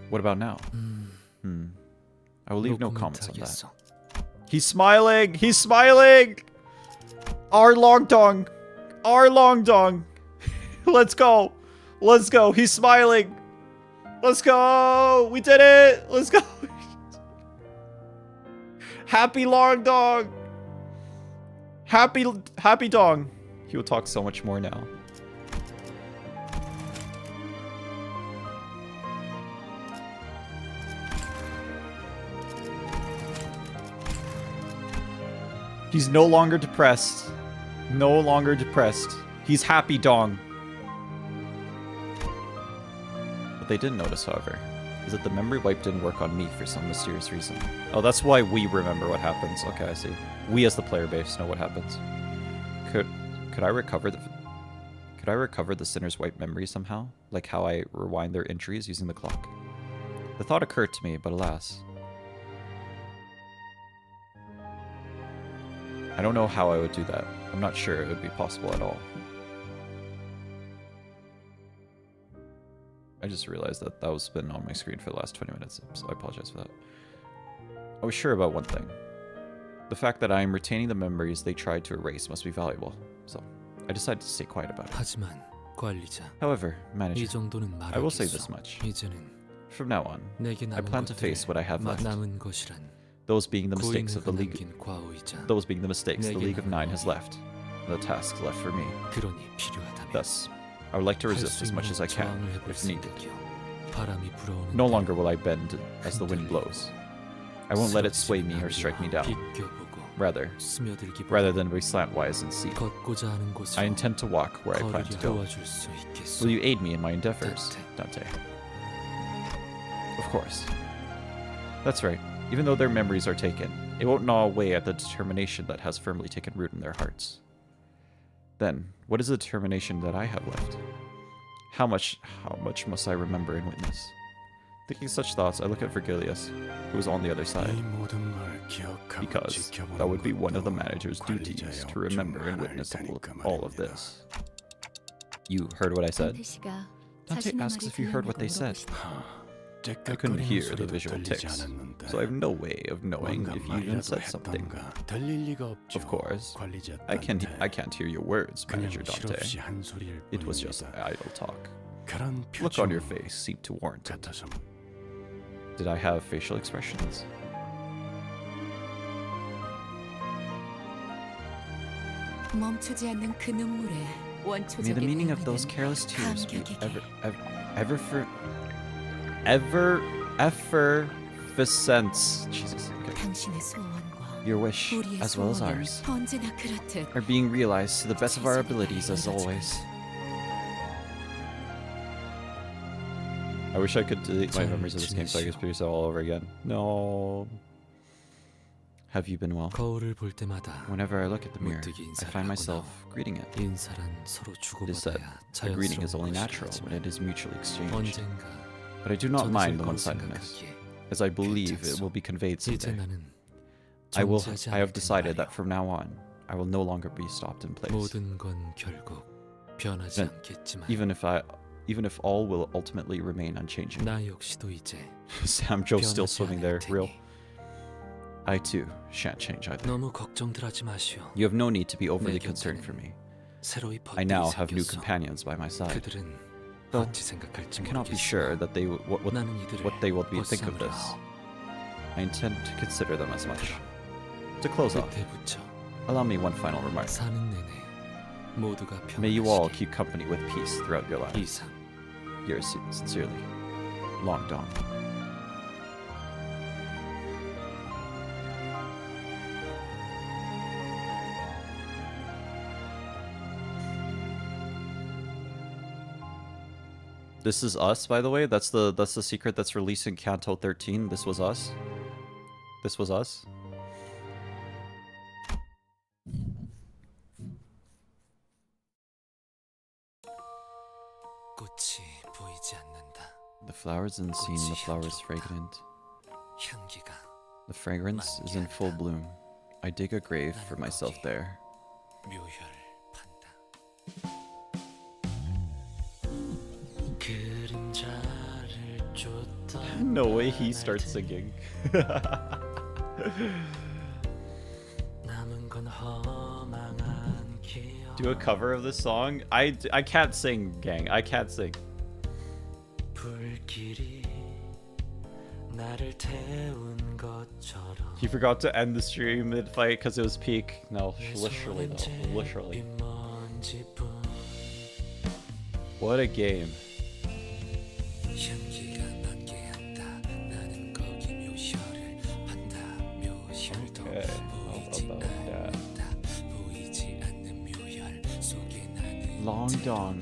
S1: What about now? I will leave no comments on that.
S7: 하겠어.
S1: He's smiling! He's smiling! Our Longdong! Our Longdong! Let's go! Let's go! He's smiling! Let's go! We did it! Let's go! Happy Longdong! Happy Dong! He will talk so much more now. He's no longer depressed. No longer depressed. He's happy Dong. What they didn't notice, however, is that the memory wipe didn't work on me for some mysterious reason. Oh, that's why we remember what happens. Okay, I see. We as the player base know what happens. Could I recover the sinner's wipe memory somehow? Like how I rewind their entries using the clock? The thought occurred to me, but alas. I don't know how I would do that. I'm not sure it would be possible at all. I just realized that was been on my screen for the last 20 minutes, so I apologize for that. I was sure about one thing. The fact that I am retaining the memories they tried to erase must be valuable, so I decided to stay quiet about it.
S7: 하지만 관리자.
S1: However,
S7: 이
S1: manager,
S7: 정도는
S1: I will say
S7: 말하겠어.
S1: this much.
S7: 이제는
S1: From now on,
S7: 내게
S1: I
S7: 남은
S1: plan to face what I have left.
S7: 남은 것이란
S1: Those being the mistakes of the League.
S7: 남긴 과오이자
S1: Those being the mistakes the League of Nine has left. And the tasks left for me.
S7: 그러니 필요하다면
S1: Thus, I would like to resist as much as I can,
S7: 저항을 해볼
S1: if needed.
S7: 생각이요. 바람이 불어오는
S1: No longer will I bend as the wind blows. I won't let it sway me or strike me down.
S7: 비껴보고
S1: Rather
S7: 스며들기보다
S1: than be slantwise and see.
S7: 걷고자 하는 곳으로
S1: I intend to walk where I plan to go.
S7: 도와줄 수 있겠소.
S1: Will you aid me in my endeavors, Dante? Of course. That's right. Even though their memories are taken, it won't gnaw away at the determination that has firmly taken root in their hearts. Then, what is the determination that I have left? How much must I remember and witness? Thinking such thoughts, I look at Vergilius, who is on the other side.
S13: 이 모든 걸
S1: because that would be one of the manager's duties to remember and witness all of this. You heard what I said?
S12: 씨가
S1: Dante
S12: 자신의
S1: asks
S12: 말이
S1: if you heard what they said. I couldn't hear the visual ticks, so I have no way of knowing if you even said something. Of course, I can't hear your words, Manager Dante. It was just idle talk. Look on your face seemed to warrant it. Did I have facial expressions?
S4: 멈추지 않는 그 눈물에
S1: May
S4: 원초적인
S1: the meaning of
S4: 의미는
S1: those careless tears be
S4: 감격에게
S1: effervescence. Jesus. Okay.
S4: 당신의 소원과
S1: Your wish,
S4: 우리의
S1: as well as
S4: 소원은
S1: ours,
S4: 언제나 그렇듯
S1: are being realized to the best of our abilities as always. I wish I could delete my memories of this game so I could experience it all over again. No. Have you been well?
S7: 거울을 볼 때마다
S1: Whenever I look at the mirror,
S7: 문득
S1: I
S7: 인사를
S1: find
S7: 하고
S1: myself greeting it.
S7: 인사란 서로
S1: It is said,
S7: 주고받아야
S1: a greeting is only
S7: 자연스러운
S1: natural when
S7: 것이라지만
S1: it is mutually exchanged.
S7: 언젠가
S1: But I do not
S7: 전해질
S1: mind the
S7: 거라고
S1: one-sidedness,
S7: 생각하기에
S1: as I believe it will be conveyed
S7: 이제
S1: someday.
S7: 나는
S1: I
S7: 존재하지
S1: have
S7: 않을
S1: decided
S7: 테니
S1: that from now on, I will no longer be stopped in place.
S7: 모든 건 결국 변하지
S1: Then,
S7: 않겠지만
S1: even if all will ultimately remain unchanging.
S7: 나 역시도 이제
S1: Sam Joe's still
S7: 변하지
S1: swimming
S7: 않을
S1: there, real.
S7: 테니
S1: I too shan't change either.
S7: 너무 걱정들 하지 마시오.
S1: You have no need to be overly
S7: 내
S1: concerned
S7: 곁에는
S1: for me.
S7: 새로이
S1: I now
S7: 벗들이
S1: have new
S7: 생겼어.
S1: companions by my side.
S7: 그들은
S1: Though
S7: 어찌 생각할지
S1: I cannot be
S7: 모르겠으나
S1: sure that they
S7: 나는 이들을
S1: what they will think of
S7: 보쌈으로
S1: this. I intend to consider them as much. To close off,
S7: 끝에 붙여
S1: allow me one final remark.
S7: 사는 내내 모두가
S1: May you all
S7: 평안하시길.
S1: keep company with peace throughout your lives.
S7: 이상
S1: Yours sincerely, Long Dong. This is us, by the way. That's the secret that's released in Kanto 13. This was us. This was us.
S7: 꽃이 보이지 않는다.
S1: The flowers in scene, the flowers fragrant.
S7: 향기가
S1: The fragrance is in full bloom. I dig a grave for myself there.
S7: 묘혈을 판다. 그림자를 쫓다.
S1: No way he starts singing.
S7: 남은 건 허망한 기억.
S1: Do a cover of this song? I can't sing, gang. I can't sing.
S7: 불길이 나를 태운 것처럼.
S1: He forgot to end the stream mid-fight because it was peak. No, literally though. Literally. What a game.
S7: 향기가 남게 한다. 나는 거기 묘혈을 판다. 묘혈도 보이지 않는다. 보이지 않는 묘혈 속에 나는
S1: Long Dong.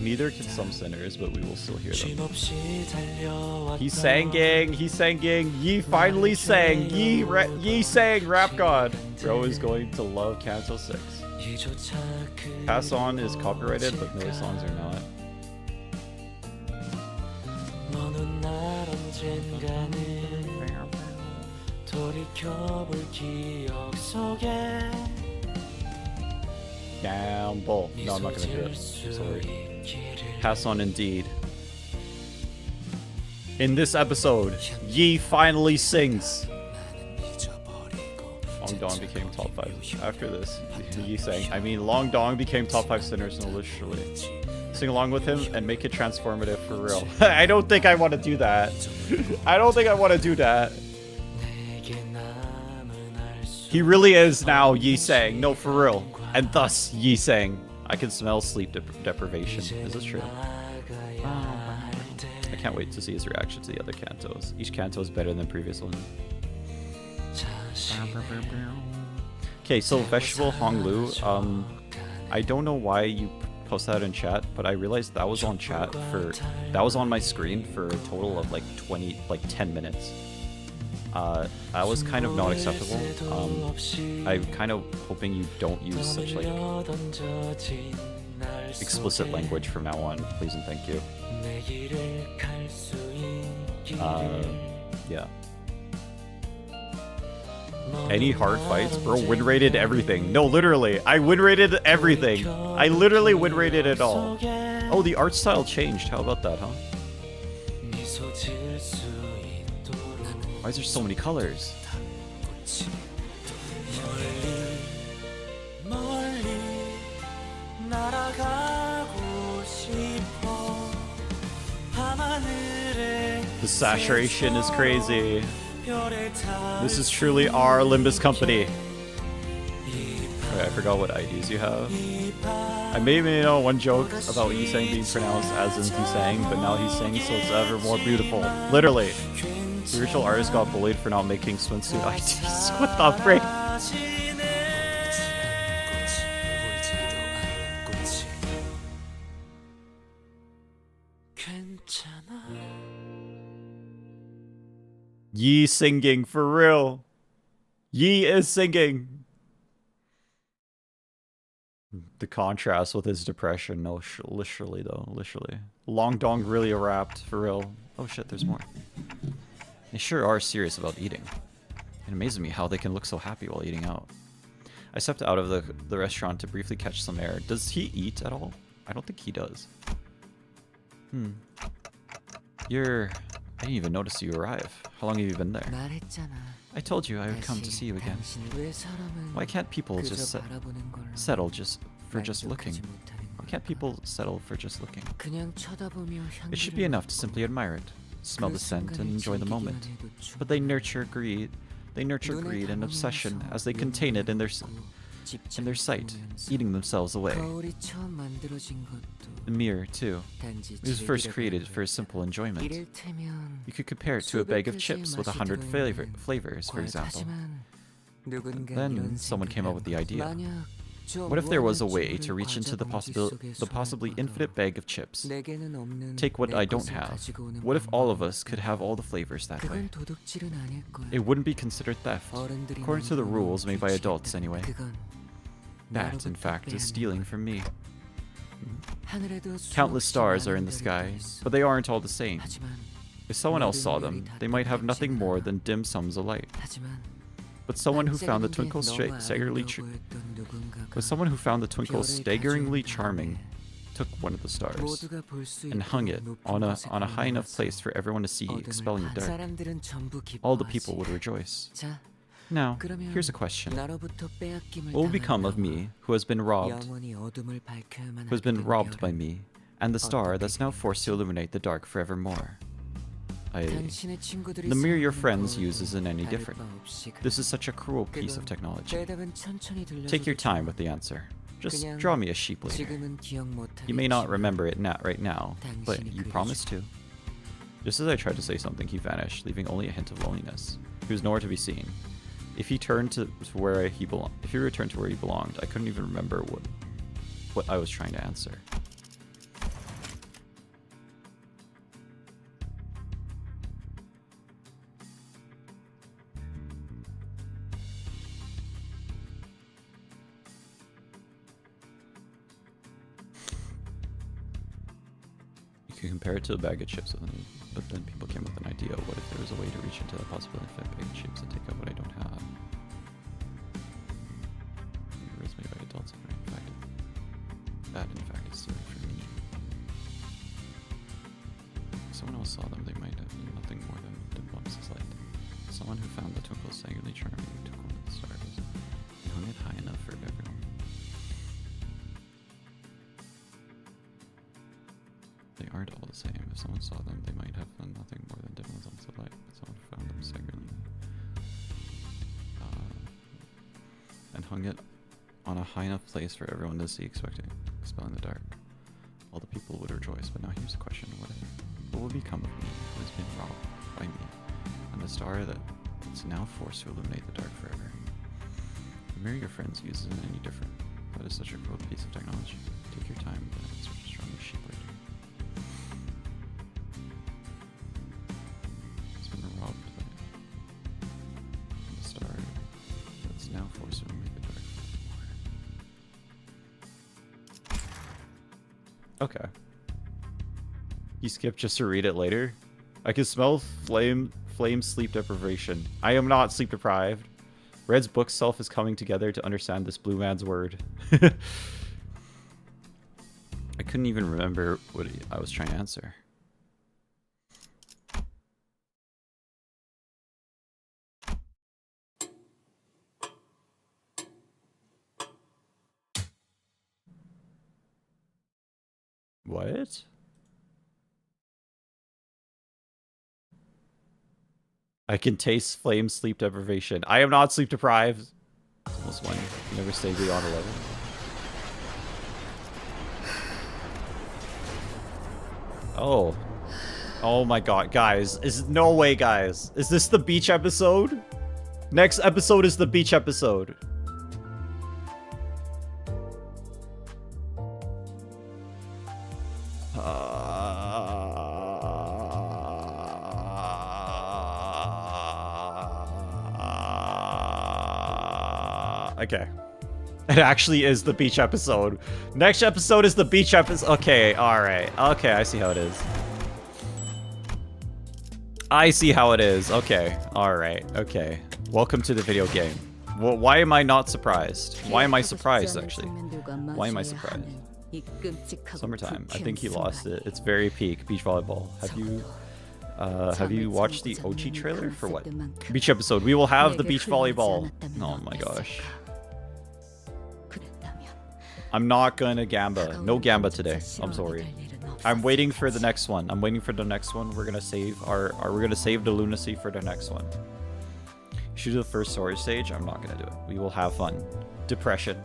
S1: Neither can some sinners, but we will still hear them. He sang, gang. He sang, gang. Ye finally sang. Ye sang, Rap God. Bro is going to love Kanto 6. Pass On is copyrighted, but no songs are not. Gamble. No, I'm not gonna do it. I'm sorry. Pass On indeed. In this episode, Yi finally sings. Long Dong became top 5. After this, Yi sang. I mean, Long Dong became top 5 sinners, no, literally. Sing along with him and make it transformative for real. I don't think I want to do that. I don't think I want to do that. He really is now Yi sang. No, for real. And thus, Yi sang. I can smell sleep deprivation. Is this true? I can't wait to see his reaction to the other cantos. Each canto is better than the previous one. Okay, so Vegetable Honglu, I don't know why you posted that in chat, but I realized that was on chat for, that was on my screen for a total of like 10 minutes. That was kind of not acceptable. I'm kind of hoping you don't use such like explicit language from now on, please and thank you. Yeah. Any hard fights? Bro, win rated everything. No, literally. I win rated everything. I literally win rated it all. Oh, the art style changed. How about that, huh? Why is there so many colors? The saturation is crazy. This is truly our Limbus Company. Wait, I forgot what IDs you have. I may know one joke about Yisang being pronounced as in Yisang, but now he's saying so it's ever more beautiful. Literally. The original artist got bullied for not making swimsuit IDs. What the frick? Yi singing for real. Yi is singing. The contrast with his depression. No, literally though, literally. Long Dong really rapped for real. Oh shit, there's more. They sure are serious about eating. It amazes me how they can look so happy while eating out. I stepped out of the restaurant to briefly catch some air. Does he eat at all? I don't think he does. I didn't even notice you arrive. How long have you been there? I told you I would come to see you again. Why can't people just settle for just looking? Why can't people settle for just looking? It should be enough to simply admire it, smell the scent, and enjoy the moment. But they nurture greed. They nurture greed and obsession as they contain it in their sight, eating themselves away. The mirror, too. It was first created for a simple enjoyment. You could compare it to a bag of chips with 100 flavors, for example. Then someone came up with the idea. What if there was a way to reach into the possibly infinite bag of chips? Take what I don't have. What if all of us could have all the flavors that way? It wouldn't be considered theft, according to the rules made by adults anyway. That, in fact, is stealing from me. Countless stars are in the sky, but they aren't all the same. If someone else saw them, they might have nothing more than dim sums of light. But someone who found the twinkle staggeringly charming took one of the stars and hung it on a high enough place for everyone to see, expelling the dark. All the people would rejoice. Now, here's a question. What will become of me, who has been robbed by me, and the star that's now forced to illuminate the dark forevermore? The mirror your friends use isn't any different. This is such a cruel piece of technology. Take your time with the answer. Just draw me a sheep later. You may not remember it right now, but you promise to. Just as I tried to say something, he vanished, leaving only a hint of loneliness. He was nowhere to be seen. If he returned to where he belonged, I couldn't even remember what I was trying to answer. You can compare it to a bag of chips, but then people came up with an idea. What if there was a way to reach into the possible infinite bag of chips and take out what I don't have? Rules made by adults. That in fact is stealing from me. If someone else saw them, they might have nothing more than dim bumps of light. Someone who found the twinkle staggeringly charming took one of the stars and hung it high enough for everyone. They aren't all the same. If someone saw them, they might have nothing more than dim bumps of light. But someone found them staggeringly and hung it on a high enough place for everyone to see, expelling the dark. All the people would rejoice. But now here's the question: what will become of me, who has been robbed by me, and the star that's now forced to illuminate the dark forever? The mirror your friends use isn't any different. That is such a cruel piece of technology. Take your time with the answer. Just draw me a sheep later. Robbed by the star that's now forced to make the dark more. Okay. You skipped just to read it later? I can smell flame sleep deprivation. I am not sleep deprived. Red's book self is coming together to understand this blue man's word. I couldn't even remember what I was trying to answer. What? I can taste flame sleep deprivation. I am not sleep deprived. Almost one. Never stay beyond 11. Oh. Oh my god, guys. Is no way, guys. Is this the beach episode? Next episode is the beach episode. Okay. It actually is the beach episode. Next episode is the beach episode. Okay, alright. Okay, I see how it is. I see how it is. Okay, alright. Okay. Welcome to the video game. Well, why am I not surprised? Why am I surprised, actually? Why am I surprised? Summertime. I think he lost it. It's very peak. Beach volleyball. Have you watched the Ochi trailer? For what? Beach episode. We will have the beach volleyball. Oh my gosh. I'm not gonna Gamba. No Gamba today. I'm sorry. I'm waiting for the next one. I'm waiting for the next one. We're gonna save we're gonna save the lunacy for the next one. You should do the first storage stage. I'm not gonna do it. We will have fun. Depression.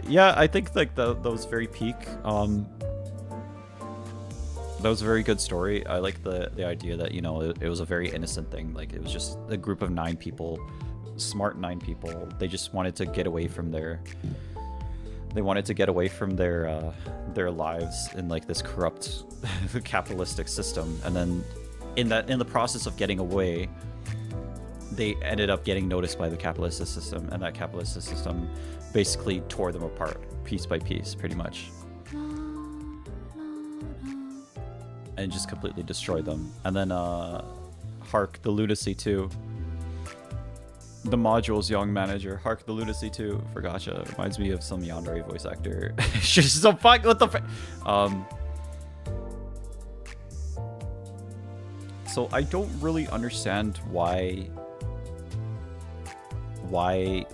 S1: Yeah, I think like that was very peak. That was a very good story. I like the idea that, you know, it was a very innocent thing. Like, it was just a group of 9 people, smart 9 people. They just wanted to get away from their lives in like this corrupt capitalistic system. And then in the process of getting away, they ended up getting noticed by the capitalist system, and that capitalist system basically tore them apart piece by piece, pretty much. And just completely destroyed them. And then Hark the Lunacy 2. The module's young manager. Hark the Lunacy 2 for Gacha. Reminds me of some yandere voice actor. Just so fuck what the so I don't really understand why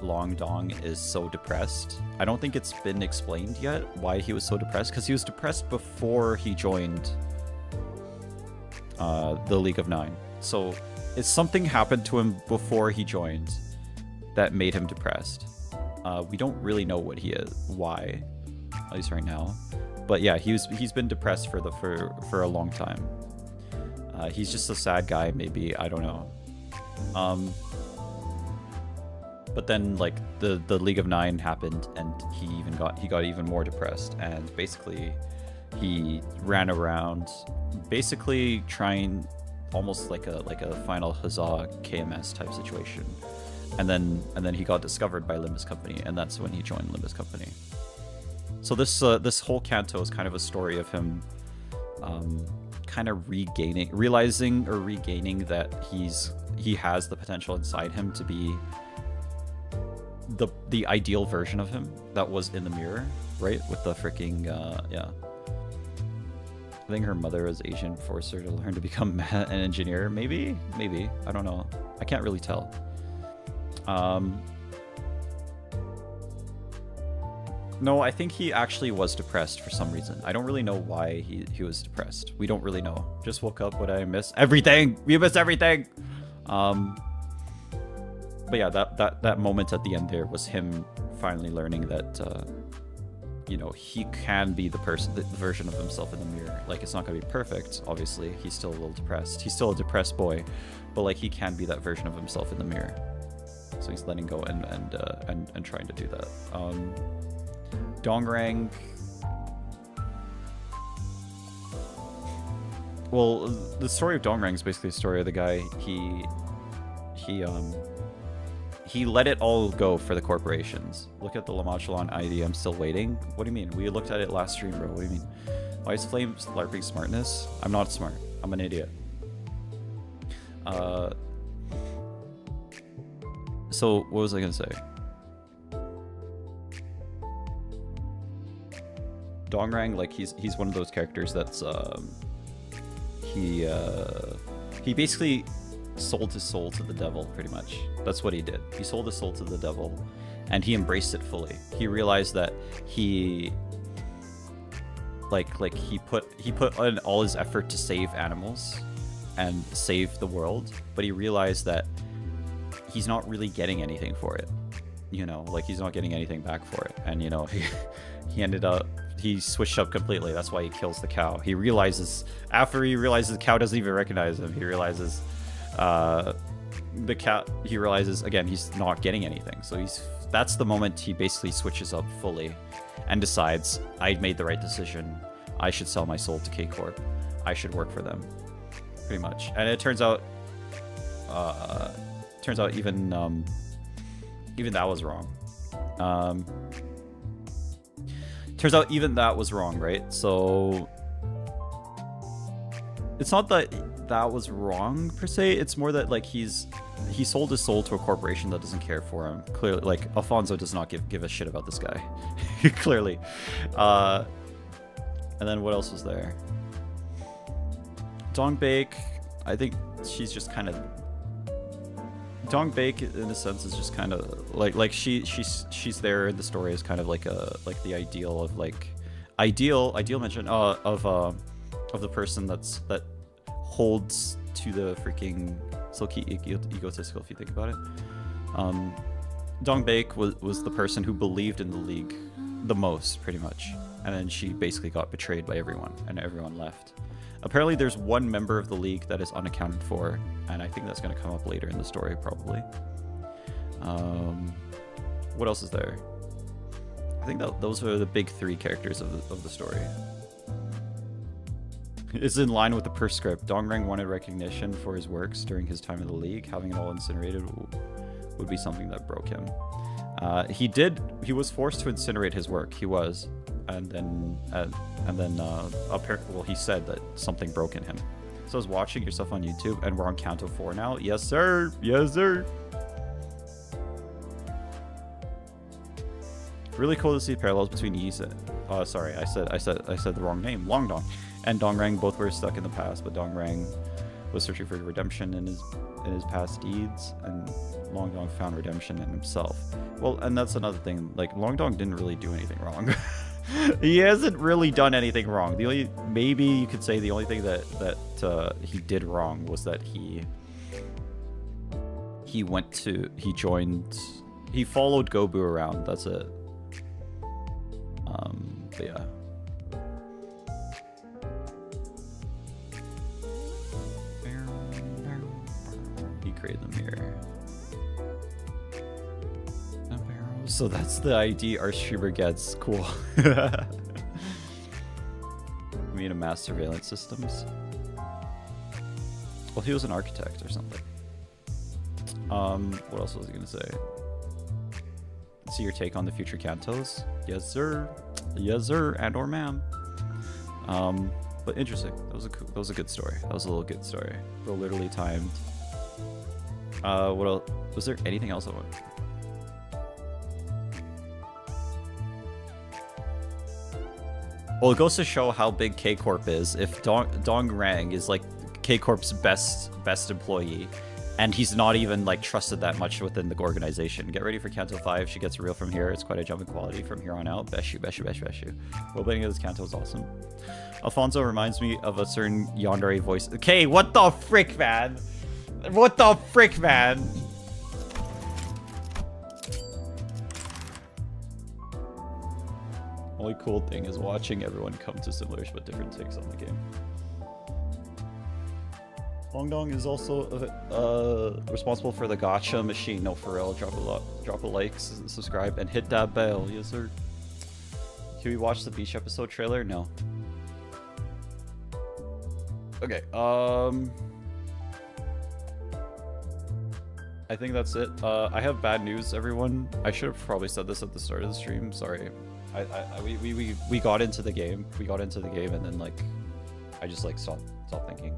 S1: Long Dong is so depressed. I don't think it's been explained yet why he was so depressed, because he was depressed before he joined the League of Nine. So it's something happened to him before he joined that made him depressed. We don't really know what he is, why, at least right now. But yeah, he's been depressed for a long time. He's just a sad guy, maybe, I don't know. But then like the League of Nine happened, and he got even more depressed, and basically he ran around basically trying almost like a Final Huzzah KMS type situation. And then he got discovered by Limbus Company, and that's when he joined Limbus Company. So this whole canto is kind of a story of him kind of realizing that he has the potential inside him to be the ideal version of him that was in the mirror, right? With the freaking yeah. I think her mother was Asian, forced her to learn to become an engineer. Maybe I don't know. I can't really tell. No, I think he actually was depressed for some reason. I don't really know why he was depressed. We don't really know. Just woke up. What did I miss? Everything. We missed everything. But yeah, that moment at the end there was him finally learning that you know, he can be the version of himself in the mirror. Like, it's not gonna be perfect, obviously. He's still a little depressed. He's still a depressed boy, but like, he can be that version of himself in the mirror. So he's letting go and trying to do that. Dongrang. Well, the story of Dongrang is basically the story of the guy. He let it all go for the corporations. Look at the Lamachelon ID. I'm still waiting. What do you mean? We looked at it last stream, bro. What do you mean? Why is Flames LARPing smartness? I'm not smart. I'm an idiot. So what was I gonna say? Dongrang, like he's one of those characters that's he basically sold his soul to the devil, pretty much. That's what he did. He sold his soul to the devil, and he embraced it fully. He realized that he put in all his effort to save animals and save the world, but he realized that he's not really getting anything for it. You know, like he's not getting anything back for it. And you know, he switched up completely. That's why he kills the cow. He realizes, after he realizes the cow doesn't even recognize him, he realizes again he's not getting anything. So that's the moment he basically switches up fully and decides, I made the right decision. I should sell my soul to K Corp. I should work for them, pretty much. And it turns out even that was wrong. Turns out even that was wrong, right? So it's not that that was wrong per se. It's more that like he sold his soul to a corporation that doesn't care for him. Clearly, like Alfonso does not give a shit about this guy. Clearly. And then what else was there? Dongbake, I think she's just kind of Dongbake in a sense is just kind of like she's there in the story as kind of like the ideal of ideal mention of the person that holds to the freaking silky egotistical, if you think about it. Dongbake was the person who believed in the League the most, pretty much, and then she basically got betrayed by everyone, and everyone left. Apparently there's one member of the League that is unaccounted for, and I think that's going to come up later in the story, probably. What else is there? I think those are the big three characters of the story. It's in line with the per script. Dongrang wanted recognition for his works during his time in the League. Having it all incinerated would be something that broke him. He was forced to incinerate his work. He was. And then he said that something broke in him. So I was watching your stuff on YouTube, and we're on count of 4 now. Yes, sir. Yes, sir. Really cool to see parallels between Ys and sorry, I said the wrong name. Longdong and Dongrang both were stuck in the past, but Dongrang was searching for redemption in his past deeds, and Longdong found redemption in himself. Well, and that's another thing. Like Longdong didn't really do anything wrong. He hasn't really done anything wrong. Maybe you could say the only thing that he did wrong was that he followed Gobu around. That's it. But yeah. He created them here. So that's the ID our streamer gets. Cool. We need a mass surveillance systems. Well, he was an architect or something. What else was I gonna say? See your take on the future Kantos? Yes, sir. Yes, sir. And or ma'am. But interesting. That was a good story. That was a little good story. Real literally timed. What else? Was there anything else I want? Well, it goes to show how big K Corp is. If Dongrang is like K Corp's best employee, and he's not even like trusted that much within the organization. Get ready for Kanto 5. She gets real from here. It's quite a jump in quality from here on out. Beshu. Roleplating of this Kanto is awesome. Alfonso reminds me of a certain yandere voice. Okay, what the frick, man? What the frick, man? Only cool thing is watching everyone come to similar but different takes on the game. Longdong is also responsible for the gacha machine. No, for real. Drop a like, subscribe, and hit that bell. Yes, sir. Can we watch the beach episode trailer? No. Okay. I think that's it. I have bad news, everyone. I should have probably said this at the start of the stream. Sorry. We got into the game. We got into the game, and then like I just like stopped thinking.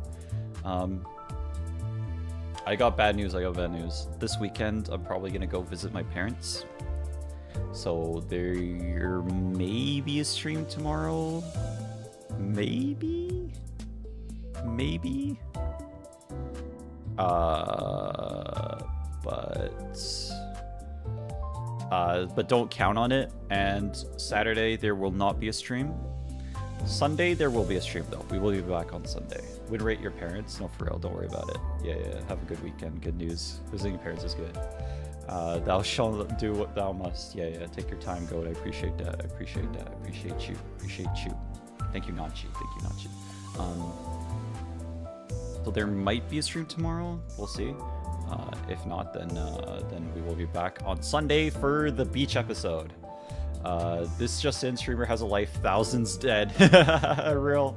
S1: I got bad news. This weekend, I'm probably gonna go visit my parents. So there may be a stream tomorrow. Maybe. But don't count on it. And Saturday there will not be a stream. Sunday there will be a stream though. We will be back on Sunday. Win rate your parents? No, for real. Don't worry about it. Yeah. Have a good weekend. Good news. Visiting your parents is good. Thou shalt do what thou must. Yeah. Take your time, Goat. I appreciate that. I appreciate you. Thank you, Nachi. So there might be a stream tomorrow. We'll see. If not, then we will be back on Sunday for the beach episode. This just in, streamer has a life, thousands dead. Real.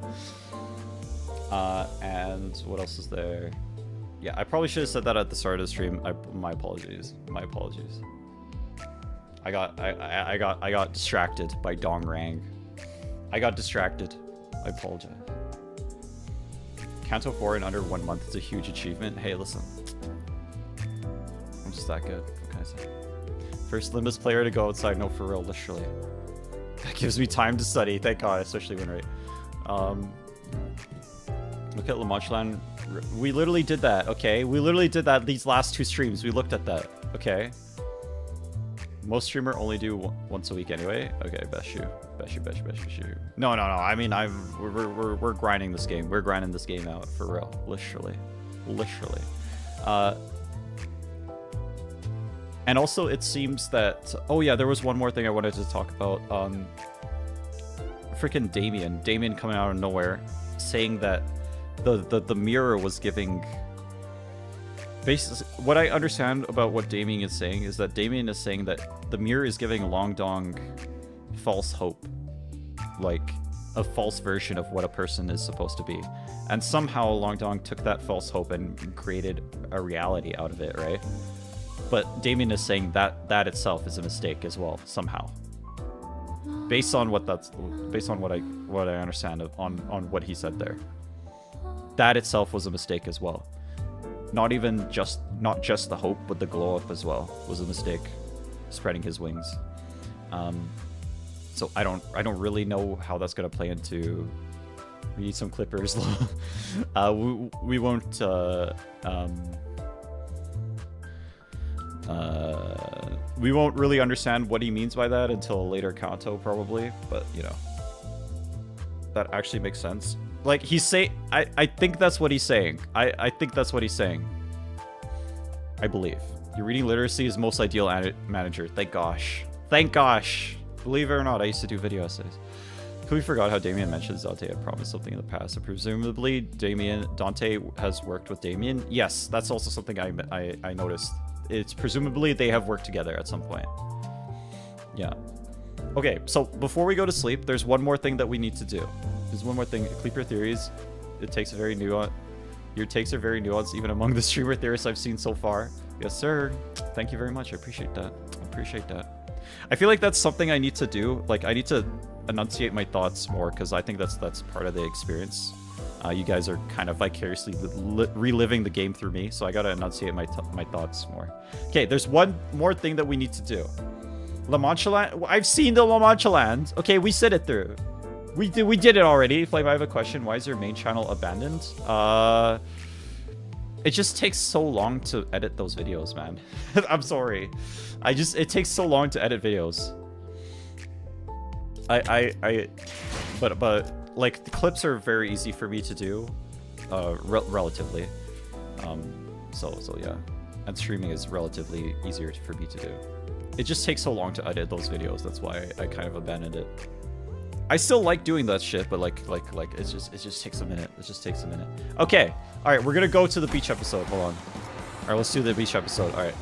S1: And what else is there? Yeah, I probably should have said that at the start of the stream. My apologies. I got distracted by Dong Rang. I apologize. Kanto 4 in under 1 month is a huge achievement. Hey, listen. I'm just that good. What can I say? First Limbus player to go outside. No, for real, literally. That gives me time to study. Thank God, especially win rate. Look at La Mancheland. We literally did that, okay? We literally did that these last 2 streams. We looked at that, okay? Most streamer only do once a week anyway. Okay, best you. No. I mean, we're grinding this game. We're grinding this game out for real, literally. And also, it seems that... Oh yeah, there was one more thing I wanted to talk about. Freaking Damien coming out of nowhere, saying that the mirror was giving... Basically, what I understand about what Damien is saying is that Damien is saying that the mirror is giving Longdong false hope. Like, a false version of what a person is supposed to be. And somehow Longdong took that false hope and created a reality out of it, right? But Damien is saying that itself is a mistake as well, somehow. Based on what I understand on what he said there. That itself was a mistake as well. Not just the hope, but the glow up as well was a mistake. Spreading his wings. So I don't really know how that's gonna play into. We need some clippers. we won't. We won't really understand what he means by that until a later Kanto, probably. But you know, that actually makes sense. Like I think that's what he's saying. I think that's what he's saying. I believe. Your reading literacy is most ideal manager. Thank gosh. Believe it or not, I used to do video essays. Completely forgot how Damien mentions Dante had promised something in the past. So presumably Dante has worked with Damien. Yes, that's also something I noticed. It's presumably they have worked together at some point. Yeah. Okay, so before we go to sleep, there's one more thing that we need to do. There's one more thing. Keep your theories. It takes a very nuanced. Your takes are very nuanced, even among the streamer theorists I've seen so far. Yes, sir. Thank you very much. I appreciate that. I feel like that's something I need to do. Like, I need to enunciate my thoughts more, because I think that's part of the experience. You guys are kind of vicariously reliving the game through me, so I gotta enunciate my thoughts more. Okay, there's one more thing that we need to do. La Mancheland. I've seen the La Mancheland. Okay, we said it through. We did it already. Flame, I have a question. Why is your main channel abandoned? It just takes so long to edit those videos, man. I'm sorry. It takes so long to edit videos. But like, the clips are very easy for me to do, relatively. So yeah, and streaming is relatively easier for me to do. It just takes so long to edit those videos. That's why I kind of abandoned it. I still like doing that shit, but like it just takes a minute. It just takes a minute. Okay, all right, we're gonna go to the beach episode. Hold on. All right, let's do the beach episode. All right.